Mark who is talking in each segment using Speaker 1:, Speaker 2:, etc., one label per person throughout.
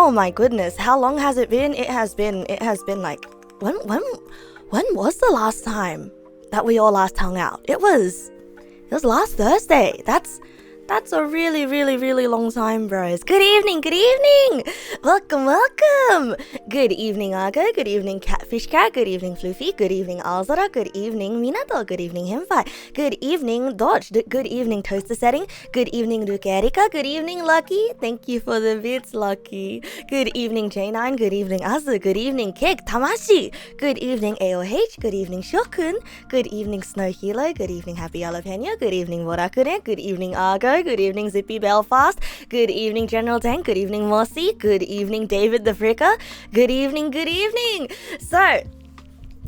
Speaker 1: Oh my goodness, how long has it been? It has been like, when was the last time that we all last hung out? It was last Thursday. That's a really, really, really long time, bros. Good evening, good evening. Welcome, welcome. Good evening, Argo. Good evening, Catfish Cat. Good evening, Floofy. Good evening, Alzara. Good evening, Minato. Good evening, Himfi. Good evening, Dodge. Good evening, Toaster Setting. Good evening, Luke Erika. Good evening, Lucky. Thank you for the bits, Lucky. Good evening, J9. Good evening, Azu. Good evening, Kik Tamashi. Good evening, AOH. Good evening, Shokun. Good evening, Snow Hilo. Good evening, Happy Jalapeno. Good evening, Warakune. Good evening, Argo. Good evening, Zippy Belfast. Good evening, General Tank. Good evening, Mossy. Good evening, David the Fricker. Good evening, good evening. So,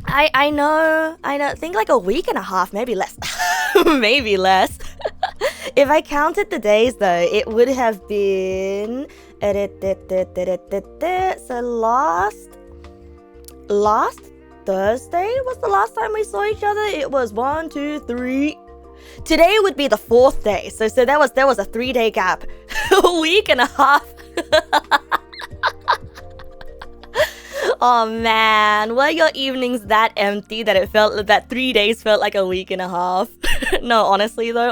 Speaker 1: I know, think like a week and a half, maybe less. Maybe less. If I counted the days though, it would have been... So last Thursday was the last time we saw each other. It was 1, 2, 3... Today would be the 4th day, so there was a 3-day gap, a week and a half. Oh man, were your evenings that empty that it felt that 3 days felt like a week and a half? No, honestly though,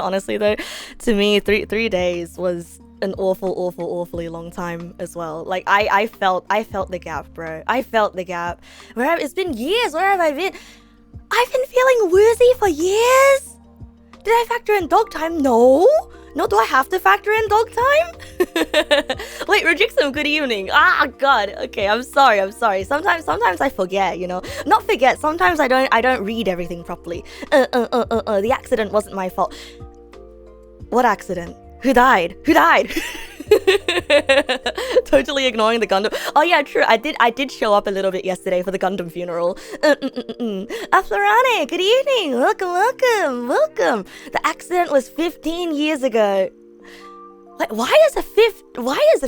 Speaker 1: to me, three days was an awfully long time as well. Like I felt the gap, bro. I felt the gap. It's been years. Where have I been? I've been feeling woozy for years. Did I factor in dog time? No, do I have to factor in dog time? Wait, Rejixum, good evening. Ah, God. Okay, I'm sorry. Sometimes I forget, you know. Not forget, sometimes I don't read everything properly. The accident wasn't my fault. What accident? Who died? Totally ignoring the Gundam. Oh yeah, true. I did show up a little bit yesterday for the Gundam funeral. Aflorane, good evening. Welcome. The accident was 15 years ago. Like, why is a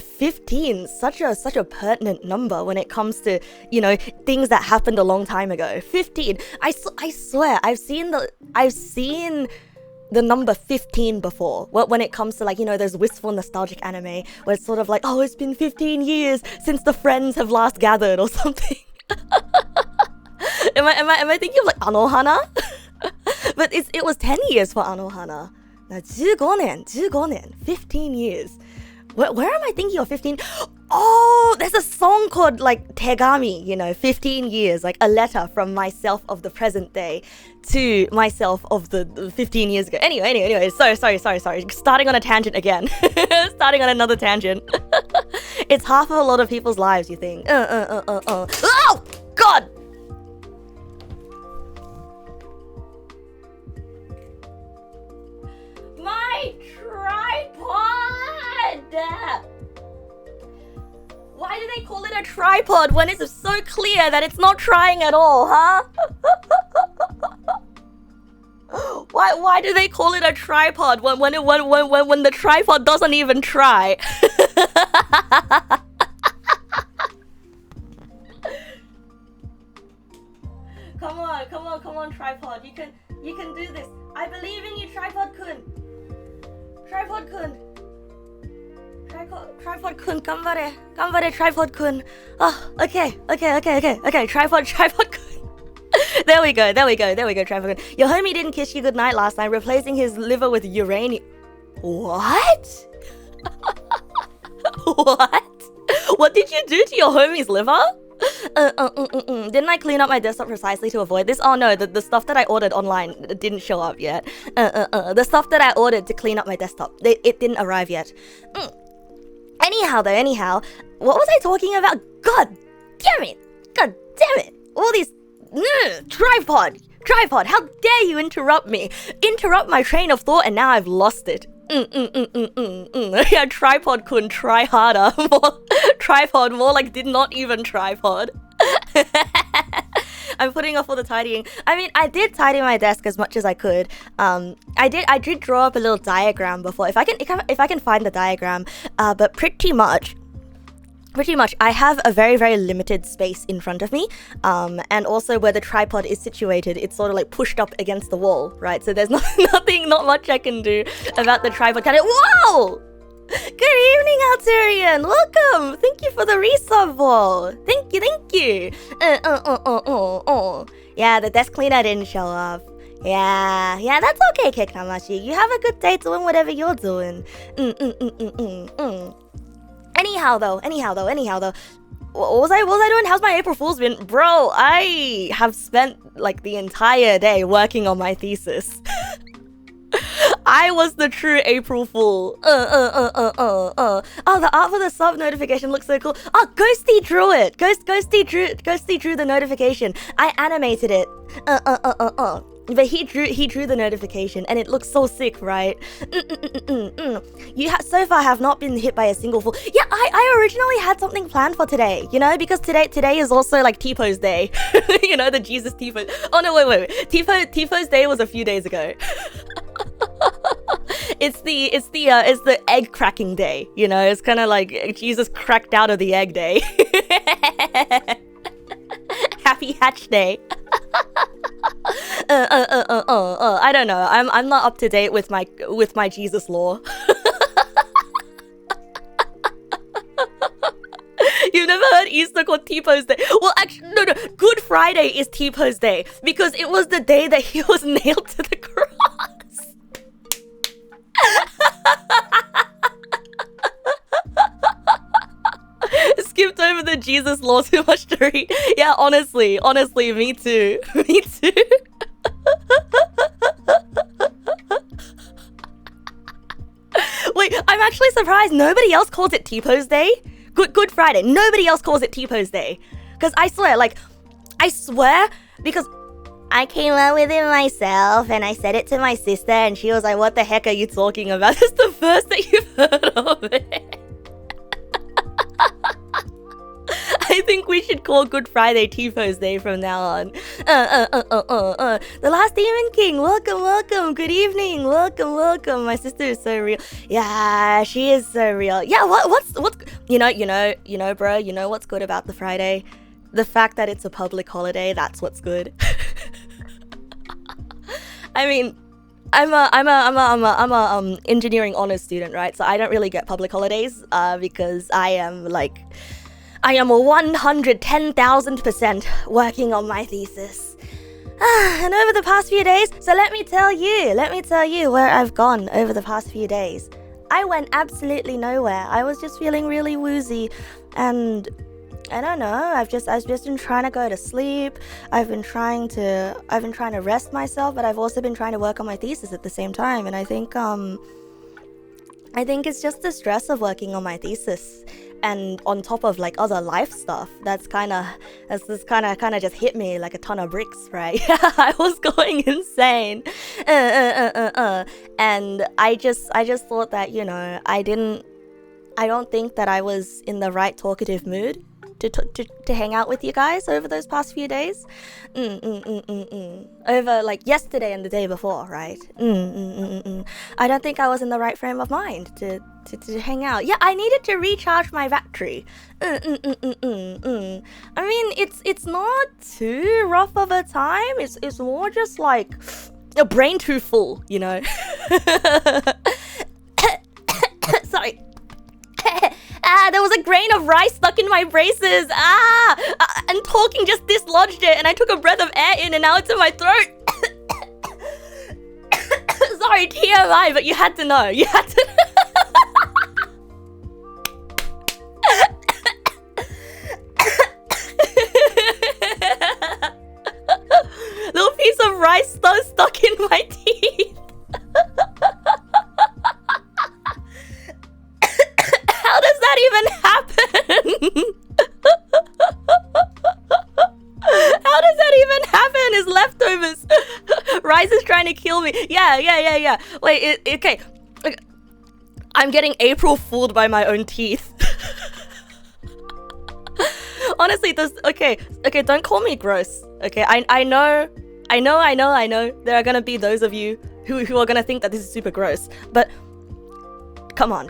Speaker 1: 15 such a pertinent number when it comes to, you know, things that happened a long time ago? 15. I swear, I've seen the number 15 before, when it comes to, like, you know, those wistful nostalgic anime where it's sort of like, oh, it's been 15 years since the friends have last gathered or something. Am I thinking of like Anohana? But it was 10 years for Anohana. Now 15 years. Where am I thinking of 15? Oh, there's a song called like Tegami, you know, 15 years, like a letter from myself of the present day to myself of the 15 years ago. Anyway, sorry. Starting on a tangent again. Starting on another tangent. It's half of a lot of people's lives, you think. Oh, God! My tripod! Why do they call it a tripod when it's so clear that it's not trying at all, huh? Why do they call it a tripod when the tripod doesn't even try? Come on, tripod. You can do this. I believe in you, tripod-kun. Tripod-kun, ganbare, tripod-kun. Oh, okay, tripod-kun. There we go, tripod-kun. Your homie didn't kiss you goodnight last night, replacing his liver with uranium. What? What did you do to your homie's liver? Didn't I clean up my desktop precisely to avoid this? Oh no, the stuff that I ordered online didn't show up yet. The stuff that I ordered to clean up my desktop, it didn't arrive yet. Anyhow, what was I talking about? God damn it! All these... Tripod! How dare you interrupt me? Interrupt my train of thought and now I've lost it. Yeah, tripod-kun, try harder. Tripod, more like did not even tripod. I'm putting off all the tidying. I mean, I did tidy my desk as much as I could. I did draw up a little diagram before. If I can find the diagram, but pretty much I have a very, very limited space in front of me, and also where the tripod is situated, it's sort of like pushed up against the wall, right? So there's not much I can do about the tripod. Whoa! Good evening, Alturian. Welcome. Thank you for the resub ball. Thank you. Yeah, the desk cleaner didn't show up. Yeah, that's okay, Keknamashi. You have a good day doing whatever you're doing. Anyhow though. What was I doing? How's my April Fool's been? Bro, I have spent like the entire day working on my thesis. I was the true April Fool. Oh, the art for the sub notification looks so cool. Oh, Ghosty drew it. Ghosty drew the notification. I animated it. But he drew the notification, and it looks so sick, right? You so far have not been hit by a single fool. Yeah, I originally had something planned for today, you know, because today is also like T-Pose Day. You know, the Jesus T-Pose. Oh no, wait. T-Pose Day was a few days ago. It's the egg cracking day, you know. It's kind of like Jesus cracked out of the egg day. Happy Hatch Day. I don't know. I'm not up to date with my Jesus lore. You've never heard Easter called T-Pose Day? Well, actually, no. Good Friday is T-Pose Day because it was the day that he was nailed to the cross. Skipped over the Jesus lore too much to read. Yeah, honestly, me too. Wait, I'm actually surprised nobody else calls it T-Pose Day. Good Friday. Nobody else calls it T-Pose Day. Because I swear, because I came up with it myself and I said it to my sister and she was like, what the heck are you talking about? This is the first that you've heard of it. I think we should call Good Friday T-Pose Day from now on. The Last Demon King, welcome. Good evening, welcome. My sister is so real. Yeah, she is so real. Yeah, what's you know, bro. You know what's good about the Friday? The fact that it's a public holiday. That's what's good. I mean, I'm a engineering honors student, right? So I don't really get public holidays because I am 110,000% working on my thesis. And over the past few days, so let me tell you where I've gone over the past few days. I went absolutely nowhere. I was just feeling really woozy and I don't know, I've just been trying to go to sleep. I've been trying to rest myself, but I've also been trying to work on my thesis at the same time. And I think it's just the stress of working on my thesis and on top of like other life stuff that's kind of just hit me like a ton of bricks, right? I was going insane. And I just thought that, you know, I don't think that I was in the right talkative mood to hang out with you guys over those past few days. Over like yesterday and the day before, right? I don't think I was in the right frame of mind to hang out. Yeah, I needed to recharge my battery. I mean, it's not too rough of a time. It's more just like a brain too full, you know. Sorry. There was a grain of rice stuck in my braces. And talking just dislodged it, and I took a breath of air in, and now it's in my throat. Sorry, TMI, but you had to know. You had to. Little piece of rice stuck in my teeth. How does that even happen? How does that even happen? It's leftovers. Rice is trying to kill me. Yeah. Wait, okay. I'm getting April fooled by my own teeth. Honestly, okay, don't call me gross. Okay, I know. There are gonna be those of you who are gonna think that this is super gross. But come on.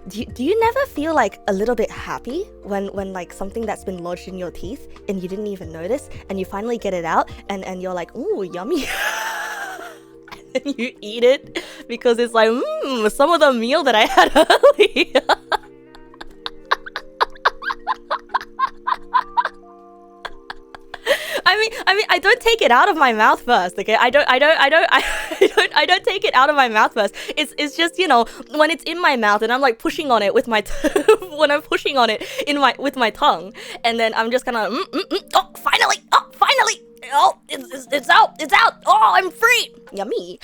Speaker 1: Do you never feel like a little bit happy when like something that's been lodged in your teeth and you didn't even notice and you finally get it out and you're like, ooh, yummy. and you eat it because it's like, some of the meal that I had earlier. I don't take it out of my mouth first, okay? I don't take it out of my mouth first. It's just, you know, when it's in my mouth and I'm like pushing on it with my when I'm pushing on it with my tongue, and then I'm just kind of oh, finally, oh, it's out, oh, I'm free, yummy.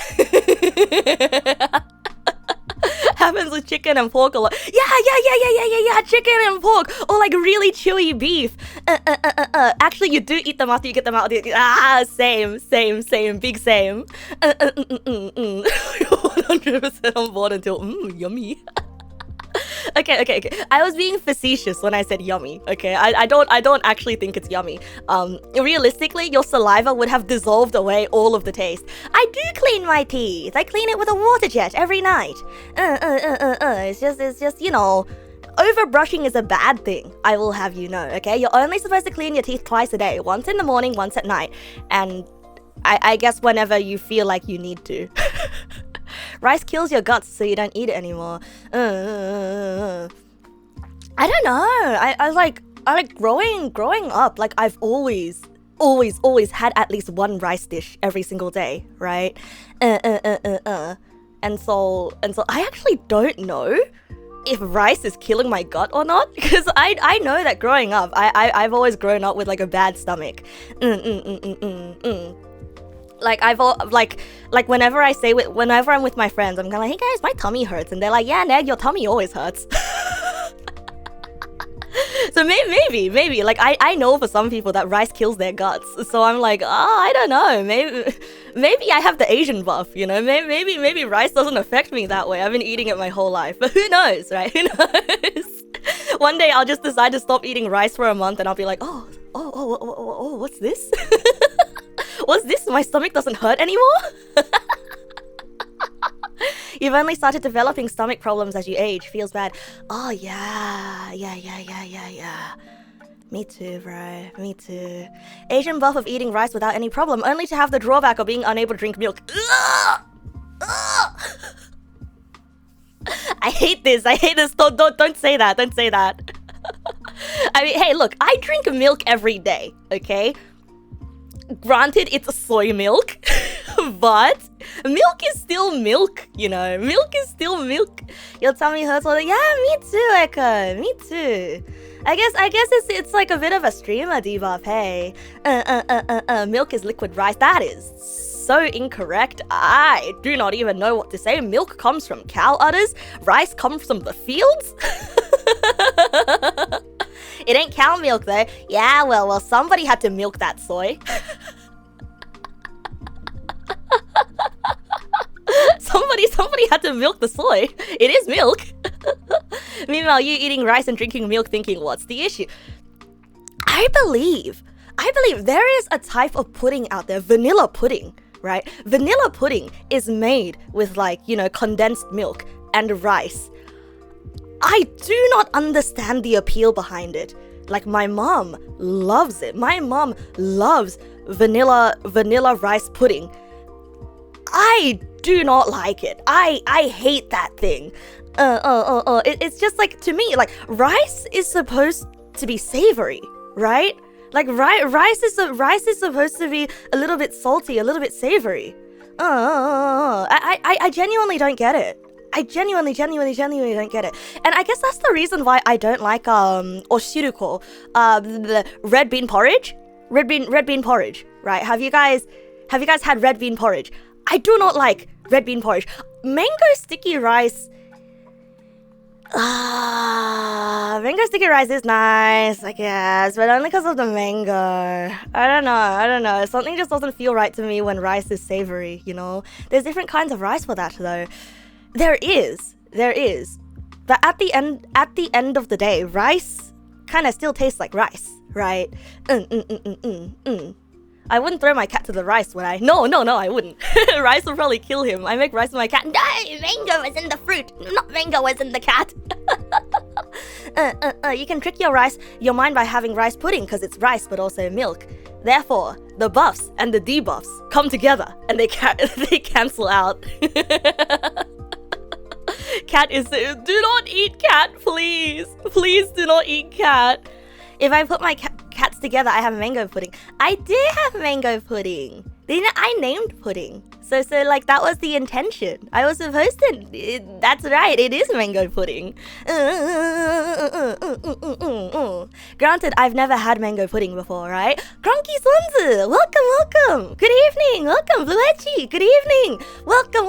Speaker 1: Happens with chicken and pork a lot. Yeah, chicken and pork, or like really chewy beef. Actually, you do eat them after you get them out. Same, big same. 100% on board until yummy. Okay. I was being facetious when I said yummy. Okay, I don't actually think it's yummy. Realistically, your saliva would have dissolved away all of the taste. I do clean my teeth. I clean it with a water jet every night. It's just, you know, overbrushing is a bad thing. I will have you know. Okay, you're only supposed to clean your teeth twice a day. Once in the morning, once at night, and I guess whenever you feel like you need to. Rice kills your guts, so you don't eat it anymore. I don't know. I like growing up. Like I've always had at least one rice dish every single day, right? And so I actually don't know if rice is killing my gut or not, because I know that growing up, I've always grown up with like a bad stomach. Like whenever I'm with my friends, I'm kind of like, hey guys, my tummy hurts, and they're like, yeah, Neg, your tummy always hurts. So maybe like I know for some people that rice kills their guts. So I'm like, I don't know, maybe I have the Asian buff, you know, maybe rice doesn't affect me that way. I've been eating it my whole life, but who knows, right? Who knows? One day I'll just decide to stop eating rice for a month, and I'll be like, oh, what's this? What's this? My stomach doesn't hurt anymore? You've only started developing stomach problems as you age. Feels bad. Oh, yeah. Me too, bro. Me too. Asian buff of eating rice without any problem, only to have the drawback of being unable to drink milk. I hate this. Don't say that. Don't say that. I mean, hey, look, I drink milk every day, okay? Granted, it's soy milk, but milk is still milk, you know? Milk is still milk. Your tummy hurts all the... Yeah, me too, Echo. Me too. I guess it's like a bit of a streamer debuff, hey? Milk is liquid rice. That is so incorrect. I do not even know what to say. Milk comes from cow udders. Rice comes from the fields. It ain't cow milk though. Yeah, well, somebody had to milk that soy. Somebody had to milk the soy. It is milk. Meanwhile, you eating rice and drinking milk thinking, what's the issue? I believe there is a type of pudding out there, vanilla pudding, right? Vanilla pudding is made with like, you know, condensed milk and rice. I do not understand the appeal behind it. Like, my mom loves it. My mom loves vanilla rice pudding. I do not like it. I hate that thing. It's just like, to me, like, rice is supposed to be savory, right? Like, rice is supposed to be a little bit salty, a little bit savory. I genuinely don't get it. I genuinely don't get it. And I guess that's the reason why I don't like oshiruko, the red bean porridge. Red bean porridge, right? Have you guys had red bean porridge? I do not like red bean porridge. Mango sticky rice. Mango sticky rice is nice, I guess, but only because of the mango. I don't know. Something just doesn't feel right to me when rice is savory, you know? There's different kinds of rice for that, though. There is. But at the end of the day, rice kind of still tastes like rice, right? I wouldn't throw my cat to the rice, would I? No, I wouldn't. Rice will probably kill him. I make rice with my cat. No, mango is in the fruit, not mango is in the cat. You can trick your mind by having rice pudding because it's rice but also milk. Therefore, the buffs and the debuffs come together and they cancel out. Cat is... Do not eat cat, please. Please do not eat cat. If I put my cats together, I have mango pudding. I did have mango pudding. I named pudding. So like that was the intention. I was supposed to... That's right, it is mango pudding. Granted, I've never had mango pudding before, right? Cronky Swanzu, welcome. Good evening, welcome. Bluechi, good evening. Welcome.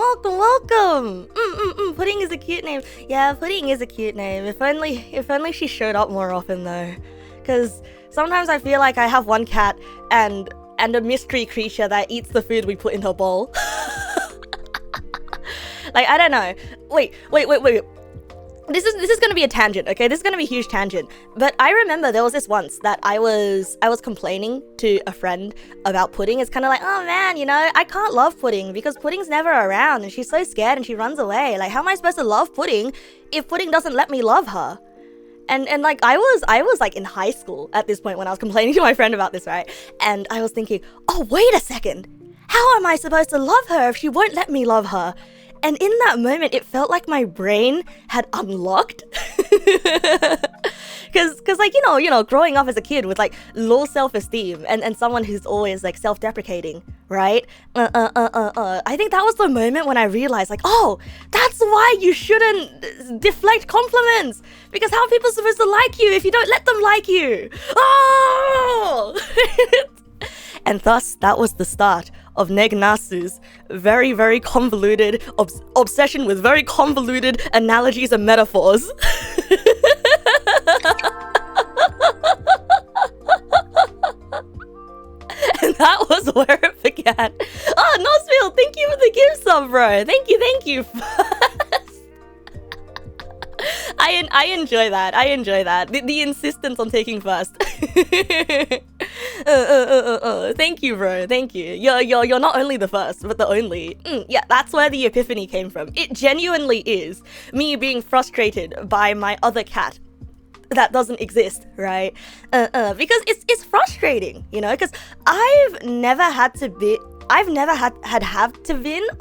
Speaker 1: Pudding is a cute name. Yeah, pudding is a cute name. If only she showed up more often though. Because sometimes I feel like I have one cat and a mystery creature that eats the food we put in her bowl. Like, I don't know. Wait. This is gonna be a tangent, okay? This is gonna be a huge tangent. But I remember there was this once that I was complaining to a friend about pudding. It's kind of like, oh man, you know, I can't love pudding because pudding's never around and she's so scared and she runs away. Like, how am I supposed to love pudding if pudding doesn't let me love her? And like I was like in high school at this point when I was complaining to my friend about this, right? And I was thinking, oh wait a second, how am I supposed to love her if she won't let me love her? And in that moment, it felt like my brain had unlocked. Cause like, you know, growing up as a kid with like low self-esteem and someone who's always like self-deprecating, right? I think that was the moment when I realized like, oh, that's why you shouldn't deflect compliments. Because how are people supposed to like you if you don't let them like you? Oh! And thus, that was the start of Neg Nasu's very, very convoluted obsession with very convoluted analogies and metaphors. And that was where it began. Oh, Nosfield, thank you for the gift sub, bro. Thank you. I enjoy that. The insistence on taking first. Thank you, bro. Thank you. You're not only the first, but the only. Yeah, that's where the epiphany came from. It genuinely is me being frustrated by my other cat that doesn't exist, right? Because it's frustrating, you know, because I've never had to been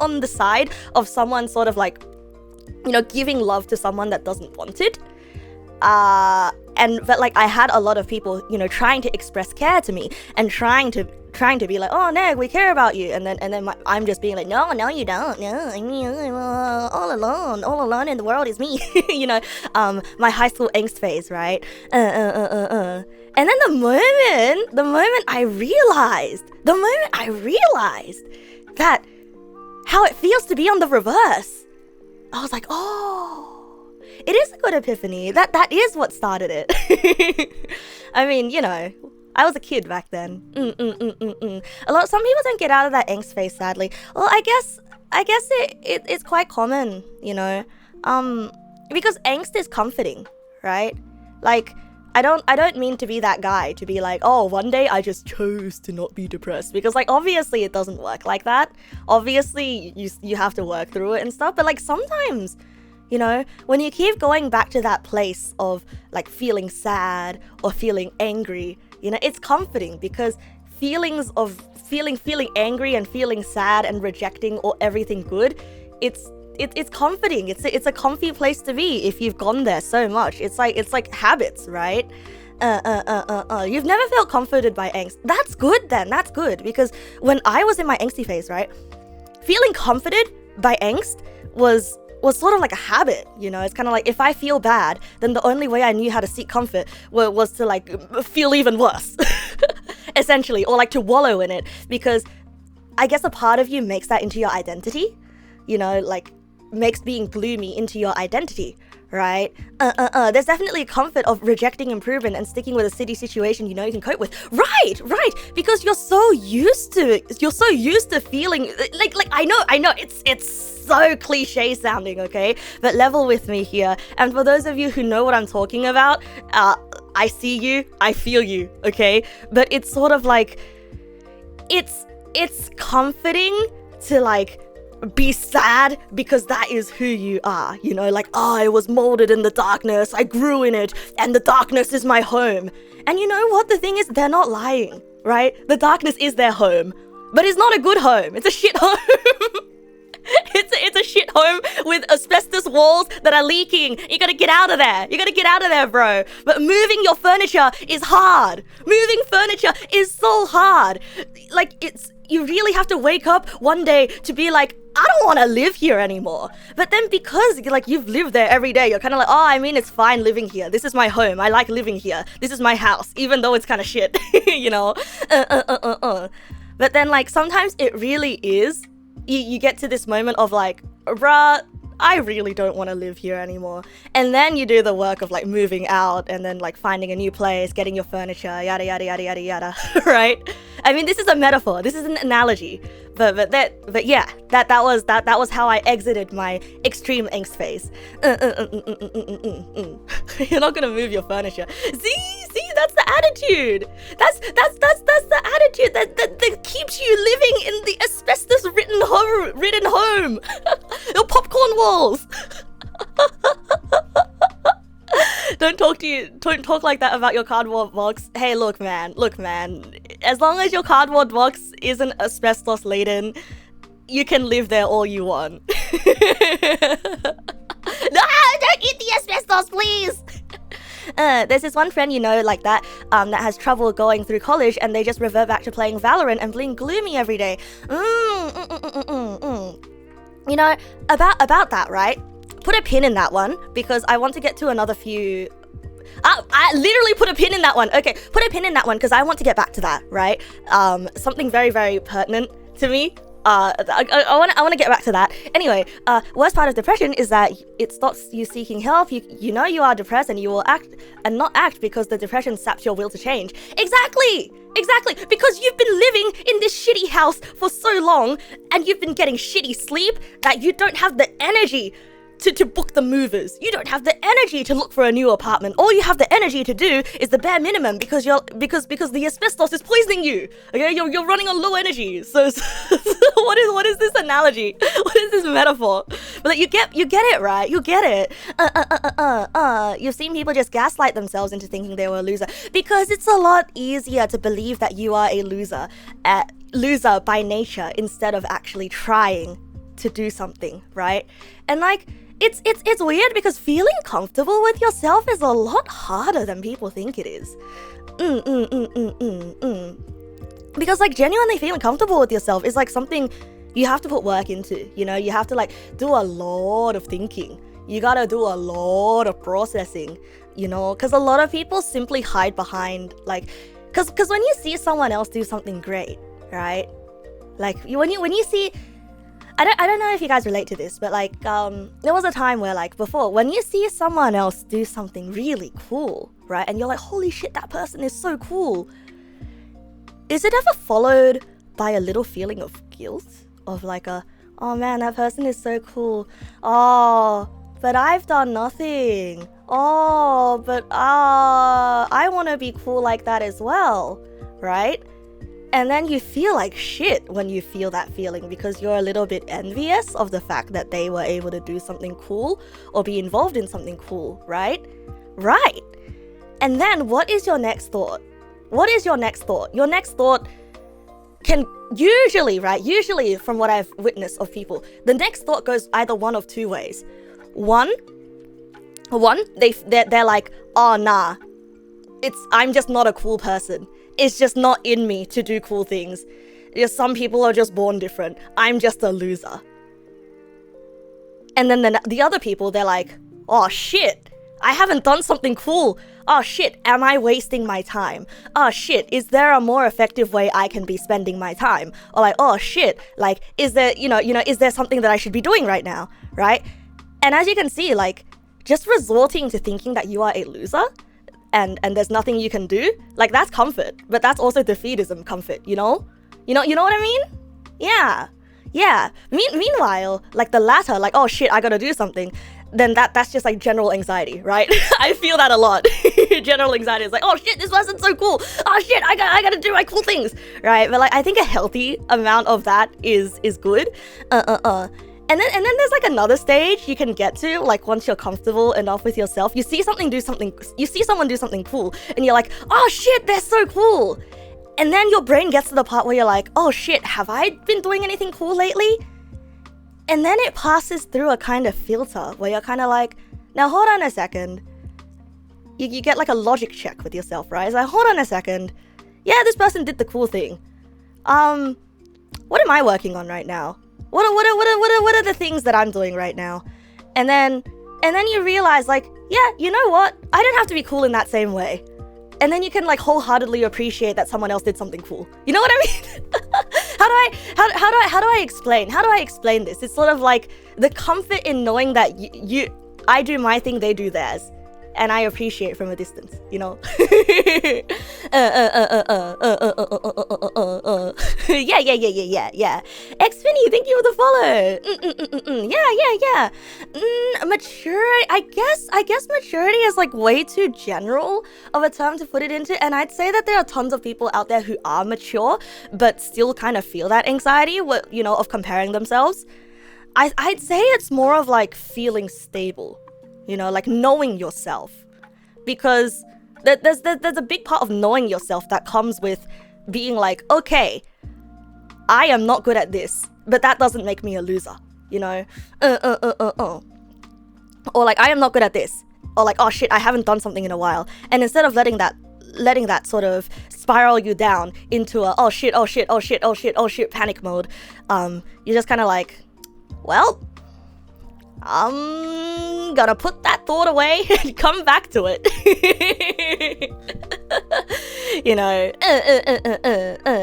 Speaker 1: on the side of someone sort of like, you know, giving love to someone that doesn't want it. But like I had a lot of people, you know, trying to express care to me and trying to be like, oh Neg, we care about you, and then I'm just being like, no you don't, no, all alone in the world is me. You know, my high school angst phase, right? And then the moment I realized that how it feels to be on the reverse, I was like, oh, it is a good epiphany. That is what started it. I mean, you know, I was a kid back then. Some people don't get out of that angst phase, sadly. Well, I guess it's quite common, you know, because angst is comforting, right? Like, I don't mean to be that guy to be like, oh, one day I just chose to not be depressed, because like obviously it doesn't work like that. Obviously you have to work through it and stuff, but like sometimes, you know, when you keep going back to that place of like feeling sad or feeling angry, you know, it's comforting, because feelings of feeling angry and feeling sad and rejecting or everything good, it's comforting. It's a comfy place to be if you've gone there so much. It's like habits, right? You've never felt comforted by angst. That's good then. That's good, because when I was in my angsty phase, right, feeling comforted by angst was sort of like a habit, you know? It's kind of like, if I feel bad, then the only way I knew how to seek comfort was to like feel even worse, essentially, or like to wallow in it, because I guess a part of you makes that into your identity, you know, like makes being gloomy into your identity, right? There's definitely a comfort of rejecting improvement and sticking with a city situation you know you can cope with. Right, because you're so used to feeling like I know it's so cliche sounding, okay? But level with me here. And for those of you who know what I'm talking about, I see you, I feel you, okay? But it's sort of like, it's comforting to like be sad because that is who you are, you know, like, oh, I was molded in the darkness, I grew in it, and the darkness is my home. And you know what? The thing is, they're not lying. right? The darkness is their home, but it's not a good home. It's a shit home. It's a shit home with asbestos walls that are leaking. You gotta get out of there. You gotta get out of there, bro. But moving your furniture is hard. Moving furniture is so hard. Like, you really have to wake up one day to be like, I don't want to live here anymore. But then because like you've lived there every day, you're kind of like, oh, I mean, it's fine living here. This is my home. I like living here. This is my house, even though it's kind of shit, you know? But then like sometimes it really is. You get to this moment of like, bruh, I really don't want to live here anymore. And then you do the work of like moving out and then like finding a new place, getting your furniture, yada, yada, yada, yada, yada, right? I mean, this is a metaphor. This is an analogy. But yeah, that was how I exited my extreme angst phase. You're not gonna move your furniture. See, that's the attitude. That's the attitude that keeps you living in the asbestos ridden home. Your popcorn walls. Don't talk like that about your cardboard box. Hey, look man, as long as your cardboard box isn't asbestos laden, you can live there all you want. No, don't eat the asbestos, please. There's this one friend, you know, like that has trouble going through college, and they just revert back to playing Valorant and being gloomy every day. You know, about that, right? Put a pin in that one, because I want to get to another few. I literally put a pin in that one. Okay, put a pin in that one because I want to get back to that, right? Something very, very pertinent to me. I want to get back to that. Anyway, worst part of depression is that it stops you seeking help. You know you are depressed, and you will act and not act because the depression saps your will to change. Exactly, because you've been living in this shitty house for so long, and you've been getting shitty sleep that you don't have the energy to book the movers. You don't have the energy to look for a new apartment. All you have the energy to do is the bare minimum because the asbestos is poisoning you. Okay, you're running on low energy. So what is this analogy? What is this metaphor? But like, you get it, right? You get it. You've seen people just gaslight themselves into thinking they were a loser because it's a lot easier to believe that you are a loser by nature instead of actually trying to do something, right? And like, it's weird because feeling comfortable with yourself is a lot harder than people think it is. Because like genuinely feeling comfortable with yourself is like something you have to put work into, you know? You have to like do a lot of thinking. You gotta do a lot of processing, you know? Because a lot of people simply hide behind like, because when you see someone else do something great, right? Like when you see, I don't know if you guys relate to this, but like there was a time where like before, when you see someone else do something really cool, right, and you're like, holy shit, that person is so cool, is it ever followed by a little feeling of guilt, of like oh man, that person is so cool, oh but I've done nothing, oh but I want to be cool like that as well, right? And then you feel like shit when you feel that feeling because you're a little bit envious of the fact that they were able to do something cool or be involved in something cool, right? Right. And then what is your next thought? What is your next thought? Your next thought can usually, right? Usually from what I've witnessed of people, the next thought goes either one of two ways. One, they're like, oh nah, I'm just not a cool person. It's just not in me to do cool things. Just some people are just born different. I'm just a loser. And then the other people, they're like, oh shit, I haven't done something cool. Oh shit, am I wasting my time? Oh shit, is there a more effective way I can be spending my time? Or like, oh shit, like, is there, is there something that I should be doing right now, right? And as you can see, like, just resorting to thinking that you are a loser and there's nothing you can do, like, that's comfort, but that's also defeatism comfort, you know what I mean? Yeah. Meanwhile, like the latter, like, oh shit, I gotta do something, then that's just like general anxiety, right? I feel that a lot. General anxiety is like, oh shit, this person's so cool. Oh shit, I gotta do my cool things, right? But like, I think a healthy amount of that is good. And then there's like another stage you can get to, like once you're comfortable enough with yourself, you see someone do something cool, and you're like, oh shit, they're so cool. And then your brain gets to the part where you're like, oh shit, have I been doing anything cool lately? And then it passes through a kind of filter where you're kind of like, now hold on a second. You get like a logic check with yourself, right? It's like, hold on a second. Yeah, this person did the cool thing. What am I working on right now? What are the things that I'm doing right now? And then you realize, like, yeah, you know what? I don't have to be cool in that same way. And then you can like wholeheartedly appreciate that someone else did something cool. You know what I mean? How do I explain this? It's sort of like the comfort in knowing that I do my thing, they do theirs. And I appreciate from a distance, you know? Yeah. Xfinny, thank you for the follow. Yeah. Maturity, I guess maturity is like way too general of a term to put it into. And I'd say that there are tons of people out there who are mature, but still kind of feel that anxiety, you know, of comparing themselves. I'd say it's more of like feeling stable. You know, like knowing yourself, because there's a big part of knowing yourself that comes with being like, okay, I am not good at this, but that doesn't make me a loser, you know, or like I am not good at this, or like, oh shit, I haven't done something in a while, and instead of letting that sort of spiral you down into a oh shit panic mode, you're just kind of like, well, I'm gonna put that thought away and come back to it. You know,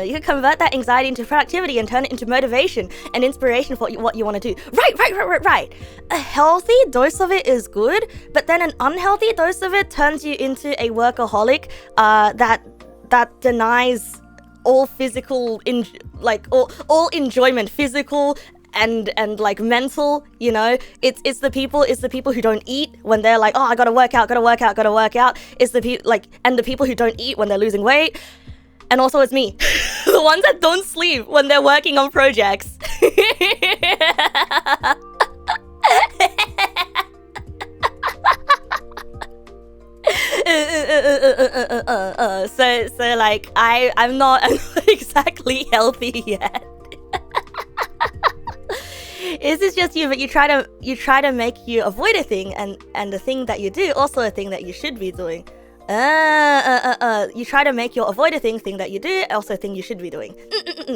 Speaker 1: you can convert that anxiety into productivity and turn it into motivation and inspiration for what you want to do. Right. A healthy dose of it is good, but then an unhealthy dose of it turns you into a workaholic that denies all physical, all enjoyment, physical and like mental, you know. It's the people who don't eat when they're like, oh, I gotta work out. It's the people and the people who don't eat when they're losing weight. And also it's me, the ones that don't sleep when they're working on projects. So like I'm not exactly healthy yet. This is just you, but you try to make you avoid a thing, and the thing that you do also a thing that you should be doing. You try to make your avoid a thing that you do also a thing you should be doing.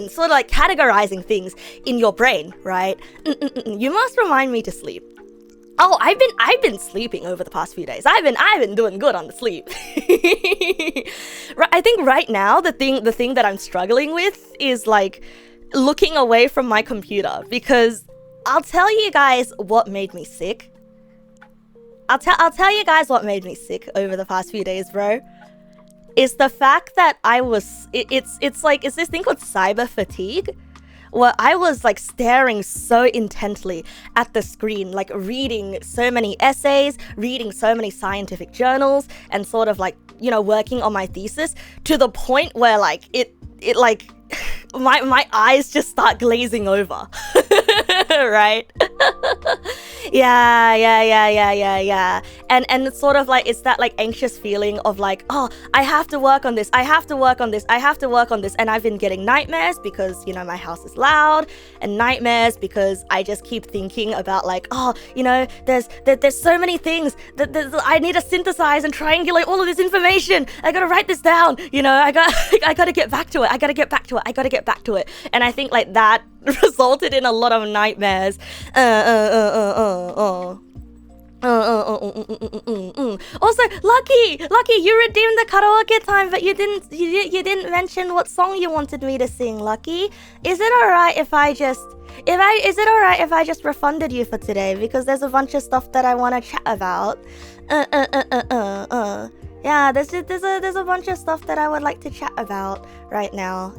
Speaker 1: Sort of like categorizing things in your brain, right? You must remind me to sleep. Oh, I've been sleeping over the past few days. I've been doing good on the sleep. I think right now the thing that I'm struggling with is like looking away from my computer, because I'll tell you guys what made me sick. I'll tell you guys what made me sick over the past few days, bro. It's the fact that it's this thing called cyber fatigue, where I was like staring so intently at the screen, like reading so many essays, reading so many scientific journals, and sort of like, you know, working on my thesis to the point where like it like my eyes just start glazing over. Right? Yeah. And it's sort of like, it's that like anxious feeling of like, oh, I have to work on this. And I've been getting nightmares because, you know, my house is loud, and nightmares because I just keep thinking about like, oh, you know, there's so many things that I need to synthesize and triangulate all of this information. I gotta write this down, you know, I gotta get back to it. And I think like that resulted in a lot of nightmares. Also, Lucky, you redeemed the karaoke time, but you didn't mention what song you wanted me to sing, Lucky. Is it alright if I just refunded you for today, because there's a bunch of stuff that I want to chat about. Yeah, there's a bunch of stuff that I would like to chat about right now.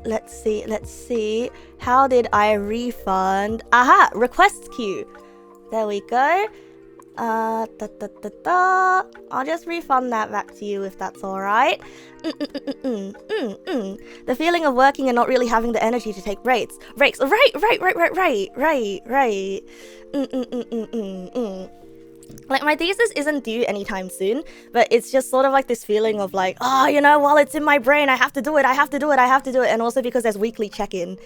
Speaker 1: Let's see. How did I refund? Aha, request queue. There we go. I'll just refund that back to you if that's alright. The feeling of working and not really having the energy to take breaks. Right. like, my thesis isn't due anytime soon, but it's just sort of like this feeling of like, oh, you know, while it's in my brain, I have to do it, and also because there's weekly check-in.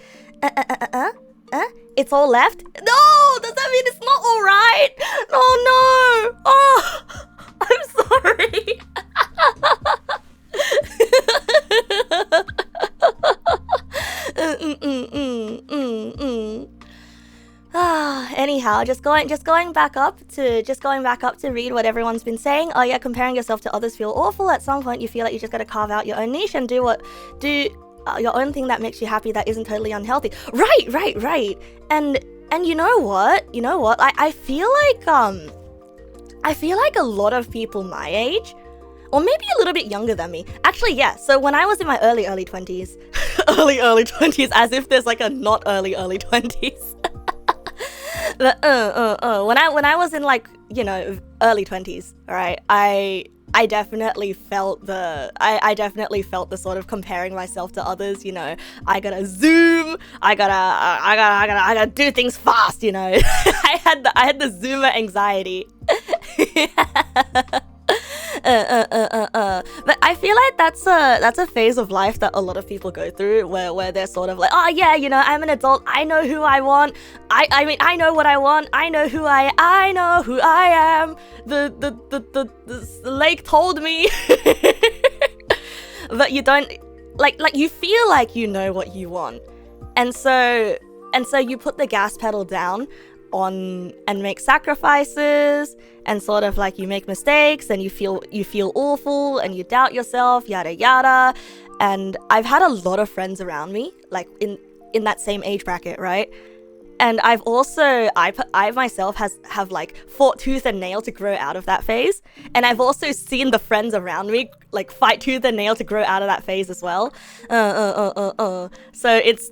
Speaker 1: It's all left? No! Does that mean it's not alright? Oh no! Oh, I'm sorry. Anyhow, just going back up to read what everyone's been saying. Oh yeah, comparing yourself to others feel awful. At some point you feel like you just gotta carve out your own niche and do your own thing that makes you happy, that isn't totally unhealthy. Right. And you know what? I feel like a lot of people my age, or maybe a little bit younger than me. Actually, yeah. So when I was in my early 20s, early 20s, as if there's like a not early 20s. But, when I was in, like, you know, early 20s, all right, I definitely felt the sort of comparing myself to others, you know. I gotta zoom, I gotta do things fast, you know. I had the zoomer anxiety. But I feel like that's a phase of life that a lot of people go through, where they're sort of like, oh yeah, you know, I'm an adult, I know who I want, I mean, I know what I want, I know who I am, the lake told me. But you don't, like you feel like you know what you want, and so you put the gas pedal down on and make sacrifices, and sort of like you make mistakes and you feel awful and you doubt yourself, yada yada. And I've had a lot of friends around me, like in that same age bracket, right? And I've also, I myself have like fought tooth and nail to grow out of that phase. And I've also seen the friends around me like fight tooth and nail to grow out of that phase as well. So it's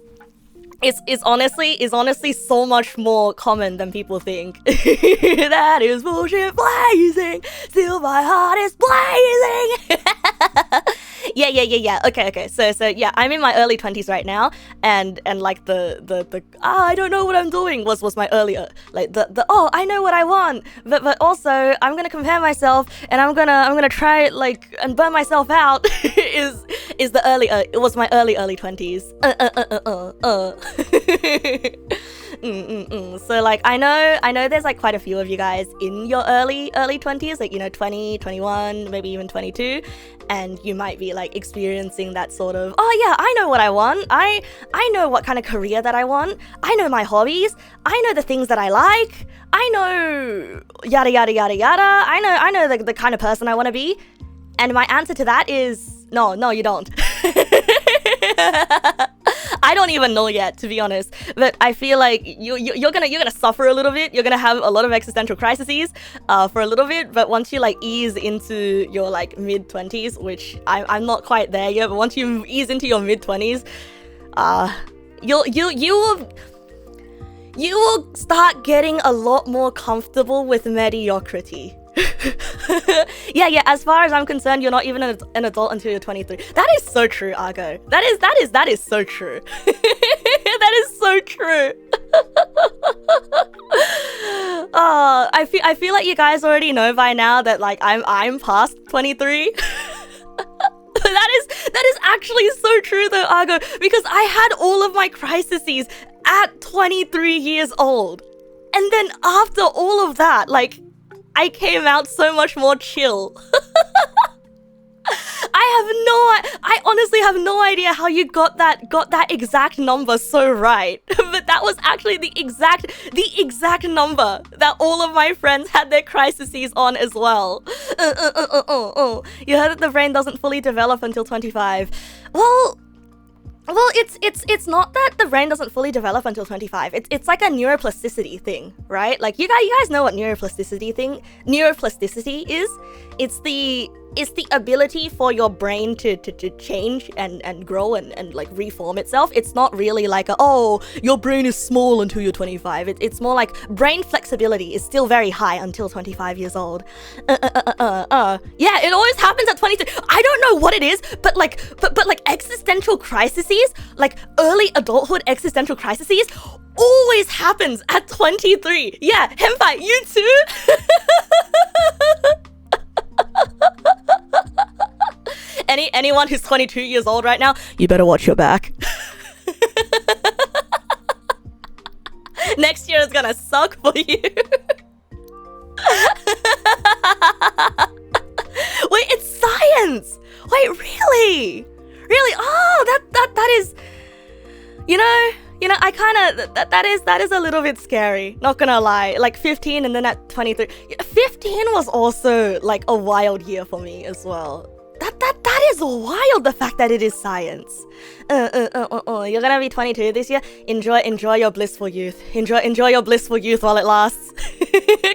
Speaker 1: honestly so much more common than people think. That is bullshit blazing, still my heart is blazing. Yeah. Okay. So yeah, I'm in my early 20s right now, and like the I don't know what I'm doing was my earlier, like the I know what I want, but also I'm gonna compare myself and I'm gonna try like and burn myself out is the early it was my early 20s. So like I know there's like quite a few of you guys in your early 20s, like, you know, 20, 21, maybe even 22, and you might be like experiencing that sort of, oh yeah, I know what I want, I know what kind of career that I want, I know my hobbies, I know the things that I like, I know yada yada yada yada, I know the kind of person I want to be. And my answer to that is no, you don't. I don't even know yet, to be honest. But I feel like you're gonna suffer a little bit. You're gonna have a lot of existential crises for a little bit. But once you like ease into your like mid-20s, which I'm not quite there yet, but once you ease into your mid-20s, you will start getting a lot more comfortable with mediocrity. Yeah, as far as I'm concerned, you're not even an adult until you're 23. That is so true, Argo. That is so true. That is so true. I feel like you guys already know by now that like I'm past 23. That is actually so true though, Argo, because I had all of my crises at 23 years old. And then after all of that, like, I came out so much more chill. I honestly have no idea how you got that exact number so right. But that was actually the exact number that all of my friends had their crises on as well. You heard that the brain doesn't fully develop until 25. Well, it's not that the brain doesn't fully develop until 25. It's like a neuroplasticity thing, right? Like you guys know what neuroplasticity is? It's the it's the ability for your brain to change and grow and like reform itself. It's not really like your brain is small until you're 25. It's more like brain flexibility is still very high until 25 years old. Yeah, it always happens at 23. I don't know what it is, but like existential crises, like early adulthood existential crises, always happens at 23. Yeah, Henpai, you too? Anyone who's 22 years old right now, you better watch your back. Next year is gonna suck for you. Wait, it's science! Wait, really? Really? Oh, that is... You know, I kind of... That is a little bit scary. Not gonna lie. Like 15 and then at 23. 15 was also like a wild year for me as well. That is wild, the fact that it is science. You're gonna be 22 this year. Enjoy your blissful youth. Enjoy your blissful youth while it lasts.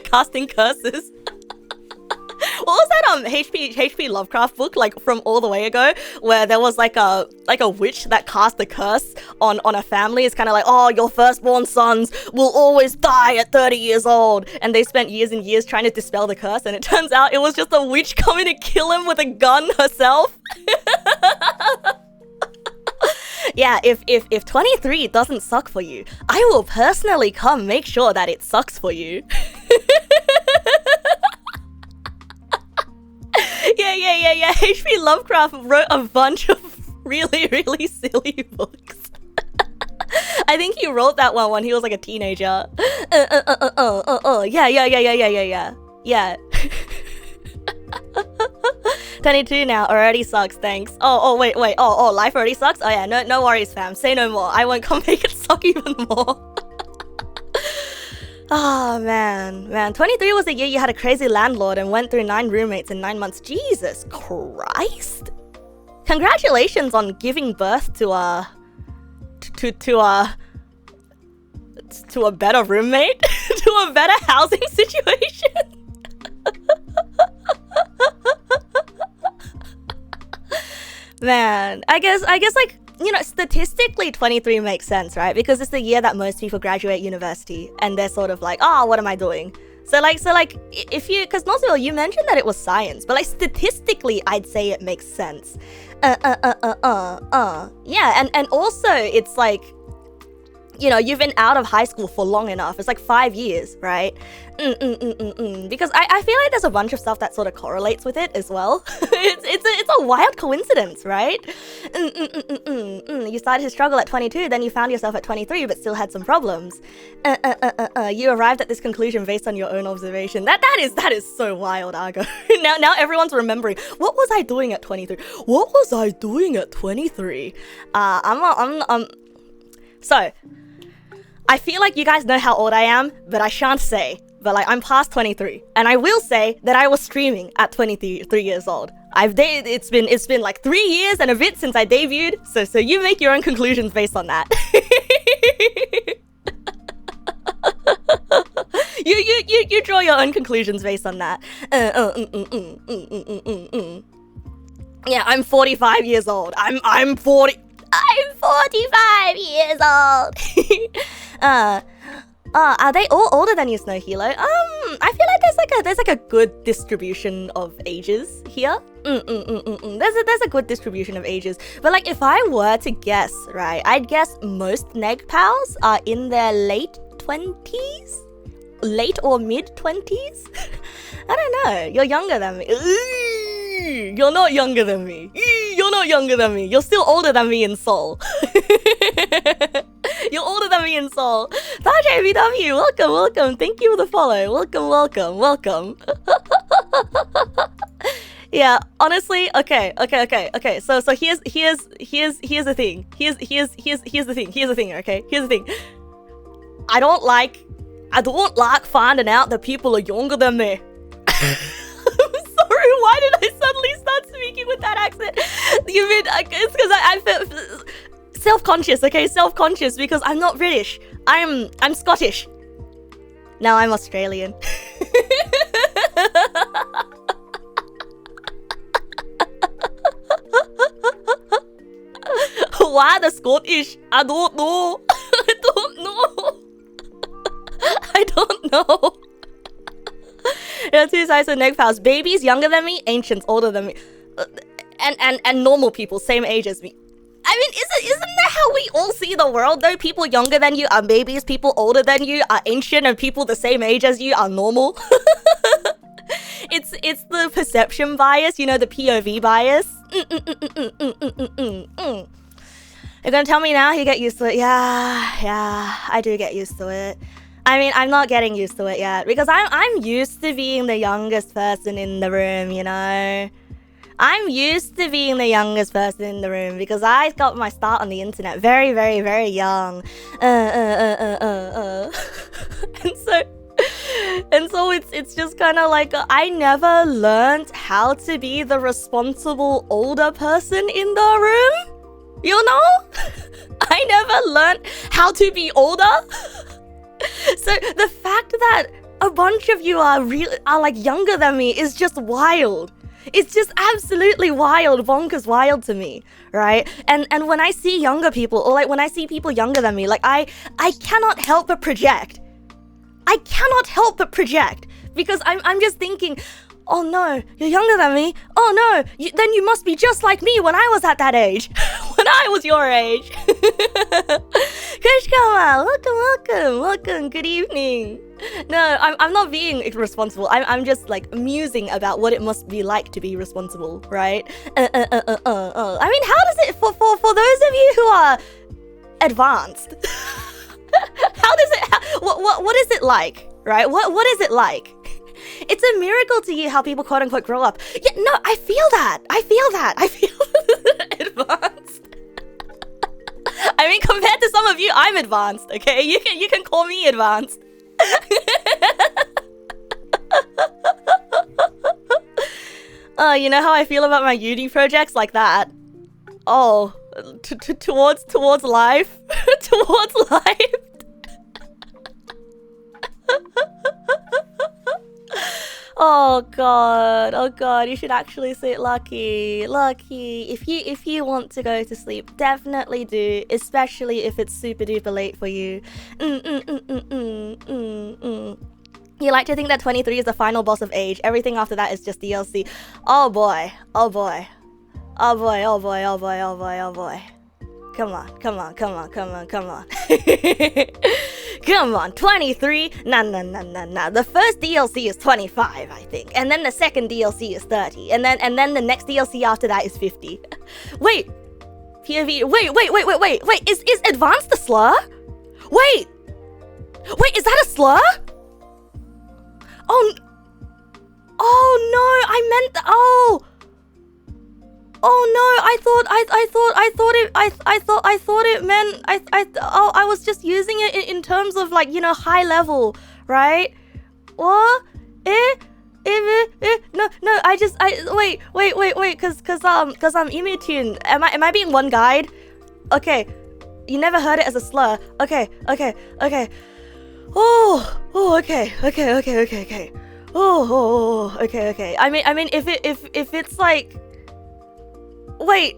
Speaker 1: Casting curses. What was that H.P. Lovecraft book, like from all the way ago, where there was like a witch that cast a curse on a family? It's kind of like, oh, your firstborn sons will always die at 30 years old, and they spent years and years trying to dispel the curse, and it turns out it was just a witch coming to kill him with a gun herself. Yeah, if 23 doesn't suck for you, I will personally come make sure that it sucks for you. Yeah. H.P. Lovecraft wrote a bunch of really, really silly books. I think he wrote that one when he was like a teenager. Yeah. 22 now, already sucks, thanks. Wait. Oh, life already sucks? Oh yeah, no worries, fam. Say no more. I won't come make it suck even more. Oh, man. 23 was the year you had a crazy landlord and went through 9 roommates in 9 months. Jesus Christ. Congratulations on giving birth to a better roommate, to a better housing situation. Man, I guess like, you know, statistically 23 makes sense, right? Because it's the year that most people graduate university and they're sort of like, oh, what am I doing? So like if you, because Nosville, you mentioned that it was science, but like statistically I'd say it makes sense. Yeah, and also it's like, you know, you've been out of high school for long enough. It's like 5 years, right? Because I feel like there's a bunch of stuff that sort of correlates with it as well. it's a wild coincidence, right? You started to struggle at 22, then you found yourself at 23, but still had some problems. You arrived at this conclusion based on your own observation. That is so wild, Argo. now everyone's remembering. What was I doing at 23? What was I doing at 23? So, I feel like you guys know how old I am, but I shan't say. But like, I'm past 23, and I will say that I was streaming at 23 years old. It's been like 3 years and a bit since I debuted, so you make your own conclusions based on that. You draw your own conclusions based on that. Yeah, I'm 45 years old. I'm 45 years old. Are they all older than you, Snow Hilo? I feel like there's like a good distribution of ages here. There's a good distribution of ages. But like, if I were to guess, right, I'd guess most Neg pals are in their late 20s? Late or mid 20s? I don't know. You're younger than me. You're not younger than me. You're not younger than me. You're still older than me in soul. You're older than me in soul. Tajay BW, welcome. Thank you for the follow. Welcome. Yeah, honestly, okay. So here's the thing. Here's the thing, okay? Here's the thing. I don't like finding out that people are younger than me. I'm sorry, why did I suddenly start speaking with that accent? It's because I felt self-conscious, okay? Self-conscious because I'm not British. I'm Scottish. Now I'm Australian. why the Scottish. I don't know. I don't know. I don't know. Yeah, two sides of Neg pals. Babies younger than me, ancients older than me, and normal people same age as me. I mean, isn't that how we all see the world though? People younger than you are babies, people older than you are ancient, and people the same age as you are normal. It's the perception bias, you know, the POV bias. You're gonna tell me now you get used to it? Yeah, I do get used to it. I mean, I'm not getting used to it yet because I'm used to being the youngest person in the room, you know. I'm used to being the youngest person in the room because I got my start on the internet very, very, very young. And so it's just kind of like I never learned how to be the responsible older person in the room. You know? I never learned how to be older. So the fact that a bunch of you are like younger than me is just wild. It's just absolutely wild, bonkers wild to me, right? And when I see younger people, or like when I see people younger than me, like I cannot help but project. I cannot help but project because I'm just thinking, oh no, you're younger than me. Oh no, then you must be just like me when I was at that age, when I was your age. Kushkama, welcome, good evening. No, I'm not being irresponsible. I'm just like musing about what it must be like to be responsible, right? I mean, how does it for those of you who are advanced? How does it? What is it like, right? What is it like? It's a miracle to you how people quote unquote grow up. Yeah, no, I feel that. I feel advanced. I mean, compared to some of you, I'm advanced. Okay, you can call me advanced. You know how I feel about my uni projects like that. Oh, towards life, towards life. Oh god, you should actually sleep. Lucky. If you want to go to sleep, definitely do, especially if it's super duper late for you. You like to think that 23 is the final boss of age. Everything after that is just DLC. Oh boy. Come on. Come on, 23? Nah. The first DLC is 25, I think. And then the second DLC is 30. And then the next DLC after that is 50. Wait. POV. Wait. Is advanced a slur? Wait, is that a slur? Oh no, I meant Oh no, I thought it meant I was just using it in terms of, like, you know, high level, right? What? No, wait, cause I'm immune. Am I being one guide? Okay, you never heard it as a slur. Okay. Oh, okay. Oh, okay. I mean, if it's like, wait,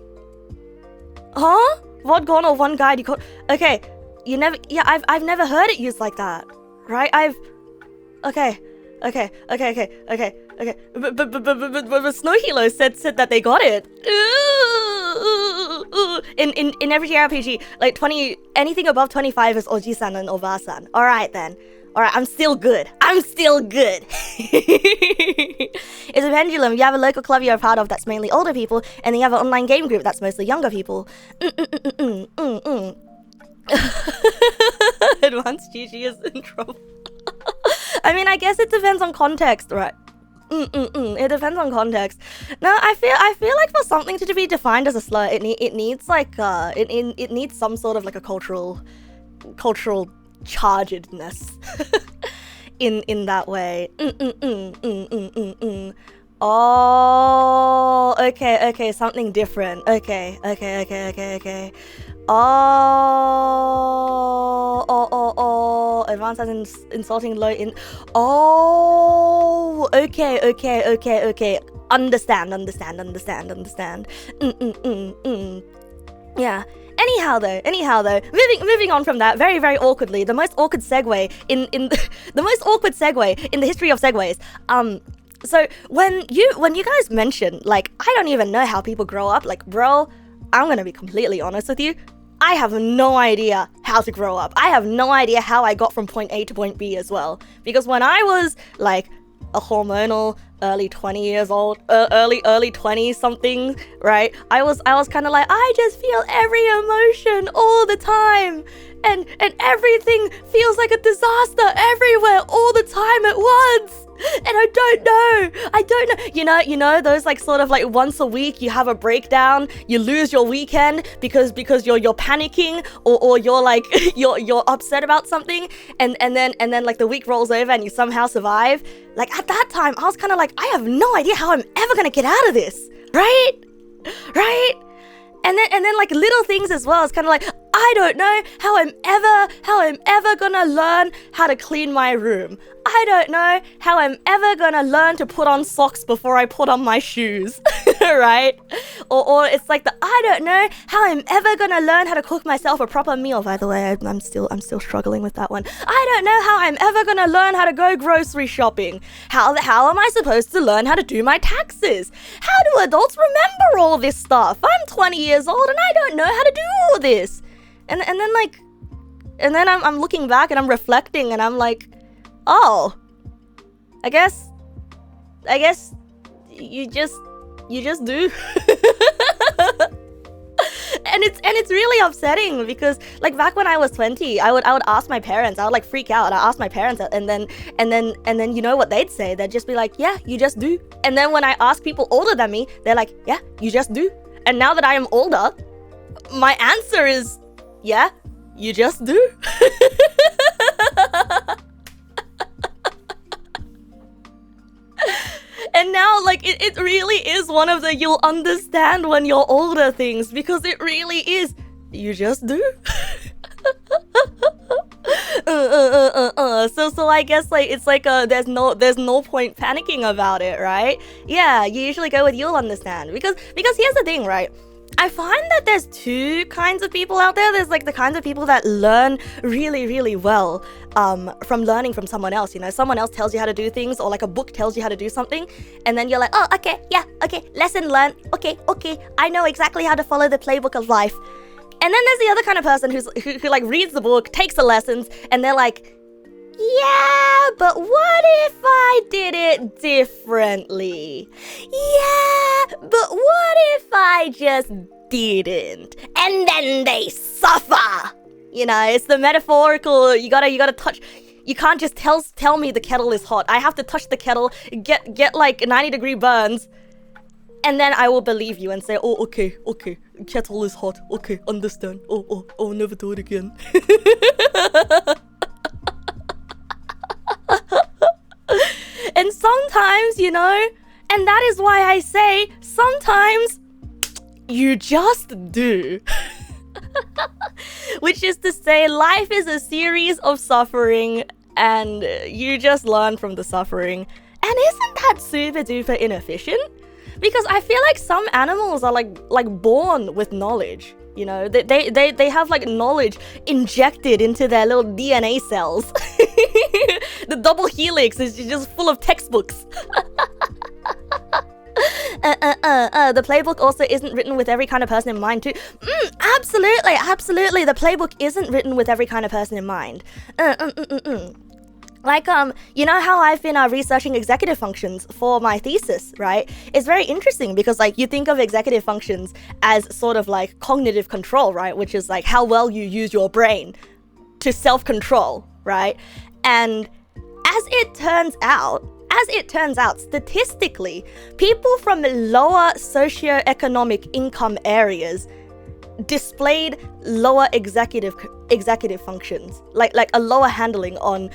Speaker 1: huh? One gone or one guide? You call? Okay, you never. Yeah, I've never heard it used like that, right? Okay. But Snow Hilo said that they got it. In every JRPG, like anything above 25 is Oji-san and Oba-san. All right then. All right, I'm still good. It's a pendulum. You have a local club you're a part of that's mainly older people, and then you have an online game group that's mostly younger people. Advanced GG is in trouble. I mean, I guess it depends on context, right? It depends on context. No, I feel like for something to be defined as a slur, it needs like it needs some sort of like a cultural chargedness in that way. Oh, okay, something different. Okay. Oh, advanced as in insulting low in. Oh, okay. Understand. Yeah. Anyhow though, moving on from that, very, very awkwardly, the most awkward segue in the most awkward segue in the history of segues. So when you guys mention, like, I don't even know how people grow up, like, bro, I'm gonna be completely honest with you. I have no idea how to grow up. I have no idea how I got from point A to point B as well. Because when I was like a hormonal early 20 years old, early 20 something, right? I was kind of like, I just feel every emotion all the time. And everything feels like a disaster everywhere all the time at once. And I don't know. You know those like sort of like once a week you have a breakdown, you lose your weekend because you're panicking or you're like you're upset about something, and then like the week rolls over and you somehow survive. Like at that time I was kind of like, I have no idea how I'm ever gonna get out of this, right? And then like little things as well. It's kind of like, I don't know how I'm ever gonna learn how to clean my room. I don't know how I'm ever gonna learn to put on socks before I put on my shoes, right? Or it's like I don't know how I'm ever gonna learn how to cook myself a proper meal. By the way, I'm still struggling with that one. I don't know how I'm ever gonna learn how to go grocery shopping. How am I supposed to learn how to do my taxes? How do adults remember all this stuff? I'm 20 years old and I don't know how to do all this. And then I'm looking back and I'm reflecting and I'm like, oh, I guess you just do. And it's really upsetting because like back when I was 20, I would ask my parents, I would like freak out. I ask my parents and then you know what they'd say? They'd just be like, yeah, you just do. And then when I ask people older than me, they're like, yeah, you just do. And now that I am older, my answer is, yeah, you just do. And now, like, it really is one of the you'll understand when you're older things, because it really is, you just do. So I guess like it's like there's no point panicking about it, right? Yeah, you usually go with you'll understand, because here's the thing, right? I find that there's two kinds of people out there. There's like the kinds of people that learn really, really well from learning from someone else. You know, someone else tells you how to do things, or like a book tells you how to do something, and then you're like, oh, okay, yeah, okay, lesson learned, okay, I know exactly how to follow the playbook of life. And then there's the other kind of person who like reads the book, takes the lessons, and they're like, yeah, but what if I did it differently? Yeah, but what if I just didn't? And then they suffer. You know, it's the metaphorical, you gotta touch. You can't just tell me the kettle is hot. I have to touch the kettle, get like 90-degree burns, and then I will believe you and say, oh, okay, kettle is hot, okay, understand. Oh, never do it again. And sometimes, you know, and that is why I say, sometimes you just do. Which is to say, life is a series of suffering, and you just learn from the suffering. And isn't that super duper inefficient? Because I feel like some animals are like born with knowledge. You know, they have like knowledge injected into their little DNA cells. The double helix is just full of textbooks. The playbook also isn't written with every kind of person in mind too. Absolutely. The playbook isn't written with every kind of person in mind. Like, you know how I've been researching executive functions for my thesis, right? It's very interesting because, like, you think of executive functions as sort of like cognitive control, right? Which is like how well you use your brain to self-control, right? And as it turns out, statistically, people from lower socioeconomic income areas displayed lower executive functions, like a lower handling on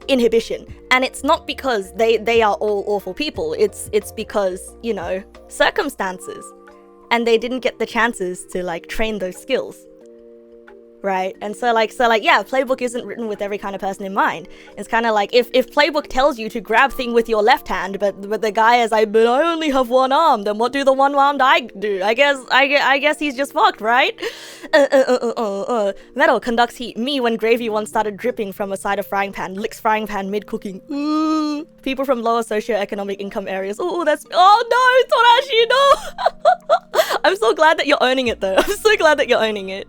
Speaker 1: inhibition. And it's not because they are all awful people, it's because, you know, circumstances, and they didn't get the chances to like train those skills. right? And so yeah, playbook isn't written with every kind of person in mind. It's kind of like if playbook tells you to grab thing with your left hand, but the guy is like, but I only have one arm, then what do the one-armed I do? I guess he's just fucked, right? Metal conducts heat. Me when gravy once started dripping from a side of frying pan, licks frying pan mid cooking. People from lower socioeconomic income areas. Oh no, Torashi, no. I'm so glad that you're owning it though. I'm so glad that you're owning it.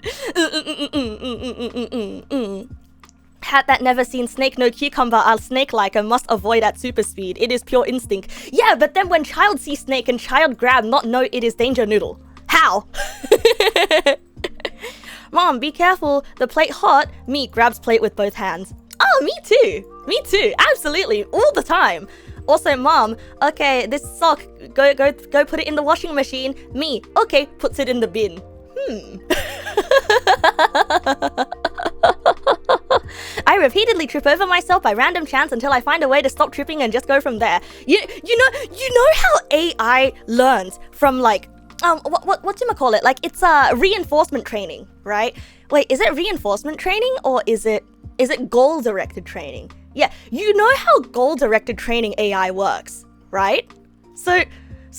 Speaker 1: Hat that never seen snake, no cucumber, are snake-like and must avoid at super speed. It is pure instinct. Yeah, but then when child see snake and child grab, not know it is danger noodle. How? Mom, be careful. The plate hot. Me grabs plate with both hands. Oh, me too. Me too. Absolutely. All the time. Also, Mom, okay, this sock, go put it in the washing machine. Me, okay, puts it in the bin. I repeatedly trip over myself by random chance until I find a way to stop tripping and just go from there. You know how AI learns from like whatchamacallit? Like it's reinforcement training, right? Wait, is it reinforcement training or is it goal-directed training? Yeah, you know how goal-directed training AI works, right? So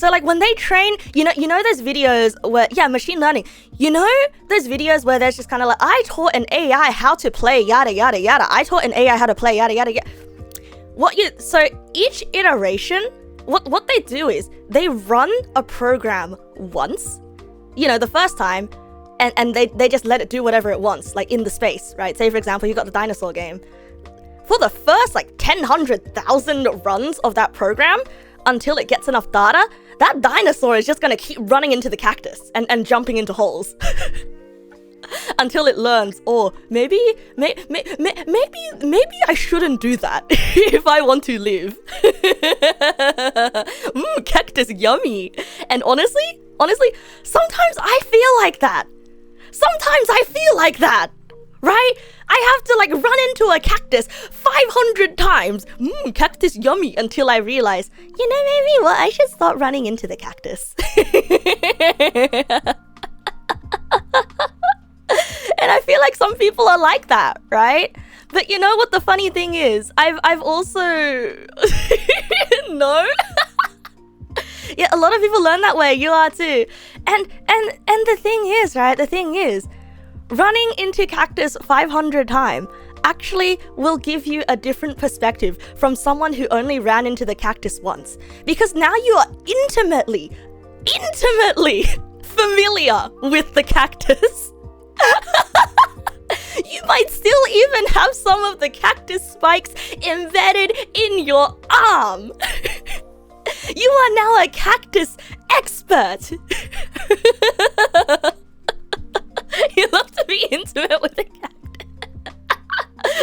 Speaker 1: like when they train, you know those videos where, yeah, machine learning, you know those videos where there's just kind of like, I taught an AI how to play yada yada yada. I taught an AI how to play yada yada yada. So each iteration, what they do is they run a program once, the first time, and they just let it do whatever it wants, like in the space, right? Say for example, you got the dinosaur game. For the first like 100,000 runs of that program, until it gets enough data, that dinosaur is just gonna keep running into the cactus and jumping into holes. Until it learns, maybe I shouldn't do that if I want to live. Cactus yummy. And honestly, sometimes I feel like that. Right? I have to like run into a cactus 500 times. Cactus yummy, until I realize, maybe I should start running into the cactus. And I feel like some people are like that, right? But you know what the funny thing is? I've also no. Yeah, a lot of people learn that way. You are too. And the thing is, right? The thing is, running into cactus 500 times actually will give you a different perspective from someone who only ran into the cactus once. Because now you are intimately familiar with the cactus. You might still even have some of the cactus spikes embedded in your arm. You are now a cactus expert. You love to be intimate with a cactus.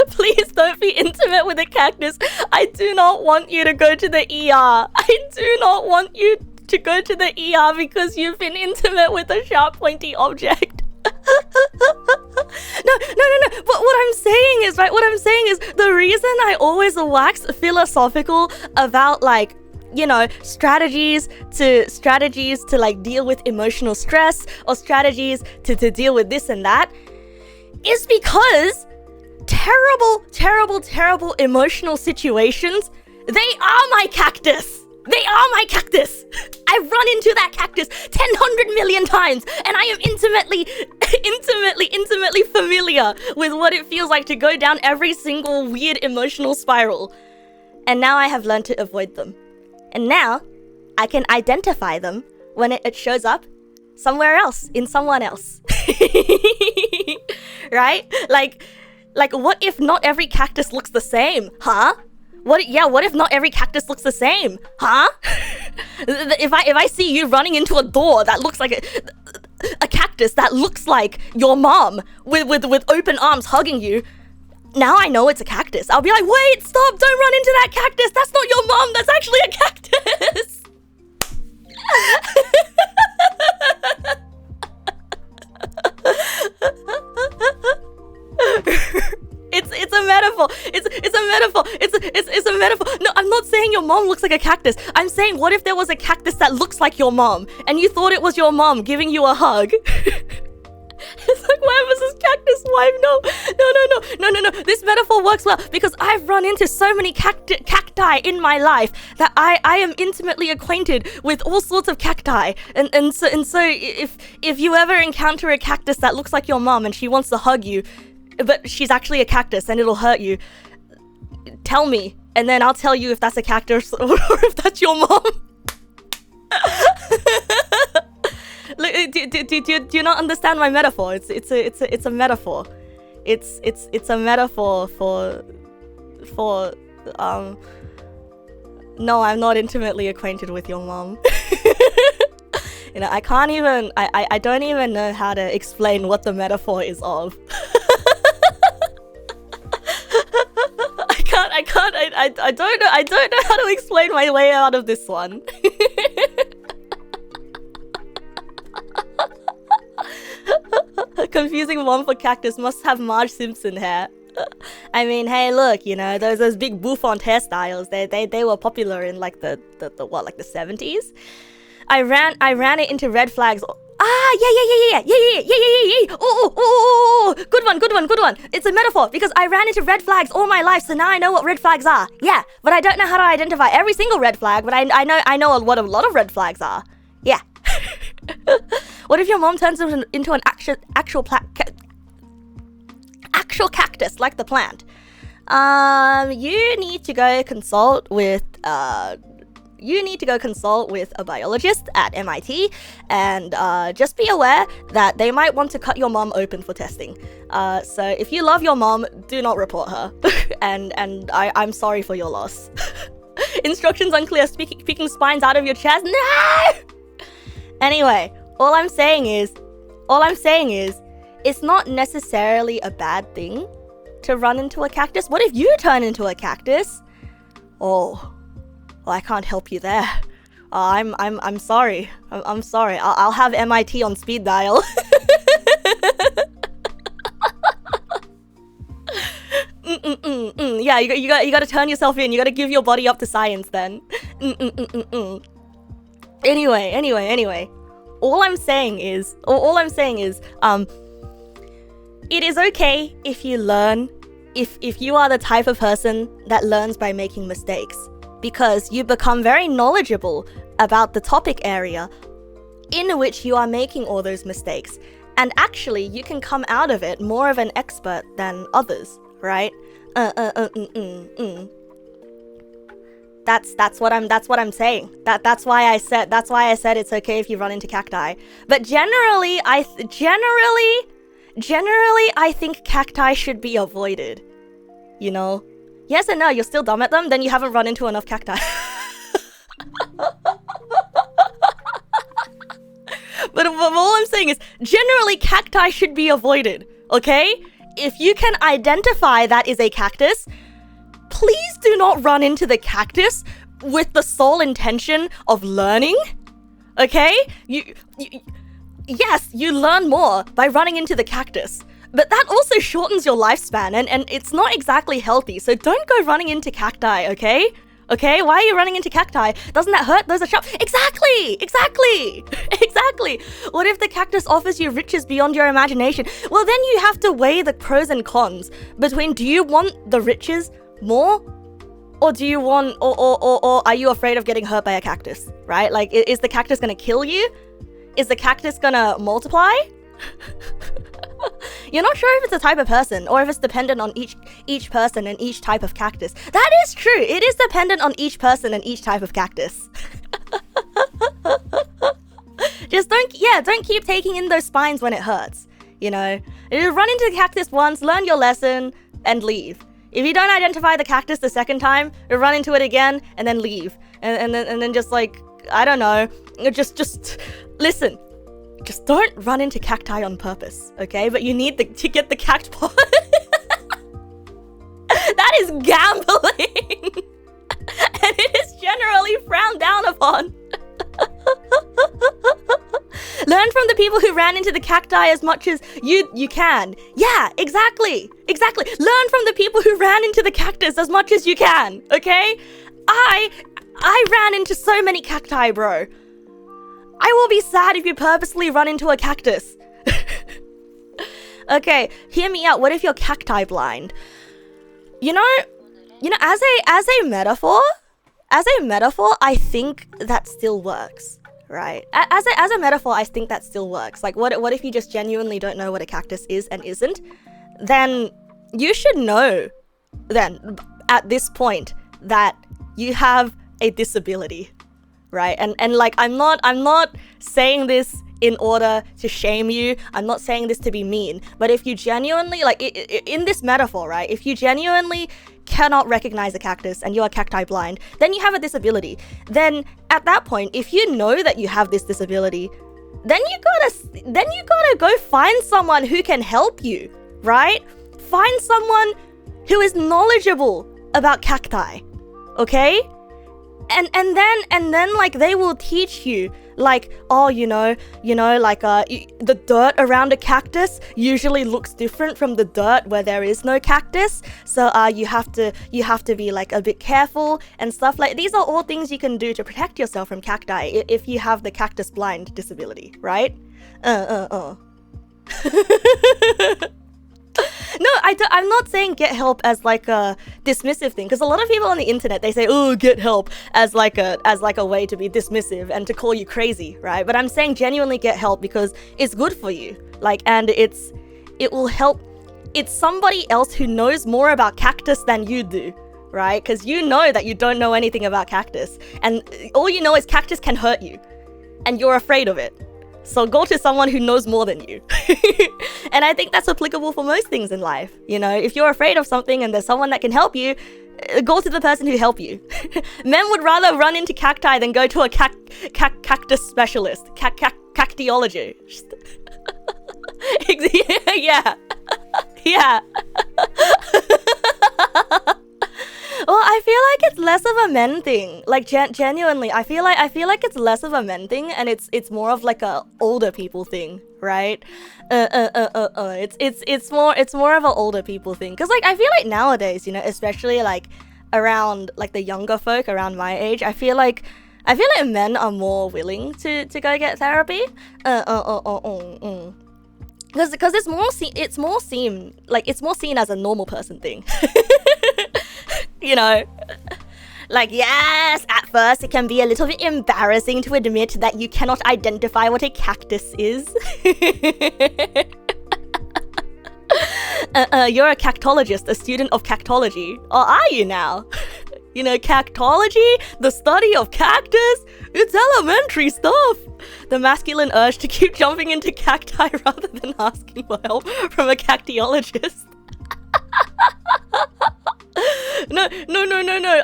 Speaker 1: Please don't be intimate with a cactus. I do not want you to go to the ER. I do not want you to go to the ER because you've been intimate with a sharp, pointy object. No. But what I'm saying is, the reason I always wax philosophical about like, strategies to like deal with emotional stress or strategies to deal with this and that is because terrible emotional situations, they are my cactus. I've run into that cactus 100 million times, and I am intimately familiar with what it feels like to go down every single weird emotional spiral. And now I have learned to avoid them. And now I can identify them when it shows up somewhere else, in someone else. Right? Like what if not every cactus looks the same? Huh? What if not every cactus looks the same? Huh? If I see you running into a door that looks like a cactus that looks like your mom with open arms hugging you, now I know it's a cactus. I'll be like, wait, stop, don't run into that cactus. That's not your mom, that's actually a cactus. It's a metaphor. It's a metaphor. It's a metaphor. No, I'm not saying your mom looks like a cactus. I'm saying, what if there was a cactus that looks like your mom, and you thought it was your mom giving you a hug? It's like, why was this cactus cactus wife. No. This metaphor works well because I've run into so many cacti in my life that I am intimately acquainted with all sorts of cacti. And so if you ever encounter a cactus that looks like your mom and she wants to hug you, but she's actually a cactus and it'll hurt you, tell me, and then I'll tell you if that's a cactus or if that's your mom. Do you not understand my metaphor? It's a metaphor. It's a metaphor for no, I'm not intimately acquainted with your mom. You know, I don't even know how to explain what the metaphor is of. I don't know how to explain my way out of this one. Confusing mom for cactus, must have Marge Simpson hair. I mean, hey, look, you know, those big bouffant hairstyles, they were popular in like the 70s. I ran it into red flags. Yeah. Oh, good one. It's a metaphor because I ran into red flags all my life, so now I know what red flags are. Yeah, but I don't know how to identify every single red flag, but I know what a lot of red flags are. Yeah. What if your mom turns into an actual cactus, like the plant? You need to go consult with a biologist at MIT, and just be aware that they might want to cut your mom open for testing. So if you love your mom, do not report her. and I'm sorry for your loss. Instructions unclear. Picking spines out of your chest. No. Anyway, all I'm saying is, it's not necessarily a bad thing to run into a cactus. What if you turn into a cactus? Oh, well, I can't help you there. I'm sorry. I'm sorry. I'll have MIT on speed dial. Yeah, you got to turn yourself in. You got to give your body up to science then. Anyway. All I'm saying is, it is okay if you learn, if you are the type of person that learns by making mistakes, because you become very knowledgeable about the topic area in which you are making all those mistakes. And actually, you can come out of it more of an expert than others, right? That's what I'm saying. That's why I said it's okay if you run into cacti. But generally I think cacti should be avoided. You know? Yes and no, you're still dumb at them, then you haven't run into enough cacti. But all I'm saying is, generally cacti should be avoided, okay? If you can identify that is a cactus, please do not run into the cactus with the sole intention of learning, okay? Yes, you learn more by running into the cactus, but that also shortens your lifespan, and it's not exactly healthy, so don't go running into cacti, okay? Okay, why are you running into cacti? Doesn't that hurt? Those are sharp. Exactly. What if the cactus offers you riches beyond your imagination? Well, then you have to weigh the pros and cons between, do you want the riches more? Or do you want, or are you afraid of getting hurt by a cactus, right? Like, is the cactus gonna kill you? Is the cactus gonna multiply? You're not sure if it's a type of person or if it's dependent on each person and each type of cactus. That is true. It is dependent on each person and each type of cactus. Just don't keep taking in those spines when it hurts. You know, you run into the cactus once, learn your lesson, and leave. If you don't identify the cactus the second time, you run into it again and then leave. And then just like, I don't know, just listen. Just don't run into cacti on purpose, okay? But you need to get the cactpot. That is gambling. And it is generally frowned down upon. Learn from the people who ran into the cacti as much as you can. Yeah, exactly. Learn from the people who ran into the cactus as much as you can, okay? I ran into so many cacti, bro. I will be sad if you purposely run into a cactus. Okay, hear me out. What if you're cacti blind? You know, as a metaphor, I think that still works, right? As a metaphor, I think that still works. Like, what if you just genuinely don't know what a cactus is and isn't? Then you should know, then, at this point, that you have a disability, right? And like, I'm not saying this in order to shame you. I'm not saying this to be mean. But if you genuinely, like, in this metaphor, right? If you genuinely cannot recognize a cactus and you are cacti blind, then you have a disability. Then at that point, if you know that you have this disability, then you gotta go find someone who can help you, right? Find someone who is knowledgeable about cacti, okay? And then like they will teach you, like, oh, like the dirt around a cactus usually looks different from the dirt where there is no cactus, so you have to be like a bit careful and stuff. Like, these are all things you can do to protect yourself from cacti if you have the cactus blind disability, right? No, I'm not saying get help as like a dismissive thing, because a lot of people on the internet, they say, oh, get help as like a way to be dismissive and to call you crazy, right? But I'm saying genuinely get help because it's good for you, like, and it will help. It's somebody else who knows more about cactus than you do, right? Because you know that you don't know anything about cactus, and all you know is cactus can hurt you, and you're afraid of it. So go to someone who knows more than you. And I think that's applicable for most things in life. You know, if you're afraid of something and there's someone that can help you, go to the person who help you. Men would rather run into cacti than go to a cactus specialist. Cactiologist. Yeah. Yeah. Well, I feel like it's less of a men thing. Like, genuinely, I feel like it's less of a men thing, and it's more of like a older people thing, right? It's more of an older people thing. Cause like I feel like nowadays, you know, especially like around like the younger folk around my age, I feel like men are more willing to go get therapy. Because it's more seen as a normal person thing. You know, like, yes, at first it can be a little bit embarrassing to admit that you cannot identify what a cactus is. You're a cactologist, a student of cactology. Or are you now? You know, cactology, the study of cactus, it's elementary stuff. The masculine urge to keep jumping into cacti rather than asking for help from a cactiologist. No.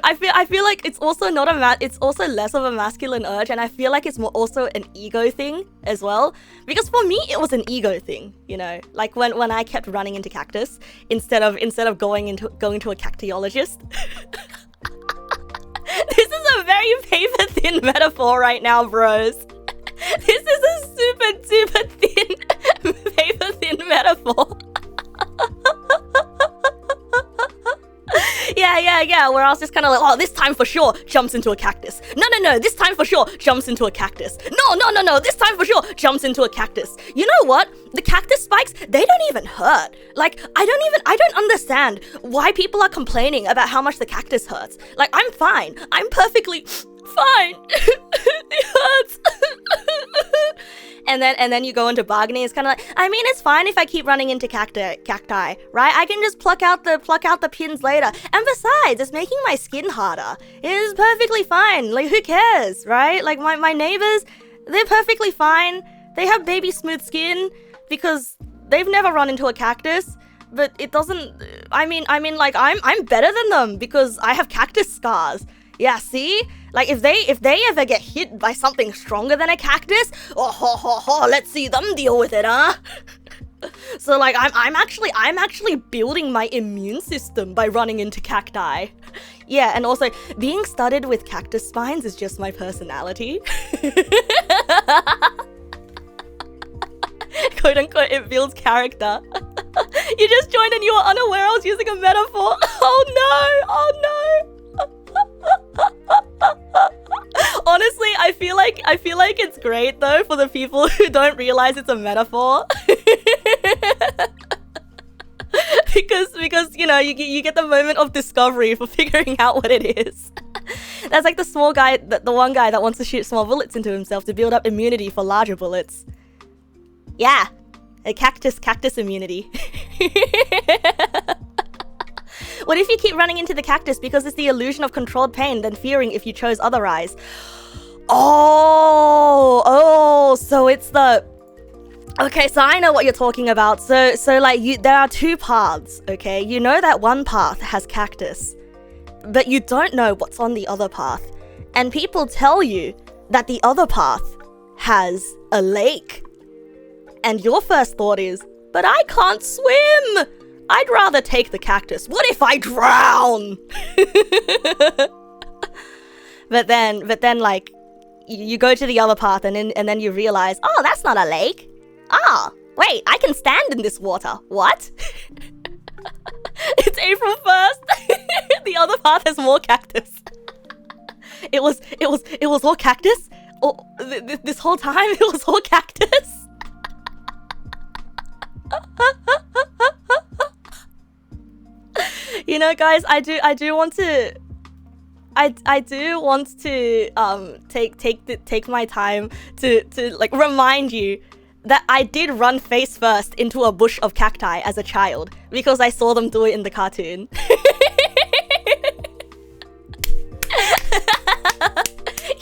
Speaker 1: I feel like it's also not it's also less of a masculine urge, and I feel like it's more also an ego thing as well. Because for me, it was an ego thing, you know, like when I kept running into cactus instead of going to a cactiologist. This is a very paper thin metaphor right now, bros. This is a super thin paper thin metaphor. Yeah, where I was just kind of like, oh, this time for sure jumps into a cactus. No, this time for sure jumps into a cactus. No, this time for sure jumps into a cactus. You know what? The cactus spikes, they don't even hurt. Like, I don't understand why people are complaining about how much the cactus hurts. Like, I'm fine. I'm perfectly fine. It hurts. And then you go into bargaining. It's kind of like, I mean, it's fine if I keep running into cacti, right? I can just pluck out the pins later. And besides, it's making my skin harder. It is perfectly fine. Like, who cares, right? Like, my neighbors, they're perfectly fine. They have baby smooth skin because they've never run into a cactus. But it doesn't. I mean, like, I'm better than them because I have cactus scars. Yeah, see? Like, if they ever get hit by something stronger than a cactus, let's see them deal with it, huh? So, like, I'm actually building my immune system by running into cacti. Yeah, and also, being studded with cactus spines is just my personality. Quote unquote, it builds character. You just joined and you were unaware I was using a metaphor. Oh no! Honestly, I feel like it's great though for the people who don't realize it's a metaphor. because you know, you get the moment of discovery for figuring out what it is. That's like the small guy, the one guy that wants to shoot small bullets into himself to build up immunity for larger bullets. Yeah, a cactus immunity. What if you keep running into the cactus because it's the illusion of controlled pain, then fearing if you chose otherwise? Oh, so it's the... Okay, so I know what you're talking about. So like, there are two paths, okay? You know that one path has cactus, but you don't know what's on the other path. And people tell you that the other path has a lake. And your first thought is, but I can't swim! I'd rather take the cactus. What if I drown? But then like, you go to the other path and then you realize, oh, that's not a lake. Ah, wait, I can stand in this water. What? It's April 1st. The other path has more cactus. It was all cactus? Oh, this whole time it was all cactus? You know, guys, I do want to take my time to like remind you that I did run face first into a bush of cacti as a child because I saw them do it in the cartoon.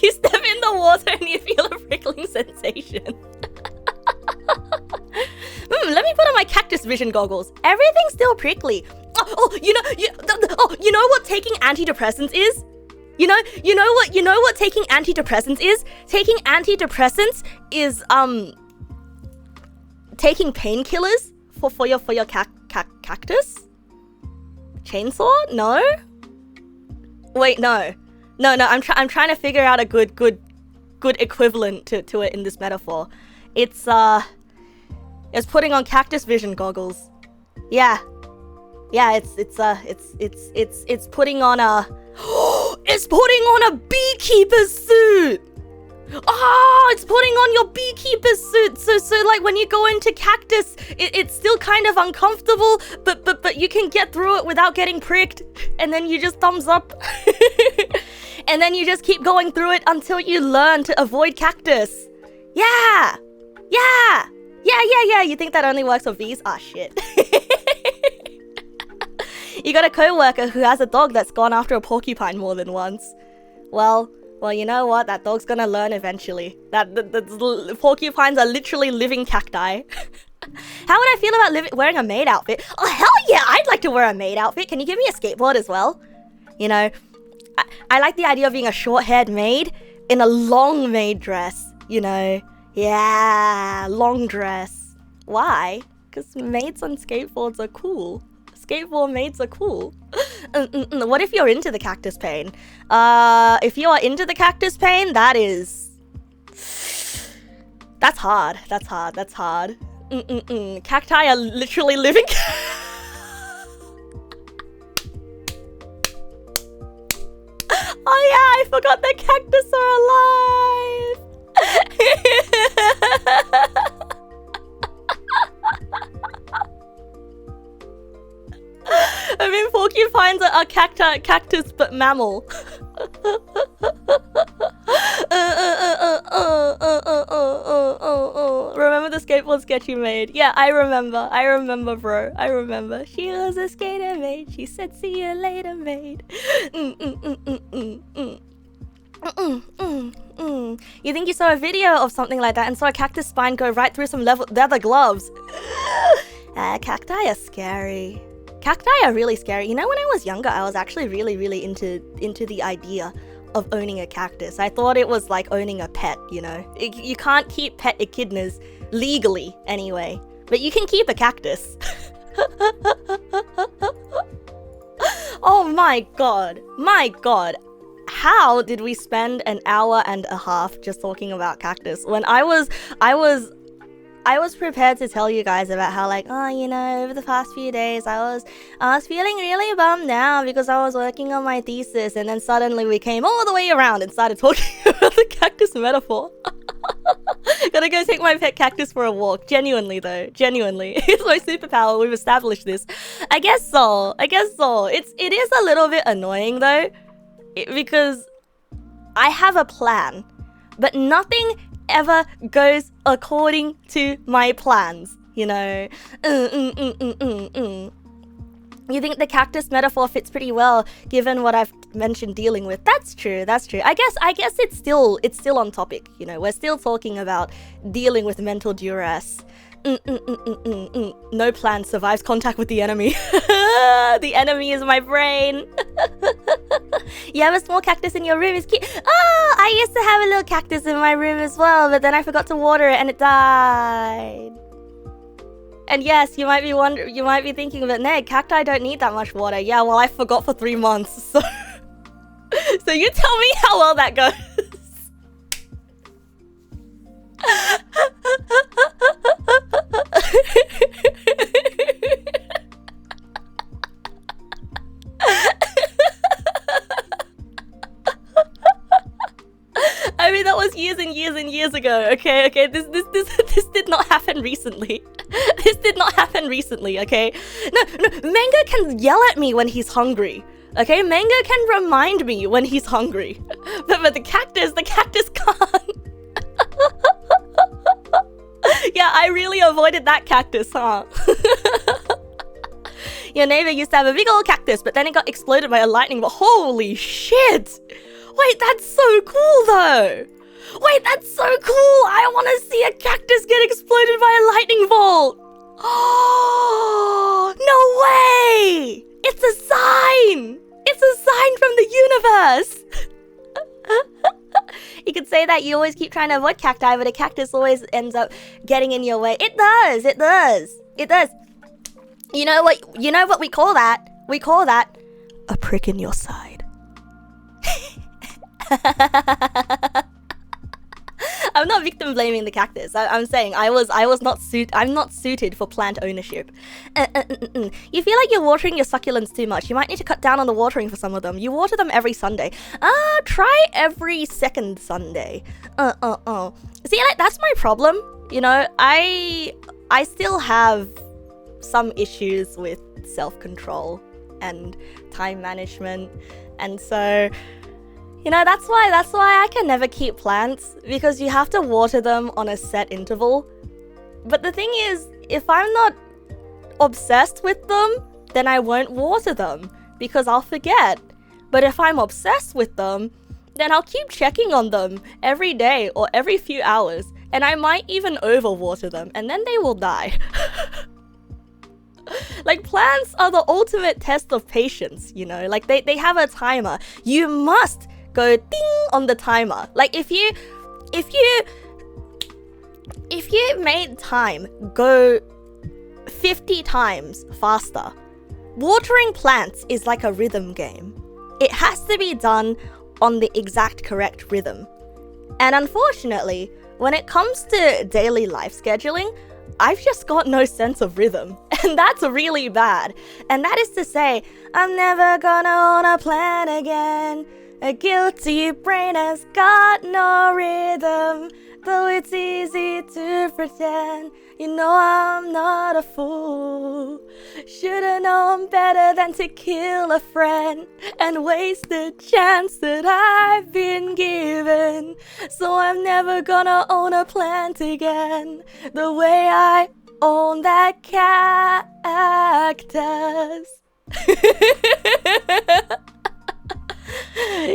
Speaker 1: You step in the water and you feel a prickling sensation. Let me put on my cactus vision goggles. Everything's still prickly. You know what taking antidepressants is? You know what taking antidepressants is? Taking antidepressants is taking painkillers for your cactus? Chainsaw? No? Wait, no. I'm trying to figure out a good equivalent to it in this metaphor. It's putting on cactus vision goggles. Yeah, it's putting on a it's putting on a beekeeper's suit. It's putting on your beekeeper's suit. So like when you go into cactus, it's still kind of uncomfortable, but you can get through it without getting pricked, and then you just thumbs up. And then you just keep going through it until you learn to avoid cactus. Yeah. You think that only works for bees? Ah, shit. You got a co-worker who has a dog that's gone after a porcupine more than once. Well, you know what? That dog's gonna learn eventually. That the porcupines are literally living cacti. How would I feel about wearing a maid outfit? Oh, hell yeah! I'd like to wear a maid outfit. Can you give me a skateboard as well? You know, I like the idea of being a short-haired maid in a long maid dress. You know, yeah, long dress. Why? Because maids on skateboards are cool. Skateboard maids are cool. What if you're into the cactus pain? If you are into the cactus pain, that's hard. Cacti are literally living. Oh yeah, I forgot that cactus are alive. I mean, porcupines are cactus, but mammal. Remember the skateboard sketch you made? Yeah, I remember, bro. I remember. She was a skater maid. She said, "See you later, maid." You think you saw a video of something like that and saw a cactus spine go right through some leather gloves? Cacti are scary. Cacti are really scary. You know, when I was younger, I was actually really into the idea of owning a cactus. I thought it was like owning a pet, you know. You can't keep pet echidnas legally anyway, but you can keep a cactus. Oh my god. How did we spend an hour and a half just talking about cactus when I was prepared to tell you guys about how, like, oh, you know, over the past few days I was feeling really bummed out because I was working on my thesis, and then suddenly we came all the way around and started talking about the cactus metaphor. Gotta go take my pet cactus for a walk. Genuinely though, genuinely. It's my superpower, we've established this. I guess so. It is a little bit annoying though, because I have a plan, but nothing ever goes according to my plans, you know. You think the cactus metaphor fits pretty well, given what I've mentioned dealing with. That's true. I guess it's still on topic, you know. We're still talking about dealing with mental duress. No plan survives contact with the enemy. The enemy is my brain. You have a small cactus in your room, it's cute. Oh, I used to have a little cactus in my room as well, but then I forgot to water it and it died. And yes, you might be thinking, but Neg, cacti don't need that much water. Yeah, well, I forgot for 3 months, so so you tell me how well that goes. I mean, that was years and years and years ago. Okay. This did not happen recently. This did not happen recently. Okay. No. Mango can yell at me when he's hungry. Okay. Mango can remind me when he's hungry. But the cactus can't. Yeah, I really avoided that cactus, huh? Your neighbor used to have a big old cactus, but then it got exploded by a lightning bolt. Holy shit! Wait, that's so cool though! Wait, that's so cool! I want to see a cactus get exploded by a lightning bolt! Oh, no way! It's a sign! It's a sign from the universe! You could say that you always keep trying to avoid cacti, but a cactus always ends up getting in your way. It does. You know what we call that? We call that a prick in your side. I'm not victim blaming the cactus. I'm saying I'm not suited for plant ownership. You feel like you're watering your succulents too much. You might need to cut down on the watering for some of them. You water them every Sunday. Try every second Sunday. See, like, that's my problem. You know, I still have some issues with self-control and time management, and so, you know, that's why I can never keep plants, because you have to water them on a set interval. But the thing is, if I'm not obsessed with them, then I won't water them because I'll forget. But if I'm obsessed with them, then I'll keep checking on them every day or every few hours, and I might even overwater them, and then they will die. Like, plants are the ultimate test of patience, you know? Like, they have a timer. You must go ding on the timer. Like, if you made time go 50 times faster, watering plants is like a rhythm game. It has to be done on the exact correct rhythm. And unfortunately, when it comes to daily life scheduling, I've just got no sense of rhythm, and that's really bad. And that is to say, I'm never gonna own a plan again. A guilty brain has got no rhythm, though it's easy to pretend. You know I'm not a fool. Should've known better than to kill a friend and waste the chance that I've been given. So I'm never gonna own a plant again, the way I own that cactus.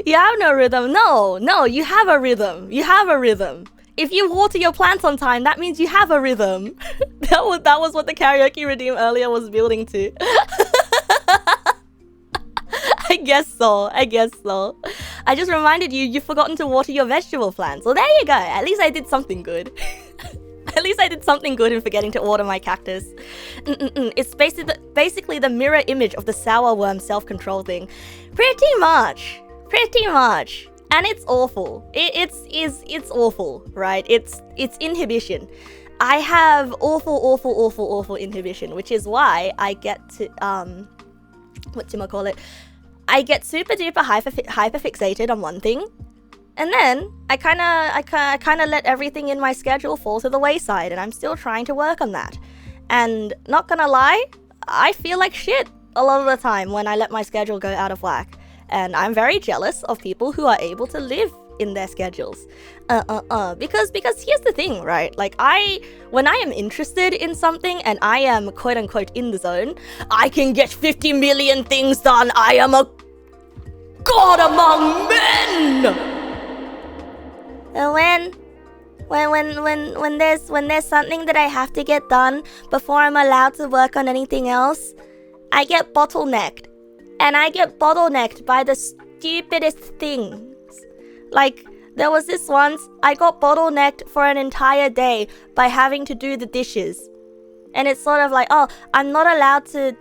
Speaker 1: You have no rhythm. No, you have a rhythm. You have a rhythm. If you water your plants on time, that means you have a rhythm. That was what the karaoke redeem earlier was building to. I guess so. I just reminded you, you've forgotten to water your vegetable plants. Well, there you go. At least I did something good. At least I did something good in forgetting to water my cactus. It's basically the mirror image of the sour worm self-control thing. Pretty much. And it's awful. It's awful, right? It's inhibition. I have awful inhibition, which is why I get to I get super duper hyper fixated on one thing, And then I kind of let everything in my schedule fall to the wayside, and I'm still trying to work on that. And not gonna lie, I feel like shit a lot of the time when I let my schedule go out of whack. And I'm very jealous of people who are able to live in their schedules. Because here's the thing, right? Like when I am interested in something and I am quote unquote in the zone, I can get 50 million things done. I am a god among men. And when there's something that I have to get done before I'm allowed to work on anything else, I get bottlenecked. And I get bottlenecked by the stupidest things. Like, there was this once, I got bottlenecked for an entire day by having to do the dishes. And it's sort of like, oh, I'm not allowed to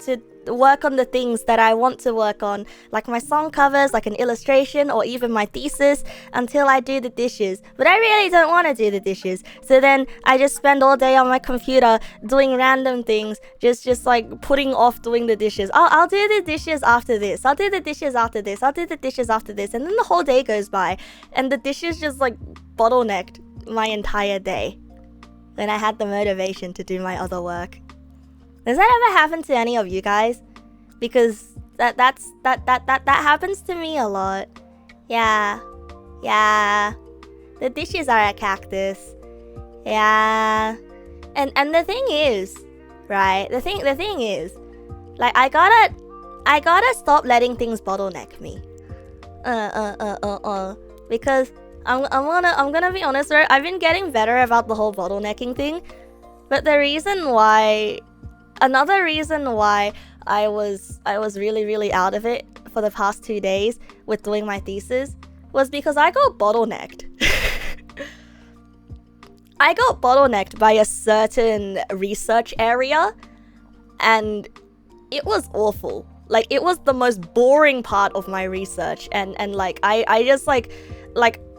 Speaker 1: work on the things that I want to work on, like my song covers, like an illustration, or even my thesis, until I do the dishes. But I really don't want to do the dishes, so then I just spend all day on my computer doing random things, just like putting off doing the dishes. Oh, I'll do the dishes after this, I'll do the dishes after this, I'll do the dishes after this, and then the whole day goes by, and the dishes just like bottlenecked my entire day when I had the motivation to do my other work. Does that ever happen to any of you guys? Because that happens to me a lot. Yeah. The dishes are a cactus. Yeah. And the thing is, right? The thing is, like I gotta stop letting things bottleneck me. Because I'm gonna be honest, right? I've been getting better about the whole bottlenecking thing, but another reason why I was really out of it for the past 2 days with doing my thesis was because I got bottlenecked. I got bottlenecked by a certain research area, and it was awful. Like, it was the most boring part of my research, and like I just like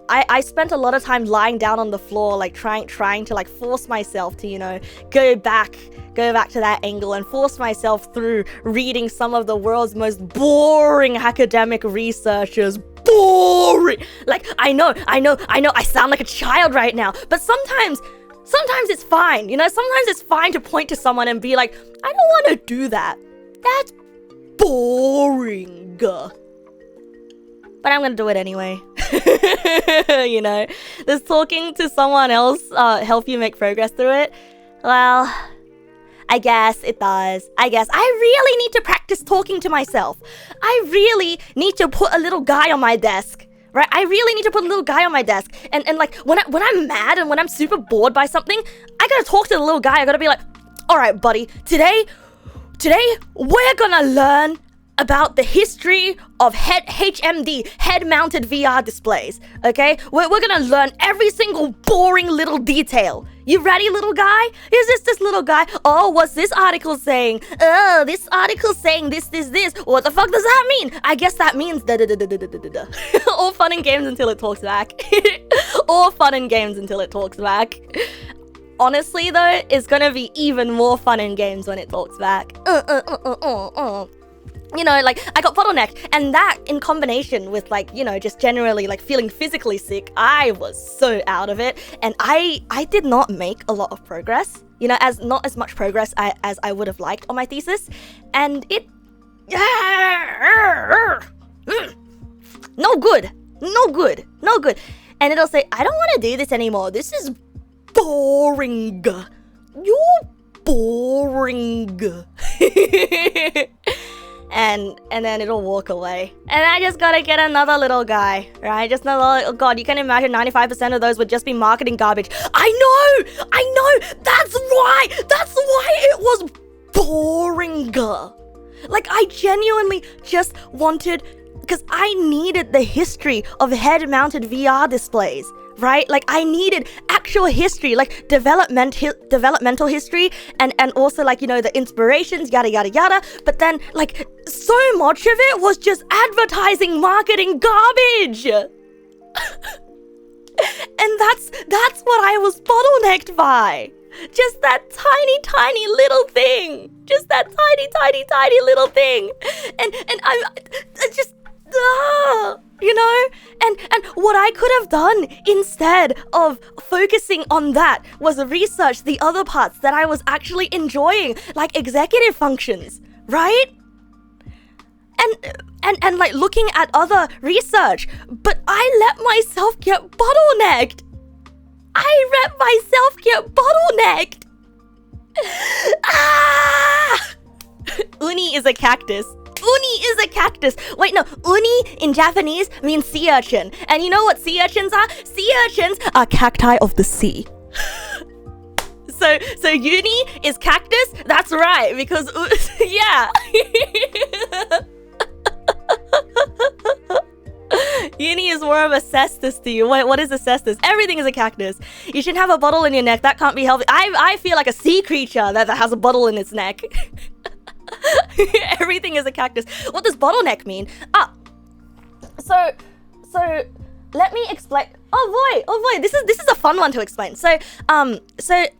Speaker 1: I spent a lot of time lying down on the floor, like trying to like force myself to, you know, go back to that angle and force myself through reading some of the world's most boring academic researchers. Boring! Like, I know, I sound like a child right now, but sometimes it's fine, you know? Sometimes it's fine to point to someone and be like, I don't want to do that. That's boring. But I'm gonna do it anyway. You know, does talking to someone else help you make progress through it? Well, I guess it does. I really need to practice talking to myself. I really need to put a little guy on my desk, right? I really need to put a little guy on my desk. And like when I'm mad and when I'm super bored by something, I gotta talk to the little guy. I gotta be like, all right, buddy, today we're gonna learn about the history of HMD, head-mounted VR displays, okay? We're gonna learn every single boring little detail. You ready, little guy? Is this little guy? Oh, what's this article saying? Oh, this article's saying this. What the fuck does that mean? I guess that means da-da-da-da-da-da-da-da. All fun and games until it talks back. All fun and games until it talks back. Honestly, though, it's gonna be even more fun and games when it talks back. You know, like, I got bottlenecked, and that in combination with, like, you know, just generally, like, feeling physically sick, I was so out of it, and I did not make a lot of progress, you know, not as much progress as I would have liked on my thesis, and it... No good. And it'll say, I don't want to do this anymore. This is boring. You're boring. And then it'll walk away. And I just gotta get another little guy, right? Just another, oh god, you can imagine 95% of those would just be marketing garbage. I know, that's why it was boring. Like, I genuinely just wanted, because I needed the history of head-mounted VR displays, right? Like, I needed actual history, like developmental history, and also, like, you know, the inspirations, yada yada yada. But then, like, so much of it was just advertising, marketing garbage. And that's what I was bottlenecked by. Just that tiny little thing. Just that tiny little thing. And I just You know? And what I could have done instead of focusing on that was research the other parts that I was actually enjoying, like executive functions, right? And like looking at other research, but I let myself get bottlenecked. Uni is a cactus. Wait, no, uni in Japanese means sea urchin. And you know what sea urchins are? Sea urchins are cacti of the sea. So uni is cactus? That's right, because yeah. Uni is more of a cestus to you. Wait, what is a cestus? Everything is a cactus. You shouldn't have a bottle in your neck. That can't be healthy. I feel like a sea creature that has a bottle in its neck. Everything is a cactus. What does bottleneck mean? So let me explain. Oh boy, this is a fun one to explain. So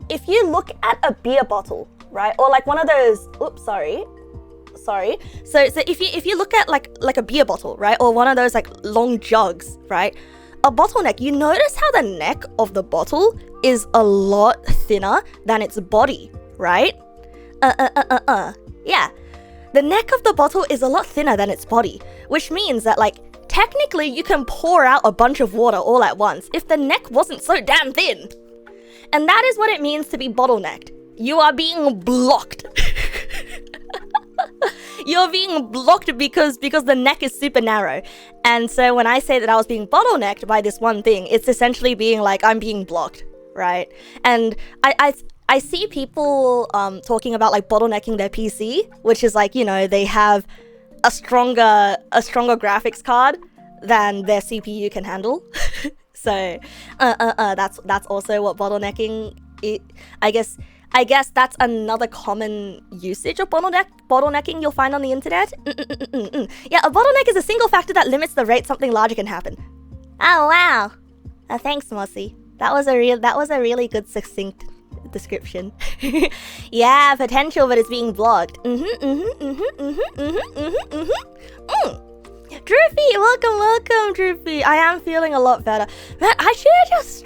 Speaker 1: if you look at a beer bottle, right, or like one of those, sorry. So if you look at like a beer bottle, right, or one of those like long jugs, right, a bottleneck, you notice how the neck of the bottle is a lot thinner than its body, right? Yeah. The neck of the bottle is a lot thinner than its body, which means that like technically you can pour out a bunch of water all at once if the neck wasn't so damn thin. And that is what it means to be bottlenecked. You are being blocked. You're being blocked because the neck is super narrow. And so when I say that I was being bottlenecked by this one thing, it's essentially being like, I'm being blocked, right? And I see people talking about like bottlenecking their PC, which is like, you know, they have a stronger graphics card than their CPU can handle. So that's also what bottlenecking is. I guess that's another common usage of bottlenecking you'll find on the internet. Yeah, a bottleneck is a single factor that limits the rate something larger can happen. Oh wow. Thanks, Mossy. That was a really good succinct description. Yeah, potential, but it's being blocked. Droopy, welcome, Droopy. I am feeling a lot better. Man, I should have just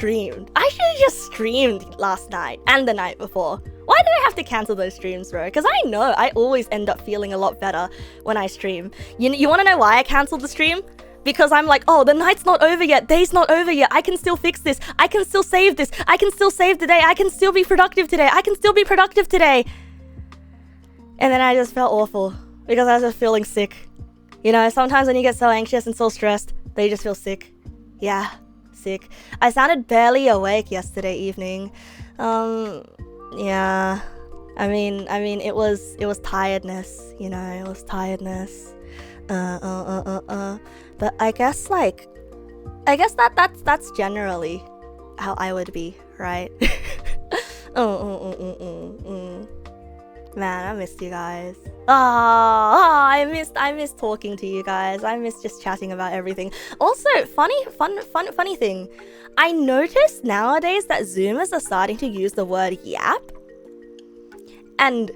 Speaker 1: streamed last night and the night before. Why did I have to cancel those streams, bro? Because I know I always end up feeling a lot better when I stream. You want to know why I canceled the stream? Because I'm like, oh, the night's not over yet, day's not over yet, I can still fix this, I can still save this, I can still save today, I can still be productive today, And then I just felt awful, because I was just feeling sick. You know, sometimes when you get so anxious and so stressed, that you just feel sick. Yeah, sick. I sounded barely awake yesterday evening. Yeah. I mean, it was tiredness, you know, it was tiredness. But I guess that's generally how I would be, right? Man, I missed you guys. I missed talking to you guys. I missed just chatting about everything. Also, funny thing. I noticed nowadays that Zoomers are starting to use the word yap. And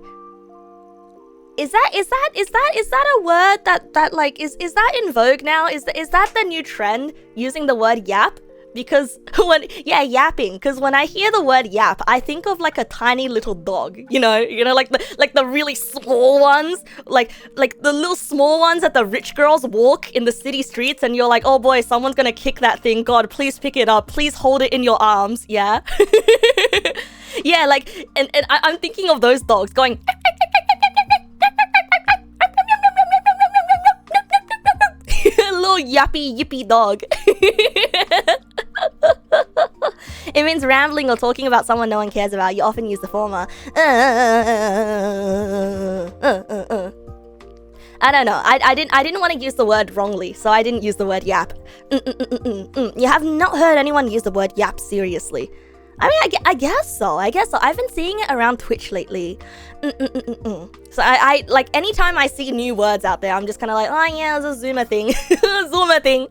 Speaker 1: is that a word that like is that in vogue now? Is that the new trend, using the word yap? Because yapping. Because when I hear the word yap, I think of like a tiny little dog. You know, like the really small ones, like the little small ones that the rich girls walk in the city streets, and you're like, oh boy, someone's gonna kick that thing. God, please pick it up. Please hold it in your arms. Yeah. Yeah, like, and I'm thinking of those dogs going. Little yippy dog. It means rambling or talking about someone no one cares about. You often use the former. I don't know. I didn't want to use the word wrongly, so I didn't use the word yap. You have not heard anyone use the word yap seriously. I mean, I guess so. I've been seeing it around Twitch lately. So I like, anytime I see new words out there, I'm just kind of like, oh yeah, it's a Zoomer thing. Zoomer thing.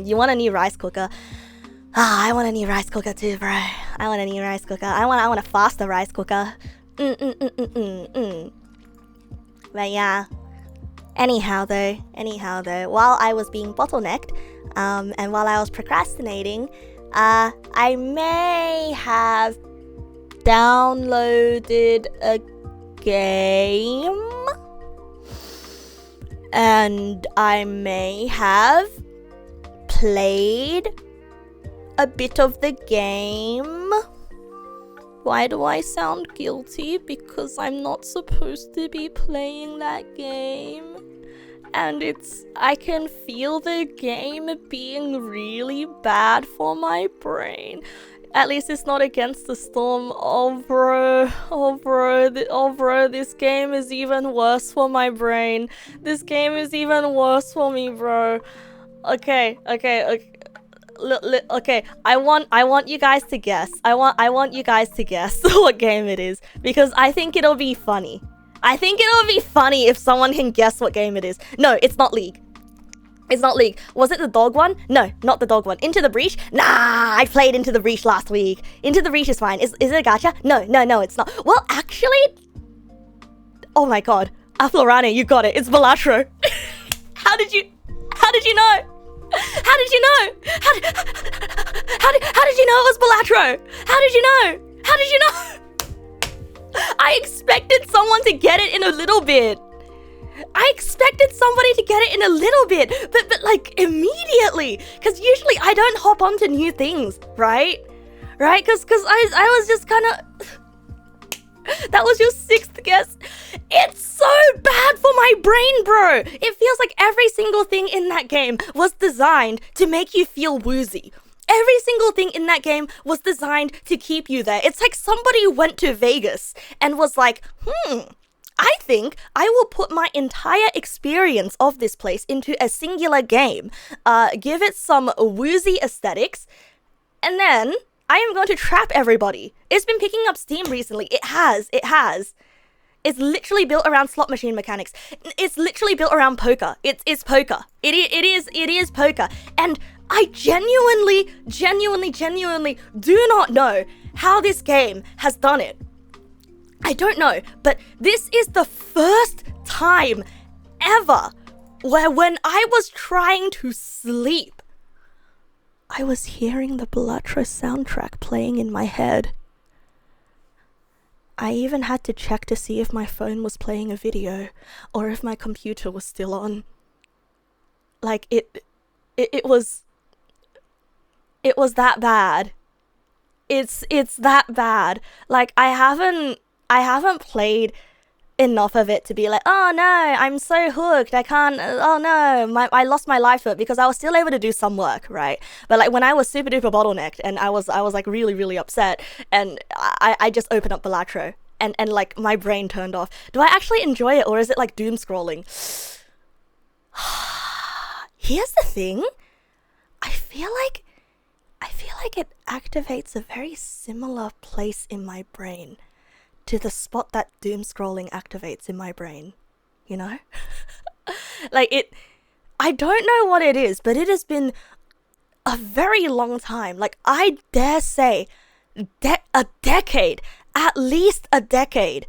Speaker 1: You want a new rice cooker? I want a new rice cooker too, bro. I want a new rice cooker. I want a faster rice cooker. But yeah. Anyhow though, while I was being bottlenecked, and while I was procrastinating, I may have downloaded a game, and I may have played a bit of the game. Why do I sound guilty? Because I'm not supposed to be playing that game. And I can feel the game being really bad for my brain. At least it's not Against the Storm. Oh bro, this game is even worse for my brain. This game is even worse for me, bro. Okay. Okay, I want you guys to guess. I want you guys to guess what game it is, because I think it'll be funny. I think it'll be funny if someone can guess what game it is. No, it's not League. It's not League. Was it the dog one? No, not the dog one. Into the Breach? Nah, I played Into the Breach last week. Into the Breach is fine. Is it a gacha? No, it's not. Well, actually, oh my god, Aflorane, you got it. It's Balatro. How did you know? How did you know? How did you know it was Balatro? How did you know? I expected someone to get it in a little bit. But like immediately, because usually I don't hop onto new things, right? Because I was just kind of. That was your sixth guess. It's so bad for my brain, bro. It feels like every single thing in that game was designed to make you feel woozy. Every single thing in that game was designed to keep you there. It's like somebody went to Vegas and was like, I think I will put my entire experience of this place into a singular game, give it some woozy aesthetics, and then I am going to trap everybody. It's been picking up steam recently. It has. It's literally built around slot machine mechanics. It's literally built around poker. It's poker. It is poker. And I genuinely do not know how this game has done it. I don't know, but this is the first time ever where when I was trying to sleep, I was hearing the Balatro soundtrack playing in my head. I even had to check to see if my phone was playing a video or if my computer was still on. Like it was that bad. It's that bad. Like I haven't played enough of it to be like, oh no, I'm so hooked, I can't, oh no, I lost my life for it, because I was still able to do some work, right? But like when I was super duper bottlenecked and I was like really upset, and I just opened up Balatro and like my brain turned off. Do I actually enjoy it, or is it like doom scrolling? Here's the thing, I feel like it activates a very similar place in my brain to the spot that doom scrolling activates in my brain, you know? Like I don't know what it is, but it has been a very long time. Like I dare say a decade, at least a decade,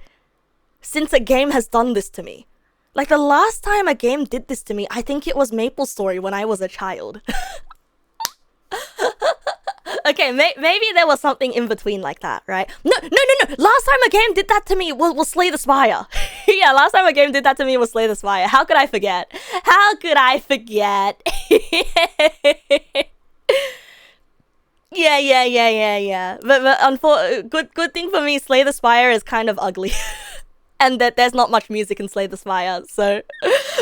Speaker 1: since a game has done this to me. Like the last time a game did this to me, I think it was MapleStory when I was a child. Okay, maybe there was something in between like that, right? No. Last time a game did that to me was Slay the Spire. Yeah, last time a game did that to me was Slay the Spire. How could I forget? Yeah. But good thing for me, Slay the Spire is kind of ugly. And that there's not much music in Slay the Spire, so.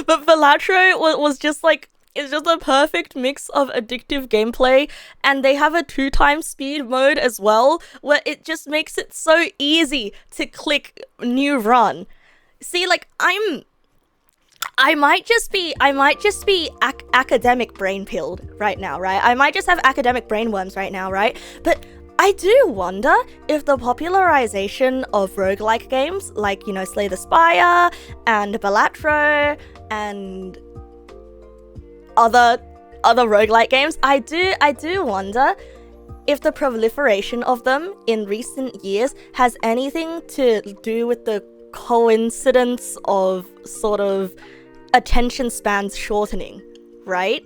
Speaker 1: But Balatro was just like, it's just a perfect mix of addictive gameplay, and they have a 2x speed mode as well, where it just makes it so easy to click new run. See, like I might just be academic brain pilled right now, right? I might just have academic brainworms right now, right? But I do wonder if the popularization of roguelike games, like, you know, Slay the Spire and Balatro and other roguelike games, I do wonder if the proliferation of them in recent years has anything to do with the coincidence of sort of attention spans shortening, right?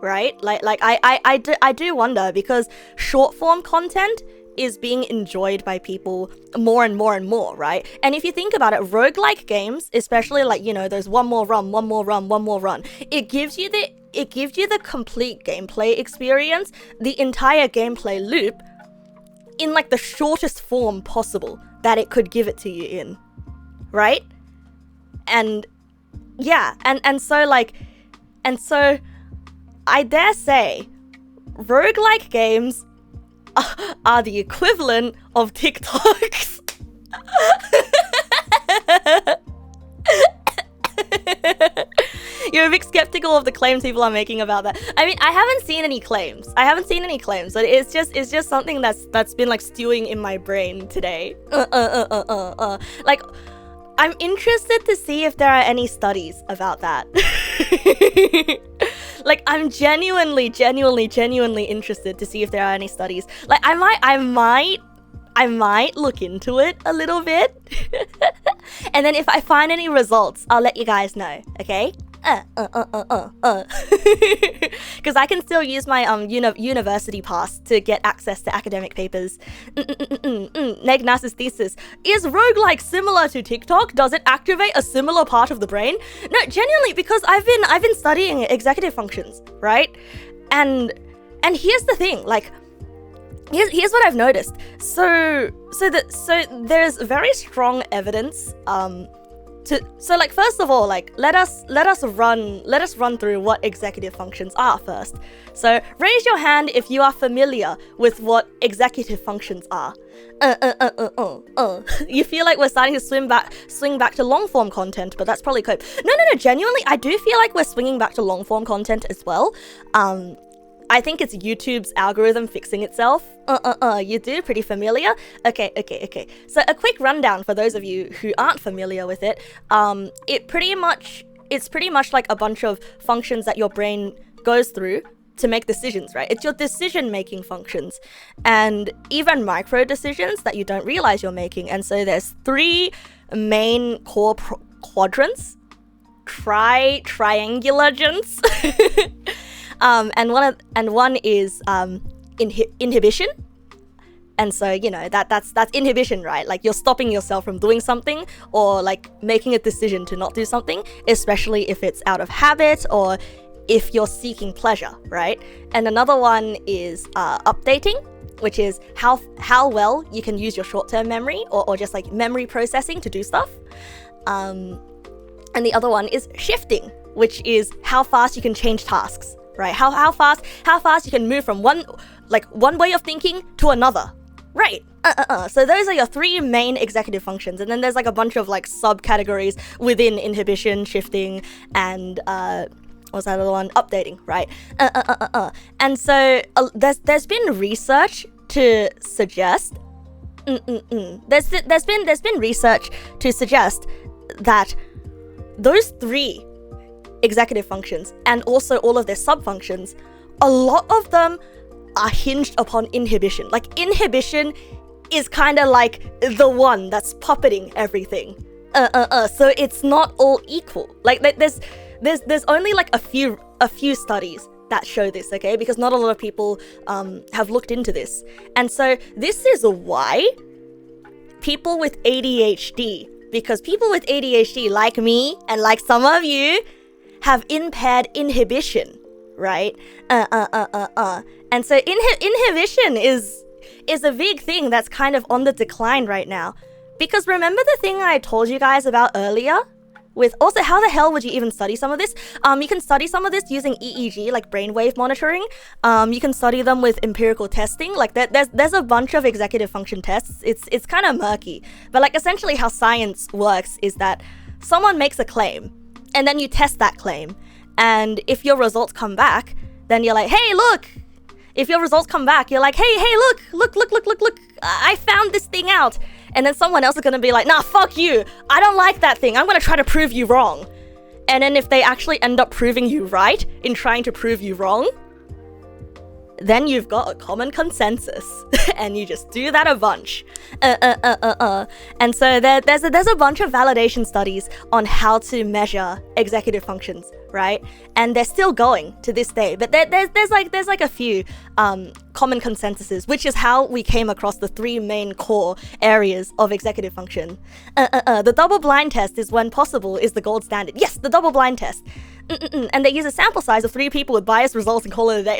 Speaker 1: Like I do wonder, because short form content is being enjoyed by people more and more and more, right? And if you think about it, roguelike games, especially like, you know, those one more run, it gives you the complete gameplay experience, the entire gameplay loop, in like the shortest form possible that it could give it to you in, right? And yeah, and so I dare say roguelike games are the equivalent of TikToks. You're a bit skeptical of the claims people are making about that. I mean, I haven't seen any claims, but it's just something that's been like stewing in my brain today. Like, I'm interested to see if there are any studies about that. Like, I'm genuinely interested to see if there are any studies. Like, I might look into it a little bit. And then if I find any results, I'll let you guys know, okay? Because I can still use my university pass to get access to academic papers. Neg Nas's thesis: is roguelike similar to TikTok? Does it activate a similar part of the brain? No, genuinely, because I've been studying executive functions, right? And here's the thing, like, here's what I've noticed. So there's very strong evidence so like, first of all, like, let us run through what executive functions are first. So raise your hand if you are familiar with what executive functions are. You feel like we're starting to swing back to long form content, but that's probably cope. No, genuinely, I do feel like we're swinging back to long form content as well. I think it's YouTube's algorithm fixing itself. You do? Pretty familiar? Okay. So a quick rundown for those of you who aren't familiar with it. It's pretty much like a bunch of functions that your brain goes through to make decisions, right? It's your decision-making functions, and even micro decisions that you don't realize you're making. And so there's three main core quadrants. Triangulagents. And one is inhibition. And so, you know, that's inhibition, right? Like, you're stopping yourself from doing something, or like making a decision to not do something, especially if it's out of habit or if you're seeking pleasure, right? And another one is updating, which is how well you can use your short-term memory or just like memory processing to do stuff. And the other one is shifting, which is how fast you can change tasks. Right, how fast you can move from one way of thinking to another. Right. So those are your three main executive functions, and then there's like a bunch of like subcategories within inhibition, shifting, and what's that other one? Updating. Right. And so there's been research to suggest. There's been research to suggest that those three executive functions and also all of their sub-functions, a lot of them are hinged upon inhibition. Like, inhibition is kind of like the one that's puppeting everything. So it's not all equal. Like, there's only like a few studies that show this, okay? Because not a lot of people have looked into this. And so this is why people with ADHD, because people with ADHD like me and like some of you have impaired inhibition, right? And so inhibition is a big thing that's kind of on the decline right now. Because remember the thing I told you guys about earlier? With also, how the hell would you even study some of this? You can study some of this using EEG, like brainwave monitoring. You can study them with empirical testing. Like, there's a bunch of executive function tests. It's kind of murky. But like, essentially how science works is that someone makes a claim, and then you test that claim. And if your results come back, then you're like, hey, look. If your results come back, you're like, hey, look. I found this thing out. And then someone else is going to be like, nah, fuck you. I don't like that thing. I'm going to try to prove you wrong. And then if they actually end up proving you right in trying to prove you wrong, then you've got a common consensus, and you just do that a bunch. And so there's a bunch of validation studies on how to measure executive functions, right? And they're still going to this day, but there's like a few common consensuses, which is how we came across the three main core areas of executive function. The double-blind test is, when possible, is the gold standard. Yes, the double-blind test. And they use a sample size of 3 people with biased results and call it a day.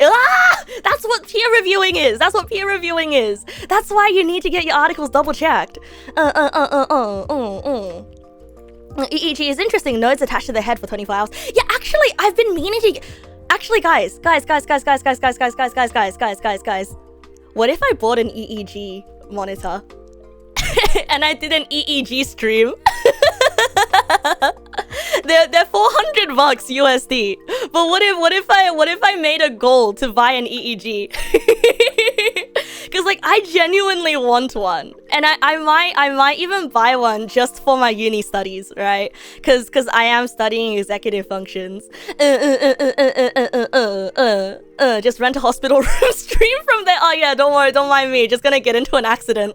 Speaker 1: That's what peer reviewing is. That's what peer reviewing is. That's why you need to get your articles double-checked. EEG is interesting. Nodes attached to the head for 24 hours. Yeah, actually, I've been meaning to... Actually, guys. What if I bought an EEG monitor and I did an EEG stream? They're $400 USD. But what if I made a goal to buy an EEG? Because like I genuinely want one, and I might even buy one just for my uni studies, right? Because I am studying executive functions. Just rent a hospital room, stream from there. Oh yeah, don't worry, don't mind me. Just gonna get into an accident.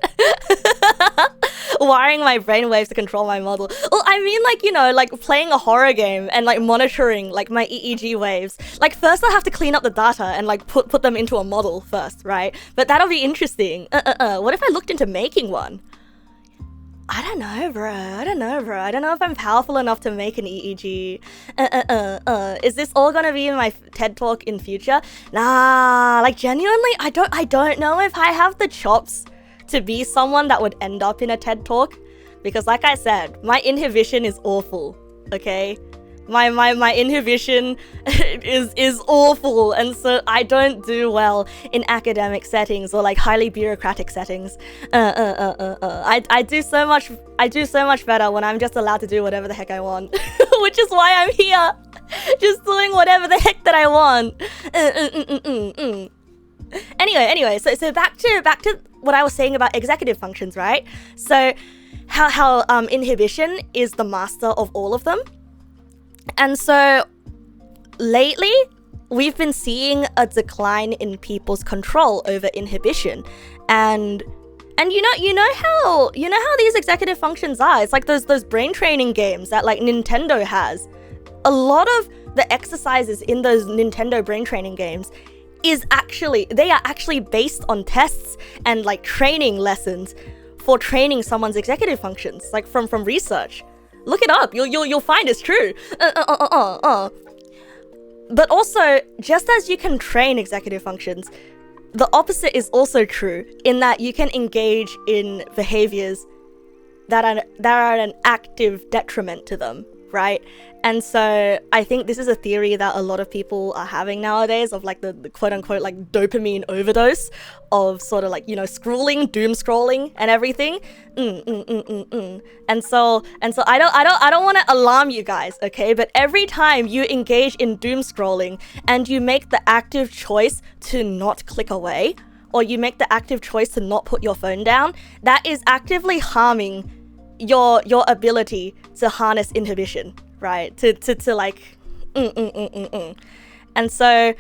Speaker 1: Wiring my brainwaves to control my model. Well, I mean, like, you know, like playing a horror game and like monitoring like my EEG waves. Like first I'll have to clean up the data and like put them into a model first, right? But that'll be interesting. What if I looked into making one? I don't know, bro. I don't know if I'm powerful enough to make an EEG. Is this all gonna be in my TED talk in future? Nah, like genuinely, I don't know if I have the chops to be someone that would end up in a TED talk, because like I said, my inhibition is awful, okay? My inhibition is awful, and so I don't do well in academic settings or like highly bureaucratic settings. I do so much better when I'm just allowed to do whatever the heck I want, which is why I'm here, just doing whatever the heck that I want. Anyway, so back to what I was saying about executive functions, right? So how inhibition is the master of all of them. And so lately we've been seeing a decline in people's control over inhibition. And you know how these executive functions are. It's like those brain training games that like Nintendo has. A lot of the exercises in those Nintendo brain training games they are actually based on tests and like training lessons for training someone's executive functions, like from research. Look it up. You'll find it's true. But also, just as you can train executive functions, the opposite is also true, in that you can engage in behaviors that are an active detriment to them, right? And so I think this is a theory that a lot of people are having nowadays, of like the quote unquote like dopamine overdose of sort of like, you know, scrolling, doom scrolling and everything. And so I don't want to alarm you guys, okay? But every time you engage in doom scrolling and you make the active choice to not click away, or you make the active choice to not put your phone down, that is actively harming your ability to harness inhibition, right? To like And so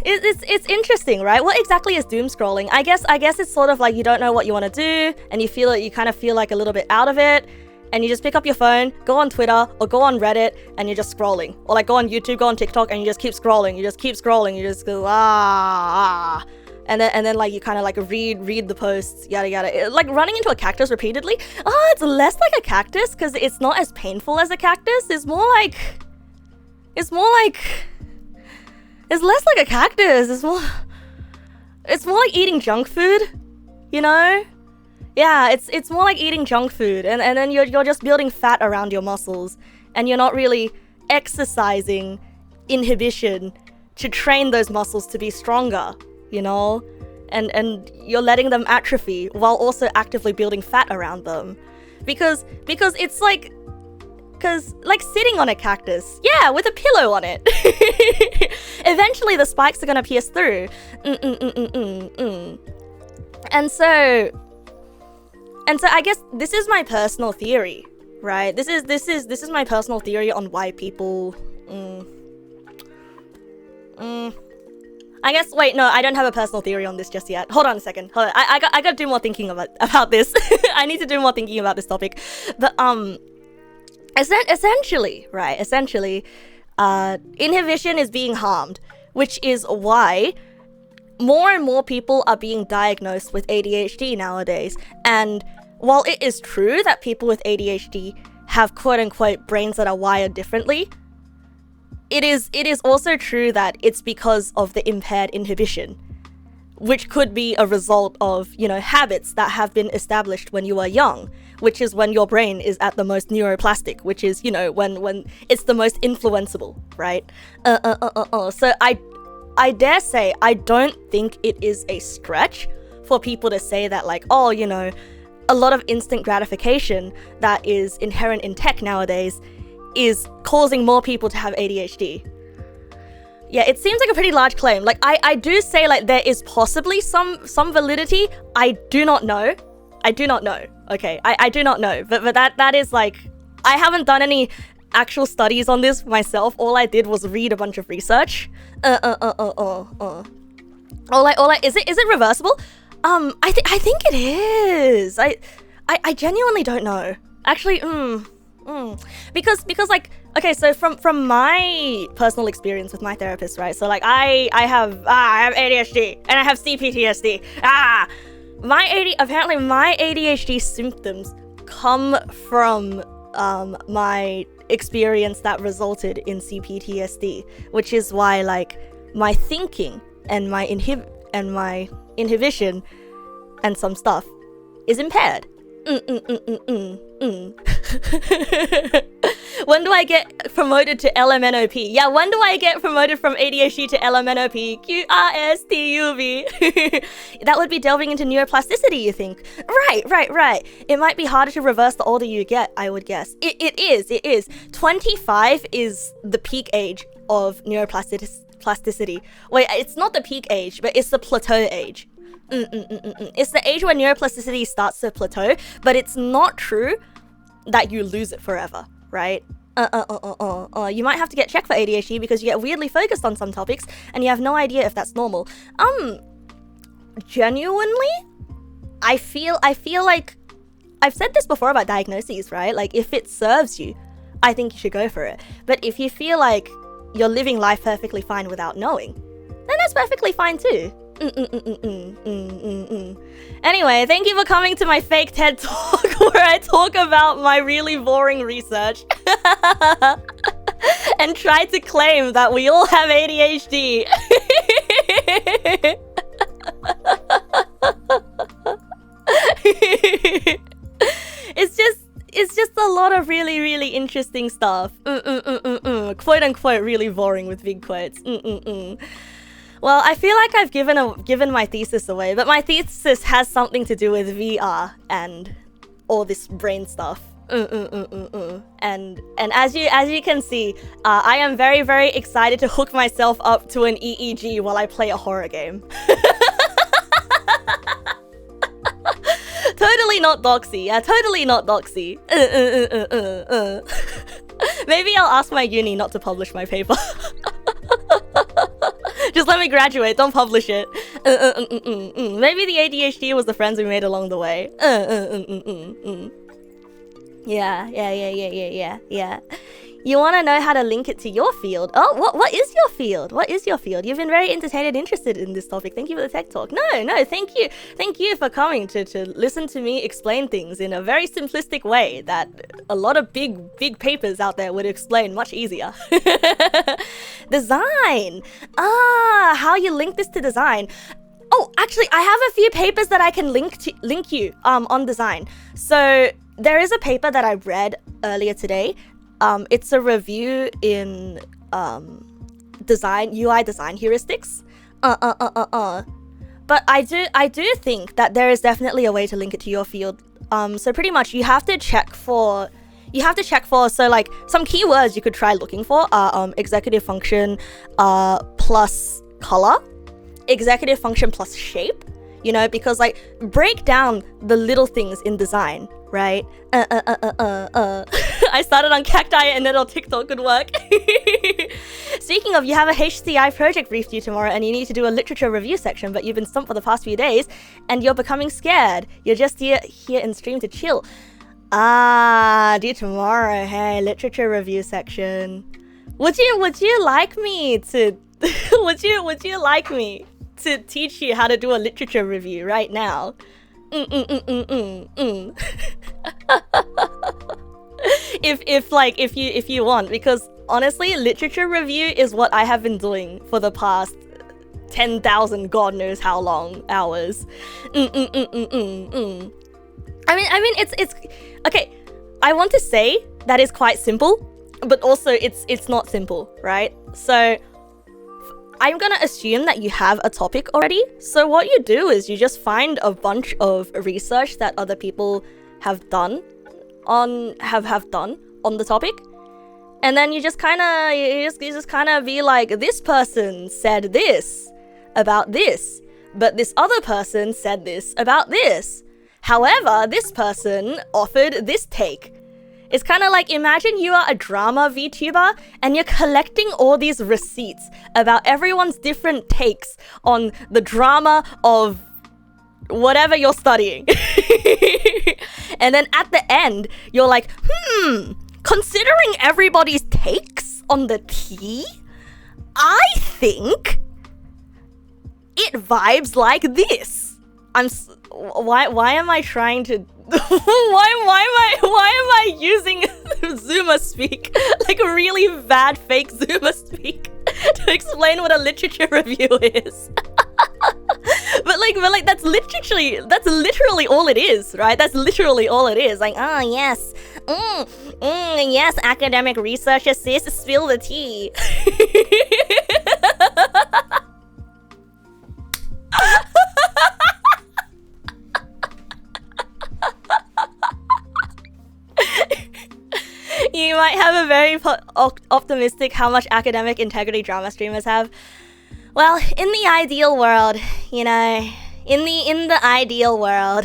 Speaker 1: it's interesting, right? What exactly is doom scrolling? I guess it's sort of like you don't know what you want to do, and you kind of feel like a little bit out of it, and you just pick up your phone, go on Twitter or go on Reddit, and you're just scrolling, or like go on YouTube, go on TikTok, and you just keep scrolling. You just go and then like you kind of like read the posts, yada yada. Like running into a cactus repeatedly. It's less like a cactus because it's not as painful as a cactus. It's less like a cactus. It's more like eating junk food, you know? Yeah, it's more like eating junk food, and then you're just building fat around your muscles, and you're not really exercising inhibition to train those muscles to be stronger, you know? And you're letting them atrophy while also actively building fat around them. Because it's like sitting on a cactus, yeah, with a pillow on it. Eventually the spikes are gonna pierce through. And so I guess this is my personal theory, right? This is my personal theory on why people I guess, wait, no, I don't have a personal theory on this just yet. Hold on a second. Hold on. I got to do more thinking about this. I need to do more thinking about this topic. But, essentially, inhibition is being harmed, which is why more and more people are being diagnosed with ADHD nowadays. And while it is true that people with ADHD have quote-unquote brains that are wired differently, it is also true that it's because of the impaired inhibition, which could be a result of, habits that have been established when you are young, which is when your brain is at the most neuroplastic, which is, when it's the most influenceable, right? So I dare say, I don't think it is a stretch for people to say that, like, oh, a lot of instant gratification that is inherent in tech nowadays is causing more people to have ADHD. Yeah, it seems like a pretty large claim. Like, I do say, like, there is possibly some validity. I do not know. Okay, I do not know. But that is, like, I haven't done any actual studies on this myself. All I did was read a bunch of research. Is it reversible? I think it is. I genuinely don't know. Actually, because like, okay, so from my personal experience with my therapist, right? So like I have ADHD and I have CPTSD. Apparently my ADHD symptoms come from my experience that resulted in CPTSD, which is why, like, my thinking and my inhibition and some stuff is impaired. When do I get promoted to LMNOP? Yeah, when do I get promoted from ADHD to LMNOP? QRSTUV. That would be delving into neuroplasticity, you think? Right. It might be harder to reverse the older you get, I would guess. It is. 25 is the peak age of neuroplasticity. Wait, it's not the peak age, but it's the plateau age. It's the age when neuroplasticity starts to plateau, but it's not true that you lose it forever, right? You might have to get checked for ADHD because you get weirdly focused on some topics and you have no idea if that's normal. Genuinely, I feel like I've said this before about diagnoses, right? Like, if it serves you, I think you should go for it. But if you feel like you're living life perfectly fine without knowing, then that's perfectly fine too. Anyway, thank you for coming to my fake TED Talk where I talk about my really boring research and try to claim that we all have ADHD. It's just a lot of really, really interesting stuff. Quote unquote really boring with big quotes. Well, I feel like I've given my thesis away, but my thesis has something to do with VR and all this brain stuff. And as you can see, I am very, very excited to hook myself up to an EEG while I play a horror game. Totally not doxy. Yeah, totally not doxy. Maybe I'll ask my uni not to publish my paper. Just let me graduate, don't publish it. Maybe the ADHD was the friends we made along the way. Yeah. You want to know how to link it to your field? Oh, what is your field? What is your field? You've been very entertained and interested in this topic. Thank you for the tech talk. No, thank you. Thank you for coming to listen to me explain things in a very simplistic way that a lot of big papers out there would explain much easier. Design. How you link this to design. Oh, actually, I have a few papers that I can link you on design. So there is a paper that I read earlier today. It's a review in UI design heuristics. But I do think that there is definitely a way to link it to your field. So pretty much you have to check for so like some keywords you could try looking for are executive function plus color, executive function plus shape, because like break down the little things in design, right? I started on cacti and then on TikTok could work. speaking of, you have a HCI project brief due tomorrow and you need to do a literature review section, but you've been stumped for the past few days and you're becoming scared. You're just here in stream to chill. Due tomorrow, hey, literature review section. Would you like me to would you like me to teach you how to do a literature review right now? If you want, because honestly, literature review is what I have been doing for the past 10,000 God knows how long hours. I mean, it's okay. I want to say that is quite simple, but also it's not simple, right? So I'm gonna assume that you have a topic already. So what you do is you just find a bunch of research that other people have done on the topic, and then you just kind of be like, this person said this about this, but this other person said this about this. However, this person offered this take. It's kind of like, imagine you are a drama VTuber and you're collecting all these receipts about everyone's different takes on the drama of whatever you're studying. And then at the end, you're like, considering everybody's takes on the tea, I think it vibes like this. Why am I trying to why am I using Zoomer speak, like a really bad fake Zoomer speak, to explain what a literature review is? but like that's literally all it is, right? That's literally all it is. Like, oh yes, yes, academic research assist, spill the tea. You might have a very optimistic how much academic integrity drama streamers have. Well, in the ideal world, you know, in the ideal world,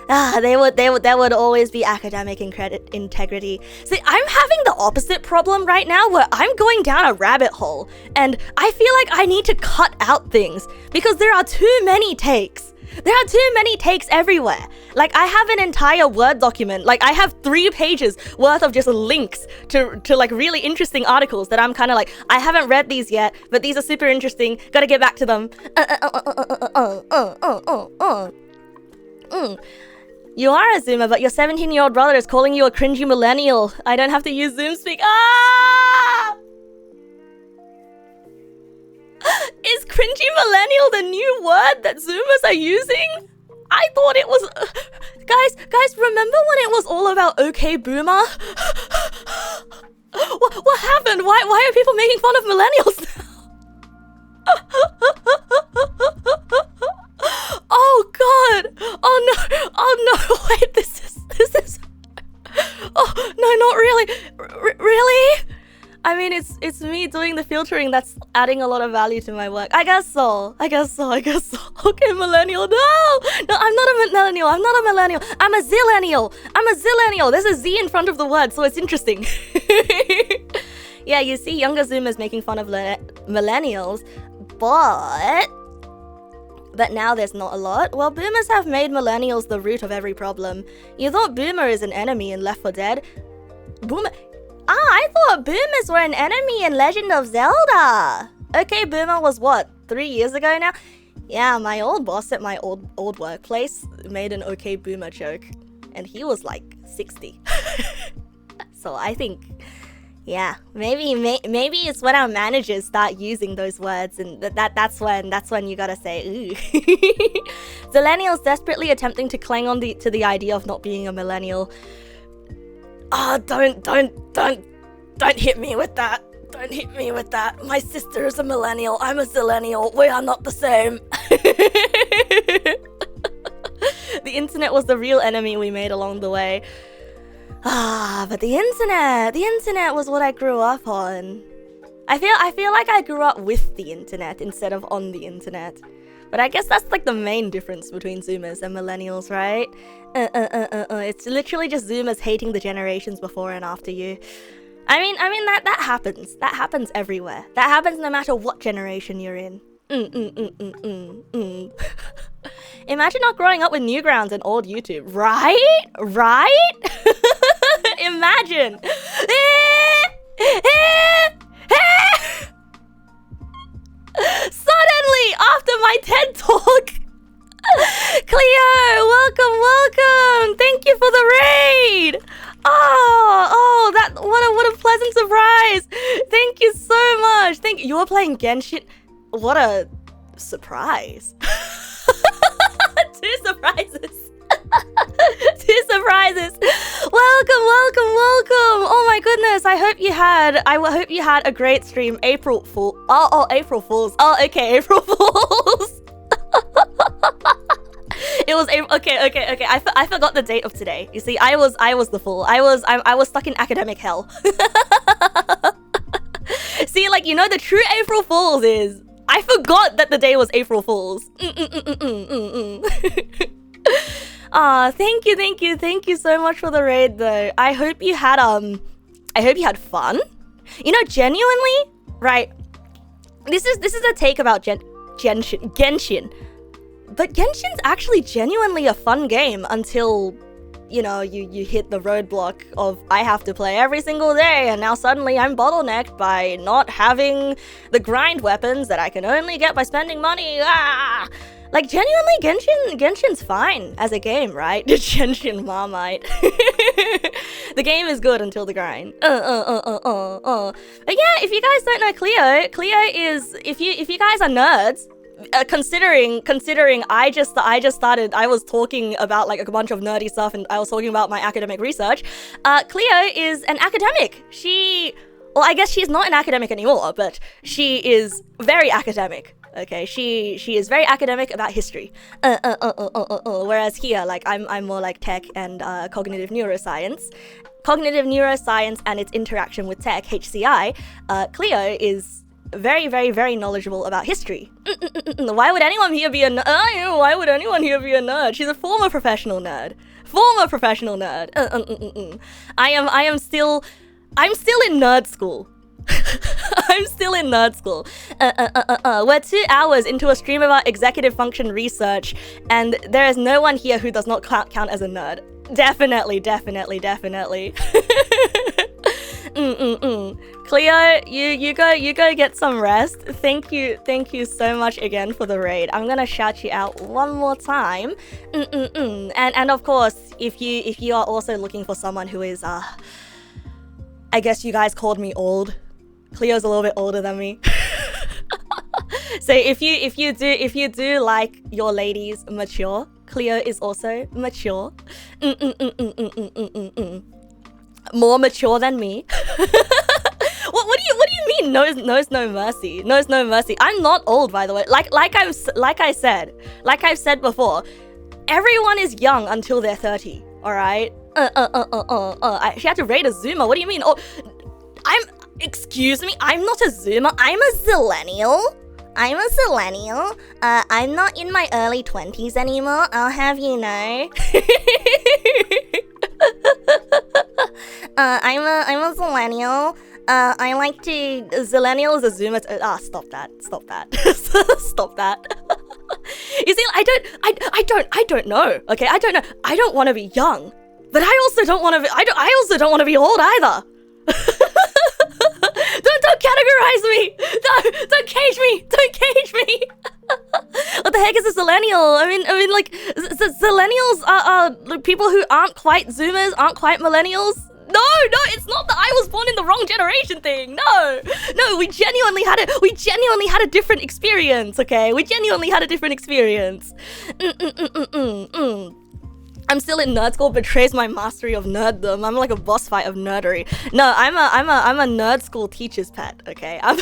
Speaker 1: there would always be academic integrity. See, I'm having the opposite problem right now, where I'm going down a rabbit hole, and I feel like I need to cut out things because there are too many takes. There are too many takes everywhere. Like, I have an entire Word document. Like, I have 3 pages worth of just links to like really interesting articles that I'm kind of like, I haven't read these yet, but these are super interesting. Gotta get back to them. You are a Zoomer, but your 17-year-old brother is calling you a cringy millennial. I don't have to use Zoom speak. Is cringy millennial the new word that Zoomers are using? I thought it was... Guys, remember when it was all about okay boomer? What happened? Why are people making fun of millennials now? Oh god! Oh no! Wait, this is... Oh no, not really! Really? I mean, it's me doing the filtering that's adding a lot of value to my work. I guess so. Okay, millennial, no, I'm not a millennial. I'm a zillennial. There's a Z in front of the word, so it's interesting. Yeah, you see younger Zoomers making fun of millennials, but now there's not a lot. Well, boomers have made millennials the root of every problem. You thought boomer is an enemy in Left 4 Dead? Boomer... I thought boomers were an enemy in Legend of Zelda. Okay, boomer was what, 3 years ago now? Yeah, my old boss at my old workplace made an okay boomer joke, and he was like 60. So I think, yeah, maybe it's when our managers start using those words, and that's when you gotta say ooh. Zillennials desperately attempting to cling on to the idea of not being a millennial. Oh, don't hit me with that. Don't hit me with that. My sister is a millennial. I'm a zillennial. We are not the same. The internet was the real enemy we made along the way. But the internet was what I grew up on. I feel like I grew up with the internet instead of on the internet. But I guess that's like the main difference between Zoomers and millennials, right? It's literally just Zoomers hating the generations before and after you. That happens. That happens everywhere. That happens no matter what generation you're in. Imagine not growing up with Newgrounds and old YouTube. Right? Imagine. Suddenly, after my TED Talk, Cleo, welcome. Thank you for the raid. What a pleasant surprise. Thank you so much. You were playing Genshin. What a surprise. Two surprises. Welcome. Oh my goodness. I hope you had a great stream. April Fools. April Fools. Oh, okay, April Fools. It was okay. I forgot the date of today. You see, I was the fool. I was stuck in academic hell. See, like, you know, the true April Fools is I forgot that the day was April Fools. Thank you so much for the raid though. I hope you had fun. You know, genuinely, right? This is a take about Genshin. But Genshin's actually genuinely a fun game until, you know, you hit the roadblock of I have to play every single day, and now suddenly I'm bottlenecked by not having the grind weapons that I can only get by spending money. Like, genuinely, Genshin's fine as a game, right? Genshin Marmite. The game is good until the grind. But yeah, if you guys don't know Cleo is, if you guys are nerds, considering I just started, I was talking about like a bunch of nerdy stuff and I was talking about my academic research. Cleo is an academic. Well, I guess she's not an academic anymore, but she is very academic. Okay, she is very academic about history. Whereas here, like, I'm more like tech and cognitive neuroscience. Cognitive neuroscience and its interaction with tech, HCI. Cleo is very, very, very knowledgeable about history. Why would anyone here be a nerd? Why would anyone here be a nerd? She's a former professional nerd. I'm still in nerd school. We're 2 hours into a stream about executive function research, and there is no one here who does not count as a nerd. Definitely. Cleo, you go get some rest. Thank you so much again for the raid. I'm gonna shout you out one more time. And of course, if you are also looking for someone who is I guess you guys called me old. Cleo's a little bit older than me. So if you do like your ladies mature, Cleo is also mature. More mature than me. What do you mean? Knows no mercy. Knows no mercy. I'm not old, by the way. Like I've said before, everyone is young until they're 30. All right. She had to raid a Zoomer. What do you mean? Oh, excuse me. I'm not a Zoomer. I'm a Zillennial. I'm not in my early 20s anymore. I'll have you know. I'm a Zillennial. I like to. Zillennial is a Zoomer. Stop that. Stop that. You see, I don't know. Okay, I don't know. I don't want to be young, but I also don't want to be. I also don't want to be old either. Don't categorize me. Don't cage me. What the heck is a Zillennial? I mean, like, Zillennials are people who aren't quite Zoomers, aren't quite Millennials. No, it's not that I was born in the wrong generation thing. No, we genuinely had a different experience. Okay, we genuinely had a different experience. I'm still in nerd school, betrays my mastery of nerddom. I'm like a boss fight of nerdery. No, I'm a nerd school teacher's pet. Okay, I'm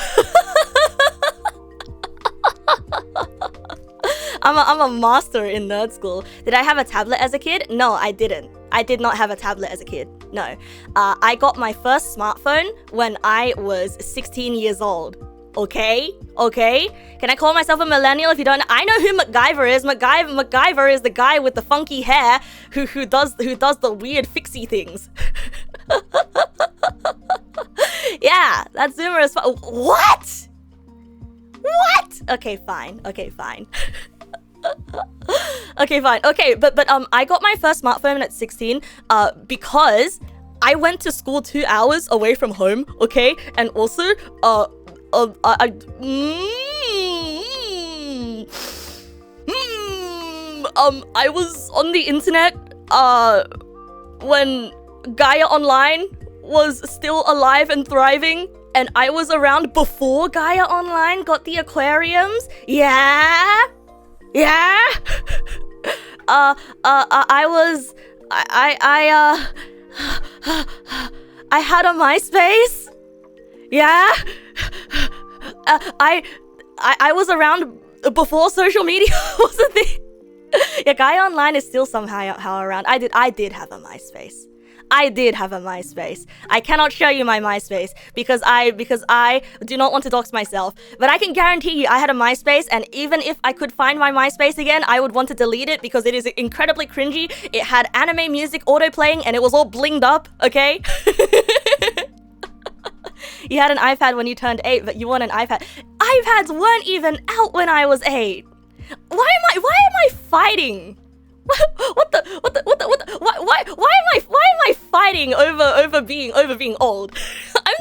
Speaker 1: a master in nerd school. Did I have a tablet as a kid? No, I didn't. I did not have a tablet as a kid. No. I got my first smartphone when I was 16 years old. Okay? Can I call myself a millennial if you don't know? I know who MacGyver is. MacGyver is the guy with the funky hair who does the weird fixie things. Yeah, that Zoomer is fine. What? What? Okay, fine. Okay, fine. Okay, fine. Okay, but I got my first smartphone at 16 because I went to school 2 hours away from home, okay? And also, I was on the internet, when Gaia Online was still alive and thriving, and I was around before Gaia Online got the aquariums. Yeah? Yeah? I had a MySpace. Yeah? I was around before social media was a thing. Yeah, Gaia Online is still somehow around. I did have a MySpace. I did have a MySpace. I cannot show you my MySpace because I do not want to dox myself. But I can guarantee you I had a MySpace, and even if I could find my MySpace again, I would want to delete it because it is incredibly cringy. It had anime music auto-playing and it was all blinged up, okay? You had an iPad when you turned 8, but you want an iPad. iPads weren't even out when I was 8. Why am I fighting? Why am I fighting over being old? I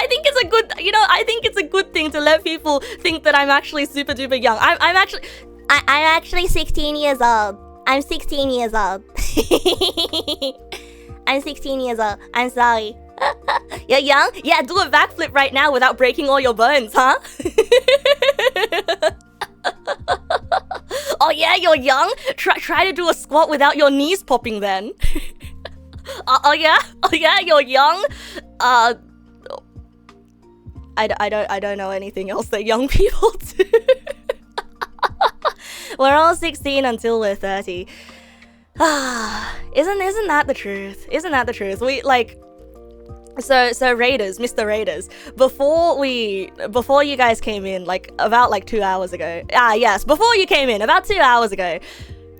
Speaker 1: think it's a good, I think it's a good thing to let people think that I'm actually super duper young. I'm actually 16 years old. I'm 16 years old. I'm 16 years old. I'm sorry. You're young? Yeah, do a backflip right now without breaking all your bones, huh? Oh yeah, you're young? Try to do a squat without your knees popping then. Oh yeah, you're young? I don't know anything else that young people do. We're all 16 until we're 30. Isn't that the truth? Isn't that the truth? We like So Raiders, Mr. Raiders, before you guys came in, like about like 2 hours ago. Yes, before you came in, about 2 hours ago,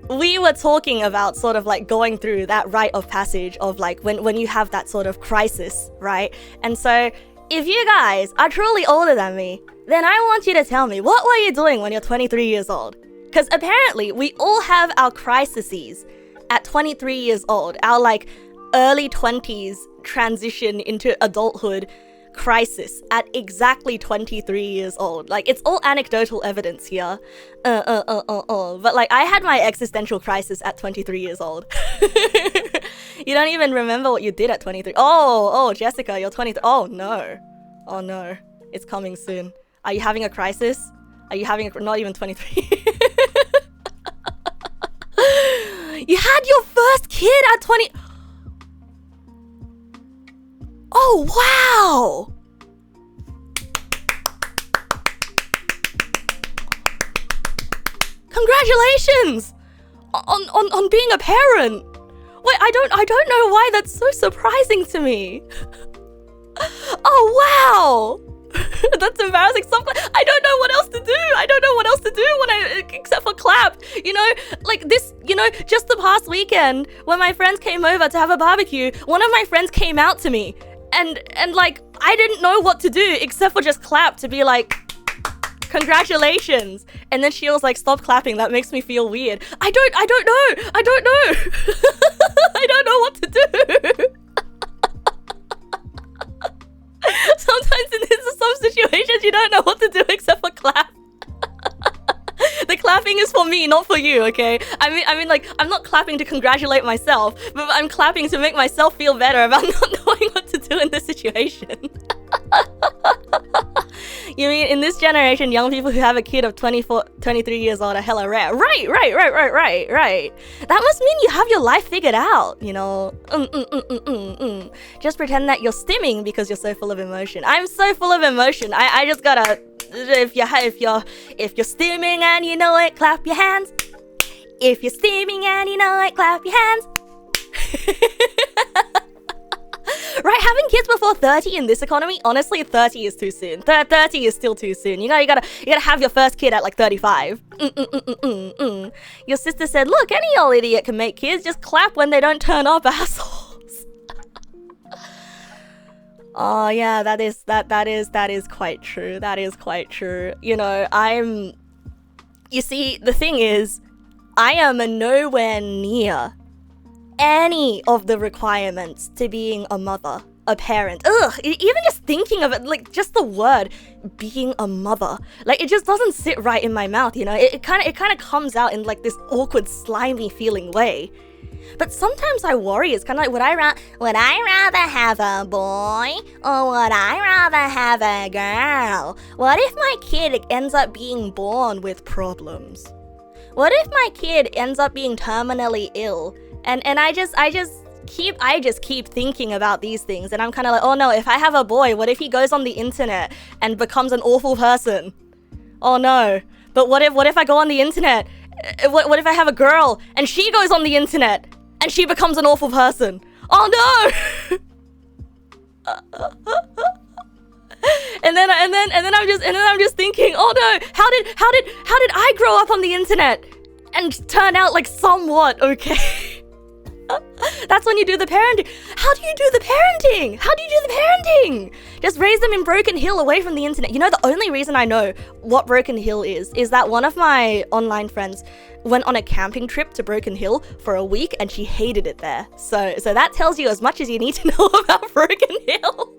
Speaker 1: we were talking about sort of like going through that rite of passage of like when you have that sort of crisis, right? And so if you guys are truly older than me, then I want you to tell me, what were you doing when you're 23 years old? Because apparently we all have our crises at 23 years old, our like early 20s transition into adulthood crisis at exactly 23 years old. Like, it's all anecdotal evidence here. But like, I had my existential crisis at 23 years old. You don't even remember what you did at 23. Oh, Jessica, you're 23. Oh no, it's coming soon. Are you having a crisis? Are you having not even 23? You had your first kid at 20. Oh, wow! Congratulations on being a parent. Wait, I don't know why that's so surprising to me. Oh, wow! That's embarrassing. I don't know what else to do. I don't know what else to do except for clap. You know, like this, just the past weekend when my friends came over to have a barbecue, one of my friends came out to me and like, I didn't know what to do except for just clap to be like, congratulations. And then she was like, stop clapping. That makes me feel weird. I don't know. I don't know what to do. Sometimes in some situations you don't know what to do except for clap. The clapping is for me, not for you, okay? I mean, like, I'm not clapping to congratulate myself, but I'm clapping to make myself feel better about not knowing what to do in this situation. You mean, in this generation, young people who have a kid of 24, 23 years old are hella rare. Right. That must mean you have your life figured out, you know? Just pretend that you're stimming because you're so full of emotion. I'm so full of emotion. I just gotta, if you're stimming and you know it, clap your hands. If you're stimming and you know it, clap your hands. Right, having kids before 30 in this economy, honestly, 30 is too soon. 30 is still too soon. You gotta have your first kid at like 35. Your sister said, look, any old idiot can make kids, just clap when they don't turn up, assholes. Oh yeah, that is quite true. That is quite true. You know, you see, the thing is, I am nowhere near any of the requirements to being a mother, a parent. Ugh, even just thinking of it, like just the word being a mother, like it just doesn't sit right in my mouth, you know? It kind of comes out in like this awkward, slimy feeling way. But sometimes I worry, it's kind of like, would I rather have a boy or would I rather have a girl? What if my kid ends up being born with problems? What if my kid ends up being terminally ill? And I just keep thinking about these things, and I'm kind of like, oh no, if I have a boy, what if he goes on the internet and becomes an awful person? Oh no. But what if I go on the internet? What if I have a girl and she goes on the internet and she becomes an awful person? Oh no! and then I'm just thinking, oh no, how did I grow up on the internet and turn out like somewhat okay? That's when you do the parenting. How do you do the parenting? Just raise them in Broken Hill, away from the internet. You know, the only reason I know what Broken Hill is that one of my online friends went on a camping trip to Broken Hill for a week and she hated it there. So that tells you as much as you need to know about Broken Hill.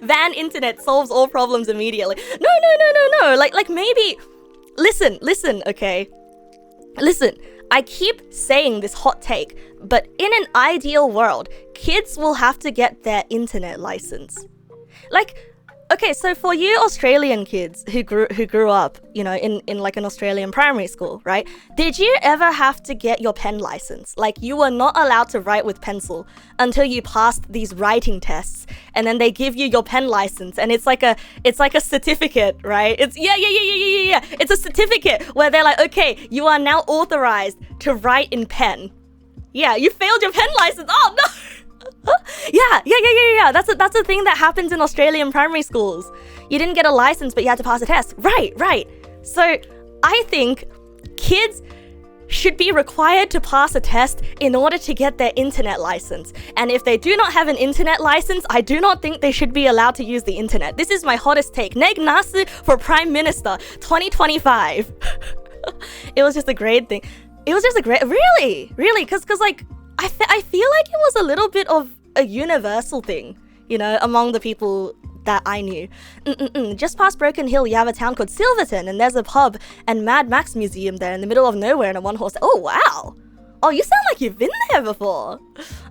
Speaker 1: Van internet solves all problems immediately. No. Like maybe, listen, okay? Listen, I keep saying this hot take, but in an ideal world, kids will have to get their internet license. Like, okay, so for you Australian kids who grew up, you know, in like an Australian primary school, right? Did you ever have to get your pen license? Like, you were not allowed to write with pencil until you passed these writing tests, and then they give you your pen license, and it's like a certificate, right? It's yeah. It's a certificate where they're like, okay, you are now authorized to write in pen. Yeah, you failed your pen license. Oh no. Yeah. That's a thing that happens in Australian primary schools. You didn't get a license, but you had to pass a test. Right. So I think kids should be required to pass a test in order to get their internet license. And if they do not have an internet license, I do not think they should be allowed to use the internet. This is my hottest take. Neg nass for Prime Minister 2025. It was just a great thing. It was just a great, really, because like, I feel like it was a little bit of a universal thing, you know, among the people that I knew. Just past Broken Hill, you have a town called Silverton, and there's a pub and Mad Max museum there in the middle of nowhere in a one-horse. Oh, wow. Oh, you sound like you've been there before.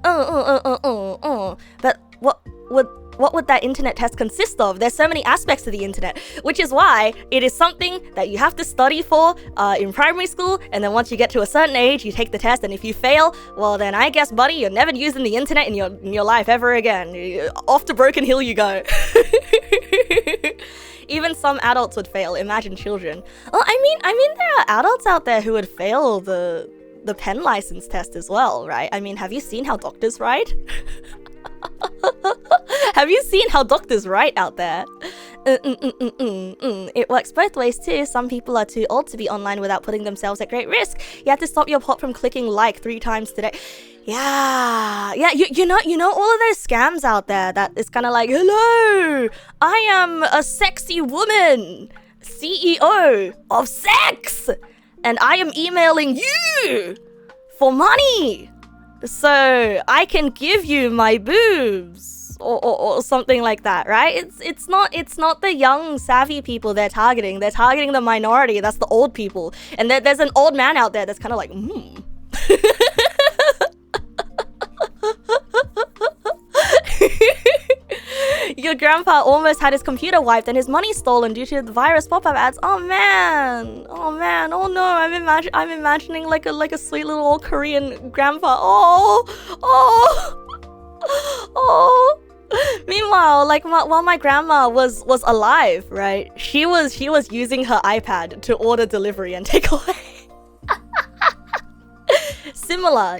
Speaker 1: But what would that internet test consist of? There's so many aspects to the internet, which is why it is something that you have to study for in primary school, and then once you get to a certain age, you take the test, and if you fail, well then I guess, buddy, you're never using the internet in your life ever again. Off to Broken Hill you go. Even some adults would fail, imagine children. Well, I mean there are adults out there who would fail the pen license test as well, right? I mean, have you seen how doctors write? Have you seen how doctors write out there? It works both ways too. Some people are too old to be online without putting themselves at great risk. You have to stop your pot from clicking like 3 times today. Yeah. You know all of those scams out there that it's kind of like, hello, I am a sexy woman, CEO of sex, and I am emailing you for money, so I can give you my boobs or something like that, right? It's not the young savvy people they're targeting the minority. That's the old people, and there's an old man out there that's kind of like Your grandpa almost had his computer wiped and his money stolen due to the virus pop-up ads. Oh man, oh no, I'm imagining like a sweet little old Korean grandpa. Oh. Meanwhile, like while my grandma was alive, right? She was using her iPad to order delivery and take away. similar,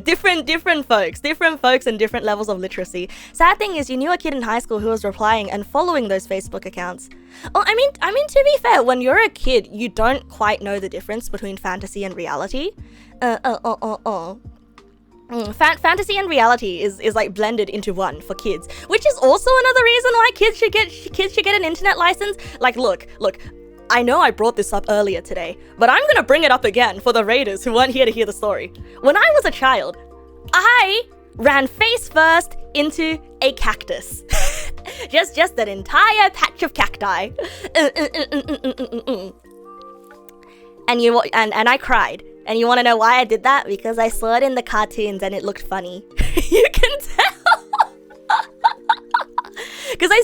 Speaker 1: different folks and different levels of literacy. Sad thing is, you knew a kid in high school who was replying and following those Facebook accounts. Oh, I mean, to be fair, when you're a kid, you don't quite know the difference between fantasy and reality. Fantasy and reality is like blended into one for kids, which is also another reason why kids should get an internet license. Like, look, I know I brought this up earlier today, but I'm gonna bring it up again for the raiders who weren't here to hear the story. When I was a child, I ran face first into a cactus. just an entire patch of cacti. And I cried. And you want to know why I did that? Because I saw it in the cartoons and it looked funny. You can tell. Because I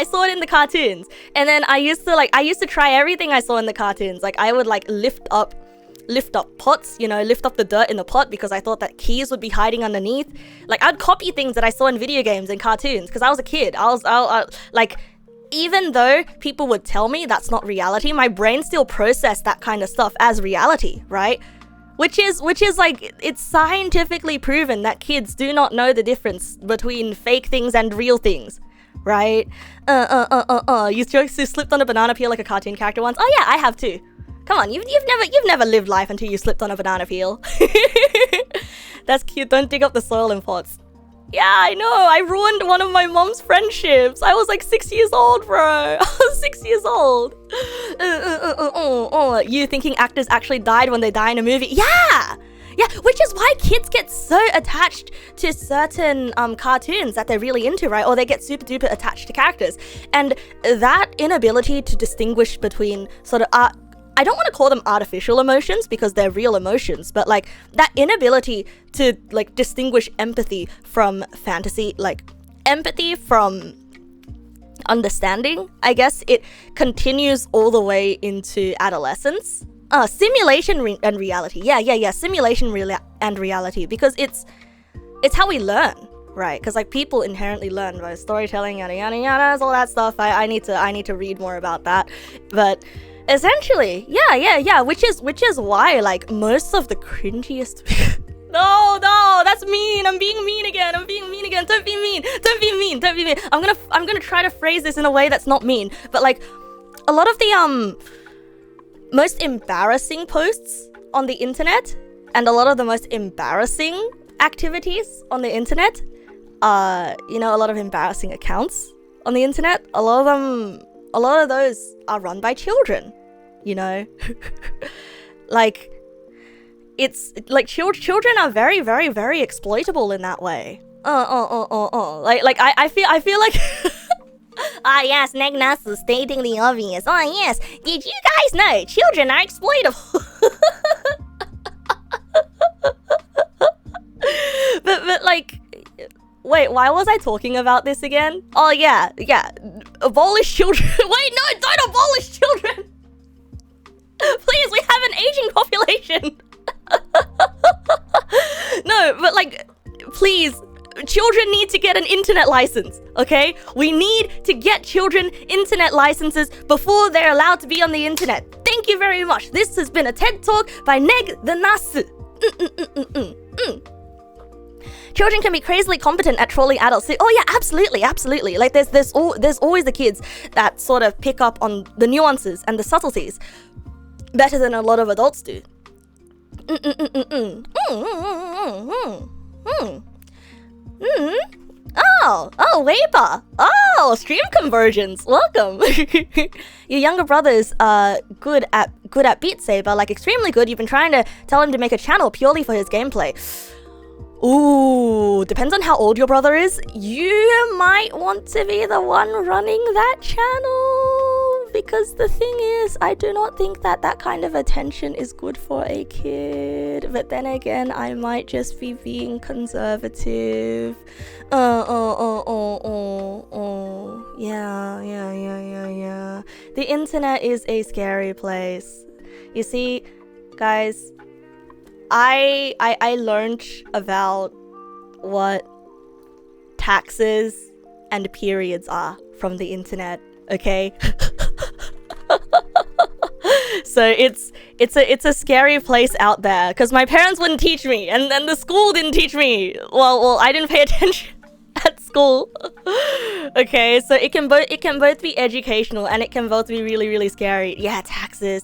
Speaker 1: saw it in the cartoons. And then I used to try everything I saw in the cartoons. Like, I would like lift up pots, lift up the dirt in the pot because I thought that keys would be hiding underneath. Like, I'd copy things that I saw in video games and cartoons because I was a kid. I like, even though people would tell me that's not reality, my brain still processed that kind of stuff as reality, right? Which is like, it's scientifically proven that kids do not know the difference between fake things and real things, right? You slipped on a banana peel like a cartoon character once? Oh yeah, I have too. Come on, you've never lived life until you slipped on a banana peel. That's cute. Don't dig up the soil in pots. Yeah, I know. I ruined one of my mom's friendships. I was like 6 years old, bro. I was 6 years old. You thinking actors actually died when they die in a movie? Yeah, which is why kids get so attached to certain cartoons that they're really into, right? Or they get super duper attached to characters. And that inability to distinguish between sort of I don't want to call them artificial emotions because they're real emotions, but like that inability to like distinguish empathy from fantasy, like empathy from understanding, I guess it continues all the way into adolescence. Simulation and reality. Yeah. Simulation and reality, because it's how we learn, right? Because like people inherently learn by storytelling, yada yada yada, all that stuff. I need to read more about that, but. Essentially, yeah, which is why like most of the cringiest No, that's mean. I'm being mean again. Don't be mean. I'm gonna try to phrase this in a way that's not mean, but like a lot of the most embarrassing posts on the internet and a lot of the most embarrassing activities on the internet, a lot of embarrassing accounts on the internet, a lot of those are run by children, like it's like children are very, very, very exploitable in that way. Like I feel like yes, Neg Nass is stating the obvious. Yes, did you guys know children are exploitable? but like, wait, why was I talking about this again? Oh yeah, abolish children. Wait, no, don't abolish children. Please, we have an aging population. No, but like, please, children need to get an internet license, okay? We need to get children internet licenses before they're allowed to be on the internet. Thank you very much. This has been a TED Talk by Neg Nass. Children can be crazily competent at trolling adults. Oh yeah, absolutely. Like there's always the kids that sort of pick up on the nuances and the subtleties better than a lot of adults do. Oh, Weber. Oh, stream conversions. Welcome. Your younger brother's good at Beat Saber, like extremely good. You've been trying to tell him to make a channel purely for his gameplay. Ooh, depends on how old your brother is. You might want to be the one running that channel, because the thing is, I do not think that kind of attention is good for a kid. But then again, I might just be being conservative. Yeah. The internet is a scary place. You see, guys, I learned about what taxes and periods are from the internet, okay? So it's a scary place out there because my parents wouldn't teach me, and the school didn't teach me. Well, I didn't pay attention at school. Okay, so it can both be educational and it can both be really, really scary. Yeah, taxes.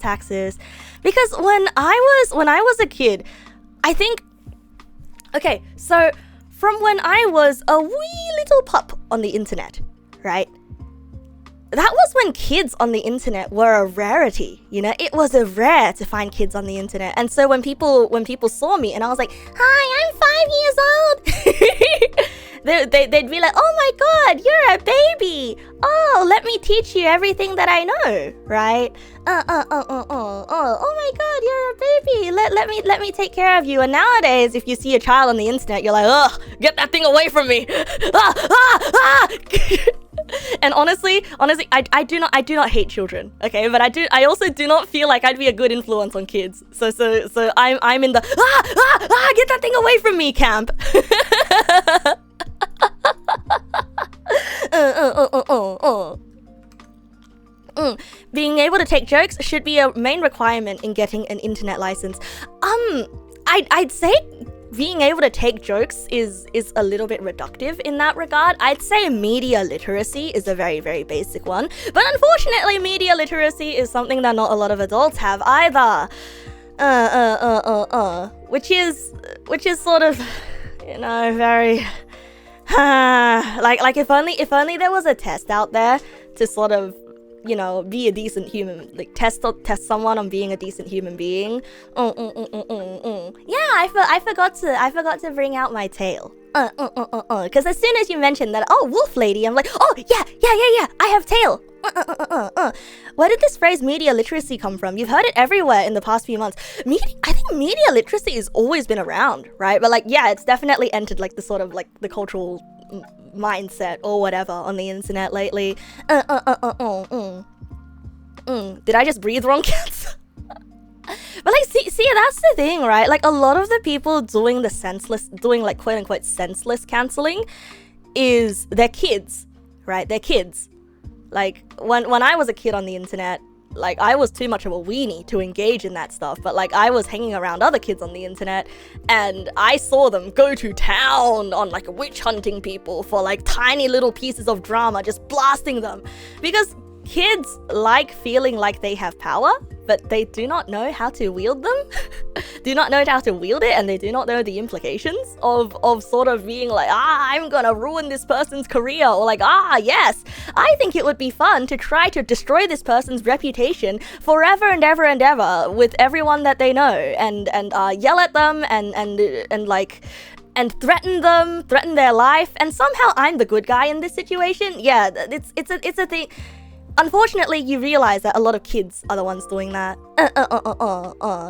Speaker 1: Because when I was a kid, I think, okay, so from when I was a wee little pup on the internet, right? That was when kids on the internet were a rarity, you know? It was a rare to find kids on the internet. And so when people saw me and I was like, hi, I'm 5 years old, they'd be like, oh my god, you're a baby. Oh, let me teach you everything that I know, right? Oh my god, you're a baby. Let me take care of you. And nowadays, if you see a child on the internet, you're like, ugh, get that thing away from me. And honestly, I do not hate children, okay? But I also do not feel like I'd be a good influence on kids. So I'm in the get that thing away from me camp. Being able to take jokes should be a main requirement in getting an internet license. I'd say being able to take jokes is a little bit reductive in that regard. I'd say media literacy is a very, very basic one. But unfortunately, media literacy is something that not a lot of adults have either. Which is sort of, you know, very like if only there was a test out there to sort of, you know, be a decent human, like test someone on being a decent human being. Yeah, I forgot to bring out my tail. Because as soon as you mentioned that, oh, wolf lady, I'm like, oh yeah, I have tail. Where did this phrase media literacy come from? You've heard it everywhere in the past few months. I think media literacy has always been around, right? But like, yeah, it's definitely entered like the sort of like the cultural mindset or whatever on the internet lately. Did I just breathe wrong, kids? But like, see, that's the thing, right? Like, a lot of the people doing like quote unquote senseless canceling is their kids, right? They're kids. Like, when I was a kid on the internet, like, I was too much of a weenie to engage in that stuff, but like, I was hanging around other kids on the internet and I saw them go to town on like witch hunting people for like tiny little pieces of drama, just blasting them, because kids like feeling like they have power, but they do not know how to wield them. Do not know how to wield it, and they do not know the implications of sort of being like, I'm gonna ruin this person's career, or like, yes, I think it would be fun to try to destroy this person's reputation forever and ever and ever with everyone that they know, and yell at them and like, and threaten their life, and somehow I'm the good guy in this situation. Yeah, it's a thing. Unfortunately, you realize that a lot of kids are the ones doing that.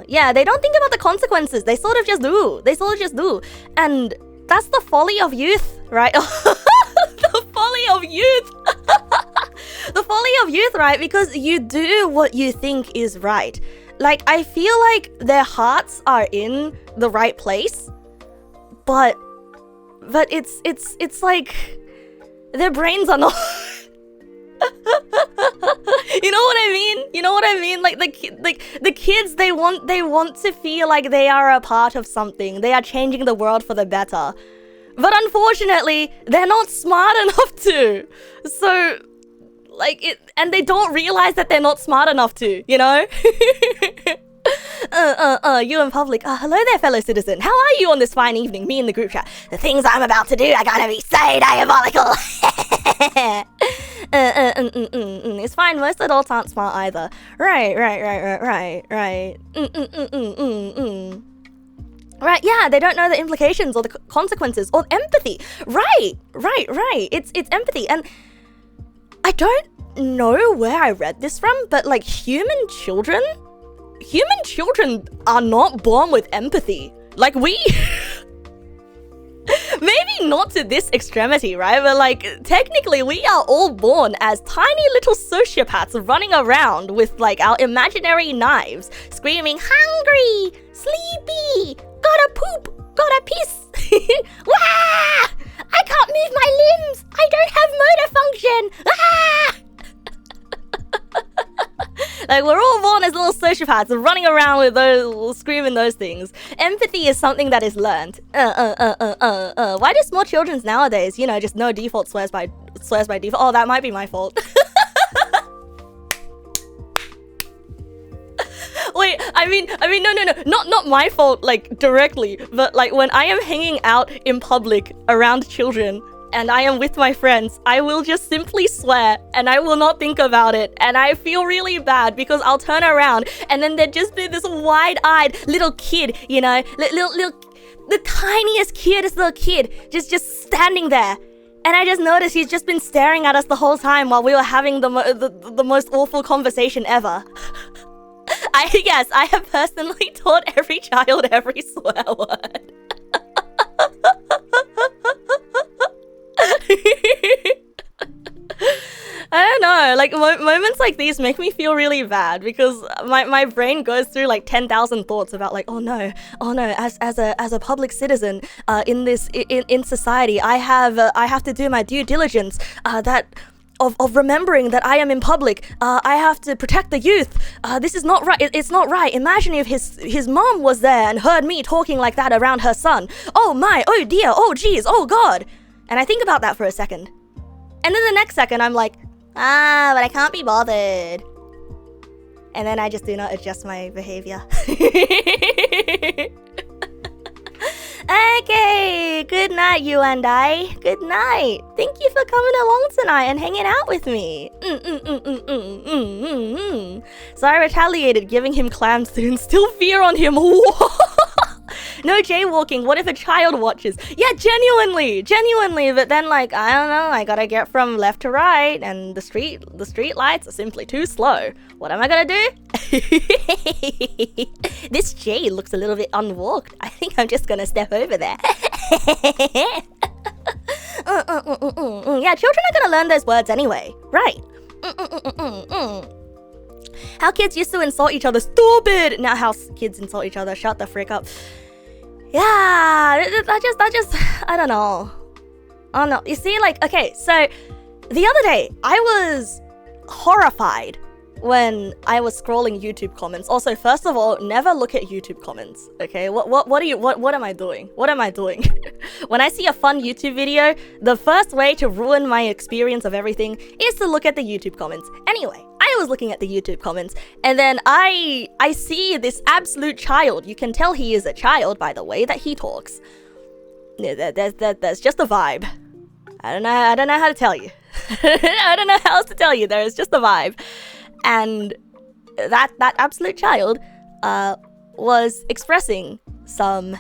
Speaker 1: Yeah, they don't think about the consequences. They sort of just do. And that's the folly of youth, right? The folly of youth. The folly of youth, right? Because you do what you think is right. Like, I feel like their hearts are in the right place, but it's like their brains are not. You know what I mean? Like the kids, they want to feel like they are a part of something. They are changing the world for the better. But unfortunately, they're not smart enough to. So like it, and they don't realize that they're not smart enough to, you know? You in public. Hello there, fellow citizen. How are you on this fine evening? Me in the group chat. The things I'm about to do are gonna be so diabolical. It's fine, most adults aren't smart either. Right. Right, yeah, they don't know the implications or the consequences or empathy. Right. It's empathy. And I don't know where I read this from, but like human children are not born with empathy. Like we... Maybe not to this extremity, right? But like, technically we are all born as tiny little sociopaths running around with like our imaginary knives, screaming, hungry, sleepy, gotta poop, gotta piss. Wah! I can't move my limbs. I don't have motor function. Ah! Like, we're all born as little sociopaths running around with those, screaming those things. Empathy is something that is learned. Why do small children nowadays, you know, just no default swears by default? Oh, that might be my fault. Wait, I mean, no, not my fault, like, directly, but, like, when I am hanging out in public around children, and I am with my friends, I will just simply swear, and I will not think about it, and I feel really bad, because I'll turn around, and then there'd just be this wide-eyed little kid, you know, the tiniest, cutest little kid, just standing there. And I just noticed he's just been staring at us the whole time while we were having the most awful conversation ever. I have personally taught every child every swear word. I don't know, like, moments like these make me feel really bad because my brain goes through like 10,000 thoughts about like, oh no, as a public citizen in society, I have to do my due diligence of remembering that I am in public. I have to protect the youth. This is not right. It's not right. Imagine if his mom was there and heard me talking like that around her son. Oh my, oh dear, oh geez, oh god. And I think about that for a second. And then the next second I'm like, but I can't be bothered. And then I just do not adjust my behavior. Okay, good night, you and I. Good night. Thank you for coming along tonight and hanging out with me. So I retaliated, giving him clams to instill fear on him. No jaywalking. What if a child watches? Yeah, genuinely. But then, like, I don't know. I gotta get from left to right, and the street lights are simply too slow. What am I gonna do? This J looks a little bit unwalked. I think I'm just gonna step over there. Yeah, children are gonna learn those words anyway. Right. How kids used to insult each other. Stupid! Now how kids insult each other. Shut the frick up. Yeah, that just, I don't know. Oh no, you see, like, okay, so the other day, I was horrified when I was scrolling YouTube comments. Also, first of all, never look at YouTube comments, okay? What am I doing? What am I doing? When I see a fun YouTube video, the first way to ruin my experience of everything is to look at the YouTube comments. Anyway, I was looking at the YouTube comments, and then I see this absolute child. You can tell he is a child by the way that he talks. Yeah, there's just a vibe. I don't know how to tell you. I don't know how else to tell you. There is just a vibe. And that absolute child was expressing some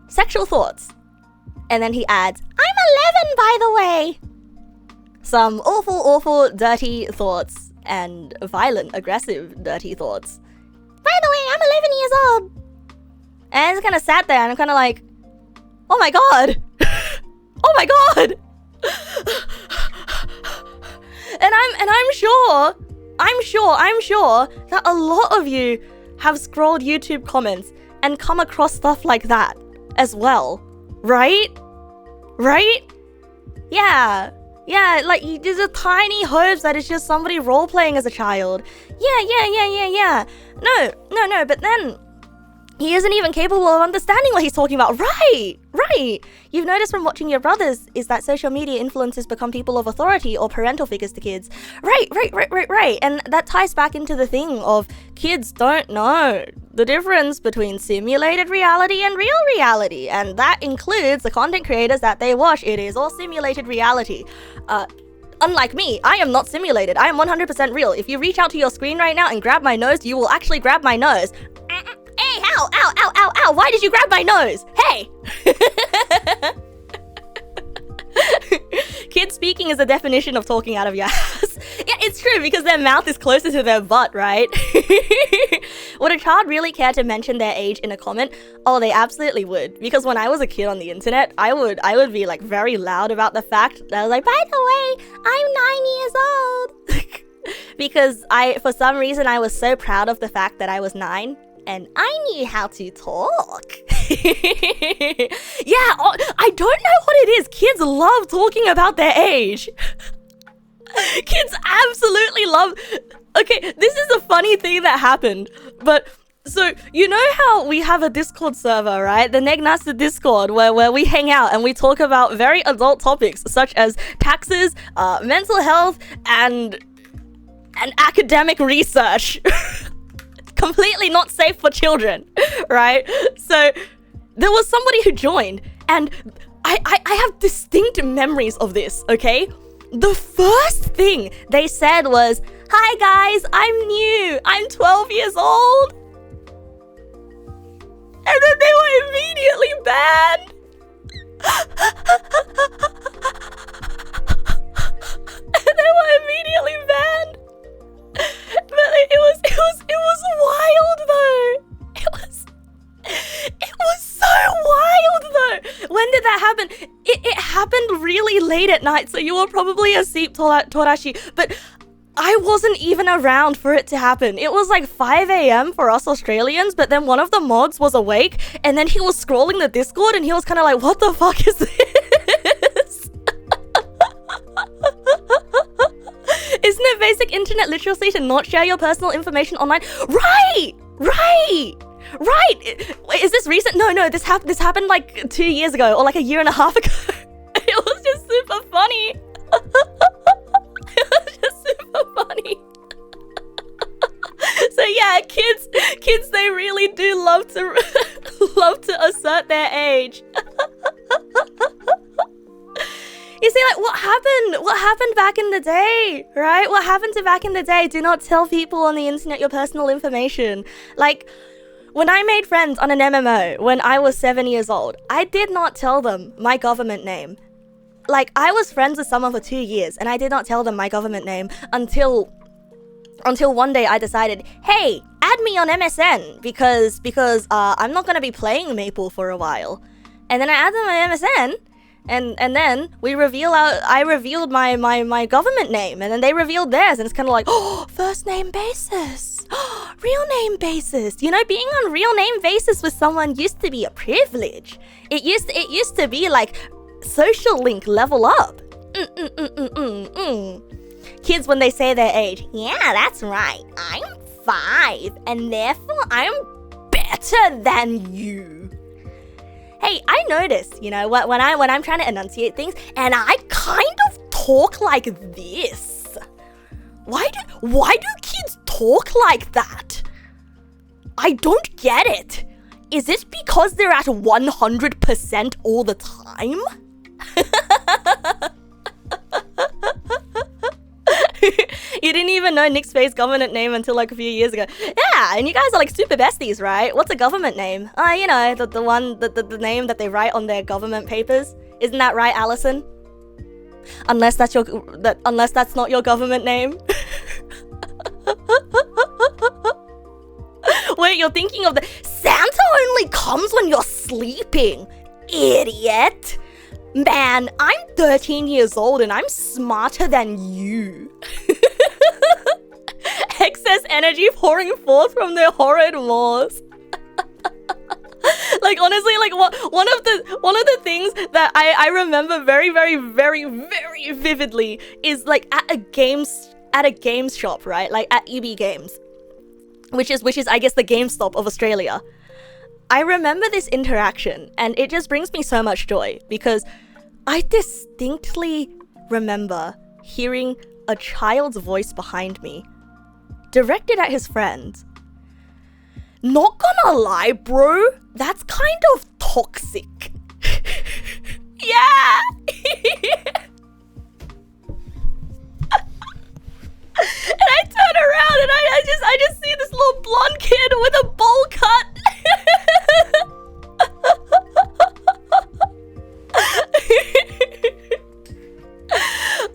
Speaker 1: sexual thoughts. And then he adds, I'm 11 by the way. Some awful, dirty thoughts. And violent, aggressive, dirty thoughts. By the way, I'm 11 years old. And I just kind of sat there and I'm kind of like, oh my god. Oh my god. And I'm sure that a lot of you have scrolled YouTube comments and come across stuff like that as well. Right? Yeah, like, there's a tiny hopes that it's just somebody role-playing as a child. Yeah. No, but then he isn't even capable of understanding what he's talking about. Right. You've noticed from watching your brothers is that social media influencers become people of authority or parental figures to kids. Right. And that ties back into the thing of kids don't know the difference between simulated reality and real reality. And that includes the content creators that they watch. It is all simulated reality. Unlike me, I am not simulated. I am 100% real. If you reach out to your screen right now and grab my nose, you will actually grab my nose. Hey, ow, why did you grab my nose? Hey! Kid speaking is the definition of talking out of your ass. Yeah, it's true, because their mouth is closer to their butt, right? Would a child really care to mention their age in a comment? Oh, they absolutely would. Because when I was a kid on the internet, I would be like very loud about the fact that I was like, by the way, I'm 9 years old. Because for some reason, I was so proud of the fact that I was 9. And I knew how to talk. Yeah, I don't know what it is. Kids love talking about their age. Kids absolutely love... Okay, this is a funny thing that happened, but so you know how we have a Discord server, right? The Neg Na's Discord, where we hang out and we talk about very adult topics such as taxes, mental health, and academic research. Completely not safe for children, right? So there was somebody who joined, and I have distinct memories of this, okay? The first thing they said was, "Hi guys, I'm new. I'm 12 years old." And then they were immediately banned. And they were immediately banned. But it was wild though. It was so wild though. When did that happen? It happened really late at night, so you were probably asleep, Torashi. But I wasn't even around for it to happen. It was like 5 a.m. for us Australians, but then one of the mods was awake, and then he was scrolling the Discord, and he was kind of like, "What the fuck is this?" Isn't it basic internet literacy to not share your personal information online? Right! Is this recent? No, this happened like 2 years ago, or like a year and a half ago. It was just super funny. It was just super funny. So yeah, kids, they really do love to assert their age. You see, like, what happened back in the day, right? What happened to back in the day? Do not tell people on the internet your personal information. Like, when I made friends on an MMO when I was 7 years old, I did not tell them my government name. Like, I was friends with someone for 2 years, and I did not tell them my government name until one day I decided, hey, add me on MSN because I'm not gonna be playing Maple for a while. And then I added them on MSN. And then I revealed my government name, and then they revealed theirs, and it's kind of like, oh, first name basis, real name basis. You know, being on real name basis with someone used to be a privilege. It used to be like social link level up. Kids, when they say their age, yeah, that's right, I'm 5, and therefore I'm better than you. Hey, I noticed, you know, when I'm trying to enunciate things, and I kind of talk like this. Why do kids talk like that? I don't get it. Is it because they're at 100% all the time? You didn't even know Nick's face government name until like a few years ago. Yeah, and you guys are like super besties, right? What's a government name? You know, the name that they write on their government papers. Isn't that right, Allison? Unless that's not your government name. Wait, you're thinking of the Santa only comes when you're sleeping, idiot. Man, I'm 13 years old and I'm smarter than you. Excess energy pouring forth from their horrid maws. Like, honestly, like, one of the things that I remember very, very, very, very vividly is like at a games shop, right? Like at EB Games, which is I guess the GameStop of Australia. I remember this interaction, and it just brings me so much joy because I distinctly remember hearing a child's voice behind me, directed at his friends. Not gonna lie, bro, that's kind of toxic. Yeah! And I turn around and I just see this little blonde kid with a bowl cut.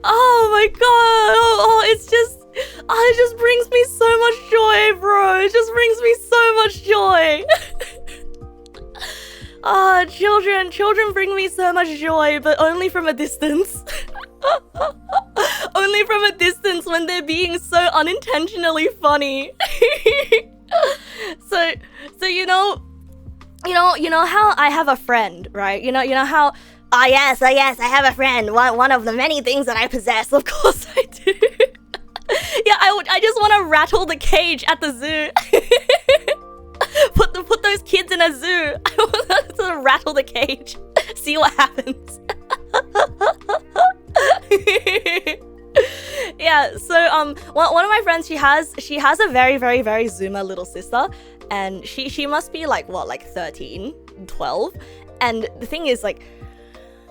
Speaker 1: Oh my god. It just brings me so much joy, bro. It just brings me so much joy. Children bring me so much joy, but only from a distance. Only from a distance when they're being so unintentionally funny. So you know how I have a friend, right? You know how yes, I have a friend. One of the many things that I possess, of course I do. Yeah, I just want to rattle the cage at the zoo. Put those kids in a zoo. I want to rattle the cage. See what happens. Yeah, so one of my friends, she has a very, very, very Zoomer little sister, and she must be like 13, 12. And the thing is, like,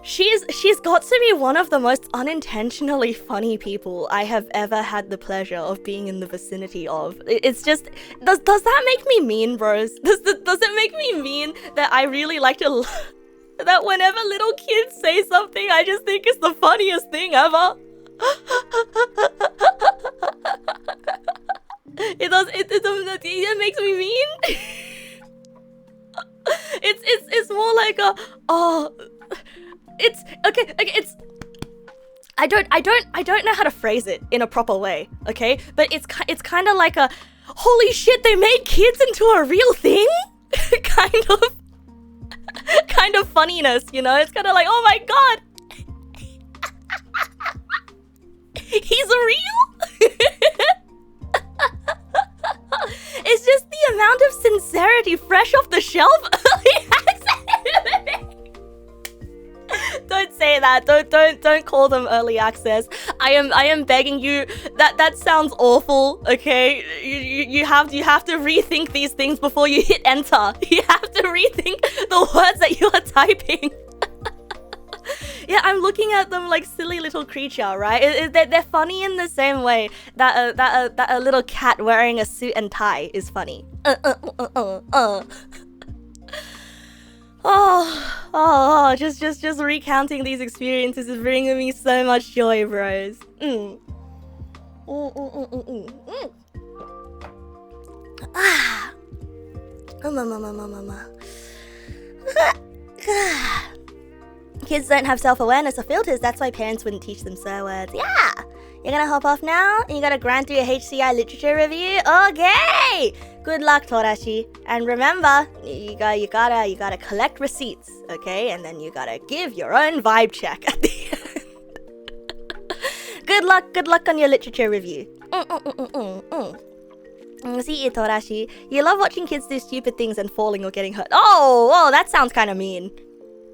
Speaker 1: she's got to be one of the most unintentionally funny people I have ever had the pleasure of being in the vicinity of. It's just, does that make me mean, bros? Does it make me mean that I really like to that whenever little kids say something, I just think it's the funniest thing ever? It makes me mean. It's more like I don't know how to phrase it in a proper way, okay? But it's kind of like a, holy shit, they made kids into a real thing? kind of funniness, you know? It's kind of like, oh my god, he's real? It's just the amount of sincerity fresh off the shelf. Don't say that. Don't call them early access. I am begging you. That sounds awful. Okay, you have to rethink these things before you hit enter. You have to rethink the words that you are typing. Yeah, I'm looking at them like silly little creature, right? They're funny in the same way that a little cat wearing a suit and tie is funny. Just recounting these experiences is bringing me so much joy, bros. Kids don't have self-awareness or filters, that's why parents wouldn't teach them swear words. Yeah! You're gonna hop off now? And you gotta grind through your HCI literature review? Okay! Good luck, Torashi. And remember, you gotta collect receipts, okay? And then you gotta give your own vibe check at the end. Good luck on your literature review. See you, Torashi. You love watching kids do stupid things and falling or getting hurt. Oh, that sounds kind of mean.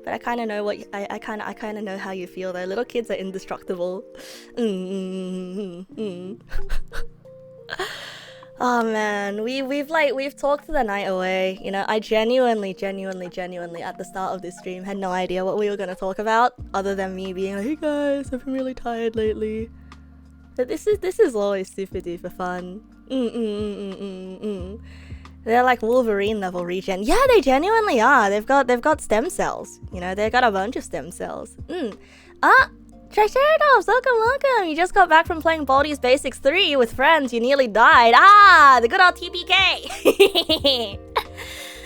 Speaker 1: But I kind of know what I kind of know how you feel though. Little kids are indestructible. Oh man, we've talked the night away. You know, I genuinely at the start of this stream had no idea what we were gonna talk about, other than me being like, hey guys, I've been really tired lately. But this is always super duper fun. They're like Wolverine level regen. Yeah, they genuinely are. They've got stem cells. You know, they've got a bunch of stem cells. Triceratops, welcome. You just got back from playing Baldi's Basics 3 with friends. You nearly died. The good old TPK.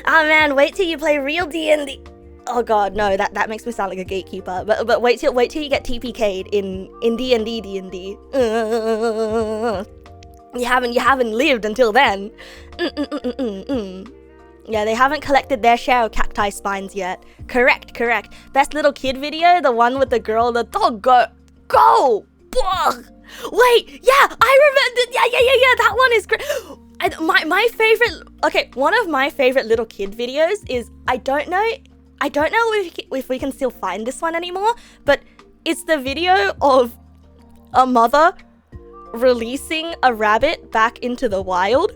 Speaker 1: Oh man, wait till you play real D&D. Oh god, no, that makes me sound like a gatekeeper. But wait till you get TPK'd in D&D. You haven't lived until then. Yeah, they haven't collected their share of cacti spines yet. Correct. Best little kid video, the one with the girl, the dog go. Wait, yeah, I remember. Yeah, that one is great. My favorite. Okay, one of my favorite little kid videos is, I don't know if we can still find this one anymore, but it's the video of a mother releasing a rabbit back into the wild,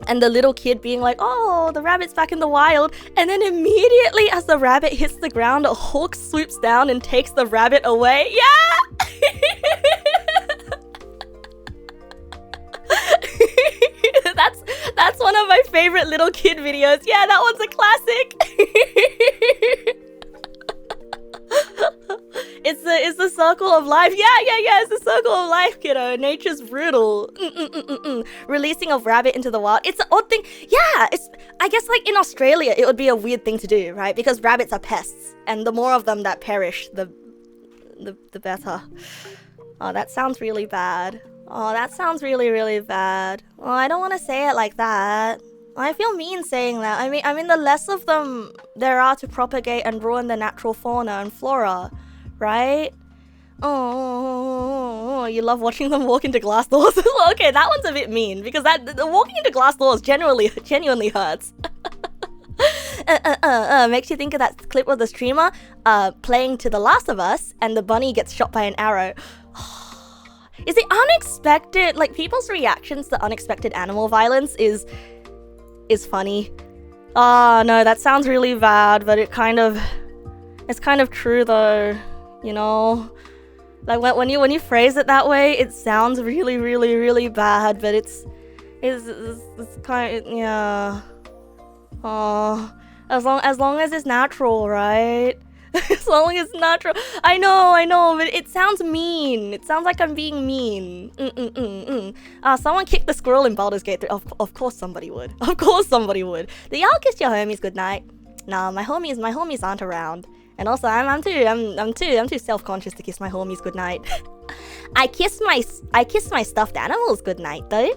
Speaker 1: and the little kid being like, oh, the rabbit's back in the wild, and then immediately as the rabbit hits the ground, a hawk swoops down and takes the rabbit away. Yeah. That's one of my favorite little kid videos. Yeah, that one's a classic. It's the circle of life. Yeah, it's the circle of life, kiddo. Nature's brutal. Releasing a rabbit into the wild. It's an odd thing. Yeah, I guess like in Australia, it would be a weird thing to do, right? Because rabbits are pests, and the more of them that perish, the better. Oh, that sounds really bad. Oh, that sounds really, really bad. Oh, I don't want to say it like that. I feel mean saying that. I mean, the less of them there are to propagate and ruin the natural fauna and flora, right? Oh, you love watching them walk into glass doors. Okay, that one's a bit mean because the walking into glass doors genuinely hurts. Makes you think of that clip of the streamer playing to The Last of Us and the bunny gets shot by an arrow. Is it unexpected? Like, people's reactions to unexpected animal violence is funny. Oh no, that sounds really bad, but it's kind of true though, you know? Like when you phrase it that way, it sounds really bad, but it's kind of, yeah. Oh, as long as it's natural, right? As long as it's natural. I know, but it sounds mean. It sounds like I'm being mean. Someone kicked the squirrel in Baldur's Gate 3. Of course somebody would. Of course somebody would. Do y'all kiss your homies goodnight? Nah, my homies aren't around. And also, I'm too self-conscious to kiss my homies goodnight. I kiss my stuffed animals goodnight though.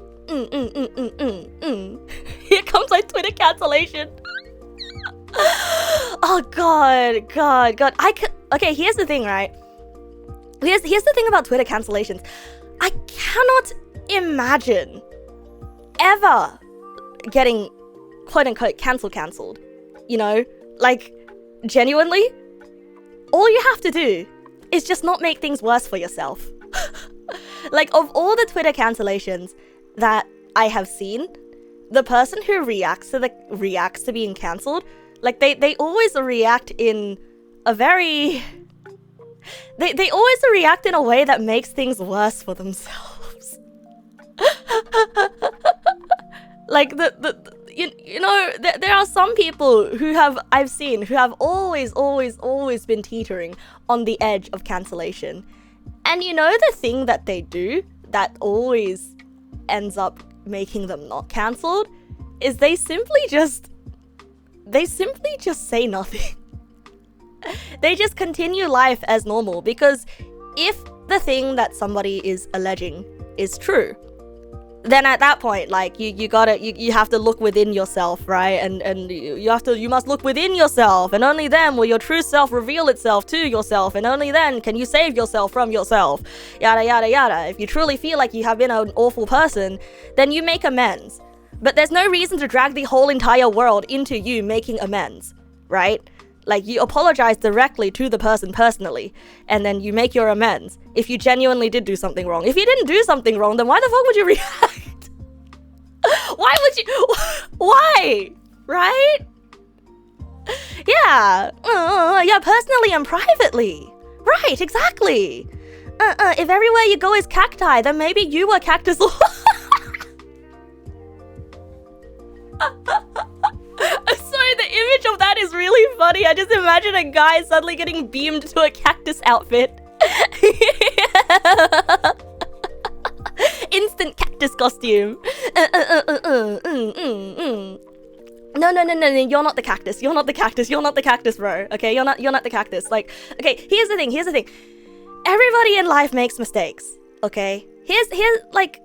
Speaker 1: Here comes my Twitter cancellation. Oh god. Okay, here's the thing, right? Here's the thing about Twitter cancellations. I cannot imagine ever getting quote-unquote cancelled. You know? Like, genuinely, all you have to do is just not make things worse for yourself. Like, of all the Twitter cancellations that I have seen, the person who reacts to being cancelled, like they always react in a very they always react in a way that makes things worse for themselves. Like you know, there are some people who I've seen who have always been teetering on the edge of cancellation. And you know the thing that they do that always ends up making them not cancelled is they simply just say nothing. They just continue life as normal, because if the thing that somebody is alleging is true, then at that point, like, you have to look within yourself, right? And you must look within yourself, and only then will your true self reveal itself to yourself, and only then can you save yourself from yourself. Yada yada yada. If you truly feel like you have been an awful person, then you make amends. But there's no reason to drag the whole entire world into you making amends, right? Like, you apologize directly to the person personally, and then you make your amends if you genuinely did do something wrong. If you didn't do something wrong, then why the fuck would you react? Why would you? Why? Right? Yeah. Yeah, personally and privately. Right, exactly. If everywhere you go is cacti, then maybe you were cactus. Sorry, the image of that is really funny. I just imagine a guy suddenly getting beamed to a cactus outfit. Instant cactus costume. No, you're not the cactus. You're not the cactus, bro. Okay, you're not the cactus. Like, okay, here's the thing. Everybody in life makes mistakes, okay? Here's like,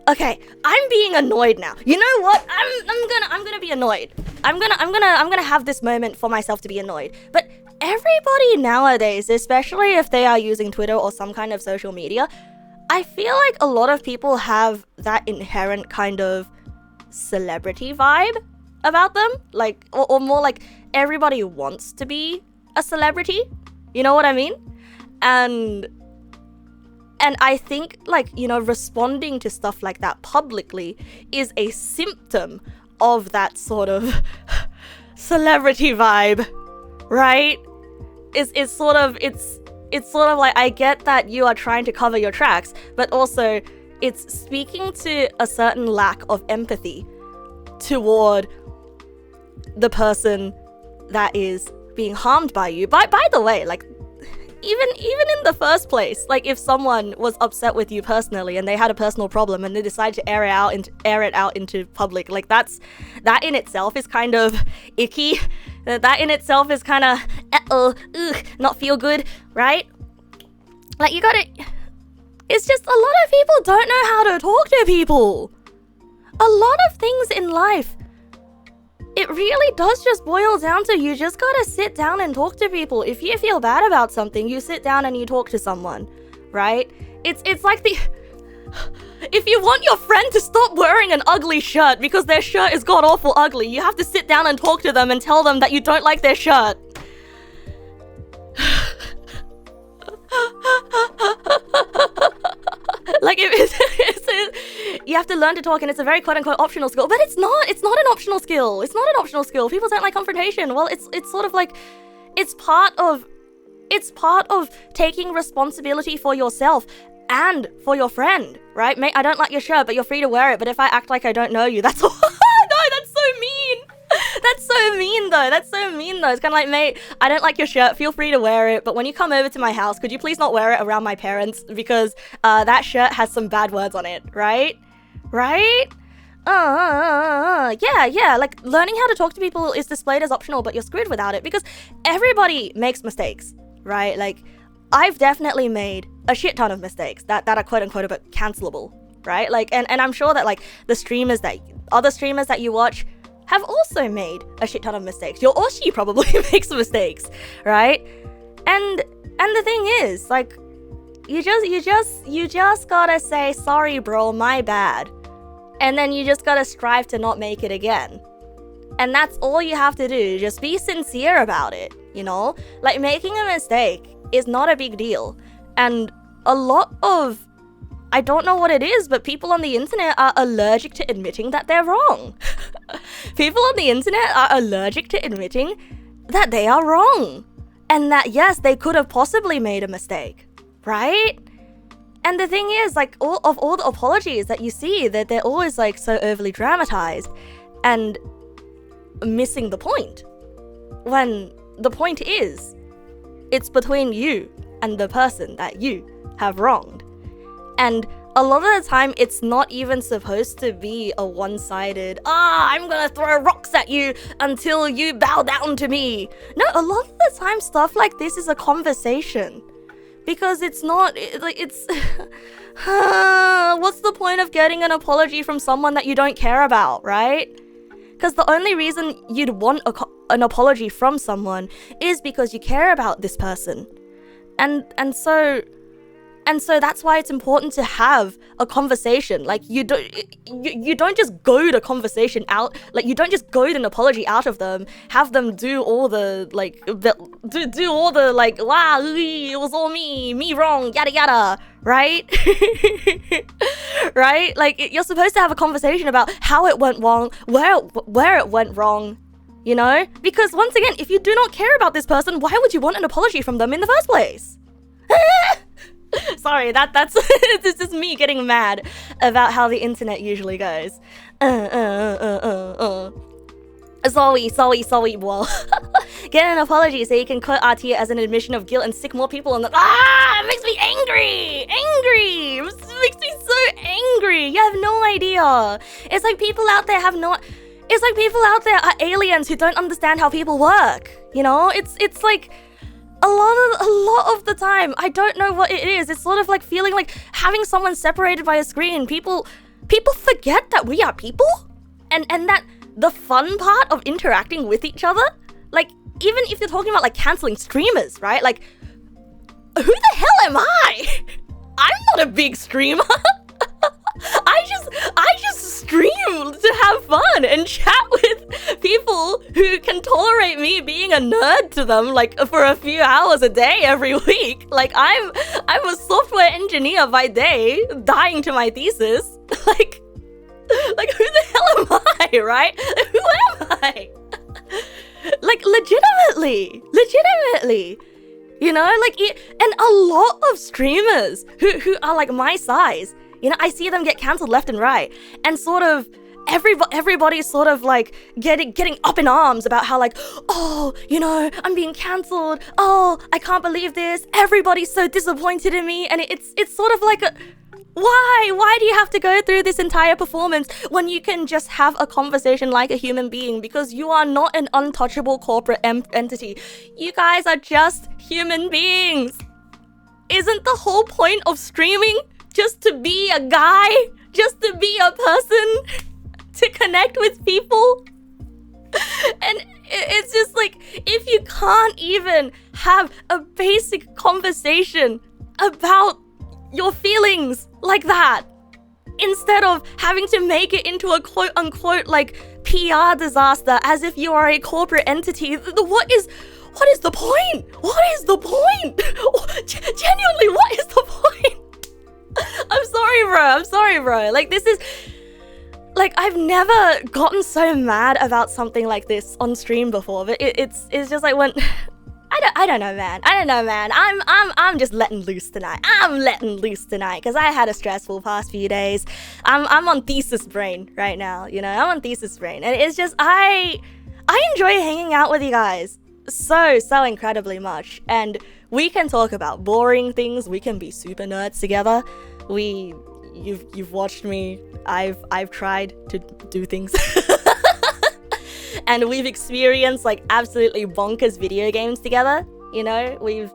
Speaker 1: okay, I'm being annoyed now. You know what? I'm gonna be annoyed. I'm gonna have this moment for myself to be annoyed. But everybody nowadays, especially if they are using Twitter or some kind of social media, I feel like a lot of people have that inherent kind of celebrity vibe about them. Like, or more like everybody wants to be a celebrity. You know what I mean? And I think, like, you know, responding to stuff like that publicly is a symptom of that sort of celebrity vibe, right? It's sort of like, I get that you are trying to cover your tracks, but also it's speaking to a certain lack of empathy toward the person that is being harmed by you. By the way, like, even in the first place, like, if someone was upset with you personally and they had a personal problem and they decided to air it out into public, like, that in itself is kind of icky. That in itself is kind of not feel good, right? Like, you gotta. It's just a lot of people don't know how to talk to people. A lot of things in life, it it really does just boil down to you just gotta sit down and talk to people. If you feel bad about something, you sit down and you talk to someone, right? It's like the... If you want your friend to stop wearing an ugly shirt because their shirt is god-awful ugly, you have to sit down and talk to them and tell them that you don't like their shirt. Like, you have to learn to talk, and it's a very quote-unquote optional skill, but it's not an optional skill. It's not an optional skill. People don't like confrontation. Well, it's sort of like, it's part of taking responsibility for yourself and for your friend, right? Mate, I don't like your shirt, but you're free to wear it. But if I act like I don't know you, that's all. No, that's so mean. That's so mean, though. That's so mean, though. It's kind of like, mate, I don't like your shirt. Feel free to wear it. But when you come over to my house, could you please not wear it around my parents? Because that shirt has some bad words on it, right? Right? Yeah. Like, learning how to talk to people is displayed as optional, but you're screwed without it. Because everybody makes mistakes, right? Like, I've definitely made a shit ton of mistakes that are quote-unquote a bit cancelable, right? Like, and I'm sure that, like, other streamers that you watch have also made a shit ton of mistakes. Your Oshi probably makes mistakes, right? And the thing is, like, you just gotta say, sorry bro, my bad. And then you just gotta strive to not make it again. And that's all you have to do. Just be sincere about it, you know? Like, making a mistake is not a big deal. And a lot of, I don't know what it is, but people on the internet are allergic to admitting that they're wrong. People on the internet are allergic to admitting that they are wrong. And that, yes, they could have possibly made a mistake, right? And the thing is, like, all the apologies that you see, that they're always, like, so overly dramatized and missing the point. When the point is, it's between you and the person that you have wronged. And a lot of the time, it's not even supposed to be a one-sided, I'm gonna throw rocks at you until you bow down to me. No, a lot of the time, stuff like this is a conversation. Because it's not, it's... what's the point of getting an apology from someone that you don't care about, right? Because the only reason you'd want an apology from someone is because you care about this person. And so that's why it's important to have a conversation. Like, you don't just goad a conversation out. Like, you don't just goad an apology out of them. Have them do all the, like, do all the, like, wow, it was all me wrong, yada yada, right? Right? Like, you're supposed to have a conversation about how it went wrong, where it went wrong, you know? Because once again, if you do not care about this person, why would you want an apology from them in the first place? Sorry, that's this is me getting mad about how the internet usually goes. Sorry, well. Get an apology so you can quote RT as an admission of guilt and sick more people on the... it makes me angry! It makes me so angry! You have no idea. It's like people out there are aliens who don't understand how people work. You know? It's like... A lot of the time, I don't know what it is. It's sort of like feeling like having someone separated by a screen. People forget that we are people, and that the fun part of interacting with each other, like, even if you're talking about, like, canceling streamers, right? Like, who the hell am I? I'm not a big streamer. I just stream to have fun and chat with people who can tolerate me being a nerd to them, like, for a few hours a day every week. Like, I'm a software engineer by day, dying to my thesis. Like, who the hell am I, right? Who am I? Like, legitimately. You know, like, and a lot of streamers who are, like, my size, you know, I see them get cancelled left and right, and sort of everybody's sort of like getting up in arms about how, like, oh, you know, I'm being cancelled. Oh, I can't believe this. Everybody's so disappointed in me, and it's sort of like why do you have to go through this entire performance when you can just have a conversation like a human being? Because you are not an untouchable corporate entity. You guys are just human beings. Isn't the whole point of streaming just to be a guy? Just to be a person? To connect with people? And it's just like, if you can't even have a basic conversation about your feelings like that, instead of having to make it into a quote-unquote like PR disaster as if you are a corporate entity, what is the point? What is the point? Genuinely, what is the point? I'm sorry, bro. Like, this is... Like, I've never gotten so mad about something like this on stream before, but it's just like when... I don't know, man. I'm just letting loose tonight. I'm letting loose tonight because I had a stressful past few days. I'm on thesis brain right now, you know? I'm on thesis brain. And it's just, I enjoy hanging out with you guys so incredibly much. And we can talk about boring things. We can be super nerds together. You've watched me. I've tried to do things. And we've experienced like absolutely bonkers video games together, you know? We've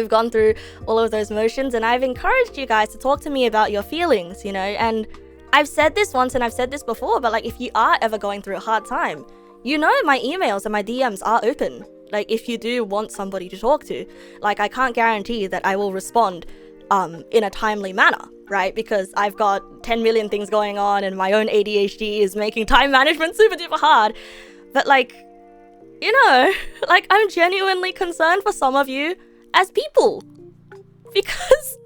Speaker 1: gone through all of those motions, and I've encouraged you guys to talk to me about your feelings, you know? And I've said this once and I've said this before, but like, if you are ever going through a hard time, you know my emails and my DMs are open. Like, if you do want somebody to talk to, like, I can't guarantee that I will respond in a timely manner, right? Because I've got 10 million things going on and my own ADHD is making time management super duper hard. But like, you know, like, I'm genuinely concerned for some of you as people. Because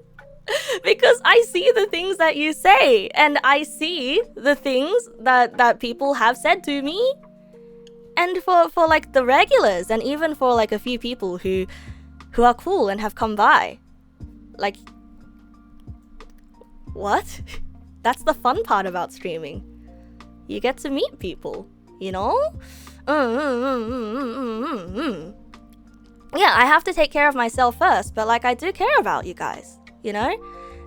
Speaker 1: I see the things that you say, and I see the things that people have said to me. And for like the regulars, and even for like a few people who are cool and have come by. Like, what? That's the fun part about streaming. You get to meet people, you know? Yeah, I have to take care of myself first, but like, I do care about you guys, you know?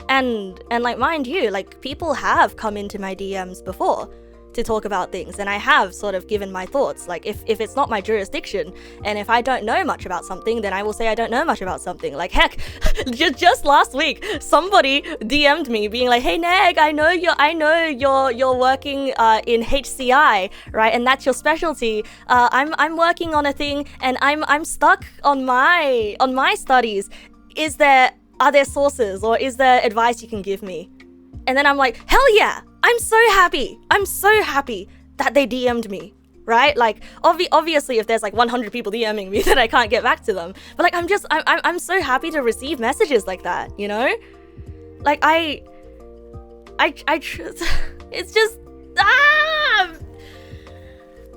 Speaker 1: And like, mind you, like, people have come into my DMs before to talk about things, and I have sort of given my thoughts. Like, if it's not my jurisdiction, and if I don't know much about something, then I will say I don't know much about something. Like, heck, just last week, somebody DM'd me being like, "Hey Neg, I know you're working in HCI, right? And that's your specialty. I'm working on a thing, and I'm stuck on my studies. Are there sources, or is there advice you can give me?" And then I'm like, hell yeah! I'm so happy that they DM'd me, right? Like, obviously, if there's like 100 people DMing me, then I can't get back to them. But like, I'm so happy to receive messages like that, you know? Like, it's just,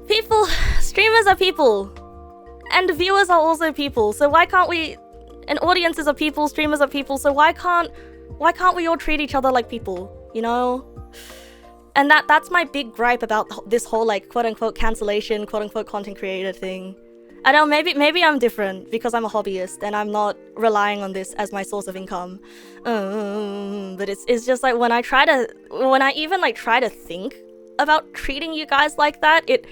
Speaker 1: people, streamers are people, and viewers are also people. So why can't we? And audiences are people, streamers are people. So why can't we all treat each other like people, you know? And that's my big gripe about this whole like quote-unquote cancellation, quote-unquote content creator thing. I don't know, maybe I'm different because I'm a hobbyist and I'm not relying on this as my source of income. But it's just like, when I even like try to think about treating you guys like that, it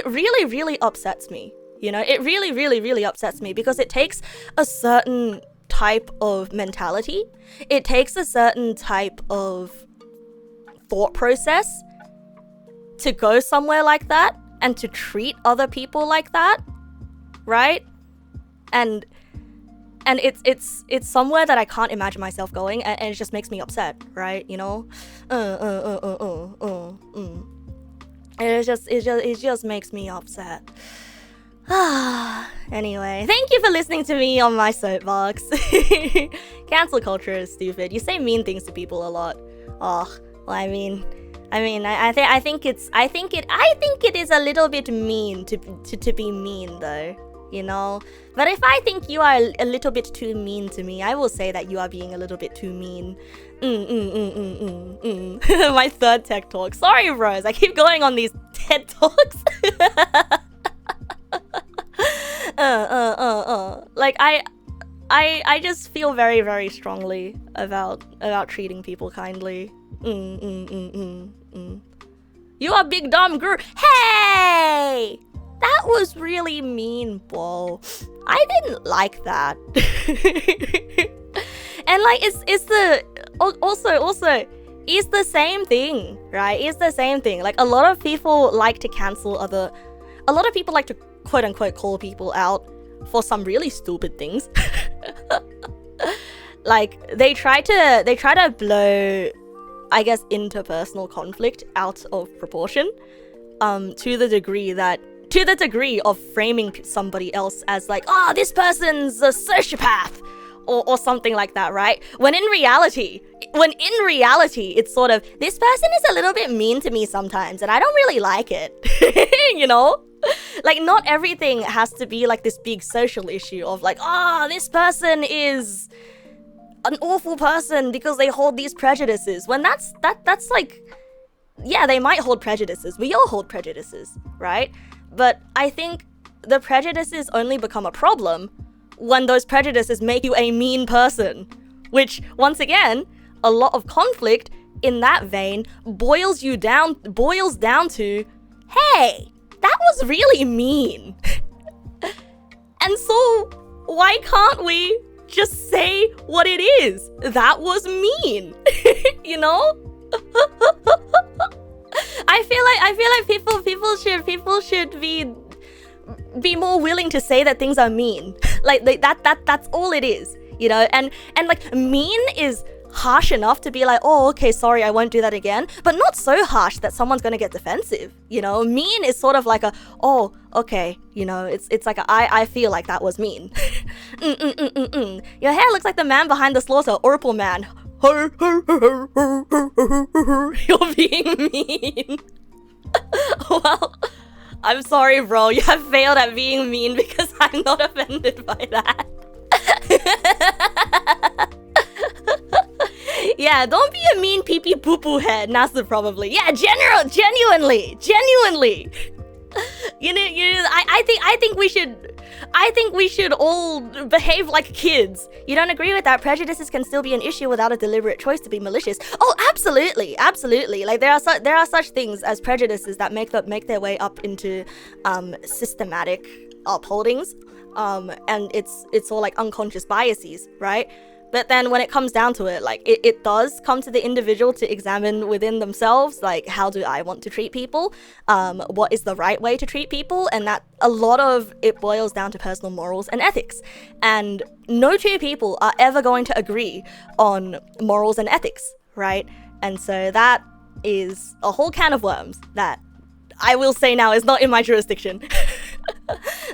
Speaker 1: really upsets me. You know, it really upsets me, because it takes a certain type of mentality. It takes a certain type of thought process to go somewhere like that and to treat other people like that, right? And it's somewhere that I can't imagine myself going, and it just makes me upset, right? You know, it just makes me upset. Anyway, thank you for listening to me on my soapbox. Cancel culture is stupid. You say mean things to people a lot. Oh, well, I think it is a little bit mean to be mean, though, you know. But if I think you are a little bit too mean to me, I will say that you are being a little bit too mean. My third tech talk. Sorry, bros. I keep going on these TED talks. Like, I just feel very strongly about treating people kindly. You are big dumb girl. Hey, that was really mean, bro. I didn't like that. And like, it's the also it's the same thing, right? It's the same thing. Like, a lot of people like to cancel other a lot of people like to quote unquote call people out for some really stupid things. Like they try to blow, I guess, interpersonal conflict out of proportion, to the degree of framing somebody else as like, oh, this person's a sociopath, or something like that, right? When in reality, it's sort of, this person is a little bit mean to me sometimes, and I don't really like it, you know? Like, not everything has to be like this big social issue of like, oh, this person is an awful person because they hold these prejudices. When that's like, yeah, they might hold prejudices. We all hold prejudices, right? But I think the prejudices only become a problem when those prejudices make you a mean person. Which, once again, a lot of conflict in that vein boils down to, hey, that was really mean. And so, why can't we just say what it is? That was mean. You know? I feel like people should be more willing to say that things are mean. Like that's all it is, you know? And like, mean is harsh enough to be like, oh, okay, sorry, I won't do that again, but not so harsh that someone's gonna get defensive, you know? Mean is sort of like a, oh, okay, you know, it's like I feel like that was mean. Your hair looks like the man behind the slaughter, Orpal man. You're being mean. Well, I'm sorry, bro, you have failed at being mean because I'm not offended by that. Yeah, don't be a mean pee-pee poo-poo head, Nasu probably. Yeah, genuinely. You know, I think we should all behave like kids. You don't agree with that? Prejudices can still be an issue without a deliberate choice to be malicious. Oh, absolutely. Like there are such things as prejudices that make their way up into systematic upholdings. And it's all like unconscious biases, right? But then when it comes down to it, like it does come to the individual to examine within themselves, like, how do I want to treat people? What is the right way to treat people? And that a lot of it boils down to personal morals and ethics. And no two people are ever going to agree on morals and ethics, right? And so that is a whole can of worms that I will say now is not in my jurisdiction.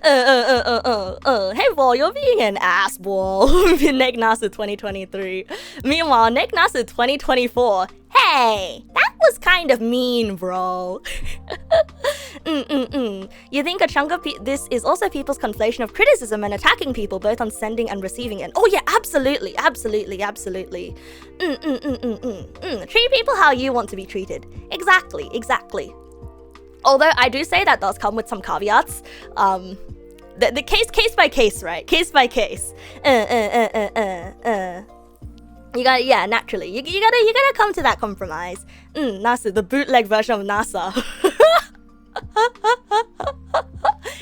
Speaker 1: Hey, ball, you're being an ass, ball. Neg nasu 2023. Meanwhile, Neg nasu 2024. Hey, that was kind of mean, bro. You think a chunk of this is also people's conflation of criticism and attacking people, both on sending and receiving end? Oh yeah, absolutely. Treat people how you want to be treated. Exactly. Although I do say that does come with some caveats. The case by case, right? Case by case. You gotta, yeah, naturally. You gotta come to that compromise. Nasu, the bootleg version of NASA.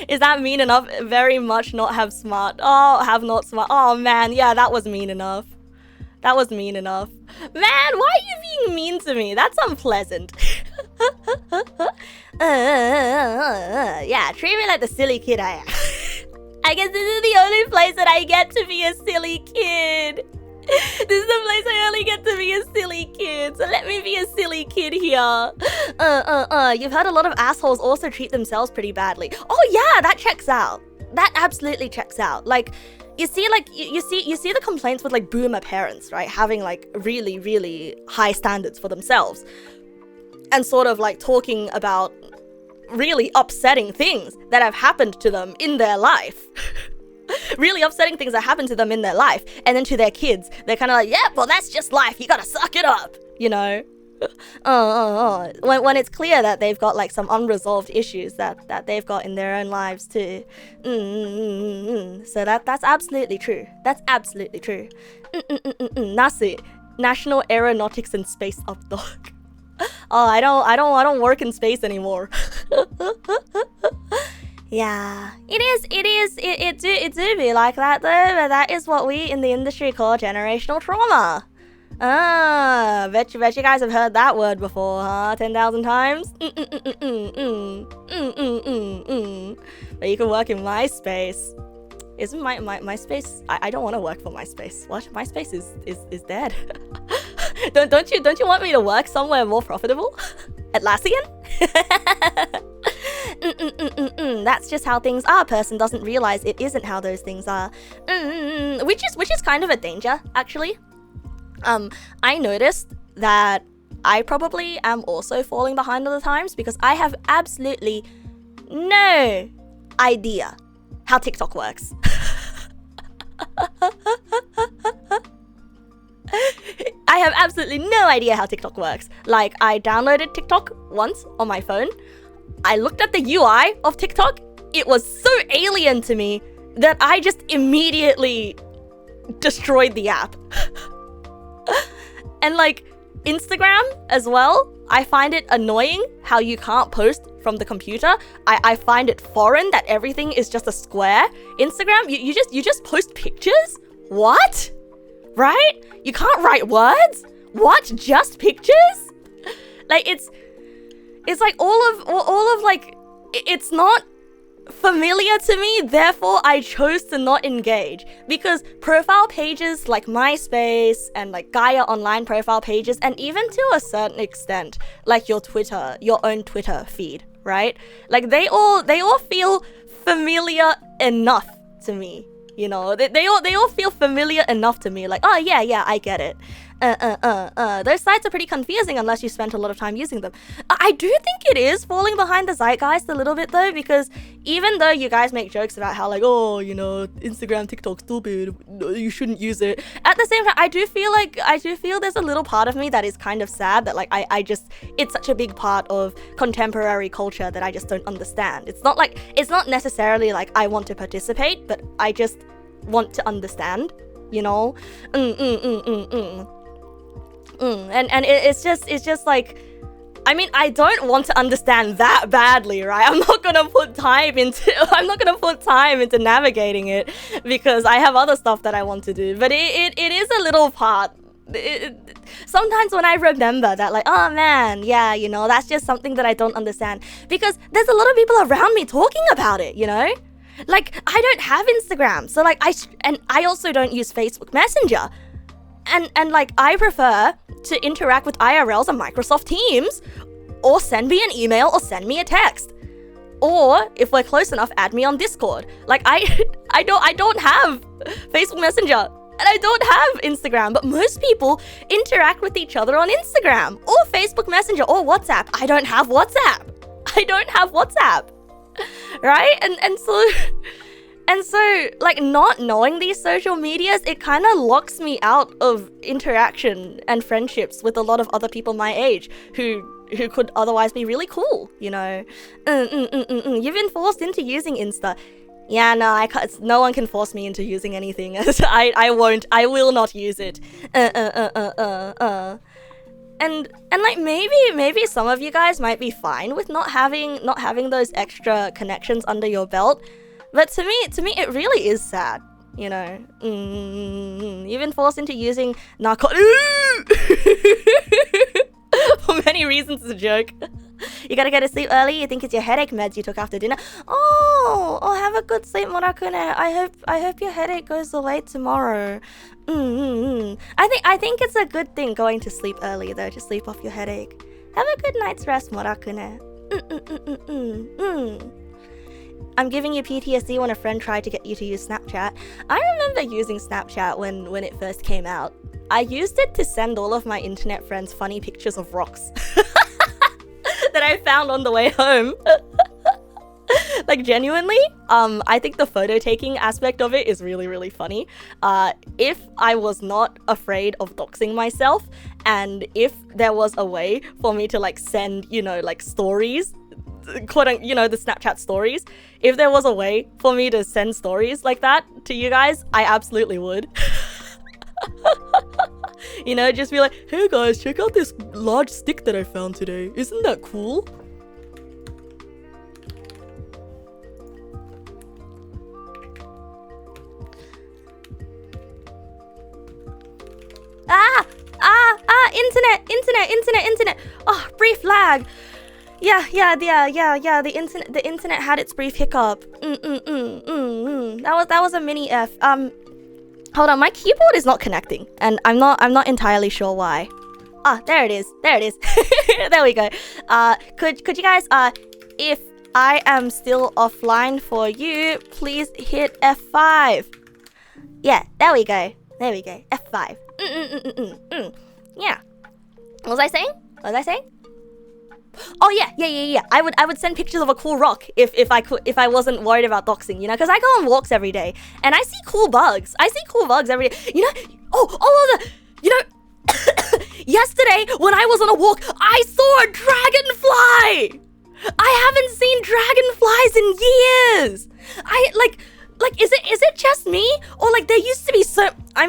Speaker 1: Is that mean enough? Very much not have smart. Oh, have not smart. Oh man, yeah, that was mean enough. Man, why are you being mean to me? That's unpleasant. Yeah, treat me like the silly kid I am. I guess this is the only place that I get to be a silly kid. This is the place I only get to be a silly kid. So let me be a silly kid here. You've heard a lot of assholes also treat themselves pretty badly. Oh yeah, that checks out. That absolutely checks out. Like, you see the complaints with like boomer parents, right? Having like really, really high standards for themselves. And sort of like talking about really upsetting things that have happened to them in their life. Really upsetting things that happen to them in their life. And then to their kids, they're kind of like, yeah, well, that's just life. You gotta suck it up, you know? When it's clear that they've got like some unresolved issues that they've got in their own lives too. So that's absolutely true. Nasu, National Aeronautics and Space Updog. Oh, I don't work in space anymore. Yeah, it do be like that though, but that is what we in the industry call generational trauma. Bet you guys have heard that word before, huh? 10,000 times? But you can work in MySpace. Isn't MySpace? I don't want to work for MySpace. What? MySpace is dead. don't you want me to work somewhere more profitable? Atlassian? That's just how things are. Person doesn't realize it isn't how those things are. Which is kind of a danger, actually. I noticed that I probably am also falling behind all the times because I have absolutely no idea how TikTok works. I have absolutely no idea how TikTok works. Like, I downloaded TikTok once on my phone. I looked at the UI of TikTok. It was so alien to me that I just immediately destroyed the app. And like, Instagram as well, I find it annoying how you can't post from the computer. I find it foreign that everything is just a square. Instagram, you just post pictures? What? Right? You can't write words? What? Just pictures? Like, it's like all of like, it's not familiar to me, therefore I chose to not engage. Because profile pages like MySpace and like Gaia online profile pages, and even to a certain extent like your Twitter, your own Twitter feed, right? Like they all feel familiar enough to me, you know? They all feel familiar enough to me, like, oh yeah, I get it. Those sites are pretty confusing unless you spent a lot of time using them. I do think it is falling behind the zeitgeist a little bit though, because even though you guys make jokes about how like, oh, you know, Instagram, TikTok, stupid, you shouldn't use it. At the same time, I do feel there's a little part of me that is kind of sad that like I just, it's such a big part of contemporary culture that I just don't understand. It's not necessarily like I want to participate, but I just want to understand, you know? And it's just like, I mean, I don't want to understand that badly, right? I'm not gonna put time into navigating it because I have other stuff that I want to do. But it is a little part. Sometimes when I remember that, like, oh man, yeah, you know, that's just something that I don't understand, because there's a lot of people around me talking about it, you know? Like, I don't have Instagram, so like I also don't use Facebook Messenger. And like, I prefer to interact with IRLs on Microsoft Teams, or send me an email, or send me a text. Or, if we're close enough, add me on Discord. Like, I don't have Facebook Messenger, and I don't have Instagram, but most people interact with each other on Instagram, or Facebook Messenger, or WhatsApp. I don't have WhatsApp. Right? And so, like, not knowing these social medias, it kind of locks me out of interaction and friendships with a lot of other people my age who could otherwise be really cool, you know? You've been forced into using Insta. Yeah, no, I can't, no one can force me into using anything. I will not use it. And like, maybe some of you guys might be fine with not having those extra connections under your belt. But to me, it really is sad, you know. You've been forced into using for many reasons. It's a joke. You gotta go to sleep early. You think it's your headache meds you took after dinner. Oh, have a good sleep, Morakune. I hope your headache goes away tomorrow. I think it's a good thing going to sleep early though, to sleep off your headache. Have a good night's rest, Morakune. I'm giving you PTSD when a friend tried to get you to use Snapchat. I remember using Snapchat when it first came out. I used it to send all of my internet friends funny pictures of rocks that I found on the way home. Like, genuinely, I think the photo taking aspect of it is really, really funny. If I was not afraid of doxing myself, and if there was a way for me to like send, you know, like stories, you know, the Snapchat stories, if there was a way for me to send stories like that to you guys, I absolutely would. You know, just be like, hey guys, check out this large stick that I found today. Isn't that cool? Internet. Oh, brief lag. Yeah. The internet had its brief hiccup. That was a mini F. Hold on, my keyboard is not connecting, and I'm not entirely sure why. Ah, there it is. There we go. Could you guys, if I am still offline for you, please hit F5. Yeah, there we go. F5. Yeah. What was I saying? Oh yeah. I would send pictures of a cool rock if I wasn't worried about doxing, you know, because I go on walks every day and I see cool bugs. Every day. You know, yesterday when I was on a walk, I saw a dragonfly. I haven't seen dragonflies in years. Is it just me? Or like there used to be I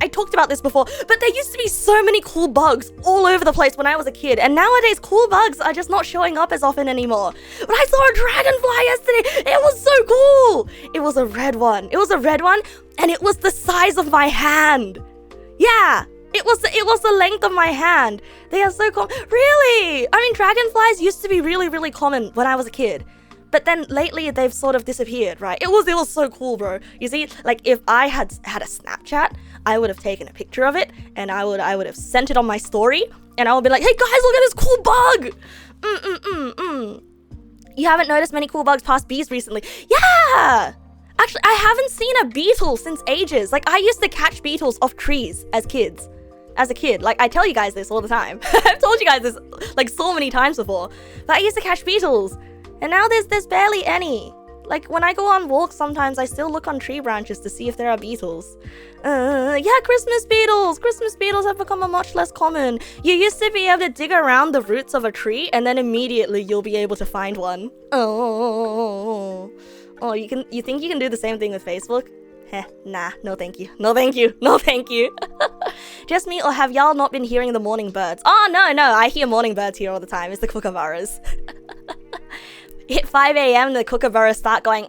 Speaker 1: talked about this before, but there used to be so many cool bugs all over the place when I was a kid, and nowadays cool bugs are just not showing up as often anymore. But I saw a dragonfly yesterday. It was so cool. It was a red one, and it was the size of my hand. Yeah. It was the length of my hand. They are so common. Really? I mean, dragonflies used to be really, really common when I was a kid. But then lately they've sort of disappeared, right? It was so cool, bro. You see, like if I had a Snapchat, I would have taken a picture of it and I would have sent it on my story, and I would be like, hey guys, look at this cool bug. You haven't noticed many cool bugs past bees recently? Yeah. Actually, I haven't seen a beetle since ages. Like I used to catch beetles off trees as a kid. Like I tell you guys this all the time. I've told you guys this like so many times before. But I used to catch beetles. And now there's barely any. Like when I go on walks sometimes I still look on tree branches to see if there are beetles. Yeah, Christmas beetles. Christmas beetles have become much less common. You used to be able to dig around the roots of a tree and then immediately you'll be able to find one. Oh, you think you can do the same thing with Facebook? Heh, nah, no thank you. Just me, or have y'all not been hearing the morning birds? Oh, no, I hear morning birds here all the time. It's the kookaburras. Hit 5 a.m. the kookaburras start going.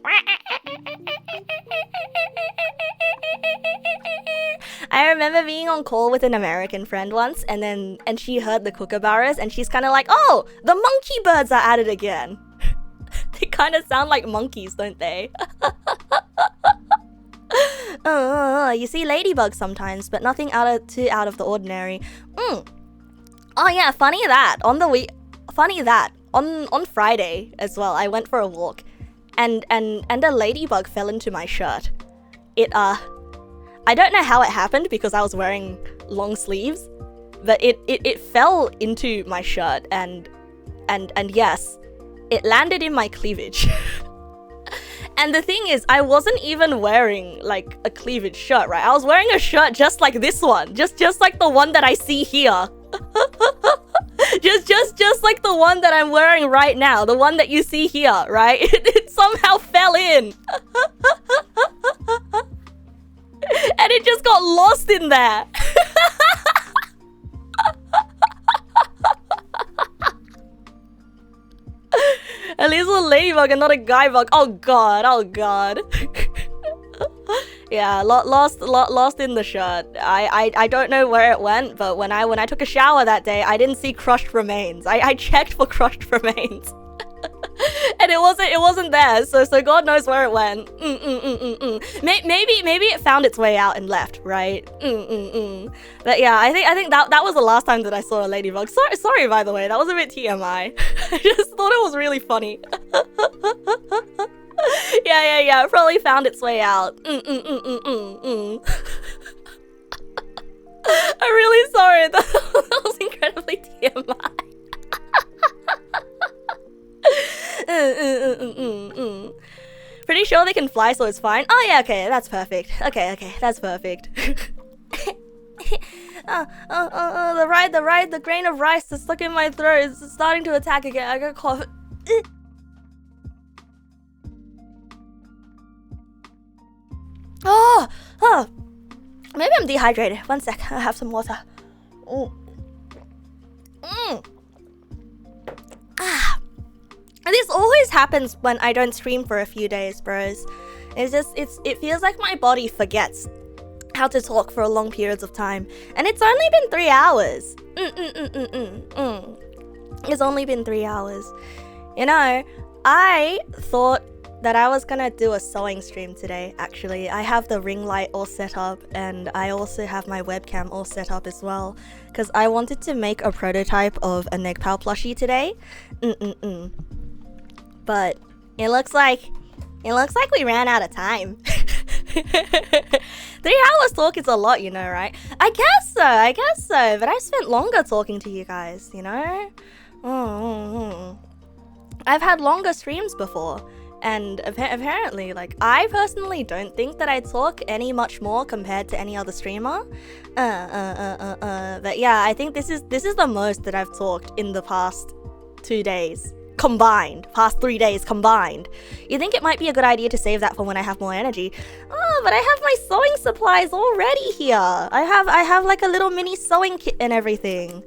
Speaker 1: I remember being on call with an American friend once, and she heard the kookaburras, and she's kind of like, oh, the monkey birds are at it again. They kind of sound like monkeys, don't they? You see ladybugs sometimes, but nothing too out of the ordinary. Oh yeah, funny that. On Friday as well, I went for a walk, and a ladybug fell into my shirt. I don't know how it happened because I was wearing long sleeves, but it fell into my shirt and yes, it landed in my cleavage. And the thing is, I wasn't even wearing like a cleavage shirt, right? I was wearing a shirt just like this one, just like the one that I see here. just like the one that I'm wearing right now, the one that you see here, right? It somehow fell in. And it just got lost in there. At least a ladybug and not a guy bug. Oh god. Yeah, lost in the shirt. I don't know where it went, but when I took a shower that day, I didn't see crushed remains. I checked for crushed remains. And it wasn't there, so God knows where it went. Maybe it found its way out and left, right? But yeah, I think that was the last time that I saw a ladybug. Sorry by the way, that was a bit TMI. I just thought it was really funny. Yeah, it probably found its way out. I'm really sorry, that was incredibly TMI. Pretty sure they can fly, so it's fine. Oh yeah, okay, that's perfect. Okay, that's perfect. The grain of rice that's stuck in my throat is starting to attack again. I got cough. Oh, maybe I'm dehydrated. One sec, I'll have some water. This always happens when I don't stream for a few days, bros. It feels like my body forgets how to talk for long periods of time. And it's only been 3 hours. It's only been 3 hours. You know, I thought that I was gonna do a sewing stream today, actually. I have the ring light all set up, and I also have my webcam all set up as well, because I wanted to make a prototype of a Neg plushie today. But it looks like we ran out of time. 3 hours talk is a lot, you know, right? I guess so, but I spent longer talking to you guys, you know? I've had longer streams before, and apparently, like, I personally don't think that I talk any much more compared to any other streamer. But yeah, I think this is the most that I've talked in the past 2 days. Combined, past 3 days combined. You think it might be a good idea to save that for when I have more energy? Oh, but I have my sewing supplies already here. I have like a little mini sewing kit and everything.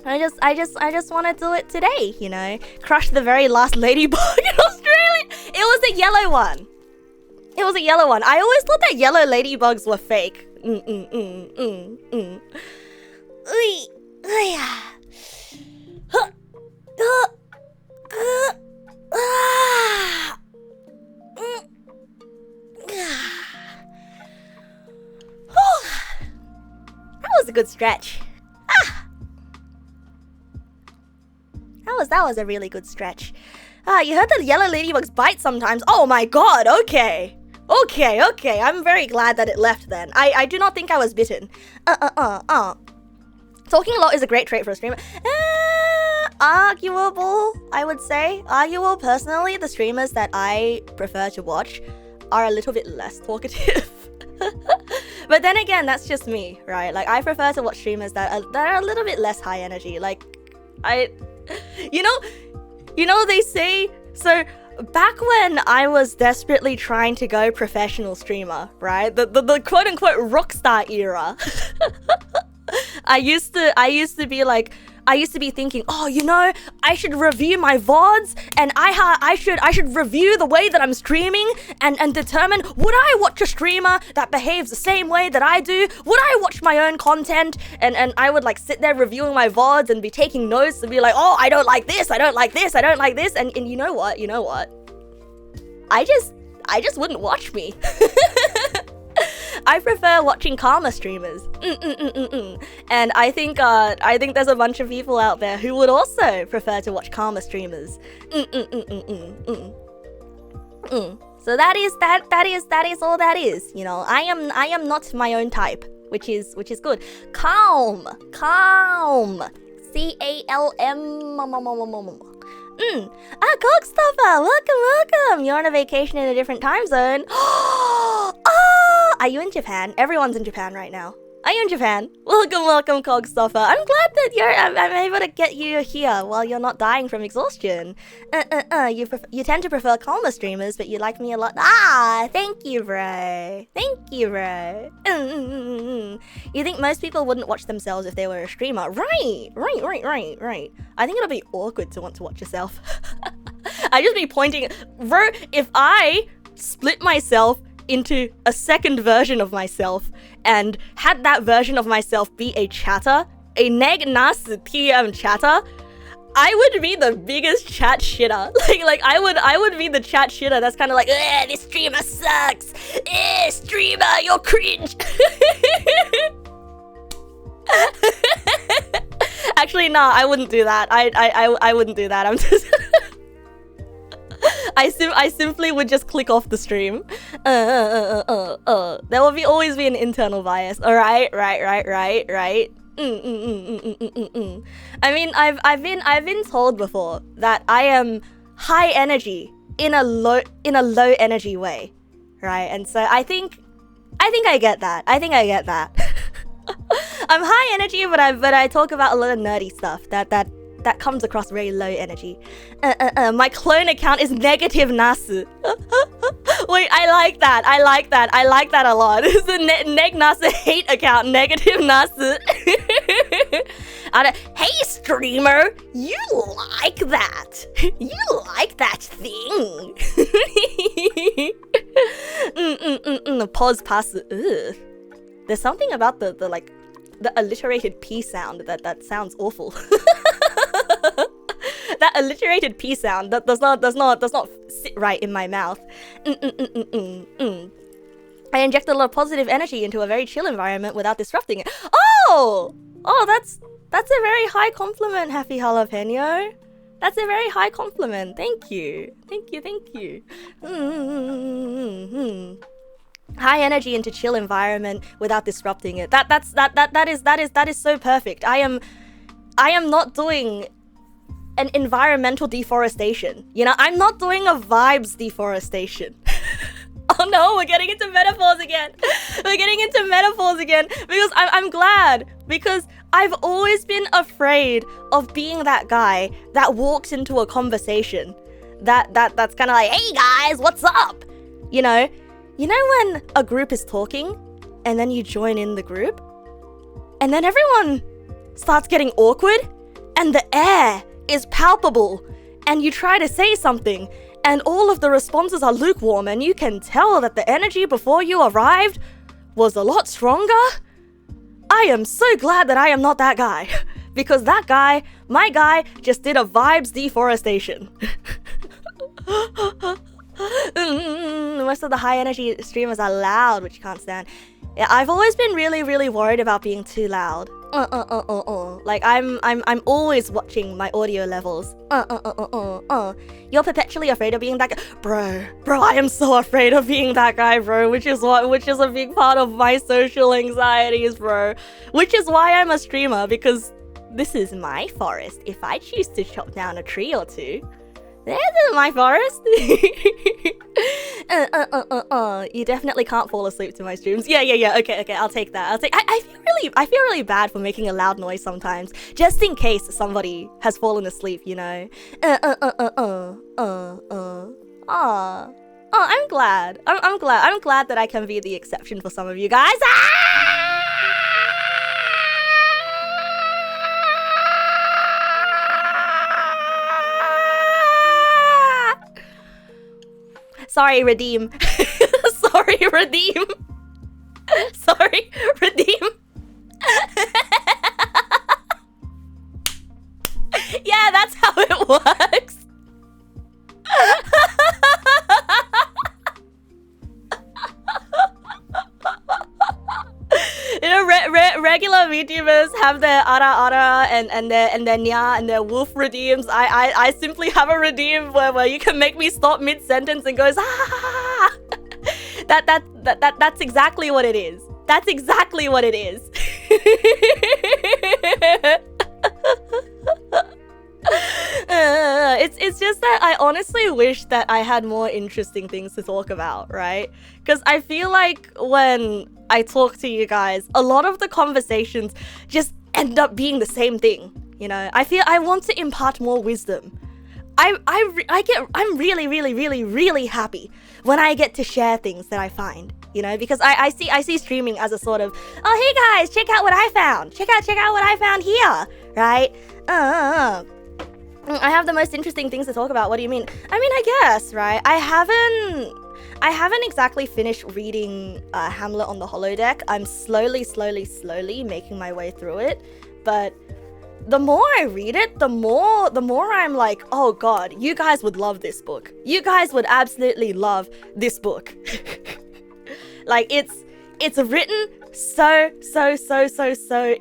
Speaker 1: I just want to do it today, you know. Crush the very last ladybug in Australia. It was a yellow one. It was a yellow one. I always thought that yellow ladybugs were fake. That was a good stretch. That was a really good stretch. You heard that yellow ladybugs bite sometimes? Oh my god, okay. Okay. I'm very glad that it left then. I do not think I was bitten. Talking a lot is a great trait for a streamer. Arguable, I would say. Arguable. Personally, the streamers that I prefer to watch are a little bit less talkative. But then again, that's just me, right? Like, I prefer to watch streamers that are a little bit less high energy. Like, you know, they say, so back when I was desperately trying to go professional streamer, right? The quote unquote rockstar era. I used to be thinking, oh, you know, I should review my VODs, and I should review the way that I'm streaming and determine, would I watch a streamer that behaves the same way that I do? Would I watch my own content? And I would like sit there reviewing my VODs and be taking notes and be like, oh, I don't like this, I don't like this, I don't like this. And you know what? I just wouldn't watch me. I prefer watching calmer streamers. And I think there's a bunch of people out there who would also prefer to watch calmer streamers. So that is all that is. You know, I am not my own type, which is good. Calm. CALM. Cockstopper, welcome. You're on a vacation in a different time zone. Are you in Japan? Everyone's in Japan right now. Are you in Japan? Welcome, Cogstopper. I'm glad that I'm able to get you here while you're not dying from exhaustion. You tend to prefer calmer streamers, but you like me a lot. Thank you, bro. You think most people wouldn't watch themselves if they were a streamer? Right. I think it'll be awkward to want to watch yourself. I just be pointing, bro. If I split myself into a second version of myself and had that version of myself be a chatter, a Neg Nass TM chatter, I would be the biggest chat shitter. Like I would be the chat shitter that's kind of like, this streamer sucks. Streamer, you're cringe. Actually, no, I wouldn't do that. I wouldn't do that. I'm just I simply would just click off the stream. There will always be an internal bias. All right. I mean, I've been told before that I am high energy in a low energy way, right? And so I think I get that. I'm high energy, but I talk about a lot of nerdy stuff that comes across very low energy. My clone account is negative Nasu. Wait, I like that a lot. It's the Neg Nasu hate account, negative Nasu. Hey streamer, you like that? You like that thing? Pause pass. Ugh. There's something about the alliterated P sound that sounds awful. That alliterated P sound that does not sit right in my mouth. I inject a lot of positive energy into a very chill environment without disrupting it. Oh, that's a very high compliment, Happy Jalapeno. That's a very high compliment. Thank you. High energy into chill environment without disrupting it. That is so perfect. I am not doing an environmental deforestation. You know, I'm not doing a vibes deforestation. Oh no, we're getting into metaphors again. Because I'm glad, because I've always been afraid of being that guy that walks into a conversation that's kind of like, hey guys, what's up? You know when a group is talking and then you join in the group and then everyone starts getting awkward and the air is palpable and you try to say something and all of the responses are lukewarm and you can tell that the energy before you arrived was a lot stronger. I am so glad that I am not that guy, because that guy, my guy, just did a vibes deforestation. Most of the high energy streamers are loud, which you can't stand. Yeah, I've always been really, really worried about being too loud. Like I'm always watching my audio levels. You're perpetually afraid of being that guy, bro. I am so afraid of being that guy, bro. Which is a big part of my social anxieties, bro. Which is why I'm a streamer, because this is my forest. If I choose to chop down a tree or two, this is my forest. You definitely can't fall asleep to my streams. Yeah. Okay. I'll take that. I feel really bad for making a loud noise sometimes, just in case somebody has fallen asleep. You know. I'm glad. I'm glad that I can be the exception for some of you guys. Sorry, redeem. Sorry, redeem. Yeah, that's how it works. You know, regular VTubers have their ara and their nya and their wolf redeems. I simply have a redeem where you can make me stop mid sentence and goes ah. That's exactly what it is. That's exactly what it is. It's just that I honestly wish that I had more interesting things to talk about, right? Because I feel like when I talk to you guys, a lot of the conversations just end up being the same thing, you know? I feel I want to impart more wisdom. I'm really happy when I get to share things that I find, you know, because I see streaming as a sort of, oh hey guys, check out what I found. Check out what I found here, right? I have the most interesting things to talk about. What do you mean? I mean, I guess, right? I haven't exactly finished reading Hamlet on the holodeck. I'm slowly making my way through it, but the more I read it, the more I'm like, oh god, you guys would love this book. You guys would absolutely love this book. Like it's written so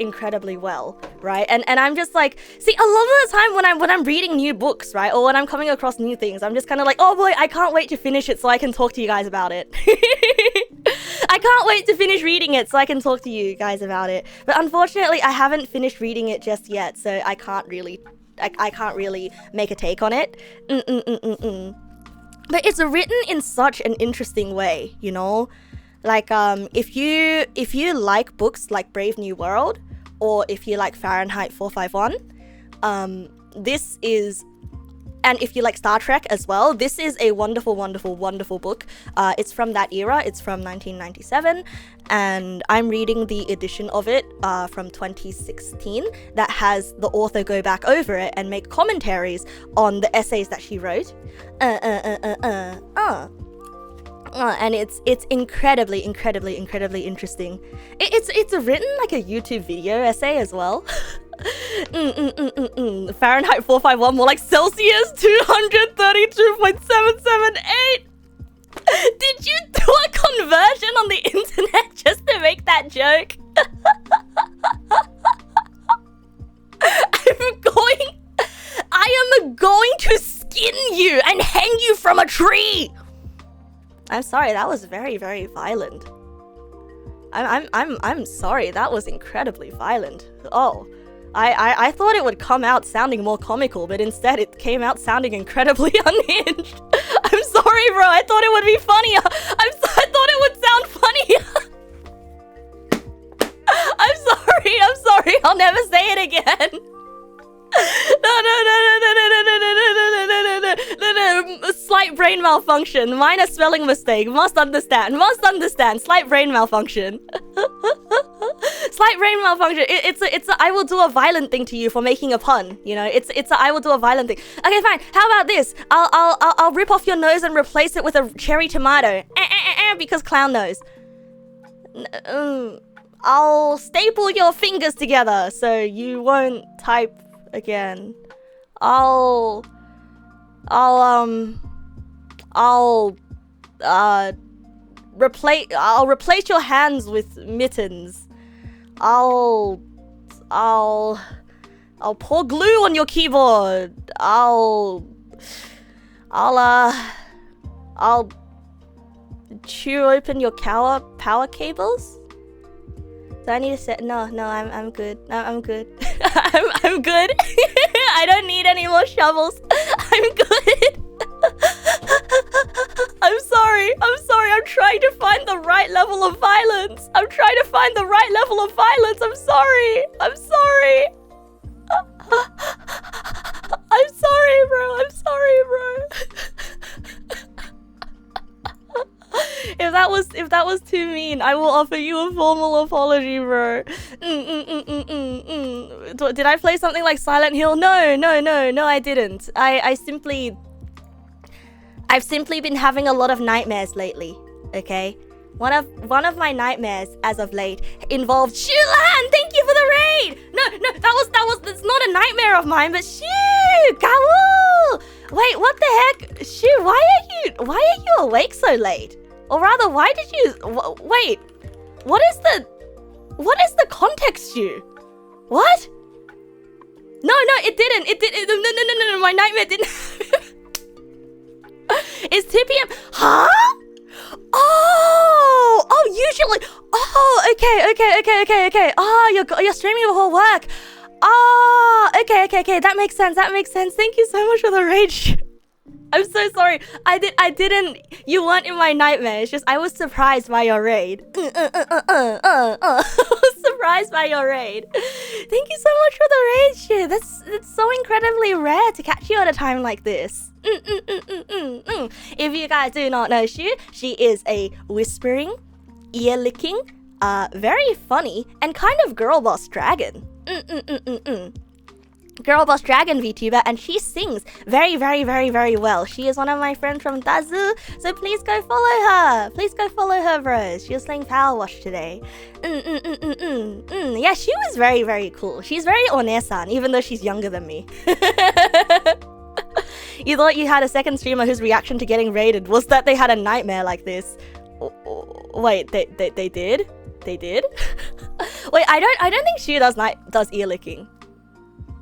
Speaker 1: incredibly well, right? And I'm just like, see, a lot of the time when I'm reading new books, right, or when I'm coming across new things, I'm just kind of like, oh boy, I can't wait to finish it so I can talk to you guys about it. I can't wait to finish reading it so I can talk to you guys about it. But unfortunately, I haven't finished reading it just yet, so I can't really make a take on it. But it's written in such an interesting way, you know? Like, if you like books like Brave New World, or if you like Fahrenheit 451, this is, and if you like Star Trek as well, this is a wonderful book. It's from that era. It's from 1997, and I'm reading the edition of it from 2016 that has the author go back over it and make commentaries on the essays that she wrote. And it's incredibly interesting. It's written like a YouTube video essay as well. Fahrenheit 451, more like Celsius 232.778. Did you do a conversion on the internet just to make that joke? I am going to skin you and hang you from a tree. I'm sorry, that was very violent. I'm sorry, that was incredibly violent. Oh, I thought it would come out sounding more comical, but instead it came out sounding incredibly unhinged. I'm sorry, bro. I thought it would be funnier. I thought it would sound funnier. I'm sorry. I'll never say it again. No. Slight brain malfunction. Minor spelling mistake. Must understand. Slight brain malfunction. Slight brain malfunction. It's a I will do a violent thing to you for making a pun. You know, it's a I will do a violent thing. Okay, fine. How about this? I'll rip off your nose and replace it with a cherry tomato. Because clown nose. I'll staple your fingers together so you won't type again. I'll replace your hands with mittens. I'll pour glue on your keyboard. I'll chew open your power cables. Do I need to say no, I'm good. I'm good. I'm good. I don't need any more shovels. I'm good. I'm sorry. I'm trying to find the right level of violence. I'm sorry. I'm sorry, bro. If that was too mean, I will offer you a formal apology, bro. Did I play something like Silent Hill? No, I didn't. I've simply been having a lot of nightmares lately, okay? One of my nightmares as of late involved Shulan! Thank you for the raid! No, that's not a nightmare of mine, but Shu! Gawoo! Wait, what the heck? Shu, why are you awake so late? Or rather, why did you... wait, what is the context, Shu? What? No, it didn't. No, my nightmare didn't... It's 2 p.m. Huh? Oh, usually. Oh, okay. Oh, you're streaming before work. Oh, okay. That makes sense. Thank you so much for the rage. I'm so sorry. I didn't. You weren't in my nightmare. It's just I was surprised by your raid. I was surprised by your raid. Thank you so much for the raid, Shu. That's so incredibly rare to catch you at a time like this. If you guys do not know Shu, she is a whispering, ear-licking, very funny, and kind of girl boss dragon. Girl boss dragon VTuber, and she sings very well. She is one of my friends from Dazu, so please go follow her. Bros. She was playing Power Wash today. Yeah, she was very cool. She's very One-san, even though she's younger than me. You thought you had a second streamer whose reaction to getting raided was that they had a nightmare like this. Wait, they did? Wait, I don't think she does ear licking.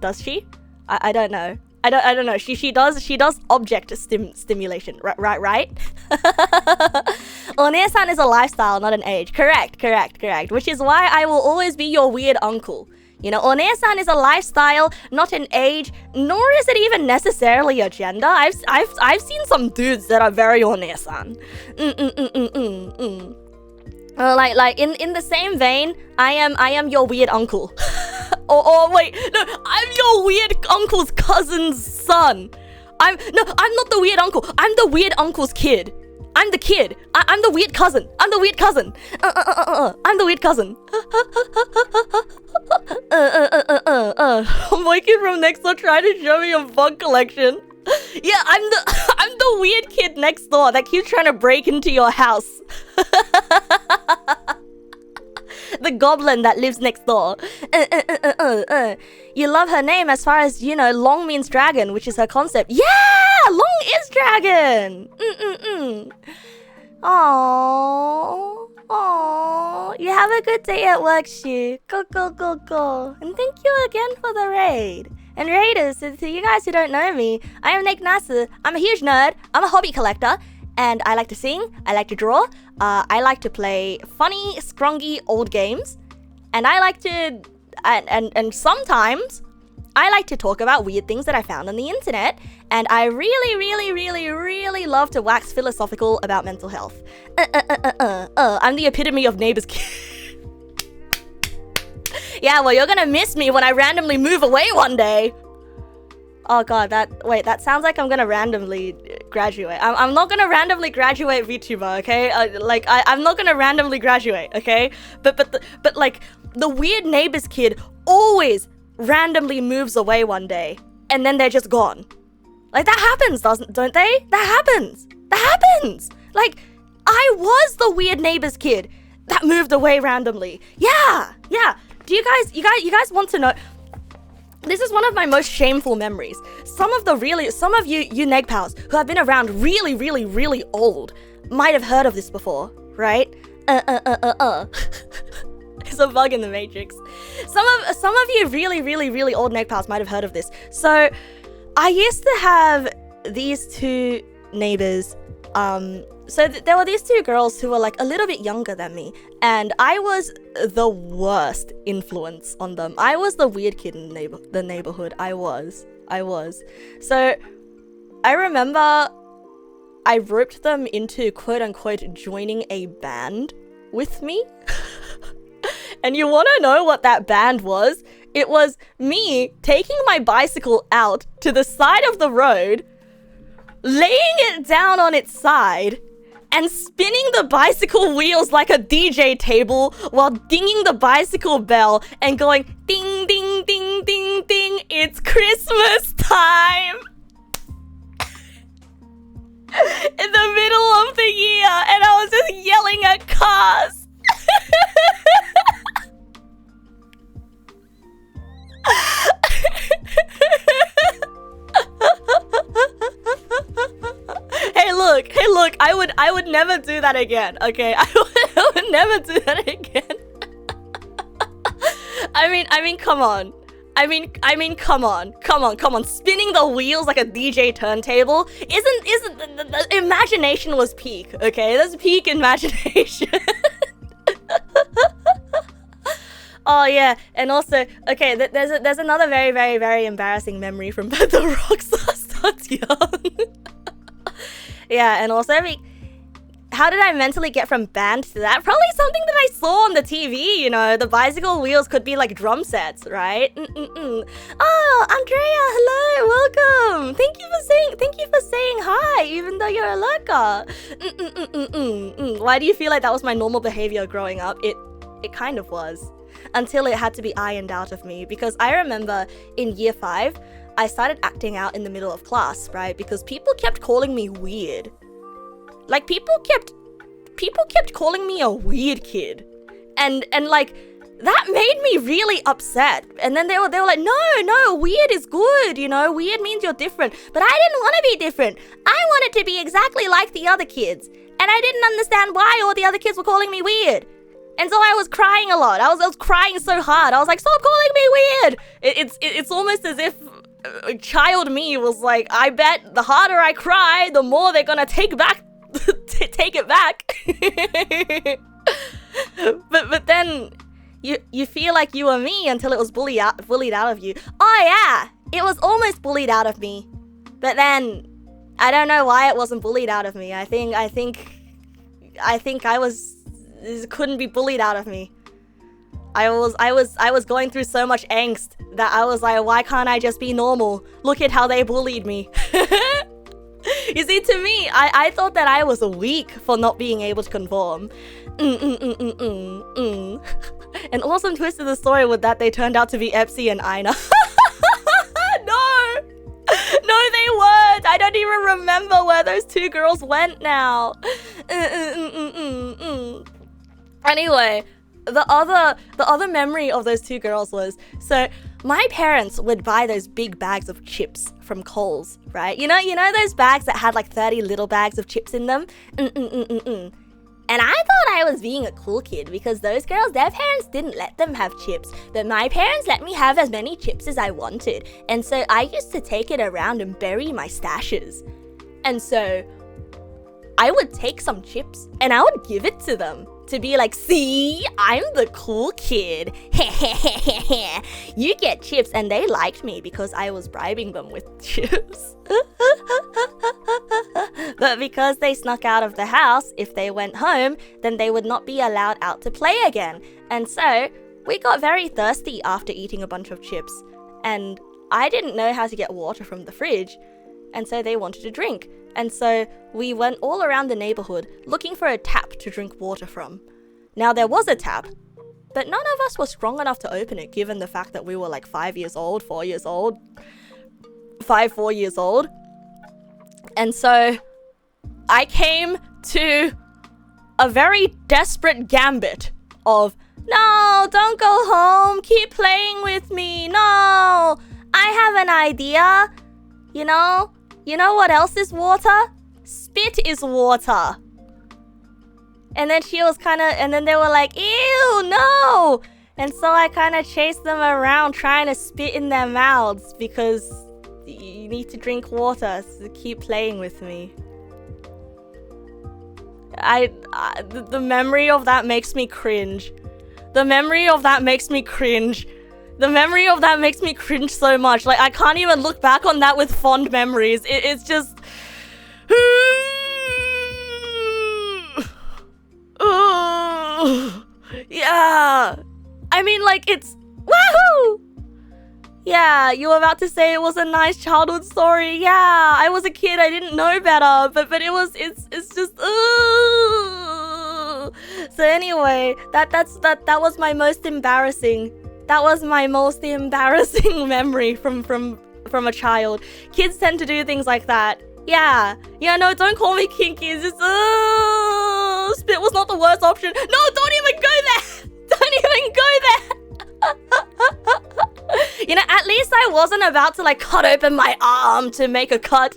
Speaker 1: Does she? I don't know. I don't know. She does object stimulation. Right? One-san is a lifestyle, not an age. Correct. Which is why I will always be your weird uncle. You know, One-san is a lifestyle, not an age, nor is it even necessarily a gender. I've seen some dudes that are very One-san. Like in the same vein, I am your weird uncle. or wait, no, I'm your weird uncle's cousin's son. I'm not the weird uncle. I'm the weird uncle's kid. I'm the kid. I'm the weird cousin. I'm the weird cousin. My kid from next door tried to show me a bug collection. Yeah, I'm the weird kid next door that keeps trying to break into your house. The goblin that lives next door. You love her name as far as, you know, long means dragon, which is her concept. Yeah! Long is dragon! Aww. You have a good day at work, Shu. Go. And thank you again for the raid. And raiders, to you guys who don't know me, I am Neg Nass. I'm a huge nerd. I'm a hobby collector. And I like to sing, I like to draw, I like to play funny, scrungy old games, and I like to, and sometimes, I like to talk about weird things that I found on the internet, and I really love to wax philosophical about mental health. I'm the epitome of neighbor's kid. Yeah, well, you're gonna miss me when I randomly move away one day. Oh god, that sounds like I'm gonna randomly graduate. I'm not gonna randomly graduate VTuber, okay? I'm not gonna randomly graduate, okay? But like, the weird neighbor's kid always randomly moves away one day, and then they're just gone. Like, that happens, don't they? That happens! Like, I was the weird neighbor's kid that moved away randomly. Yeah! Do you guys want to know? This is one of my most shameful memories. Some of you Neg pals who have been around really old might have heard of this before, right? It's a bug in the Matrix. Some of you really old Neg pals might have heard of this. So, I used to have these two neighbors. So there were these two girls who were like a little bit younger than me, and I was the worst influence on them. I was the weird kid in the neighborhood. I was. So I remember I roped them into quote unquote joining a band with me. And you want to know what that band was? It was me taking my bicycle out to the side of the road, laying it down on its side, and spinning the bicycle wheels like a DJ table while dinging the bicycle bell and going ding, ding, ding, ding, ding, it's Christmas time! In the middle of the year, and I was just yelling at cars. Hey look, I would never do that again, okay? I would never do that again. I mean, come on. Come on. Spinning the wheels like a DJ turntable isn't the imagination was peak, okay? That's peak imagination. Oh yeah, and also, okay, there's another very embarrassing memory from the Rockstar Starts Young. Yeah, and also, how did I mentally get from band to that? Probably something that I saw on the TV, you know, the bicycle wheels could be like drum sets, right? Oh, Andrea, hello, welcome. Thank you for saying hi, even though you're a lurker. Why do you feel like that was my normal behavior growing up? It kind of was. Until it had to be ironed out of me, because I remember in year 5, I started acting out in the middle of class, right? Because people kept calling me weird. Like, people kept calling me a weird kid. And like, that made me really upset. And then they were like, no, weird is good, you know? Weird means you're different. But I didn't want to be different. I wanted to be exactly like the other kids. And I didn't understand why all the other kids were calling me weird. And so I was crying a lot. I was crying so hard. I was like, stop calling me weird. It's almost as if child me was like, I bet the harder I cry, the more they're gonna take it back. but then you feel like you were me until it was bullied out of you. Oh yeah, it was almost bullied out of me. But then I don't know why it wasn't bullied out of me. I think I couldn't be bullied out of me. I was going through so much angst that I was like, why can't I just be normal? Look at how they bullied me. You see, to me, I thought that I was weak for not being able to conform. An awesome twist of the story was that they turned out to be Epsi and Aina. No, they weren't. I don't even remember where those two girls went now. Anyway, the other memory of those two girls was, so my parents would buy those big bags of chips from Coles, right? You know those bags that had like 30 little bags of chips in them? And I thought I was being a cool kid because those girls, their parents didn't let them have chips, but my parents let me have as many chips as I wanted. And so I used to take it around and bury my stashes. And so I would take some chips and I would give it to them to be like, see, I'm the cool kid. You get chips. And they liked me because I was bribing them with chips. But because they snuck out of the house, if they went home, then they would not be allowed out to play again. And so we got very thirsty after eating a bunch of chips. And I didn't know how to get water from the fridge. And so they wanted to drink. And so we went all around the neighborhood looking for a tap to drink water from. Now there was a tap, but none of us were strong enough to open it given the fact that we were like 4 years old. And so I came to a very desperate gambit of, no, don't go home, keep playing with me, no, I have an idea, you know what else is water? Spit is water. And then and then they were like, ew, no. And so I kind of chased them around trying to spit in their mouths because you need to drink water, so keep playing with me. The memory of that makes me cringe. The memory of that makes me cringe so much. Like, I can't even look back on that with fond memories. It's just... Yeah. I mean, like, it's... Woohoo! Yeah, you were about to say it was a nice childhood story. Yeah, I was a kid, I didn't know better, but it's just So anyway, that was my most embarrassing. That was my most embarrassing memory from a child. Kids tend to do things like that. Yeah, no, don't call me kinky. It's just spit was not the worst option. No, don't even go there. Don't even go there. At least I wasn't about to like cut open my arm to make a cut.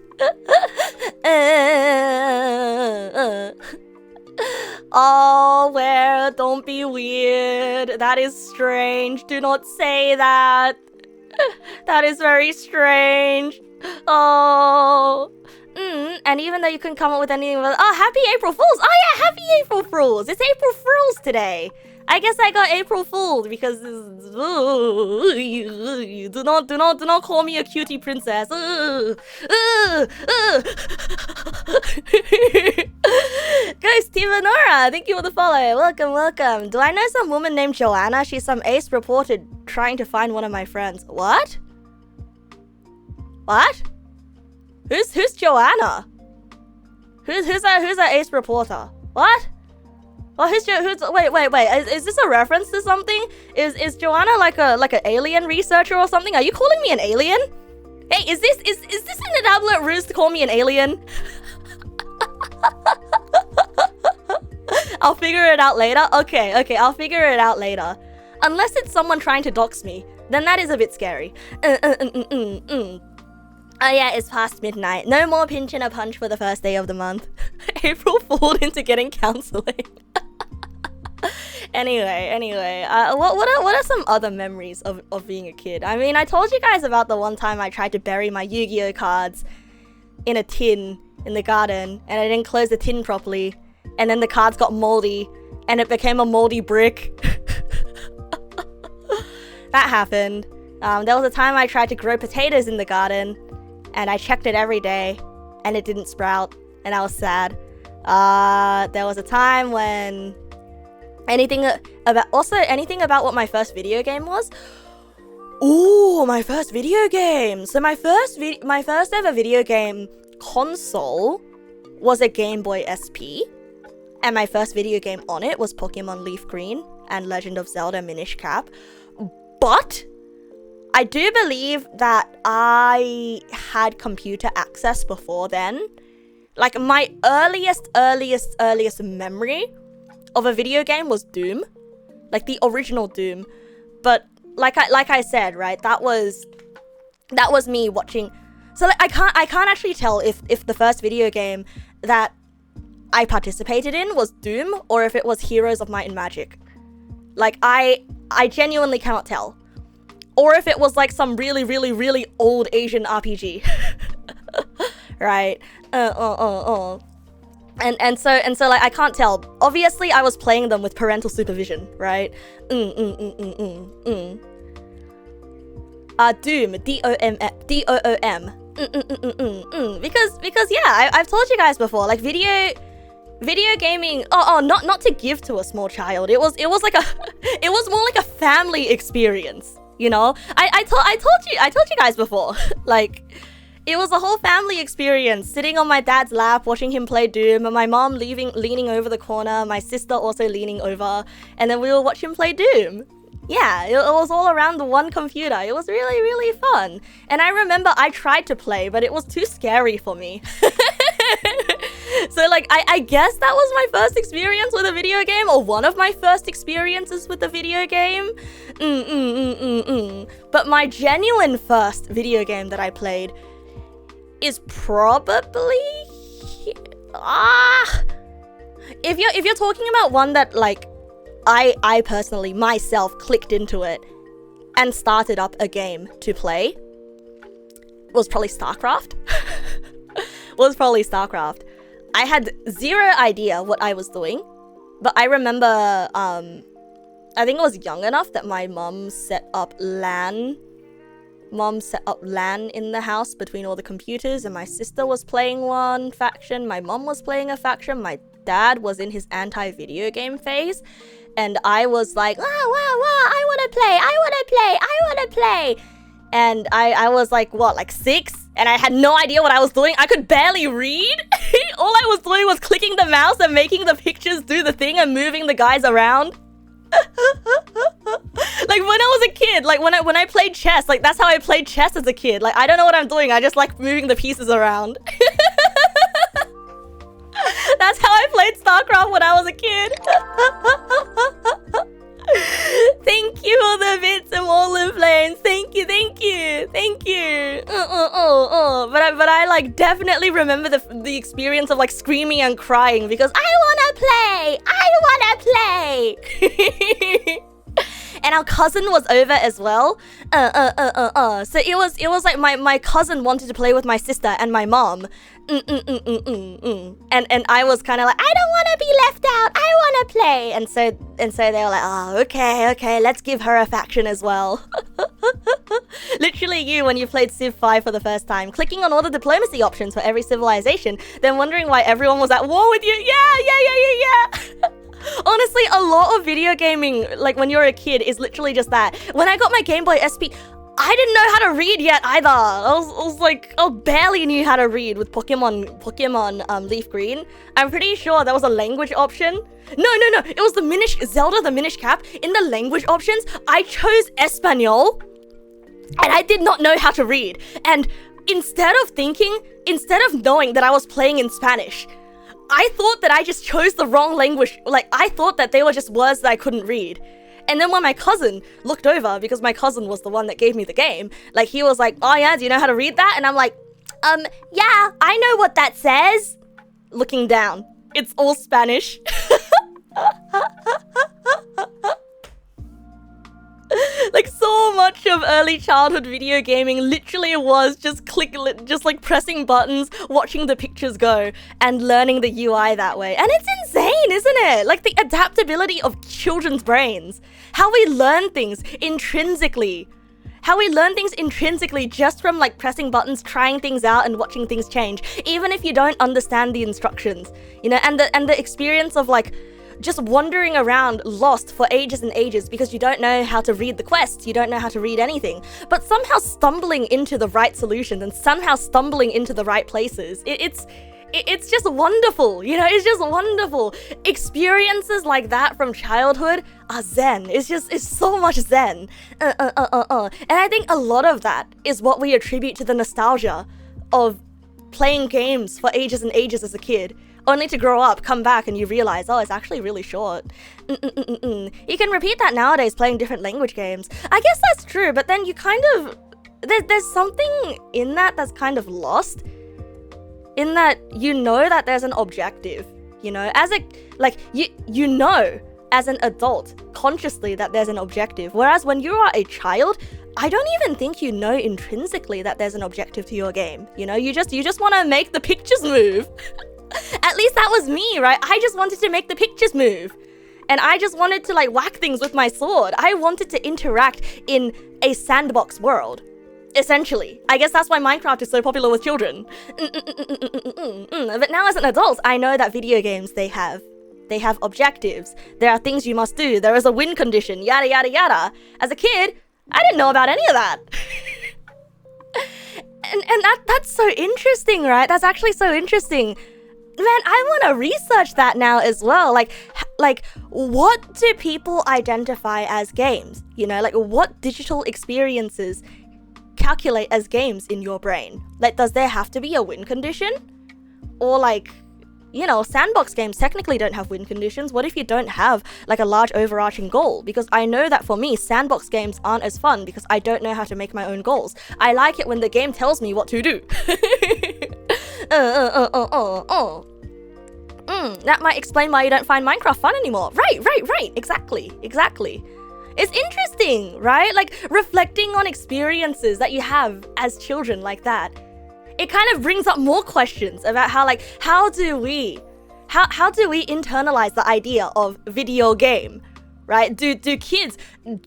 Speaker 1: Oh, where? Don't be weird. That is strange. Do not say that. That is very strange. Oh. And even though you couldn't come up with anything, happy April Fools. Oh yeah, happy April Fools. It's April Fools today. I guess I got April Fooled because do not call me a cutie princess. Ghost Tivanora, thank you for the follow. Welcome. Do I know some woman named Joanna? She's some ace reported trying to find one of my friends. What? Who's Joanna? Who's that ace reporter? What? Oh, wait. Is this a reference to something? Is Joanna like an alien researcher or something? Are you calling me an alien? Hey, is this an elaborate ruse to call me an alien? I'll figure it out later. Okay, I'll figure it out later. Unless it's someone trying to dox me, then that is a bit scary. Oh yeah, it's past midnight. No more pinch and a punch for the first day of the month. April fooled into getting counseling. Anyway, what are some other memories of being a kid? I mean, I told you guys about the one time I tried to bury my Yu-Gi-Oh cards in a tin in the garden, and I didn't close the tin properly, and then the cards got moldy, and it became a moldy brick. That happened. There was a time I tried to grow potatoes in the garden, and I checked it every day, and it didn't sprout, and I was sad. There was a time when anything about what my first video game was. Ooh, my first video game. So my first ever video game console was a Game Boy SP, and my first video game on it was Pokemon Leaf Green and Legend of Zelda Minish Cap. But I do believe that I had computer access before then. Like, my earliest memory of a video game was Doom. Like, the original Doom. But like I said, right, that was me watching. So like, I can't actually tell if the first video game that I participated in was Doom or if it was Heroes of Might and Magic. Like, I genuinely cannot tell. Or if it was like some really old Asian RPG. Right? And so like, I can't tell. Obviously, I was playing them with parental supervision, right? Doom, D-O-O-M. Because yeah, I've told you guys before, like, video gaming. Not to give to a small child. It was like it was more like a family experience. You know, I told you guys before. Like, it was a whole family experience, sitting on my dad's lap, watching him play Doom, and my mom leaning over the corner, my sister also leaning over, and then we will watch him play Doom. Yeah, it was all around the one computer. It was really fun. And I remember I tried to play, but it was too scary for me. So like, I guess that was my first experience with a video game, or one of my first experiences with a video game. But my genuine first video game that I played is probably... If you're talking about one that, like, I personally, myself, clicked into it and started up a game to play, was probably StarCraft. I had zero idea what I was doing, but I remember, I think I was young enough that my mom set up LAN in the house between all the computers, and my sister was playing one faction, my mom was playing a faction, my dad was in his anti-video game phase, and I was like, wow, I wanna play. And I was like, what, like 6? And I had no idea what I was doing. I could barely read. All I was doing was clicking the mouse and making the pictures do the thing and moving the guys around. Like, when I was a kid, like when I played chess, like, that's how I played chess as a kid. Like, I don't know what I'm doing. I just like moving the pieces around. That's how I played StarCraft when I was a kid. Thank you for the bits and Wall Flames. Thank you. But I like definitely remember the experience of like screaming and crying because I wanna play. And our cousin was over as well. So it was like my cousin wanted to play with my sister and my mom. And I was kind of like, I don't want to be left out. I want to play. And so they were like, oh, okay, let's give her a faction as well. Literally you, when you played Civ 5 for the first time, clicking on all the diplomacy options for every civilization, then wondering why everyone was at war with you. Yeah. Honestly, a lot of video gaming, like when you're a kid, is literally just that. When I got my Game Boy SP, I didn't know how to read yet either. I was like, I barely knew how to read with Pokemon Leaf Green. I'm pretty sure that was a language option. No, it was the Zelda the Minish Cap. In the language options, I chose Espanol, and I did not know how to read. And instead of knowing that I was playing in Spanish, I thought that I just chose the wrong language. Like, I thought that they were just words that I couldn't read. And then when my cousin looked over, because my cousin was the one that gave me the game, like, he was like, oh yeah, do you know how to read that? And I'm like, yeah, I know what that says. Looking down, it's all Spanish. Like, so much of early childhood video gaming literally was just like pressing buttons, watching the pictures go, and learning the UI that way. And it's insane, isn't it? Like, the adaptability of children's brains. How we learn things intrinsically. Just from like pressing buttons, trying things out, and watching things change. Even if you don't understand the instructions, you know, and the experience of like just wandering around lost for ages and ages because you don't know how to read the quests, you don't know how to read anything, but somehow stumbling into the right solutions and somehow stumbling into the right places. It's it's just wonderful, you know, it's just wonderful. Experiences like that from childhood are zen. It's so much zen. And I think a lot of that is what we attribute to the nostalgia of playing games for ages and ages as a kid, only to grow up, come back, and you realize, oh, it's actually really short. You can repeat that nowadays playing different language games. I guess that's true, but then you kind of... There's something in that that's kind of lost. In that you know that there's an objective, you know? As a... Like, you know, as an adult, consciously that there's an objective. Whereas when you are a child, I don't even think you know intrinsically that there's an objective to your game. You know, you just want to make the pictures move. At least that was me, right? I just wanted to make the pictures move. And I just wanted to like whack things with my sword. I wanted to interact in a sandbox world. Essentially. I guess that's why Minecraft is so popular with children. But now as an adult, I know that video games, they have objectives. There are things you must do. There is a win condition, yada yada yada. As a kid, I didn't know about any of that. and that's so interesting, right? That's actually so interesting. Man, I want to research that now as well. Like, what do people identify as games? You know, like, what digital experiences calculate as games in your brain? Like, does there have to be a win condition? Or, like, you know, sandbox games technically don't have win conditions. What if you don't have, like, a large overarching goal? Because I know that for me, sandbox games aren't as fun because I don't know how to make my own goals. I like it when the game tells me what to do. That might explain why you don't find Minecraft fun anymore. Right. Exactly. It's interesting, right? Like, reflecting on experiences that you have as children like that. It kind of brings up more questions about how do we internalize the idea of video game, right? Do kids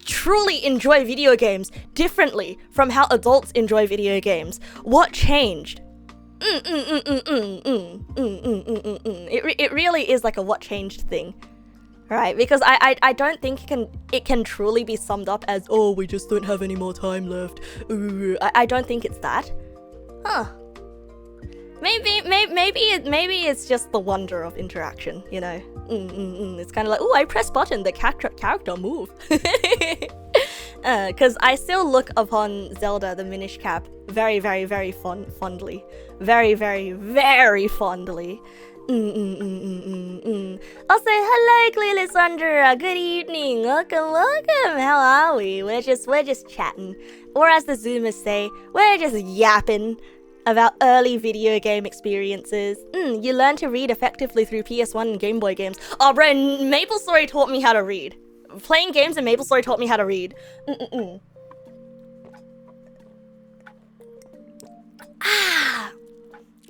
Speaker 1: truly enjoy video games differently from how adults enjoy video games? What changed? It really is like a what changed thing, right? Because I don't think it can truly be summed up as, oh, we just don't have any more time left. I don't think it's that. Huh. Maybe it's just the wonder of interaction, you know? It's kind of like, oh, I press button, the character move. Because I still look upon Zelda, the Minish Cap, very, very, very fondly. Very, very, very fondly. I'll say, hello, Clelisandra. Good evening. Welcome. How are we? We're just chatting. Or as the Zoomers say, we're just yapping about early video game experiences. You learn to read effectively through PS1 and Game Boy games. Oh, bro, MapleStory taught me how to read. Playing games in MapleStory taught me how to read.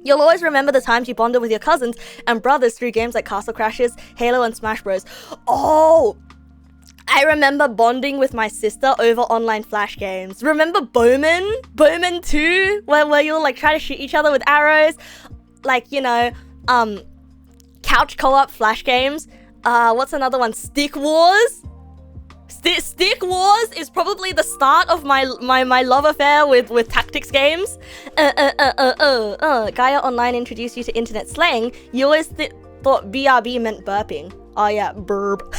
Speaker 1: You'll always remember the times you bonded with your cousins and brothers through games like Castle Crashers, Halo, and Smash Bros. Oh! I remember bonding with my sister over online flash games. Remember Bowman? Bowman 2? Where you'll like try to shoot each other with arrows? Like, you know, couch co-op flash games. What's another one? Stick Wars? Stick Wars is probably the start of my love affair with tactics games. Gaia Online introduced you to internet slang. You always thought BRB meant burping. Oh yeah, burp.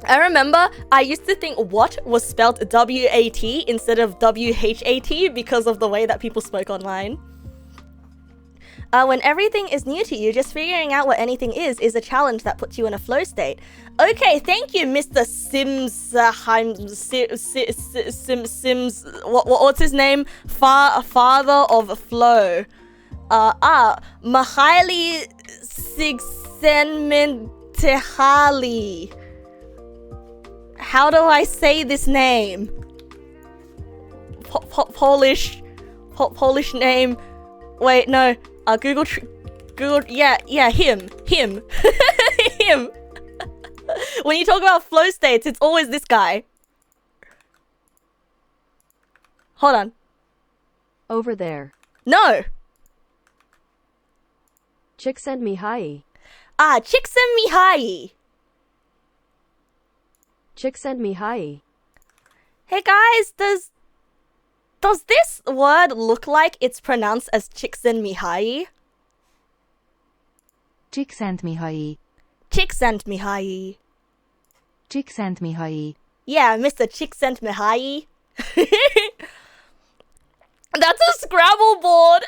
Speaker 1: I remember I used to think what was spelled W-A-T instead of W-H-A-T because of the way that people spoke online. When everything is new to you, just figuring out what anything is a challenge that puts you in a flow state. Okay, thank you, Mr. Sims. Sims. What's his name? Father of Flow. Mihaly Csikszentmihalyi. How do I say this name? Polish name. Wait, no. Google, yeah, him. Him. When you talk about flow states, it's always this guy. Hold on.
Speaker 2: Over there.
Speaker 1: No.
Speaker 2: Csikszentmihalyi.
Speaker 1: Csikszentmihalyi.
Speaker 2: Csikszentmihalyi.
Speaker 1: Hey guys, does Does this word look like it's pronounced as Csikszentmihalyi?
Speaker 2: Csikszentmihalyi.
Speaker 1: Csikszentmihalyi.
Speaker 2: Csikszentmihalyi.
Speaker 1: Yeah, Mr. Csikszentmihalyi. That's a Scrabble board.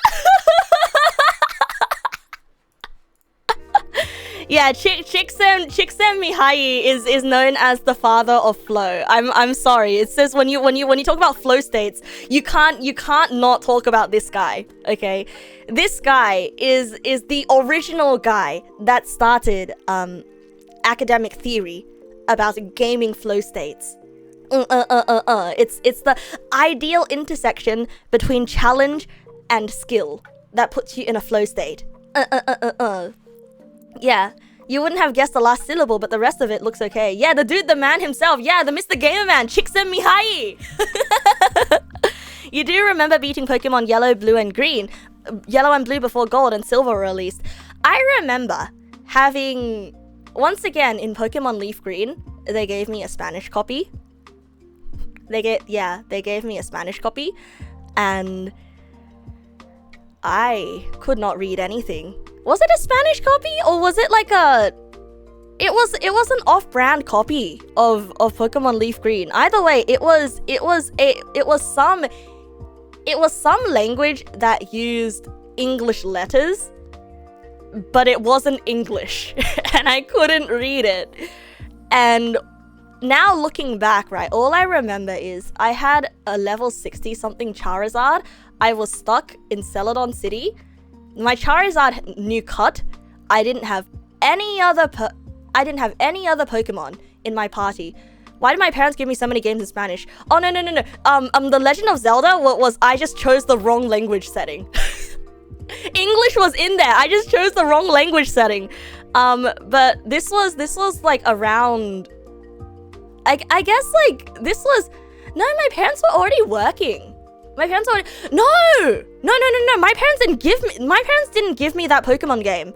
Speaker 1: Yeah, Csikszentmihalyi is known as the father of flow. I'm sorry. It says when you talk about flow states, you can't not talk about this guy. Okay, this guy is the original guy that started academic theory about gaming flow states. It's the ideal intersection between challenge and skill that puts you in a flow state. Yeah, you wouldn't have guessed the last syllable, but the rest of it looks okay. Yeah, the dude, the man himself. Yeah, the Mr. Gamer Man, Csikszentmihalyi. You do remember beating Pokemon Yellow, Blue, and Green. Yellow and Blue before Gold and Silver were released. I remember having... Once again, in Pokemon Leaf Green, they gave me a Spanish copy. They gave me a Spanish copy. And I could not read anything. Was it a Spanish copy, or was it like a... It was an off-brand copy of Pokemon Leaf Green. Either way, it was some language that used English letters, but it wasn't English, and I couldn't read it. And now looking back, right, all I remember is I had a level 60 something Charizard. I was stuck in Celadon City. My Charizard knew cut. I didn't have any other Pokemon in my party. Why did my parents give me so many games in Spanish? Oh no. The Legend of Zelda was I just chose the wrong language setting. English was in there. I just chose the wrong language setting. But this was like around. I guess like this was. No, my parents were already working. My parents already... No! My parents didn't give me that Pokemon game.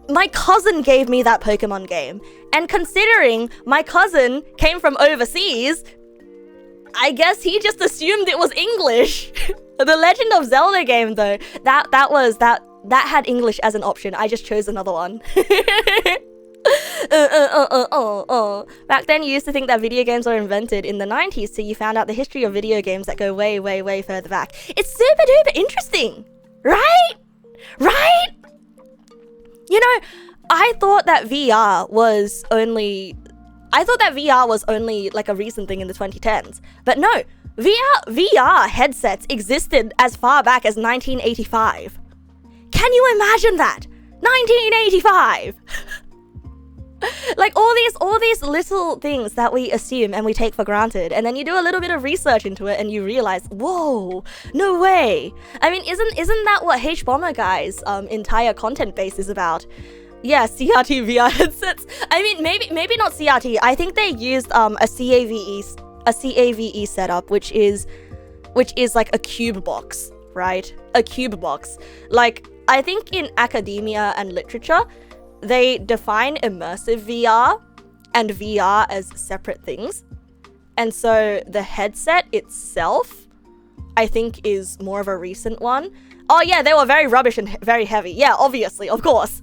Speaker 1: My cousin gave me that Pokemon game. And considering my cousin came from overseas, I guess he just assumed it was English. The Legend of Zelda game, though, that had English as an option. I just chose another one. Back then, you used to think that video games were invented in the 90s, so you found out the history of video games that go way, way, way further back. It's super duper interesting, right? You know, I thought that VR was only like a recent thing in the 2010s, but no, VR headsets existed as far back as 1985. Can you imagine that? 1985. Like all these little things that we assume and we take for granted, and then you do a little bit of research into it and you realize, whoa, no way. I mean, isn't that what H-Bomber Guy's entire content base is about? Yeah, CRT VR headsets. I mean, maybe not CRT. I think they used a CAVE setup, which is like a cube box, right? A cube box. Like, I think in academia and literature, they define immersive VR and VR as separate things. And so the headset itself, I think, is more of a recent one. Oh yeah, they were very rubbish and very heavy. Yeah, obviously, of course.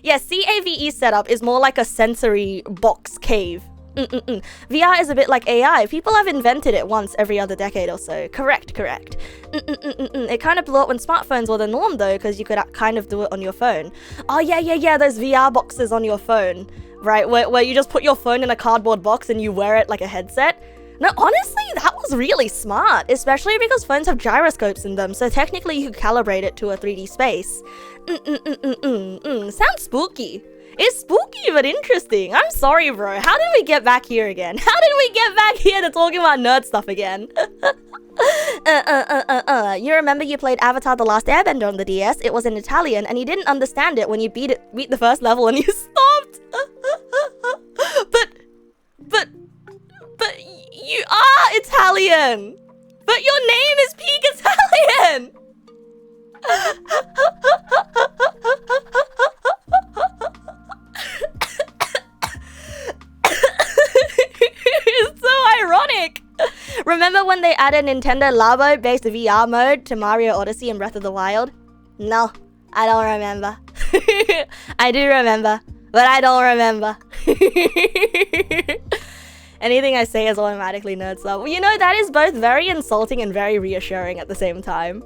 Speaker 1: Yeah, CAVE setup is more like a sensory box cave. VR is a bit like AI. People have invented it once every other decade or so. Correct. It kind of blew up when smartphones were the norm, though, because you could kind of do it on your phone. Oh yeah, those VR boxes on your phone, right? Where you just put your phone in a cardboard box and you wear it like a headset. No, honestly, that was really smart, especially because phones have gyroscopes in them, so technically you could calibrate it to a 3D space. Sounds spooky. It's spooky but interesting. I'm sorry, bro. How did we get back here again? How did we get back here to talking about nerd stuff again? You remember you played Avatar: The Last Airbender on the DS? It was in Italian, and you didn't understand it when you beat the first level and you stopped. But you are Italian. But your name is Peak Italian. It's so ironic. remember when they added Nintendo Labo-based VR mode to Mario Odyssey and Breath of the Wild? No, I don't remember. I do remember, but I don't remember. Anything I say is automatically nerd stuff. Well, you know, that is both very insulting and very reassuring at the same time.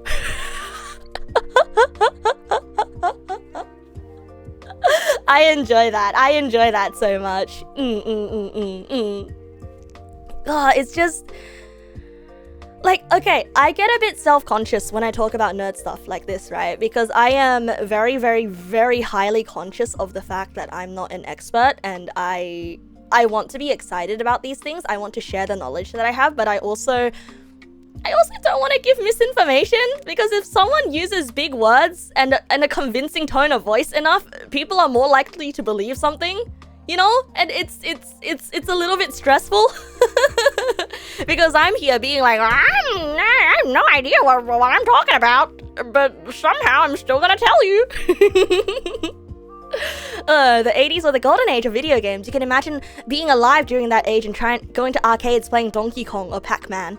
Speaker 1: I enjoy that. I enjoy that so much. Oh, it's just... like, okay, I get a bit self-conscious when I talk about nerd stuff like this, right? Because I am very, very, very highly conscious of the fact that I'm not an expert, and I want to be excited about these things. I want to share the knowledge that I have, but I also don't want to give misinformation, because if someone uses big words and a convincing tone of voice enough, people are more likely to believe something, you know? And it's a little bit stressful. Because I'm here being like, I have no idea what I'm talking about, but somehow I'm still gonna tell you. The 80s were the golden age of video games. You can imagine being alive during that age and going to arcades playing Donkey Kong or Pac-Man.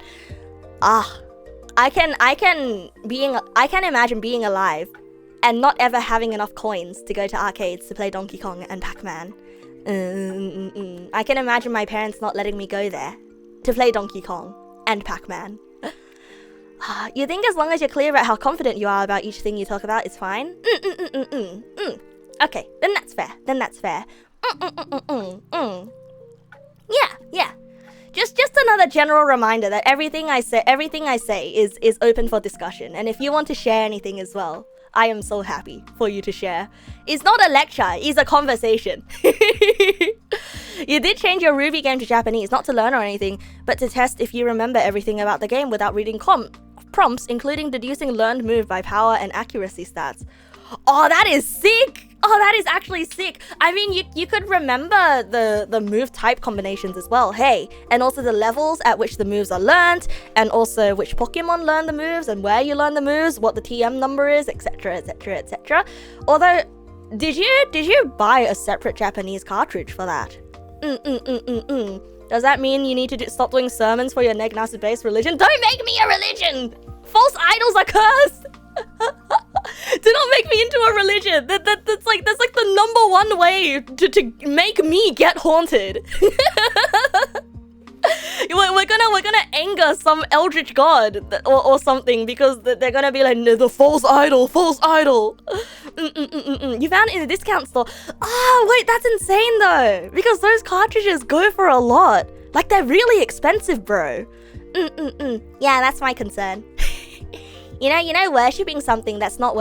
Speaker 1: I can imagine being alive and not ever having enough coins to go to arcades to play Donkey Kong and Pac-Man. I can imagine my parents not letting me go there to play Donkey Kong and Pac-Man. You think as long as you're clear about how confident you are about each thing you talk about, it's fine? Okay, then that's fair. Yeah. Just another general reminder that everything I say is open for discussion. And if you want to share anything as well, I am so happy for you to share. It's not a lecture, it's a conversation. You did change your Ruby game to Japanese, not to learn or anything, but to test if you remember everything about the game without reading prompts, including deducing learned move by power and accuracy stats. Oh, that is sick! Oh, that is actually sick. I mean, you could remember the move type combinations as well, hey, and also the levels at which the moves are learned, and also which Pokemon learn the moves, and where you learn the moves, what the TM number is, etc, etc, etc. Although, did you buy a separate Japanese cartridge for that? Does that mean you need to stop doing sermons for your Neg na's based religion? Don't make me a religion! False idols are cursed! Do not make me into a religion. That's like the number one way to make me get haunted. We're gonna anger some eldritch god or something, because they're gonna be like, no, the false idol. You found it in the discount store. Oh wait, that's insane though, because those cartridges go for a lot. Like, they're really expensive, bro. Yeah, that's my concern. You know, worshipping something that's not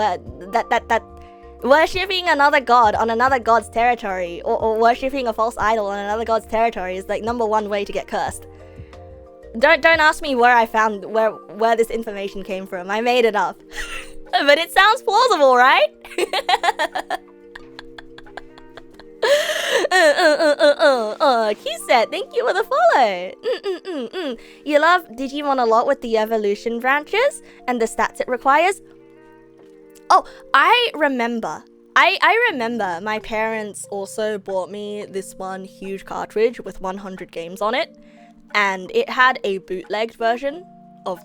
Speaker 1: worshipping another god on another god's territory, or worshipping a false idol on another god's territory is like number one way to get cursed. Don't ask me where I found where this information came from. I made it up. But it sounds plausible, right? Kiset, thank you for the follow. You love Digimon a lot with the evolution branches and the stats it requires. Oh, I remember my parents also bought me this one huge cartridge with 100 games on it, and it had a bootlegged version of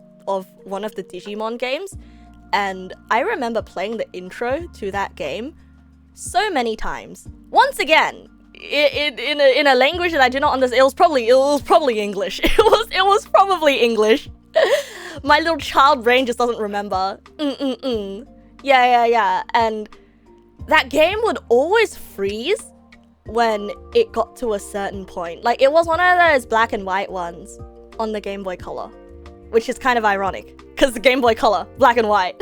Speaker 1: one of the Digimon games, and I remember playing the intro to that game so many times. Once again, in a language that I do not understand. It was probably English. It was probably English. My little child brain just doesn't remember. Yeah. And that game would always freeze when it got to a certain point. Like, it was one of those black and white ones on the Game Boy Color, which is kind of ironic, because the Game Boy Color, black and white.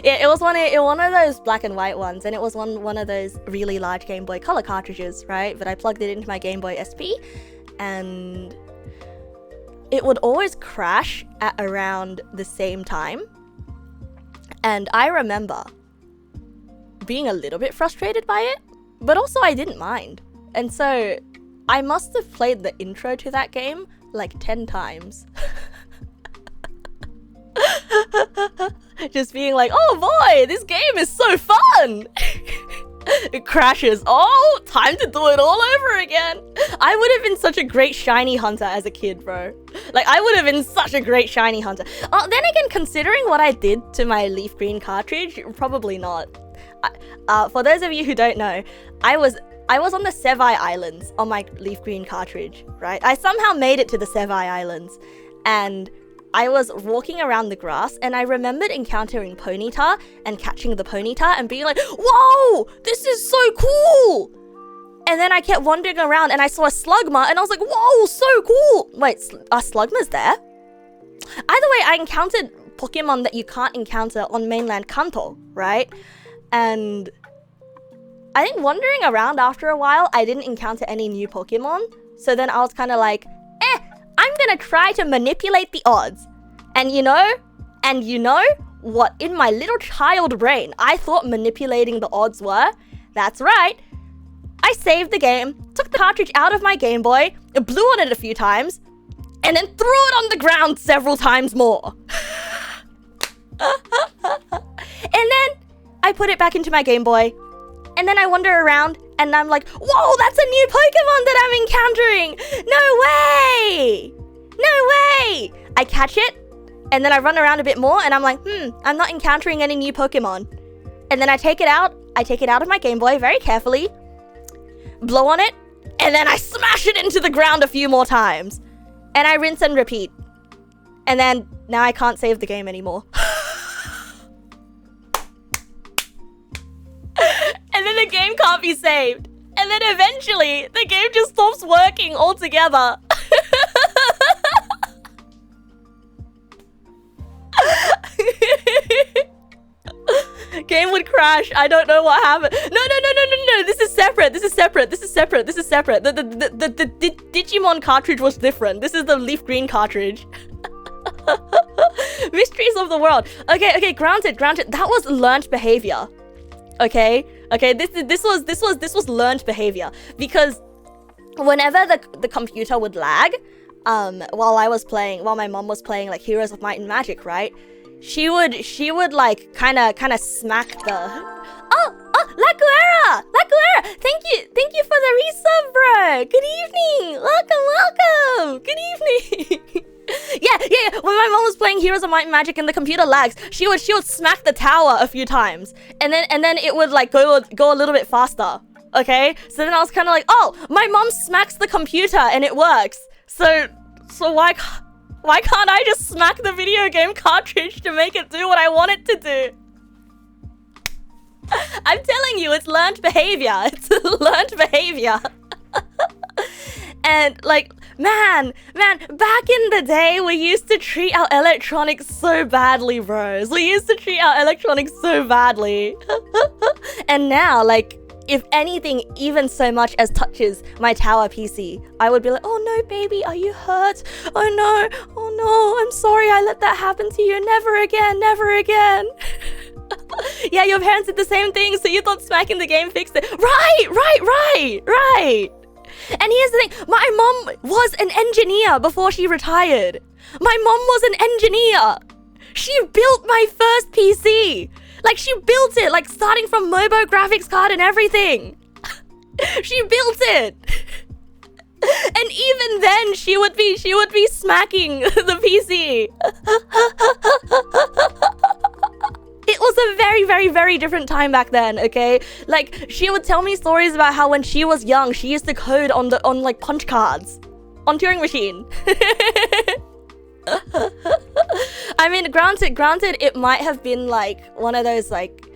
Speaker 1: Yeah, it was one of those black and white ones, and it was one of those really large Game Boy Color cartridges, right? But I plugged it into my Game Boy SP, and it would always crash at around the same time. And I remember being a little bit frustrated by it, but also I didn't mind. And so I must have played the intro to that game like 10 times. Just being like, oh boy, this game is so fun! It crashes. Oh, time to do it all over again. I would have been such a great shiny hunter as a kid, bro. Like, I would have been such a great shiny hunter. Then again, considering what I did to my leaf green cartridge, probably not. For those of you who don't know, I was on the Sevai Islands on my leaf green cartridge, right? I somehow made it to the Sevai Islands, and I was walking around the grass, and I remembered encountering Ponyta and catching the Ponyta and being like, whoa, this is so cool! And then I kept wandering around and I saw a Slugma and I was like, whoa, so cool! Wait, are Slugmas there? Either way, I encountered Pokemon that you can't encounter on mainland Kanto, right? And I think wandering around after a while, I didn't encounter any new Pokemon. So then I was kind of like, I'm gonna try to manipulate the odds. And you know what in my little child brain I thought manipulating the odds were? That's right. I saved the game, took the cartridge out of my Game Boy, blew on it a few times, and then threw it on the ground several times more. And then I put it back into my Game Boy, and then I wander around, and I'm like, whoa, that's a new Pokemon that I'm encountering! No way! No way! I catch it, and then I run around a bit more, and I'm like, I'm not encountering any new Pokemon. And then I take it out of my Game Boy very carefully, blow on it, and then I smash it into the ground a few more times. And I rinse and repeat. And then, now I can't save the game anymore. And then the game can't be saved. And then eventually, the game just stops working altogether. Game would crash. I don't know what happened. No. This is separate. The Digimon cartridge was different. This is the leaf green cartridge. Mysteries of the world. Okay, granted. That was learned behavior. Okay, this was learned behavior, because whenever the computer would lag, while my mom was playing like Heroes of Might and Magic, right? She would like kind of smack the Lacuera, thank you for the resub, bro. Good evening, welcome, good evening. Yeah. When my mom was playing Heroes of Might and Magic and the computer lags, she would smack the tower a few times, and then it would like go a little bit faster. Okay, so then I was kind of like, oh, my mom smacks the computer and it works. So why can't I just smack the video game cartridge to make it do what I want it to do? I'm telling you, it's learned behavior. It's learned behavior. And like, man, back in the day, we used to treat our electronics so badly, bros. We used to treat our electronics so badly. And now, like, if anything even so much as touches my tower PC, I would be like, oh no, baby, are you hurt? Oh no, I'm sorry I let that happen to you. Never again. Yeah, your parents did the same thing, so you thought smacking the game fixed it. Right. And here's the thing, my mom was an engineer before she retired. My mom was an engineer. She built my first PC. Like, she built it, like, starting from Mobo graphics card and everything. She built it. And even then, she would be smacking the PC. It was a very, very, very different time back then, okay? Like, she would tell me stories about how when she was young, she used to code on like punch cards on Turing Machine. I mean, granted, it might have been like one of those, like,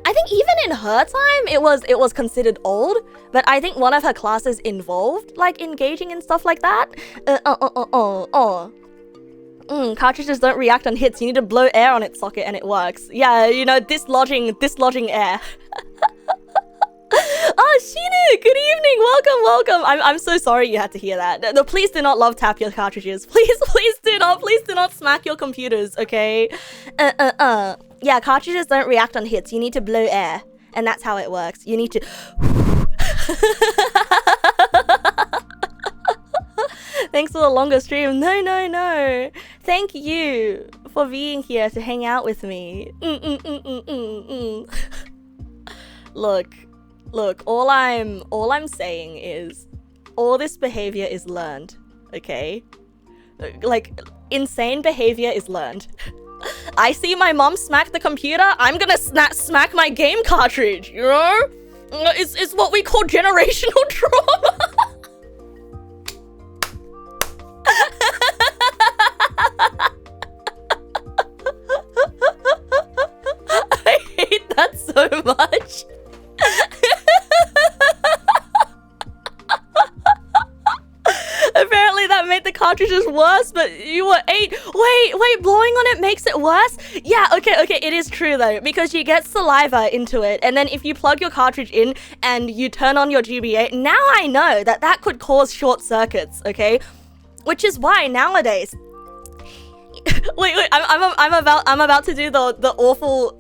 Speaker 1: I think even in her time, it was considered old, but I think one of her classes involved like engaging in stuff like that. Cartridges don't react on hits. You need to blow air on its socket and it works. Yeah, you know, dislodging air. Oh, Shinu, good evening. Welcome. I'm so sorry you had to hear that. No, please do not love tap your cartridges. Please do not smack your computers, okay? Yeah, cartridges don't react on hits. You need to blow air, and that's how it works. You need to... Thanks for the longer stream. No. Thank you for being here to hang out with me. Look, all I'm saying is all this behavior is learned, okay? Like, insane behavior is learned. I see my mom smack the computer, I'm gonna smack my game cartridge, you know? It's what we call generational trauma. I hate that so much. Apparently that made the cartridges worse, but you were 8. Wait, blowing on it makes it worse? Yeah, okay, it is true though, because you get saliva into it, and then if you plug your cartridge in and you turn on your GBA, now I know that could cause short circuits, okay? Which is why nowadays... wait, I'm about to do the awful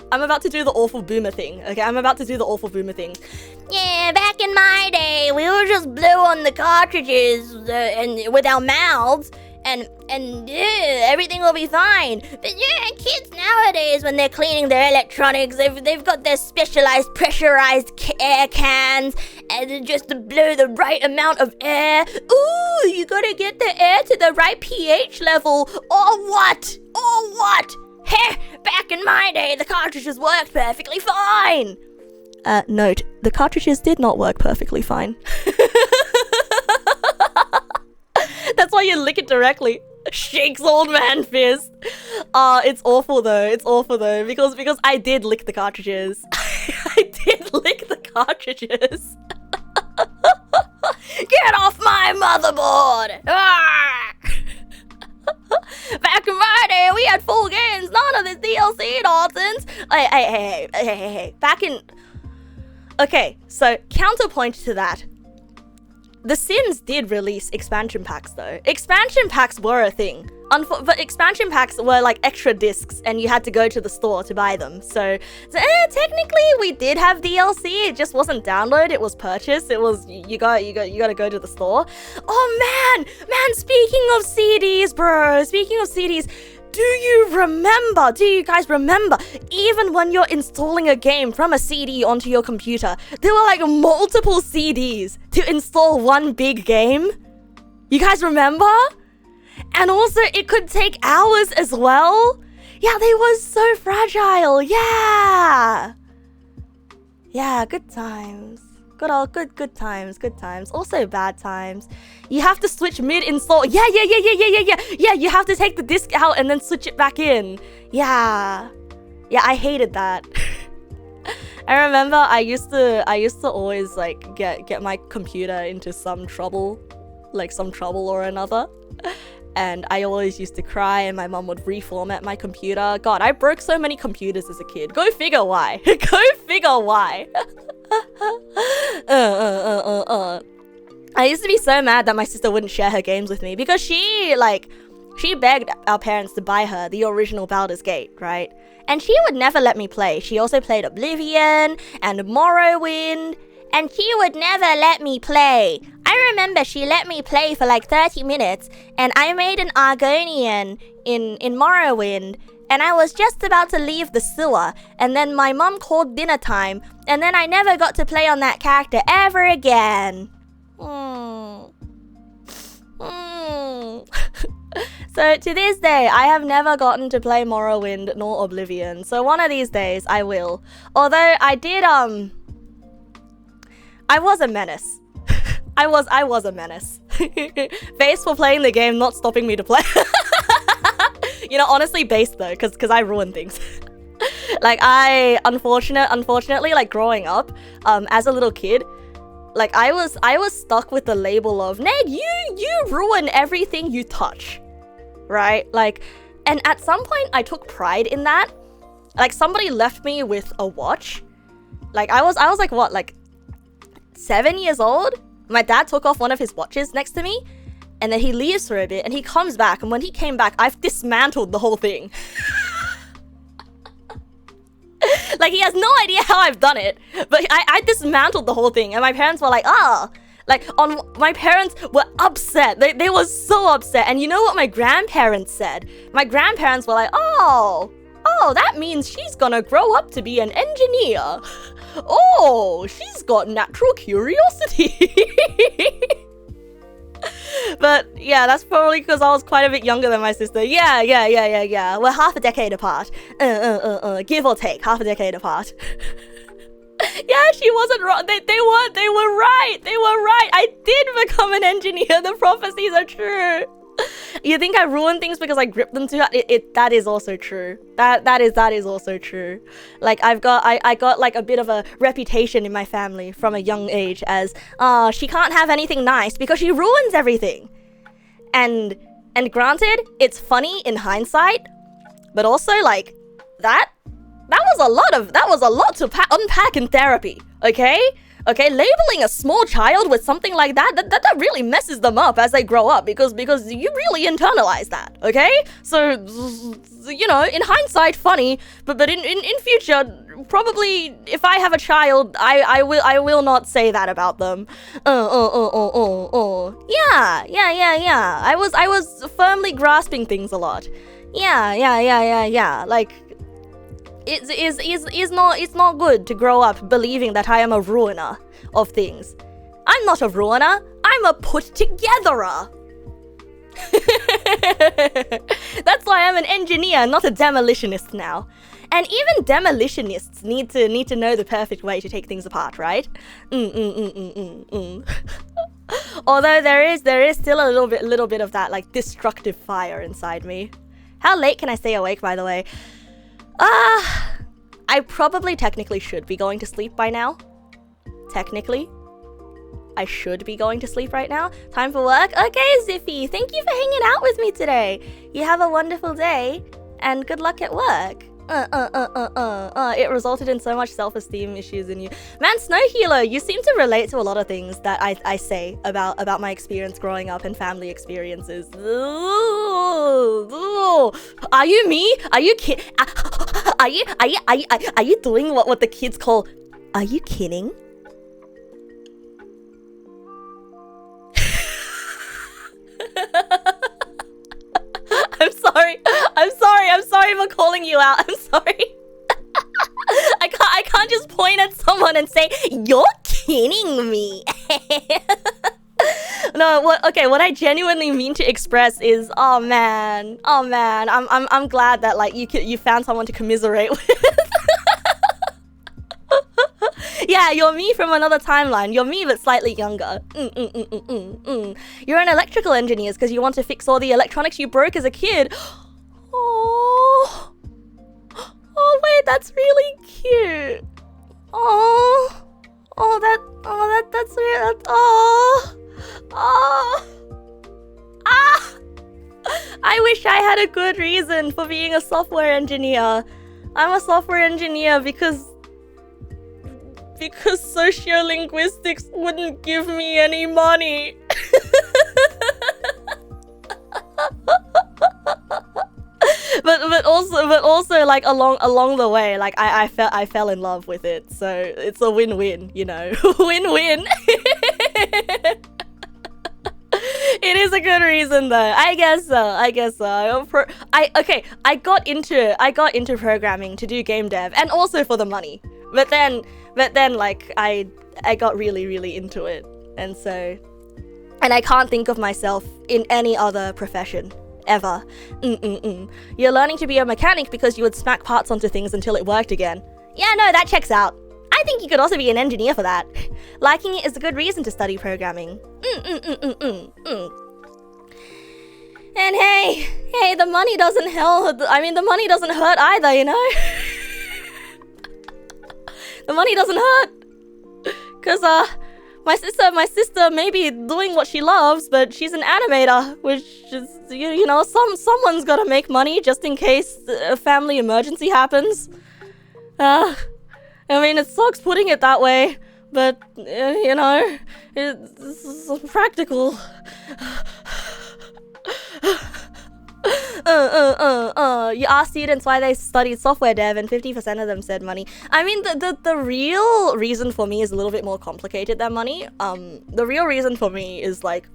Speaker 1: boomer thing, okay? I'm about to do the awful boomer thing. Yeah, back in my day, we would just blow on the cartridges and with our mouths, and everything will be fine. But yeah, kids nowadays, when they're cleaning their electronics, they've got their specialized pressurized air cans, and just to blow the right amount of air. Ooh, you gotta get the air to the right pH level. Or what? Heh, back in my day, the cartridges worked perfectly fine. Note, the cartridges did not work perfectly fine. That's why you lick it directly. Shakes old man fist. It's awful though, because I did lick the cartridges. I did lick the cartridges. Get off my motherboard! Ah! Back in my day, we had full games, none of the DLC nonsense. Hey. Okay, so counterpoint to that. The Sims did release expansion packs though. Expansion packs were a thing. But expansion packs were like extra discs and you had to go to the store to buy them. So technically we did have DLC, it just wasn't download, it was purchase. It was, you gotta go to the store. Oh man, speaking of CDs, bro, do you guys remember, even when you're installing a game from a CD onto your computer, there were like multiple CDs to install one big game? You guys remember? And also, it could take hours as well. Yeah, they were so fragile. Yeah, good times. Good times. Also bad times. You have to switch mid-install. Yeah. You have to take the disc out and then switch it back in. Yeah, I hated that. I remember I used to always like get my computer into some trouble or another. And I always used to cry and my mom would reformat my computer. God, I broke so many computers as a kid. Go figure why. I used to be so mad that my sister wouldn't share her games with me because she begged our parents to buy her the original Baldur's Gate, right? And she would never let me play. She also played Oblivion and Morrowind, and she would never let me play. I remember she let me play for like 30 minutes, and I made an Argonian in Morrowind, and I was just about to leave the sewer, and then my mom called dinner time, and then I never got to play on that character ever again. So to this day, I have never gotten to play Morrowind nor Oblivion, so one of these days I will. Although I did, I was a menace. I was a menace. Based for playing the game, not stopping me to play. You know, honestly based though, cause I ruin things. Like unfortunately, like growing up, as a little kid, like I was stuck with the label of Neg, you ruin everything you touch, right? Like, and at some point I took pride in that. Like somebody left me with a watch. Like I was like what, like 7 years old? My dad took off one of his watches next to me, and then he leaves for a bit, and he comes back, and when he came back, I've dismantled the whole thing. Like, he has no idea how I've done it, but I dismantled the whole thing, and my parents were like, my parents were upset. They were so upset, and you know what my grandparents said? My grandparents were like, oh, Oh, that means she's gonna grow up to be an engineer. Oh, she's got natural curiosity. But yeah, that's probably because I was quite a bit younger than my sister. Yeah. We're half a decade apart. Give or take, half a decade apart. Yeah, she wasn't wrong. They were right. They were right. I did become an engineer. The prophecies are true. You think I ruined things because I gripped them too hard? That is also true. That is also true. Like I got like a bit of a reputation in my family from a young age as she can't have anything nice because she ruins everything. And granted, it's funny in hindsight, but also like that was a lot to unpack in therapy. Okay, labeling a small child with something like that really messes them up as they grow up because you really internalize that, okay? So, you know, in hindsight, funny, but in future, probably if I have a child, I will not say that about them. Yeah. I was firmly grasping things a lot. Yeah. Like, it's not good to grow up believing that I am a ruiner of things. I'm not a ruiner, I'm a put-togetherer. That's why I'm an engineer, not a demolitionist now. And even demolitionists need to know the perfect way to take things apart, right? Although there is still a little bit of that like destructive fire inside me. How late can I stay awake, by the way? I probably technically should be going to sleep by now. Technically. I should be going to sleep right now. Time for work? Okay, Ziffy, thank you for hanging out with me today. You have a wonderful day, and good luck at work. It resulted in so much self-esteem issues in you. Man, Snow Healer, you seem to relate to a lot of things that I say about my experience growing up and family experiences. Are you me? Are you are you doing what the kids call, are you kidding? I'm sorry for calling you out. I'm sorry. I can't just point at someone and say, you're kidding me. No, what I genuinely mean to express is, oh man, I'm glad that like you found someone to commiserate with. Yeah, you're me from another timeline. You're me, but slightly younger. You're an electrical engineer because you want to fix all the electronics you broke as a kid. Oh, wait, that's really cute. That's weird. I wish I had a good reason for being a software engineer. I'm a software engineer because sociolinguistics wouldn't give me any money. but also like along the way, like I fell in love with it, so it's a win-win, you know. Win-win. It is a good reason though. I guess so. I got into programming to do game dev and also for the money. But then like I got really into it. And I can't think of myself in any other profession ever. You're learning to be a mechanic because you would smack parts onto things until it worked again. Yeah, no, that checks out. I think you could also be an engineer for that. Liking it is a good reason to study programming. And hey, the money doesn't help. I mean, the money doesn't hurt either, you know? The money doesn't hurt. Cause my sister may be doing what she loves, but she's an animator, which is, you know, someone's gotta make money just in case a family emergency happens. I mean, it sucks putting it that way, but, you know, it's practical. You ask students why they studied software dev and 50% of them said money. I mean, the real reason for me is a little bit more complicated than money. The real reason for me is like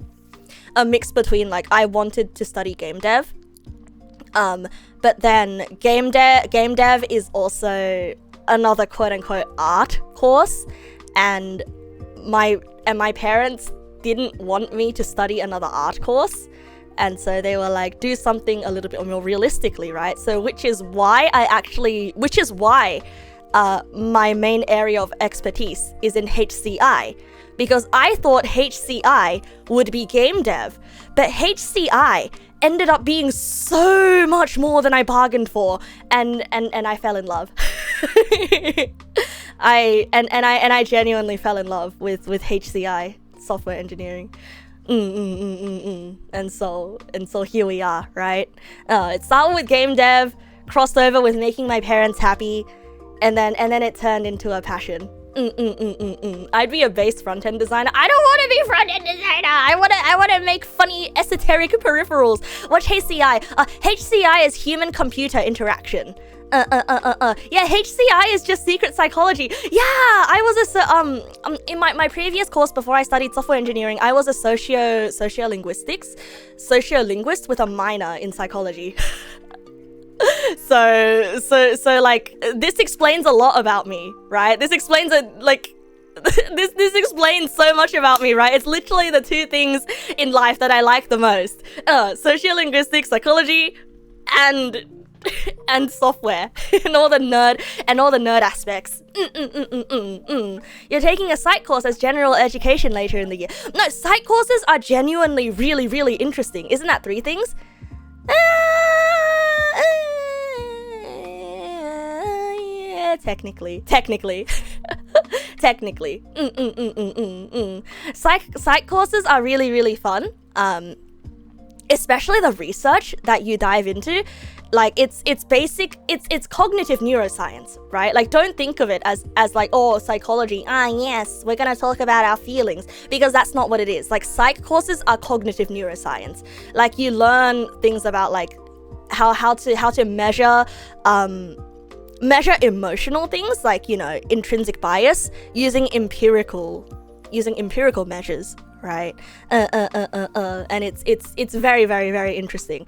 Speaker 1: a mix between like I wanted to study game dev But then game dev is also another quote-unquote art course, and my parents didn't want me to study another art course, and so they were like, do something a little bit more realistically, right? So which is why my main area of expertise is in HCI, because I thought HCI would be game dev, but HCI ended up being so much more than I bargained for, and I fell in love. I genuinely fell in love with HCI, software engineering. And so here we are, right? It started with game dev, crossed over with making my parents happy, and then it turned into a passion. I'd be a base front-end designer. I don't want to be front-end designer. I want to make funny esoteric peripherals. Watch HCI. HCI is human-computer interaction. Yeah, HCI is just secret psychology. Yeah, I was in my previous course before I studied software engineering, I was a sociolinguist with a minor in psychology. So like, this explains a lot about me, right? This explains this explains so much about me, right? It's literally the two things in life that I like the most. Sociolinguistics, psychology, and software, and all the nerd aspects. You're taking a psych course as general education later in the year. No, psych courses are genuinely really, really interesting. Isn't that three things? Yeah, technically. Psych courses are really, really fun. Especially the research that you dive into. Like, it's cognitive neuroscience, right? Like, don't think of it as like, oh, psychology, yes, we're gonna talk about our feelings, because that's not what it is. Like, psych courses are cognitive neuroscience. Like, you learn things about like how to measure emotional things, like, you know, intrinsic bias, using empirical measures, right? And it's very, very, very interesting.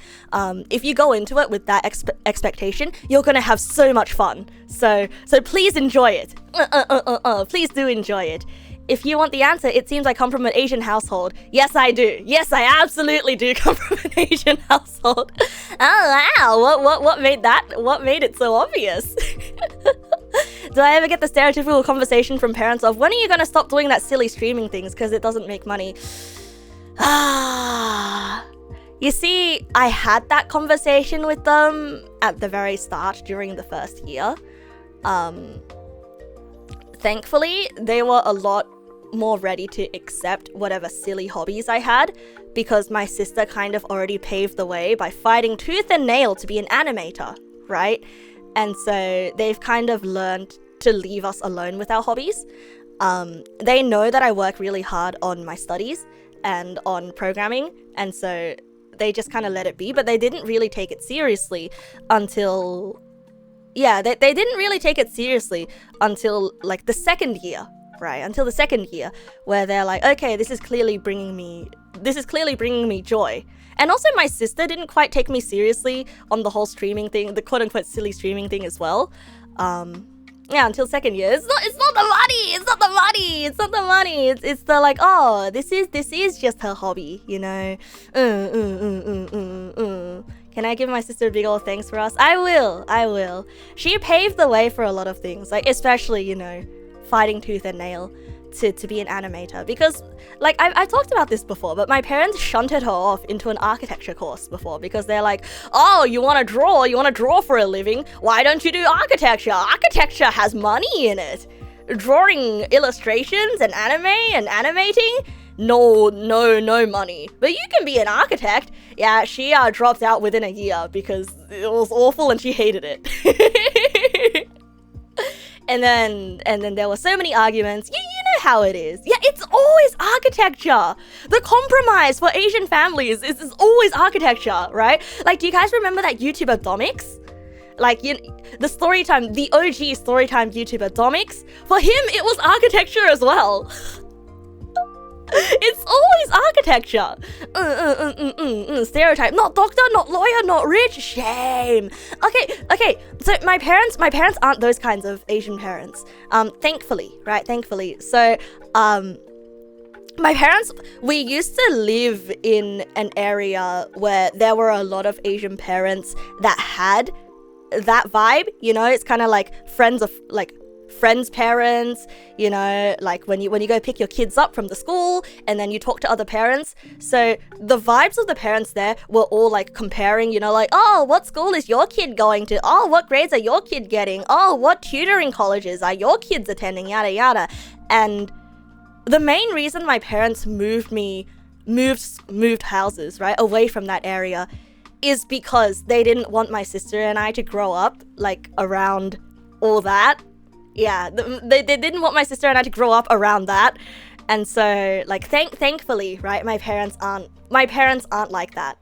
Speaker 1: If you go into it with that expectation, you're gonna have so much fun. So please enjoy it. Please do enjoy it. If you want the answer, it seems I come from an Asian household. Yes, I do. Yes, I absolutely do come from an Asian household. Oh wow, what made it so obvious? Do I ever get the stereotypical conversation from parents of, when are you gonna stop doing that silly streaming things because it doesn't make money? You see, I had that conversation with them at the very start during the first year. Thankfully, they were a lot more ready to accept whatever silly hobbies I had, because my sister kind of already paved the way by fighting tooth and nail to be an animator, right? And so they've kind of learned to leave us alone with our hobbies. They know that I work really hard on my studies and on programming, and so they just kind of let it be, but they didn't really take it seriously until... Yeah, they didn't really take it seriously until like the second year, right? Until the second year, where they're like, okay, this is clearly bringing me joy. And also my sister didn't quite take me seriously on the whole streaming thing, the quote-unquote silly streaming thing as well. Yeah, until second year. It's not the money. It's the like, oh, this is just her hobby, you know. Can I give my sister a big old thanks for us? I will. She paved the way for a lot of things, like especially, you know, fighting tooth and nail to be an animator, because like I've talked about this before, but my parents shunted her off into an architecture course before, because they're like, oh, you want to draw for a living, why don't you do architecture has money in it. Drawing illustrations and anime and animating, no money, but you can be an architect. Yeah, she dropped out within a year because it was awful and she hated it. And then there were so many arguments. You know how it is. Yeah, it's always architecture. The compromise for Asian families is always architecture, right? Like, do you guys remember that YouTuber Domix? Like, the OG storytime YouTuber Domix? For him, it was architecture as well. It's always architecture. Stereotype. Not doctor, not lawyer, not rich. Shame. Okay. So my parents aren't those kinds of Asian parents. Thankfully, right? Thankfully. So, my parents, we used to live in an area where there were a lot of Asian parents that had that vibe, you know. It's kind of like friends parents, you know, like when you go pick your kids up from the school and then you talk to other parents. So the vibes of the parents there were all like comparing, you know, like, oh, what school is your kid going to? Oh, what grades are your kid getting? Oh, what tutoring colleges are your kids attending? Yada yada. And the main reason my parents moved houses, right, away from that area is because they didn't want my sister and I to grow up like around all that. Yeah, they didn't want my sister and I to grow up around that. And so like thankfully, right, my parents aren't like that.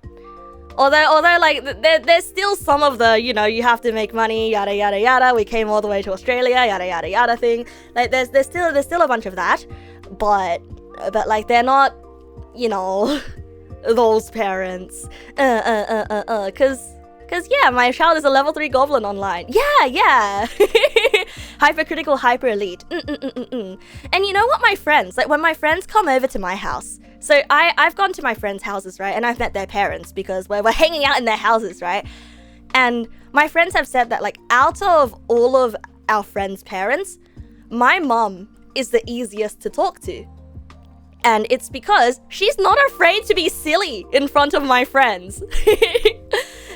Speaker 1: Although like there's still some of the, you know, you have to make money, yada yada yada, we came all the way to Australia, yada yada yada thing. Like there's still a bunch of that. But like they're not, you know, those parents. Cause yeah, my child is a level 3 goblin online. Yeah. Hypercritical, hyper elite. And you know what, my friends, like when my friends come over to my house, so I've gone to my friends' houses, right, and I've met their parents because we're hanging out in their houses, right? And my friends have said that like out of all of our friends' parents, my mom is the easiest to talk to. And it's because she's not afraid to be silly in front of my friends.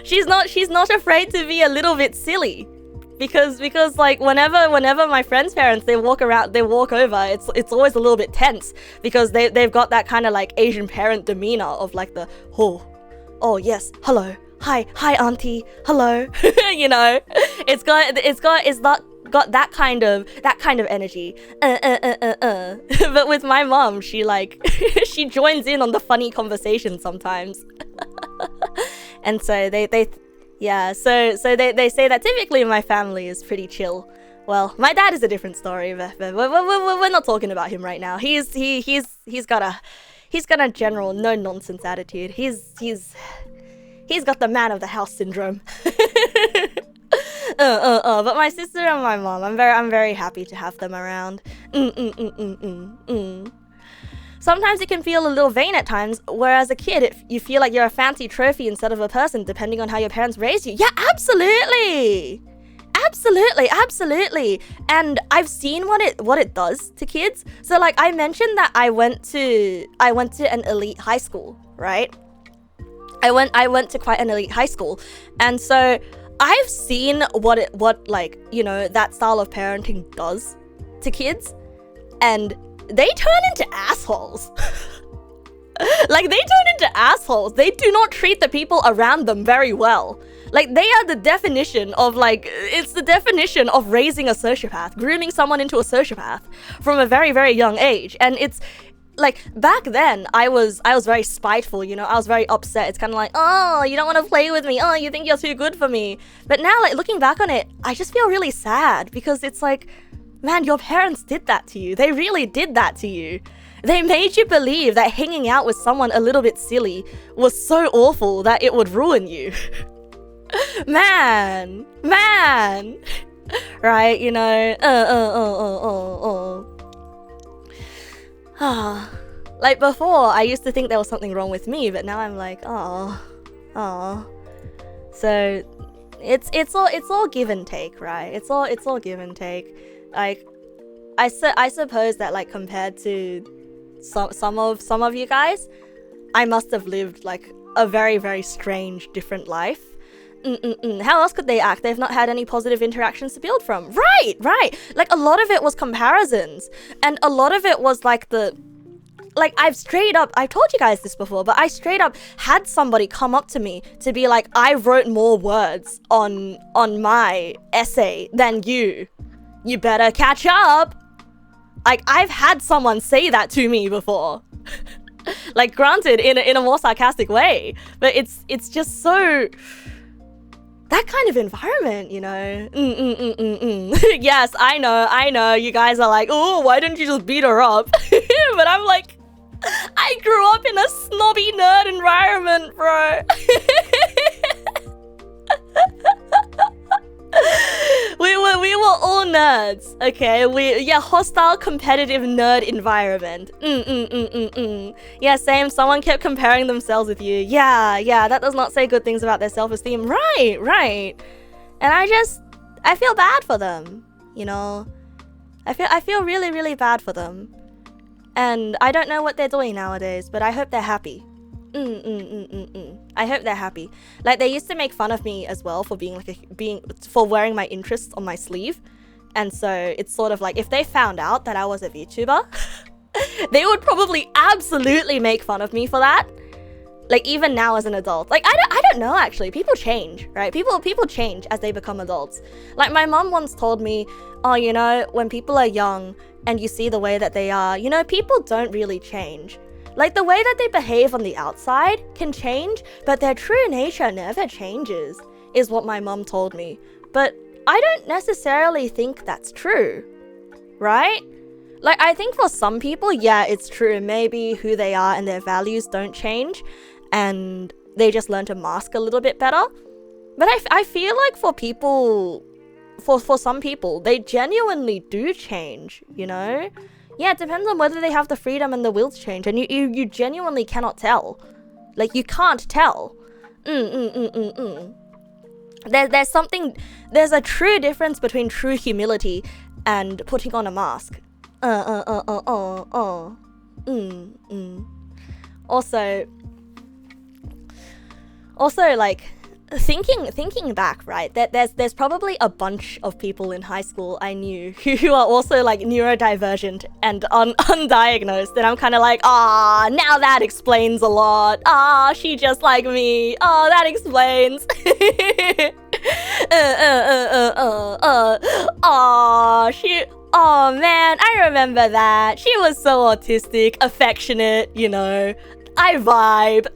Speaker 1: She's not afraid to be a little bit silly. Because like whenever my friends' parents they walk over, it's always a little bit tense because they've got that kind of like Asian parent demeanor of like the oh yes, hello, hi auntie, hello. You know, it's got that kind of energy. But with my mom, she like she joins in on the funny conversation sometimes. And so they say that typically my family is pretty chill. Well, my dad is a different story, but we're not talking about him right now. He's got a general no nonsense attitude. He's got the man of the house syndrome. But my sister and my mom, I'm very happy to have them around. Sometimes it can feel a little vain at times, where as a kid, you feel like you're a fancy trophy instead of a person, depending on how your parents raised you. Yeah, absolutely. And I've seen what it does to kids. So like I mentioned that I went to an elite high school, right? I went to quite an elite high school, and so I've seen what like, you know, that style of parenting does to kids, and they turn into assholes. Like they turn into assholes. They do not treat the people around them very well. Like they are the definition of like, it's the definition of raising a sociopath, grooming someone into a sociopath from a very, very young age. And it's like back then I was very spiteful, you know, I was very upset. It's kind of like, oh, you don't want to play with me. Oh, you think you're too good for me. But now like looking back on it, I just feel really sad because it's like, man, your parents did that to you. They really did that to you. They made you believe that hanging out with someone a little bit silly was so awful that it would ruin you. Man. Right, you know, like before, I used to think there was something wrong with me, but now I'm like, oh. So it's all give and take, right? It's all give and take. Like, I suppose that like compared to some of you guys, I must have lived like a very, very strange, different life. How else could they act? They've not had any positive interactions to build from. Right. Like a lot of it was comparisons, and a lot of it was like I've told you guys this before, but I straight up had somebody come up to me to be like, I wrote more words on my essay than you. You better catch up. Like, I've had someone say that to me before. Like, granted, in a more sarcastic way, but it's just so... that kind of environment, you know. Yes, I know. You guys are like, oh, why didn't you just beat her up? But I'm like, I grew up in a snobby nerd environment, bro. We were all nerds, okay? Hostile, competitive nerd environment. Yeah, same. Someone kept comparing themselves with you. Yeah, that does not say good things about their self-esteem. Right. And I feel bad for them, you know? I feel really, really bad for them. And I don't know what they're doing nowadays, but I hope they're happy. I hope they're happy. Like, they used to make fun of me as well for for wearing my interests on my sleeve. And so it's sort of like, if they found out that I was a VTuber, they would probably absolutely make fun of me for that. Like, even now as an adult. Like, I don't know, actually. People change, right? People change as they become adults. Like, my mom once told me, oh, you know, when people are young and you see the way that they are, you know, people don't really change. Like, the way that they behave on the outside can change, but their true nature never changes, is what my mom told me. But I don't necessarily think that's true, right? Like, I think for some people, yeah, it's true. Maybe who they are and their values don't change, and they just learn to mask a little bit better. But I feel like for people, for some people, they genuinely do change, you know? Yeah, it depends on whether they have the freedom and the will to change, and you genuinely cannot tell. Like, you can't tell. There's a true difference between true humility and putting on a mask. Also, like, thinking back, right, that there's probably a bunch of people in high school I knew who are also like neurodivergent and undiagnosed, and I'm kind of like, now that explains a lot. She just like me. That explains. Oh man, I remember that. She was so autistic, affectionate, you know. I vibe.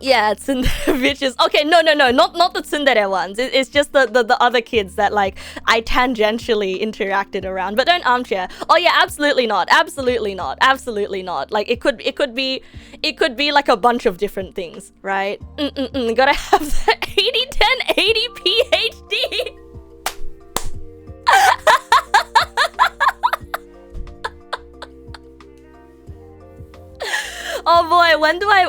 Speaker 1: Yeah, tsundere bitches. Okay, no, not the tsundere ones. It's just the other kids that like I tangentially interacted around. But don't armchair. Oh yeah, absolutely not. Like it could be like a bunch of different things, right? Gotta have the 80-10-80 PhD. Oh boy, when do I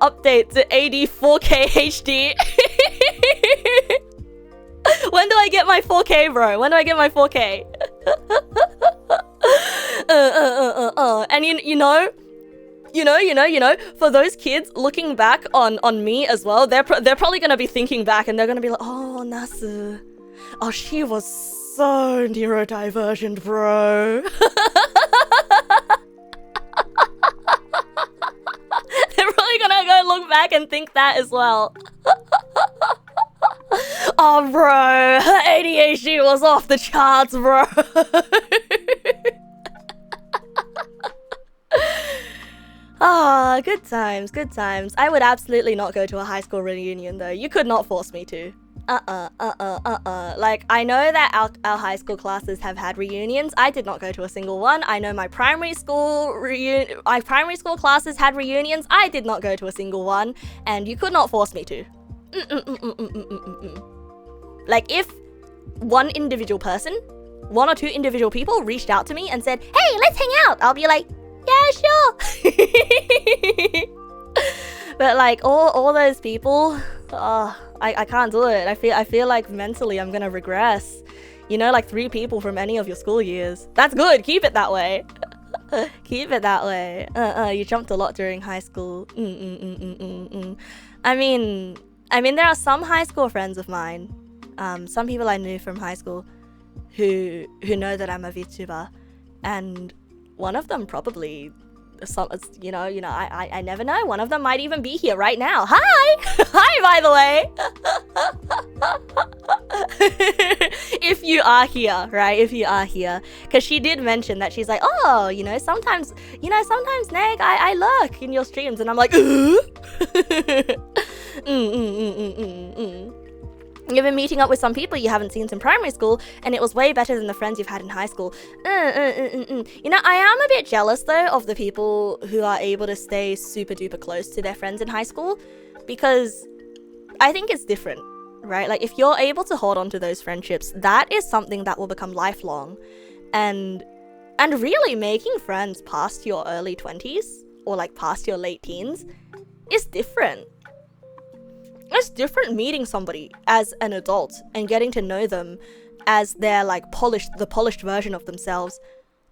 Speaker 1: update to 84K HD? When do I get my 4K, bro? When do I get my 4K? And you know, for those kids looking back on me as well, they're probably gonna be thinking back and they're gonna be like, oh, Nasu, oh, she was so neurodivergent, bro. They're probably gonna go look back and think that as well. Oh, bro, her ADHD was off the charts, bro. Good times. I would absolutely not go to a high school reunion, though. You could not force me to. Like, I know that our high school classes have had reunions. I did not go to a single one. I know my primary school classes had reunions. I did not go to a single one, and you could not force me to. Like, if one or two individual people reached out to me and said, hey, let's hang out, I'll be like, yeah, sure. But like all those people, I can't do it. I feel like mentally I'm gonna regress. You know, like 3 people from any of your school years. That's good. Keep it that way. Keep it that way. You jumped a lot during high school. I mean, there are some high school friends of mine, some people I knew from high school, who know that I'm a VTuber, and one of them probably. You know, I never know. One of them might even be here right now. Hi! Hi, by the way. If you are here, right? If you are here. Because she did mention that she's like, oh, sometimes Neg, I lurk in your streams. And I'm like, You've been meeting up with some people you haven't seen since primary school, and it was way better than the friends you've had in high school. You know, I am a bit jealous, though, of the people who are able to stay super duper close to their friends in high school, because I think it's different, right? Like, if you're able to hold on to those friendships, that is something that will become lifelong. And really making friends past your early 20s, or like past your late teens, is different. It's different meeting somebody as an adult and getting to know them as their like the polished version of themselves,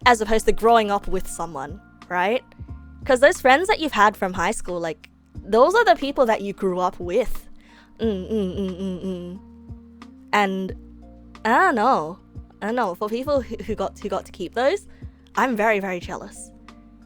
Speaker 1: as opposed to growing up with someone, right? Because those friends that you've had from high school, like, those are the people that you grew up with. And I don't know, for people who got to keep those, I'm very, very jealous,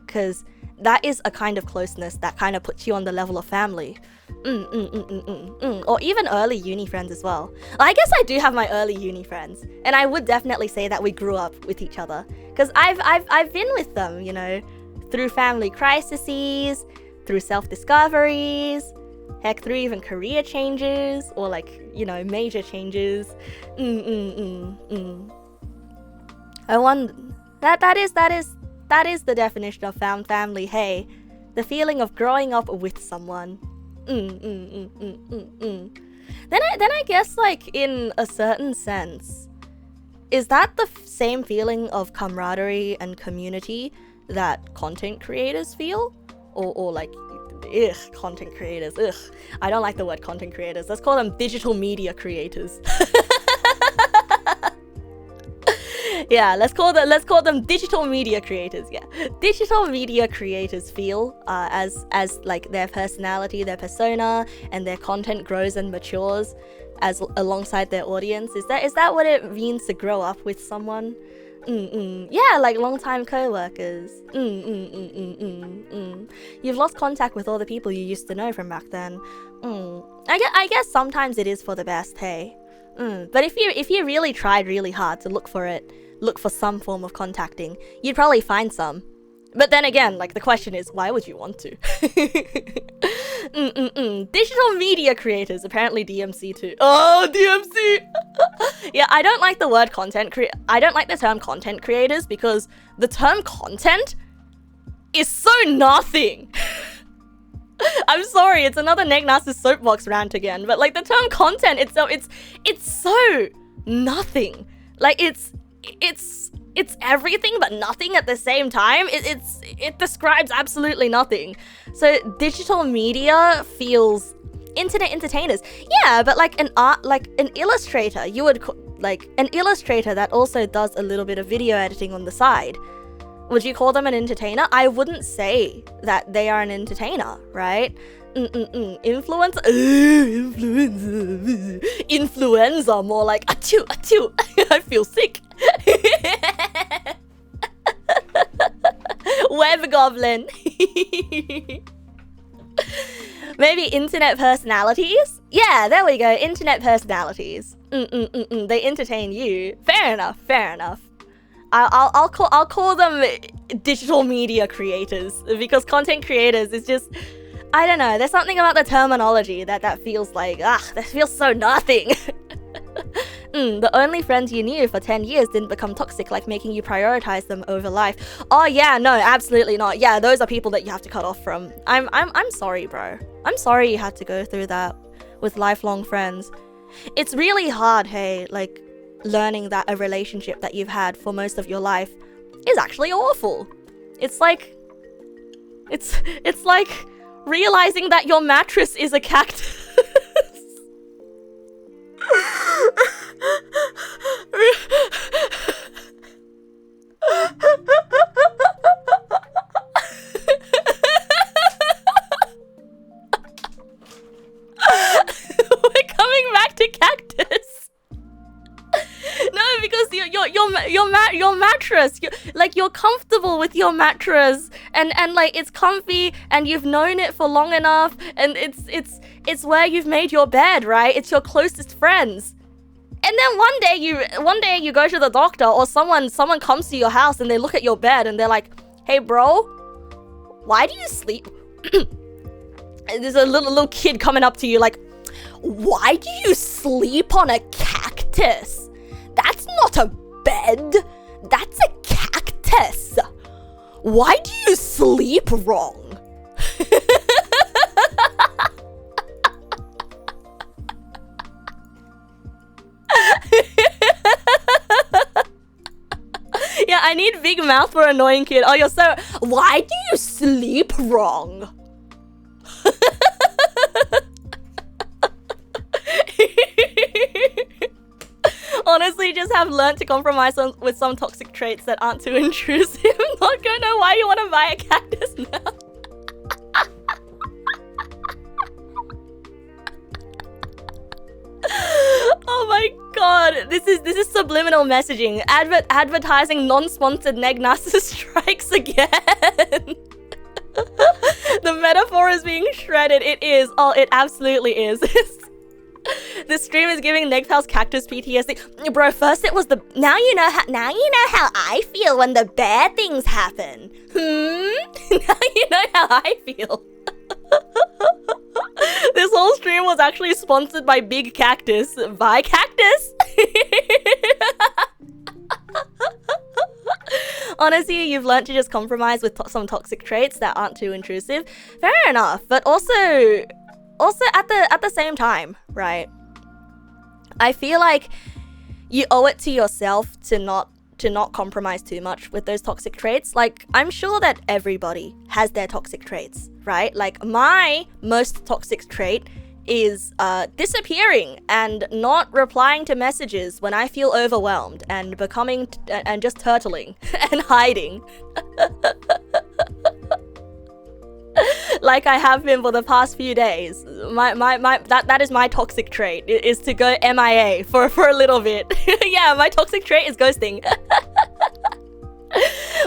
Speaker 1: because that is a kind of closeness that kind of puts you on the level of family. Or even early uni friends as well. I guess I do have my early uni friends, and I would definitely say that we grew up with each other, because I've been with them, you know, through family crises, through self-discoveries, heck, through even career changes, or like, you know, major changes. I wonder, that is the definition of family. Hey, the feeling of growing up with someone. Then I guess, like, in a certain sense, is that the same feeling of camaraderie and community that content creators feel? Or like, content creators, I don't like the word content creators. Let's call them digital media creators. Yeah, let's call them digital media creators. Yeah, digital media creators feel as like their personality, their persona, and their content grows and matures as alongside their audience. Is that what it means to grow up with someone? Yeah, like longtime co-workers. You've lost contact with all the people you used to know from back then. I guess sometimes it is for the best. Hey. But if you really tried really hard to look for some form of contacting, you'd probably find some. But then again, like, the question is, why would you want to? Digital media creators, apparently DMC too. Oh, DMC! Yeah, I don't like the word I don't like the term content creators, because the term content is so nothing. I'm sorry, it's another Neg Na's soapbox rant again, but like, the term content itself, it's so nothing. Like, it's everything but nothing at the same time. It describes absolutely nothing. So digital media feels internet entertainers. Yeah, but like an illustrator, you would like an illustrator that also does a little bit of video editing on the side. Would you call them an entertainer? I wouldn't say that they are an entertainer, right? Influencer? Influenza, more like achoo, achoo. I feel sick. Web goblin. Maybe internet personalities? Yeah, there we go. Internet personalities. They entertain you. Fair enough. I'll call them digital media creators, because content creators is just, I don't know, there's something about the terminology that feels like, that feels so nothing. The only friends you knew for 10 years didn't become toxic, like making you prioritize them over life. Oh yeah, no, absolutely not. Yeah, those are people that you have to cut off from. I'm sorry, bro. I'm sorry you had to go through that with lifelong friends. It's really hard, hey, like, learning that a relationship that you've had for most of your life is actually awful. It's like realizing that your mattress is a cactus. We're coming back to cactus. No, because your mattress, you're comfortable with your mattress, and like, it's comfy, and you've known it for long enough, and it's where you've made your bed, right? It's your closest friends. And then one day you go to the doctor, or someone comes to your house and they look at your bed and they're like, "Hey bro, why do you sleep?" And there's a little kid coming up to you like, Why do you sleep on a cactus? That's not a bed. That's a cactus. Why do you sleep wrong? Yeah, I need big mouth for annoying kid. Oh, you're so... Why do you sleep wrong? Honestly, just have learned to compromise with some toxic traits that aren't too intrusive. Not gonna know why you want to buy a cactus now. Oh my god, this is subliminal messaging. Advertising non-sponsored Neg Nass strikes again. The metaphor is being shredded. It is. Oh, it absolutely is. This stream is giving Negpal's cactus PTSD. Bro, first it was the... Now you know how I feel when the bad things happen. Now you know how I feel. This whole stream was actually sponsored by Big Cactus. Buy cactus! Honestly, you've learned to just compromise with some toxic traits that aren't too intrusive. Fair enough, but also at the same time, right? I feel like you owe it to yourself to not compromise too much with those toxic traits. Like, I'm sure that everybody has their toxic traits, right? Like, my most toxic trait is disappearing and not replying to messages when I feel overwhelmed and becoming and just turtling and hiding. Like I have been for the past few days. That is my toxic trait, is to go MIA for a little bit. Yeah, my toxic trait is ghosting.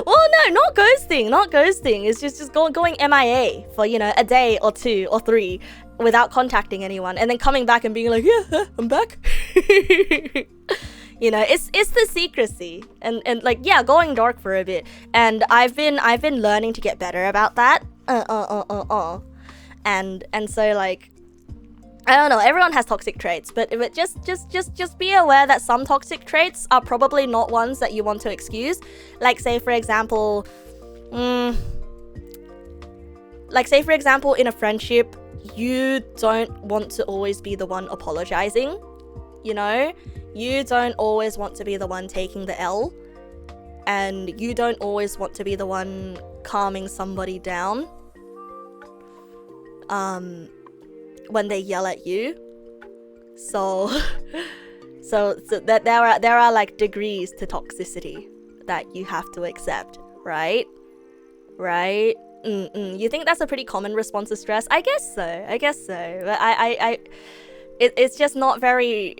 Speaker 1: Well, no, not ghosting. It's just going MIA for, you know, a day or 2 or 3 without contacting anyone, and then coming back and being like, yeah, I'm back. You know, it's the secrecy and like, yeah, going dark for a bit. And I've been learning to get better about that. And so, like, I don't know, everyone has toxic traits, but just be aware that some toxic traits are probably not ones that you want to excuse. Like, say for example, in a friendship, you don't want to always be the one apologizing, you know? You don't always want to be the one taking the L, and you don't always want to be the one calming somebody down when they yell at you. So that there are like degrees to toxicity that you have to accept, right? You think that's a pretty common response to stress? I guess so. But it's just not very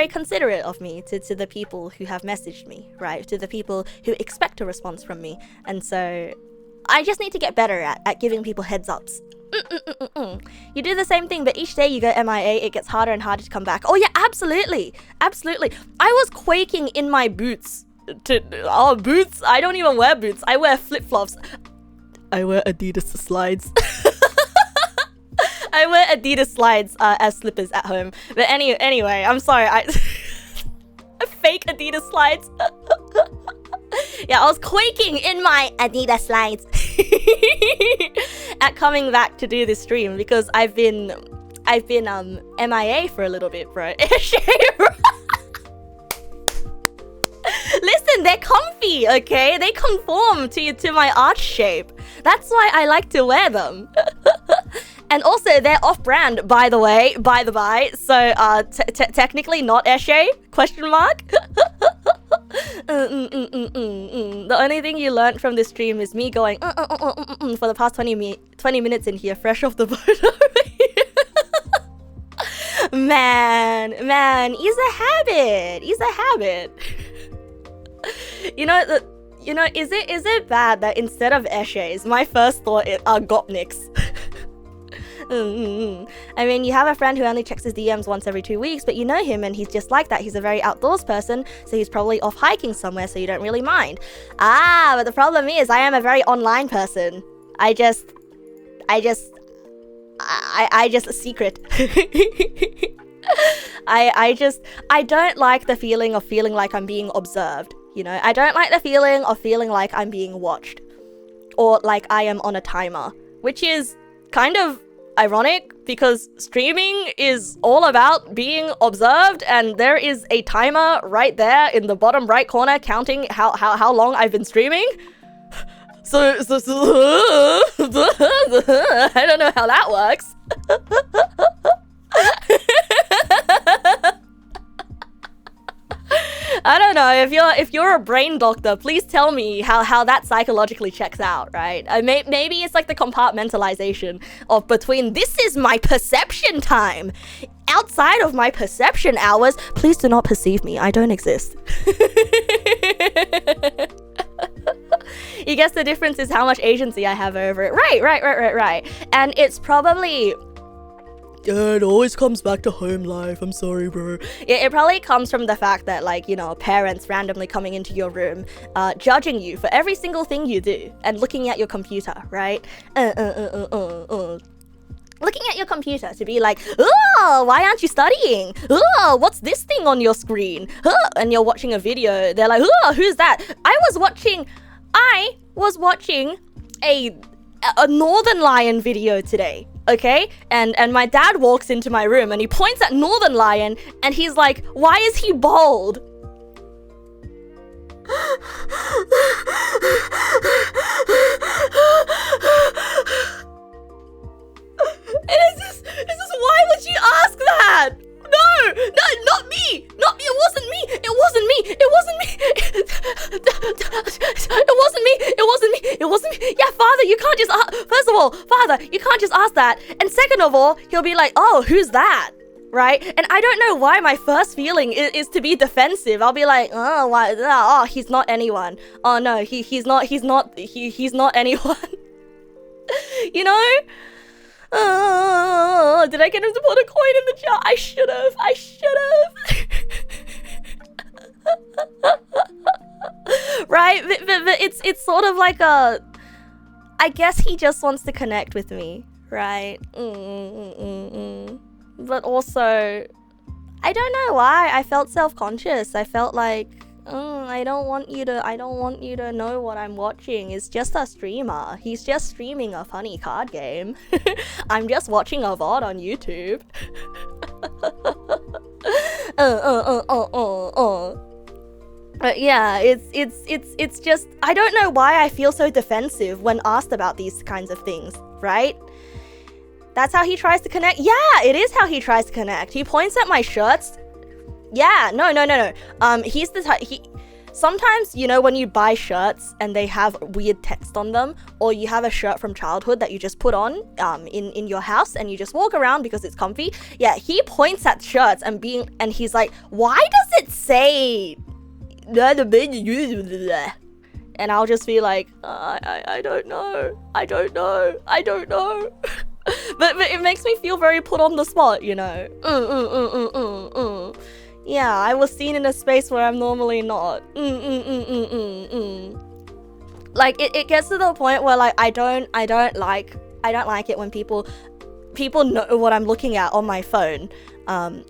Speaker 1: considerate of me to the people who have messaged me, right? To the people who expect a response from me. And so I just need to get better at giving people heads ups. You do the same thing, but each day you go MIA, it gets harder and harder to come back. Oh yeah, absolutely. I was quaking in my boots. Boots? I don't even wear boots. I wear flip-flops. I wear Adidas slides. I wear Adidas slides as slippers at home. But anyway, I'm sorry. Fake Adidas slides. Yeah, I was quaking in my Adidas slides at coming back to do this stream because I've been MIA for a little bit, bro. Listen, they're comfy, okay? They conform to my arch shape. That's why I like to wear them. And also, they're off-brand, by the way, by the by. So, technically not Eshe? Question mark? The only thing you learned from this stream is me going for the past 20 minutes in here, fresh off the boat over here. Man, is a habit. You know, is it bad that instead of Eshes, my first thought are Gopniks? I mean, you have a friend who only checks his DMs once every 2 weeks, but you know him and he's just like that. He's a very outdoors person, so he's probably off hiking somewhere, so you don't really mind. But the problem is I am a very online person. I I just a secret. I don't like the feeling of feeling like I'm being observed, you know? I don't like the feeling of feeling like I'm being watched or like I am on a timer, which is kind of ironic because streaming is all about being observed, and there is a timer right there in the bottom right corner counting how long I've been streaming. So I don't know how that works. I don't know, if you're a brain doctor, please tell me how that psychologically checks out, right? Maybe it's like the compartmentalization of between this is my perception time. Outside of my perception hours, please do not perceive me. I don't exist. You guess the difference is how much agency I have over it. Right. And it's probably... Yeah, it always comes back to home life. I'm sorry, bro. It probably comes from the fact that, like, you know, parents randomly coming into your room, judging you for every single thing you do, and looking at your computer, right? Looking at your computer to be like, oh, why aren't you studying? Oh, what's this thing on your screen? Oh, and you're watching a video. They're like, oh, who's that? I was watching a Northern Lion video today. Okay, and my dad walks into my room and he points at Northern Lion and he's like, why is he bald? And it's just why would you ask that? No, not me. It wasn't me. Yeah, father, you can't just first of all, father, you can't just ask that. And second of all, he'll be like, oh, who's that? Right? And I don't know why my first feeling is to be defensive. I'll be like, oh, why? Oh, he's not anyone. Oh no, he's not anyone. You know? Oh, did I get him to put a coin in the jar? I should have. Right? But it's sort of like a... I guess he just wants to connect with me, right? But also, I don't know why. I felt self-conscious. I felt like, I don't want you to know what I'm watching. It's just a streamer. He's just streaming a funny card game. I'm just watching a VOD on YouTube. But yeah, it's just, I don't know why I feel so defensive when asked about these kinds of things, right? That's how he tries to connect. Yeah, it is how he tries to connect. He points at my shirts. Yeah, no. He's the type, sometimes, you know, when you buy shirts and they have weird text on them, or you have a shirt from childhood that you just put on in your house and you just walk around because it's comfy. Yeah, he points at shirts and he's like, why does it say... And I'll just be like, I don't know. But it makes me feel very put on the spot, you know. Yeah, I was seen in a space where I'm normally not. Like it gets to the point where like I don't like it when people know what I'm looking at on my phone.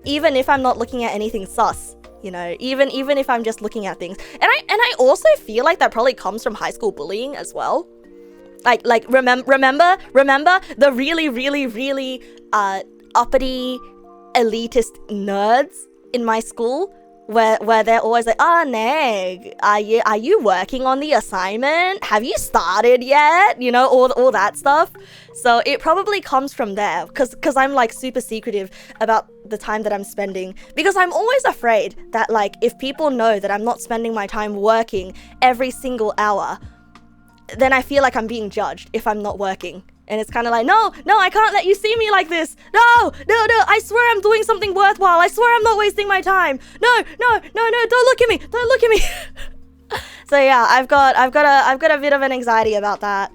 Speaker 1: Even if I'm not looking at anything sus. You know, even if I'm just looking at things. And I also feel like that probably comes from high school bullying as well. Like remember the really uppity elitist nerds in my school where they're always like, Neg, are you working on the assignment? Have you started yet? You know, all that stuff. So it probably comes from there because I'm like super secretive about the time that I'm spending, because I'm always afraid that like if people know that I'm not spending my time working every single hour, then I feel like I'm being judged if I'm not working. And it's kind of like, no, I can't let you see me like this. No, I swear I'm doing something worthwhile. I swear I'm not wasting my time. No, don't look at me. So yeah, I've got a bit of an anxiety about that.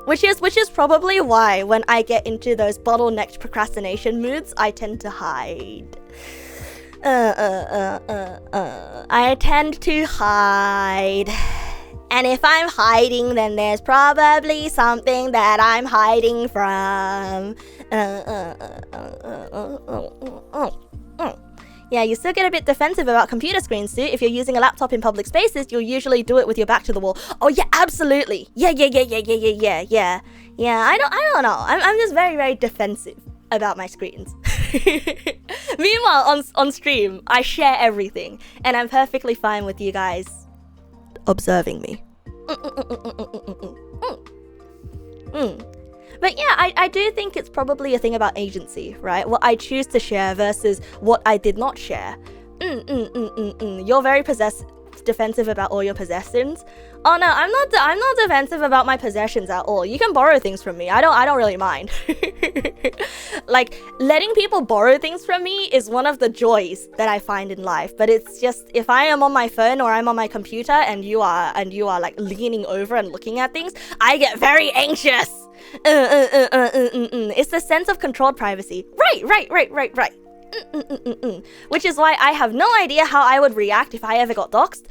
Speaker 1: Which is probably why when I get into those bottlenecked procrastination moods, I tend to hide. I tend to hide. And if I'm hiding, then there's probably something that I'm hiding from. Yeah, you still get a bit defensive about computer screens too. If you're using a laptop in public spaces, you'll usually do it with your back to the wall. Oh yeah, absolutely. Yeah. Yeah, I don't know. I'm just very, very defensive about my screens. Meanwhile, on stream, I share everything, and I'm perfectly fine with you guys observing me. But yeah, I do think it's probably a thing about agency, right? What I choose to share versus what I did not share. You're very defensive about all your possessions. Oh no, I'm not defensive about my possessions at all. You can borrow things from me. I don't really mind. Like, letting people borrow things from me is one of the joys that I find in life. But it's just, if I am on my phone or I'm on my computer and you are like leaning over and looking at things, I get very anxious. It's the sense of controlled privacy. Right. Which is why I have no idea how I would react if I ever got doxxed.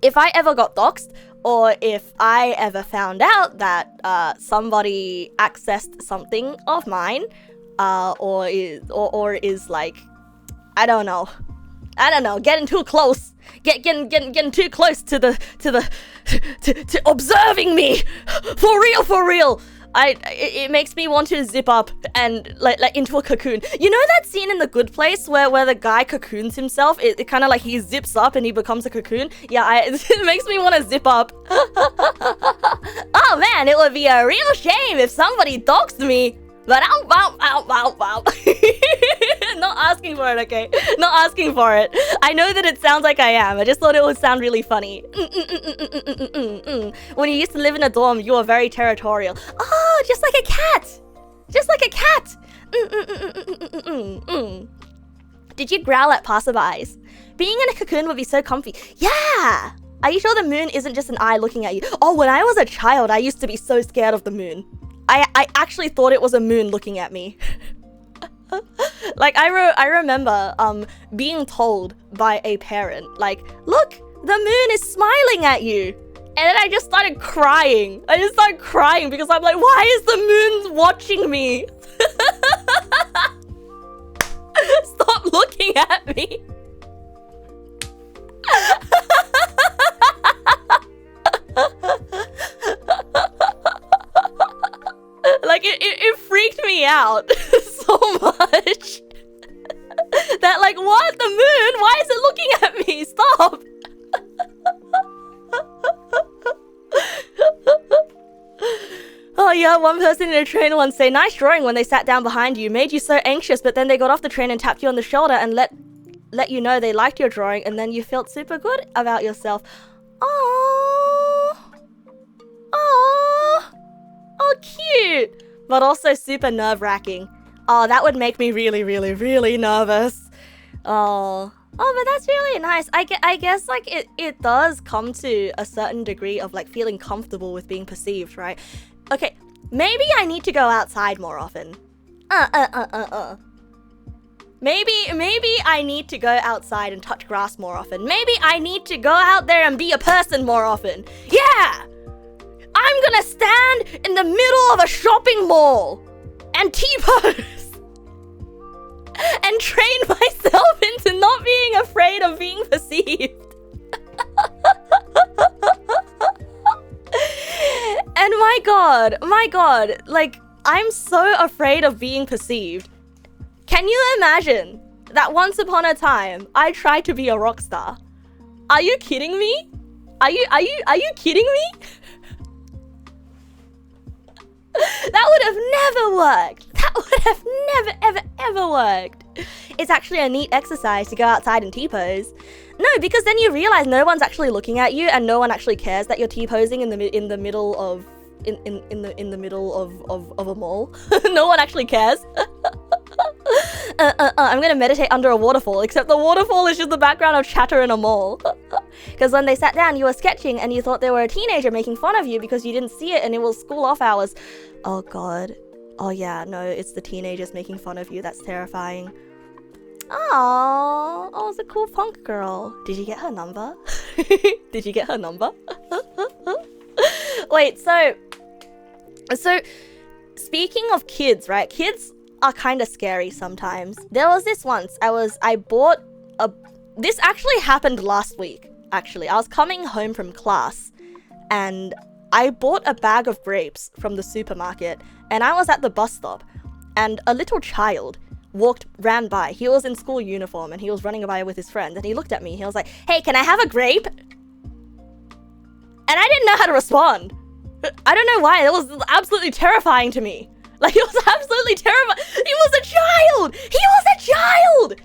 Speaker 1: If I ever got doxxed, or if I ever found out that somebody accessed something of mine, or is like, I don't know, getting too close, getting too close to observing me, for real. It makes me want to zip up and like into a cocoon. You know that scene in The Good Place where the guy cocoons himself? It kind of like he zips up and he becomes a cocoon. Yeah, it makes me want to zip up. Oh man, it would be a real shame if somebody doxed me. But ow. Not asking for it, okay? Not asking for it. I know that it sounds like I am. I just thought it would sound really funny. When you used to live in a dorm, you were very territorial. Oh, just like a cat. Just like a cat. Did you growl at passerbys? Being in a cocoon would be so comfy. Yeah. Are you sure the moon isn't just an eye looking at you? Oh, when I was a child, I used to be so scared of the moon. I actually thought it was a moon looking at me. Like, I remember being told by a parent, like, look, the moon is smiling at you. And then I just started crying. Because I'm like, why is the moon watching me? Stop looking at me. Like, it freaked me out so much that, like, what? The moon? Why is it looking at me? Stop. Oh yeah, one person in a train once say, nice drawing when they sat down behind you, made you so anxious, but then they got off the train and tapped you on the shoulder and let you know they liked your drawing, and then you felt super good about yourself. Oh, cute. But also super nerve-wracking. Oh, that would make me really, really, really nervous. Oh, but that's really nice. I guess, like, it does come to a certain degree of, like, feeling comfortable with being perceived, right? Okay, maybe I need to go outside more often. Maybe I need to go outside and touch grass more often. Maybe I need to go out there and be a person more often. Yeah! I'm gonna stand in the middle of a shopping mall and T-pose and train myself into not being afraid of being perceived. And my god, like, I'm so afraid of being perceived. Can you imagine that once upon a time I tried to be a rock star? Are you kidding me? Are you kidding me? That would have never worked. That would have never worked. It's actually a neat exercise to go outside and T-pose. No, because then you realize no one's actually looking at you and no one actually cares that you're T-posing in the middle of the middle of a mall. No one actually cares. I'm gonna meditate under a waterfall, except the waterfall is just the background of chatter in a mall. Because when they sat down, you were sketching and you thought they were a teenager making fun of you because you didn't see it and it was school off hours. Oh god. Oh yeah, no, it's the teenagers making fun of you. That's terrifying. Oh, it's a cool punk girl. Did you get her number? Did you get her number? Wait, so speaking of kids, right? Kids are kind of scary sometimes. There was this once, this actually happened last week, actually. I was coming home from class and I bought a bag of grapes from the supermarket and I was at the bus stop and a little child ran by. He was in school uniform and he was running by with his friend and he looked at me. He was like, "Hey, can I have a grape?" And I didn't know how to respond. I don't know why. It was absolutely terrifying to me. Like, it was absolutely terrifying. He was a child! He was a child!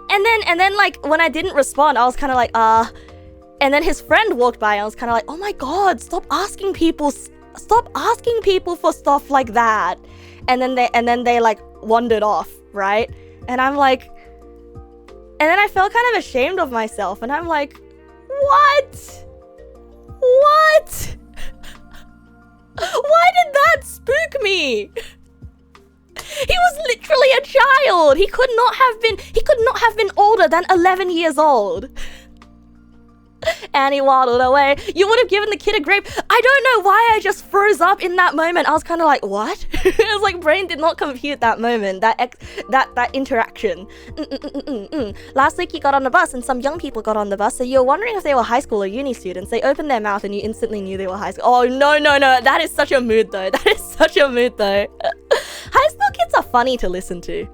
Speaker 1: And then like, when I didn't respond, I was kind of like, And then his friend walked by and I was kind of like, oh my god, stop asking people for stuff like that. And then they like wandered off, right? And I'm like, and then I felt kind of ashamed of myself and I'm like, what? Why did that spook me? He was literally a child. He could not have been older than 11 years old. And he waddled away. You would have given the kid a grape. I don't know why I just froze up in that moment. I was kind of like, what? It was like brain did not compute that moment, that interaction. Last week you got on the bus and some young people got on the bus, so you're wondering if they were high school or uni students. They opened their mouth and you instantly knew they were high school. Oh, no. That is such a mood though. High school kids are funny to listen to.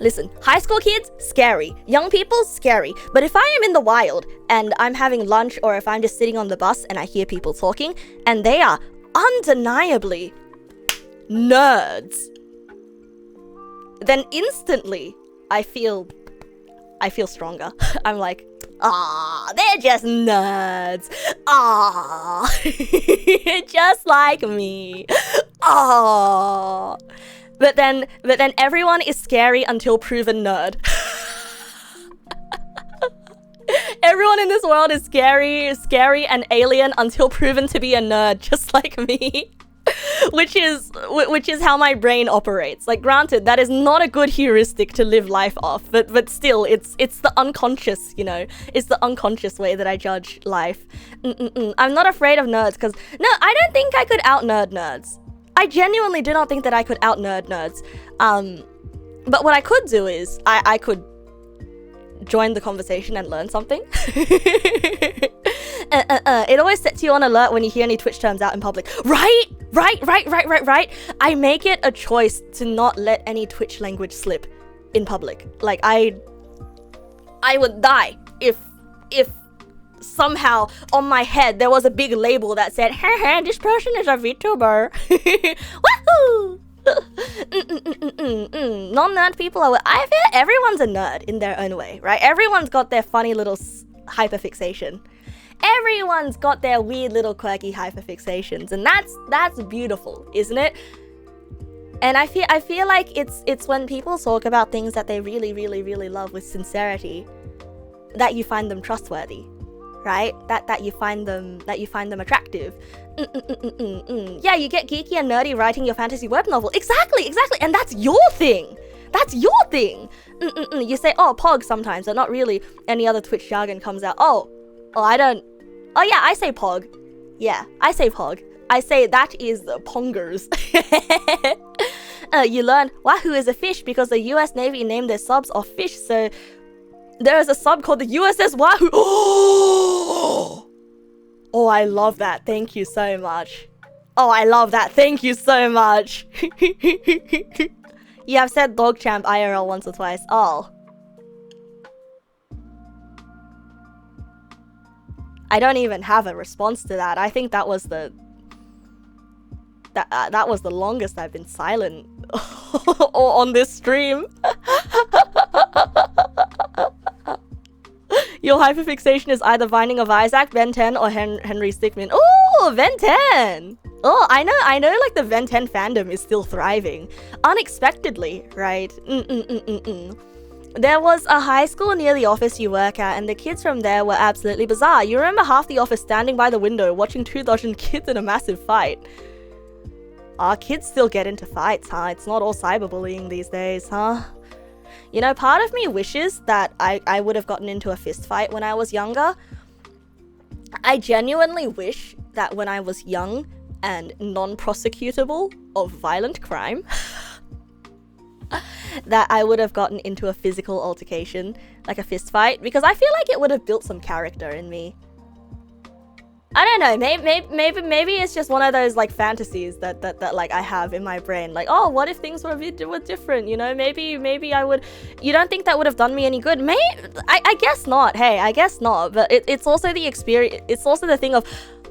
Speaker 1: Listen, high school kids, scary. Young people, scary. But if I am in the wild and I'm having lunch or if I'm just sitting on the bus and I hear people talking and they are undeniably nerds, then instantly I feel stronger. I'm like, they're just nerds. Just like me. But then everyone is scary until proven nerd. Everyone in this world is scary and alien until proven to be a nerd, just like me. Which is how my brain operates. Like, granted, that is not a good heuristic to live life off, but still, it's the unconscious, you know. It's the unconscious way that I judge life. I'm not afraid of nerds, because no, I don't think I could out-nerd nerds. I genuinely do not think that I could out-nerd nerds. But what I could do is, I could join the conversation and learn something. It always sets you on alert when you hear any Twitch terms out in public. Right. I make it a choice to not let any Twitch language slip in public. Like, I would die if somehow on my head there was a big label that said, this person is a VTuber. Woohoo! Non-nerd people are... I feel everyone's a nerd in their own way, right? Everyone's got their funny little hyperfixation. Everyone's got their weird little quirky hyperfixations, and that's beautiful, isn't it? And I feel like it's when people talk about things that they really, really, really love with sincerity that you find them trustworthy, right? That you find them attractive. Yeah, you get geeky and nerdy writing your fantasy web novel. Exactly, and that's your thing. You say, oh, pog sometimes, but not really. Any other Twitch jargon comes out. Oh, I don't. Oh yeah, I say pog. Yeah, I say pog. I say that is the pongers. You learn Wahoo is a fish because the US Navy named their subs of fish, so there is a sub called the USS Wahoo. Oh, I love that. Thank you so much. Oh, I love that. Thank you so much. You have said dog champ IRL once or twice. Oh. I don't even have a response to that. I think that was the longest I've been silent on this stream. Your hyperfixation is either Binding of Isaac, Ben 10, or Henry Stickmin. Oh, Ben 10! Oh, I know, like, the Ben 10 fandom is still thriving. Unexpectedly, right? There was a high school near the office you work at, and the kids from there were absolutely bizarre. You remember half the office standing by the window watching 2 dozen kids in a massive fight. Kids still get into fights, huh? It's not all cyberbullying these days, huh? You know, part of me wishes that I would have gotten into a fist fight when I was younger. I genuinely wish that when I was young and non-prosecutable of violent crime, that I would have gotten into a physical altercation, like a fist fight, because I feel like it would have built some character in me. I don't know, maybe it's just one of those like fantasies that like I have in my brain, like, oh, what if things were different, you know? Maybe I would. You don't think that would have done me any good? I guess not. Hey, I guess not. But it's also the experience. It's also the thing of,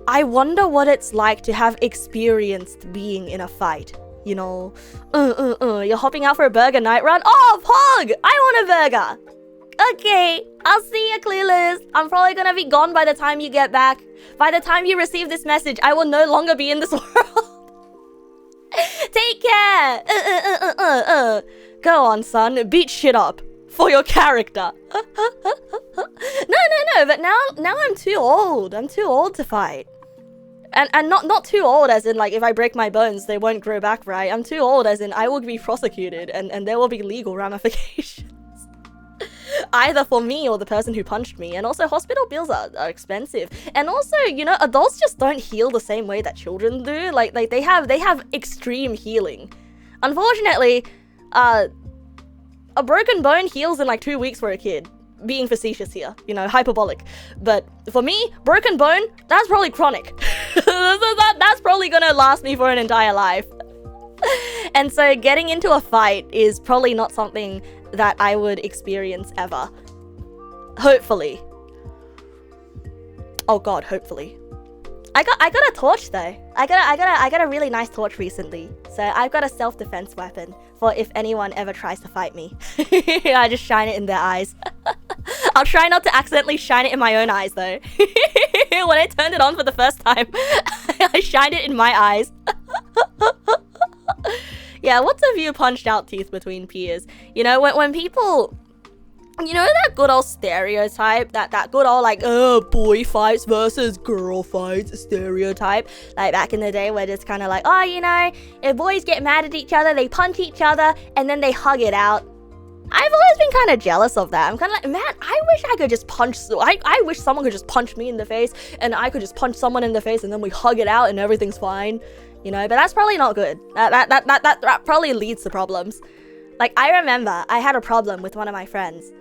Speaker 1: I wonder what it's like to have experienced being in a fight. You know, you're hopping out for a burger night run. Oh, Pog! I want a burger. Okay, I'll see you, Clueless. I'm probably gonna be gone by the time you get back. By the time you receive this message, I will no longer be in this world. Take care. Go on, son. Beat shit up for your character. No. But now I'm too old. I'm too old to fight. And not too old as in like if I break my bones they won't grow back, right? I'm too old as in I will be prosecuted and there will be legal ramifications. Either for me or the person who punched me. And also hospital bills are expensive. And also, you know, adults just don't heal the same way that children do. Like they have extreme healing. Unfortunately, a broken bone heals in like 2 weeks for a kid. Being facetious here, you know, hyperbolic. But for me, broken bone, that's probably chronic. That's probably gonna last me for an entire life. And so getting into a fight is probably not something that I would experience ever. Hopefully. Oh god, hopefully. I got a torch though. I got a really nice torch recently. So I've got a self-defense weapon for if anyone ever tries to fight me. I just shine it in their eyes. I'll try not to accidentally shine it in my own eyes though. When I turned it on for the first time, I shined it in my eyes. Yeah, what's a few punched out teeth between peers? You know, when people... You know that good old stereotype? That good old, like, boy fights versus girl fights stereotype? Like, back in the day where it's kind of like, oh, you know, if boys get mad at each other, they punch each other, and then they hug it out. I've always been kind of jealous of that. I'm kind of like, man, I wish I could just punch... I wish someone could just punch me in the face, and I could just punch someone in the face, and then we hug it out, and everything's fine. You know, but that's probably not good. That probably leads to problems. Like, I remember I had a problem with one of my friends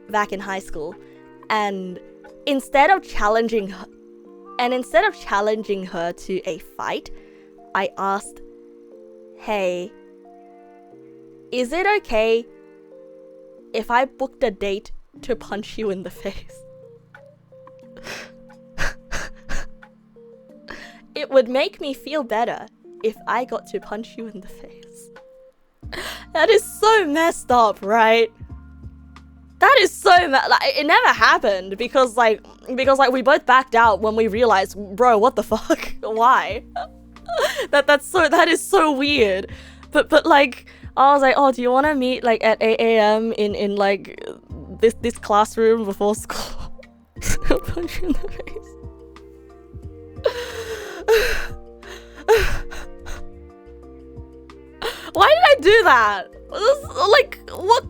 Speaker 1: back in high school, and instead of challenging her to a fight, I asked, hey, is it okay if I booked a date to punch you in the face? It would make me feel better if I got to punch you in the face. That is so messed up, right? That is so like, it never happened because we both backed out when we realized, bro, what the fuck? Why? that is so weird. But like, I was like, oh, do you want to meet like at 8 a.m. in like this classroom before school? Punch you in the face. Why did I do that? Like, what?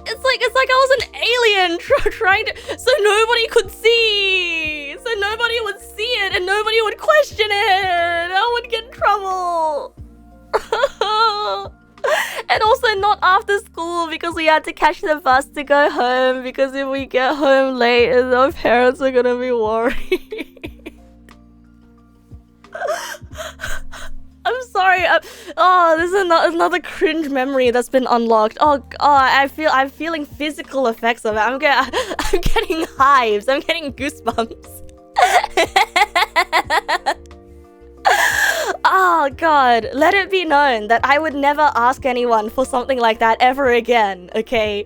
Speaker 1: It's like I was an alien trying to, so nobody could see, so nobody would see it, and nobody would question it. I would get in trouble. And also not after school because we had to catch the bus to go home. Because if we get home late, our parents are gonna be worried. I'm sorry. This is another cringe memory that's been unlocked. I'm feeling physical effects of it. I'm getting hives. I'm getting goosebumps. Oh god, let it be known that I would never ask anyone for something like that ever again. Okay.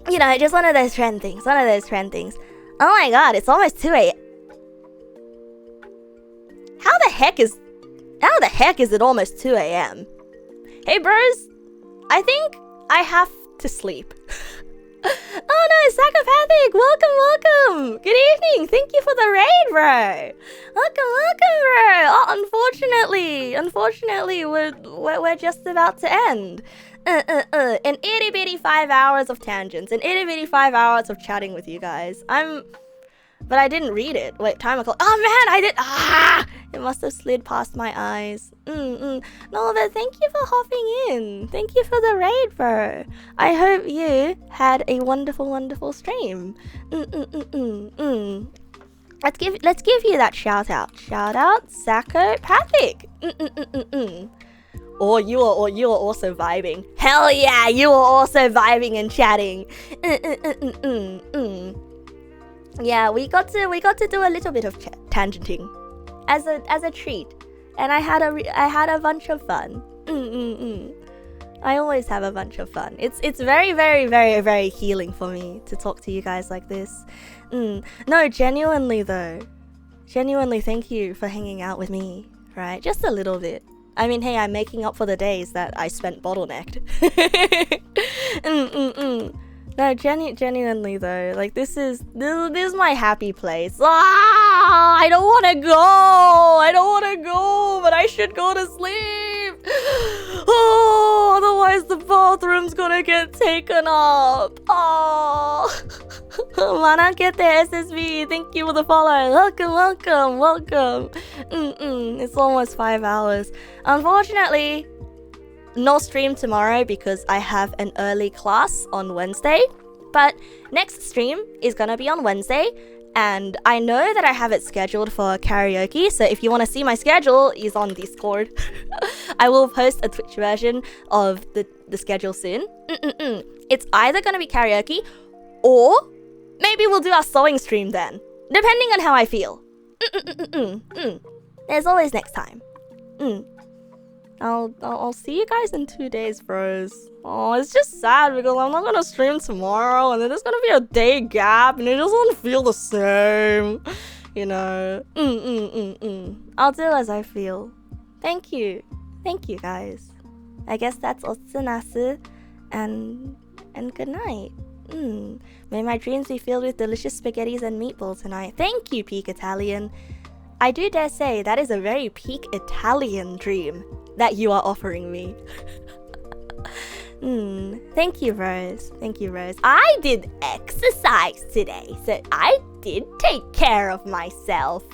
Speaker 1: You know, just one of those trend things. Oh my god, it's almost 2 a.m. How the heck is it almost 2 a.m? Hey bros, I think I have to sleep. Oh no, Psychopathic! Welcome! Good evening! Thank you for the raid, bro! Welcome, bro! Oh, unfortunately, we're just about to end. An itty bitty 5 hours of tangents, an itty bitty 5 hours of chatting with you guys. But I didn't read it. Wait, time o'clock. Oh man, I did. It must have slid past my eyes. No, but thank you for hopping in. Thank you for the raid, bro. I hope you had a wonderful stream. Let's give you that shout out. Shout out, Psychopathic. Or you are also vibing. Hell yeah, you are also vibing and chatting. Yeah, we got to do a little bit of tangenting as a treat, and I had a bunch of fun. I always have a bunch of fun. It's very healing for me to talk to you guys like this. No, genuinely though, thank you for hanging out with me. Right, just a little bit. I mean, hey, I'm making up for the days that I spent bottlenecked. No, genuinely though, like this is my happy place. I don't want to go, but I should go to sleep. Oh, otherwise the bathroom's gonna get taken up. Oh, Manakete SSB, thank you for the follow. Welcome. It's almost 5 hours. Unfortunately, no stream tomorrow because I have an early class on Wednesday, but next stream is gonna be on Wednesday, and I know that I have it scheduled for karaoke, so if you want to see my schedule, is on Discord. I will post a Twitch version of the schedule soon. It's either gonna be karaoke, or maybe we'll do our sewing stream then, depending on how I feel. There's always next time. I'll see you guys in 2 days, bros. Oh, it's just sad because I'm not gonna stream tomorrow, and then there's gonna be a day gap, and it just won't feel the same, you know. I'll do as I feel. Thank you guys. I guess that's Otsunasu, and good night. May my dreams be filled with delicious spaghettis and meatballs tonight. Thank you, Peak Italian. I do dare say that is a very peak Italian dream that you are offering me. Thank you, Rose. I did exercise today, so I did take care of myself.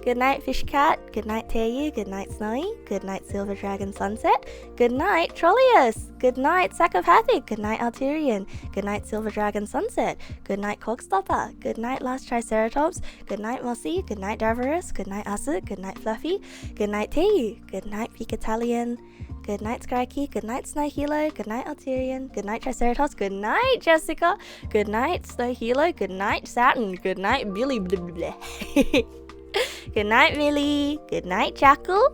Speaker 1: Good night, Fish Cat. Good night, Teiyu. Good night, Snowy. Good night, Silver Dragon Sunset. Good night, Trollius. Good night, Psychopathic. Good night, Alturian. Good night, Silver Dragon Sunset. Good night, Corkstopper. Good night, Last Triceratops. Good night, Mossy. Good night, Davarus. Good night, Asu. Good night, Fluffy. Good night, Teiyu. Good night, Peak Italian. Good night, Skrikey. Good night, Snow Hilo. Good night, Alturian. Good night, Triceratops. Good night, Jessica. Good night, Snow Hilo. Good night, Saturn. Good night, Billy. Blah, blah, blah. Good night, Millie. Good night, Jackal.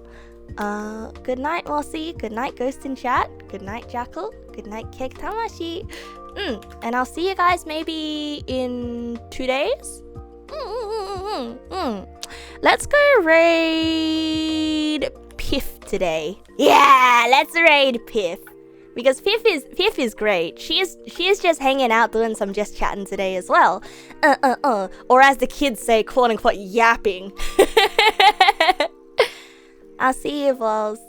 Speaker 1: Good night, Mossy. Good night, Ghost in Chat. Good night, Jackal. Good night, Kek Tamashi. And I'll see you guys maybe in 2 days. Let's go raid Piff today. Yeah, let's raid Piff. Because Piff is great. She is just hanging out doing some just chatting today as well. Or as the kids say, quote unquote, yapping. I'll see you, balls.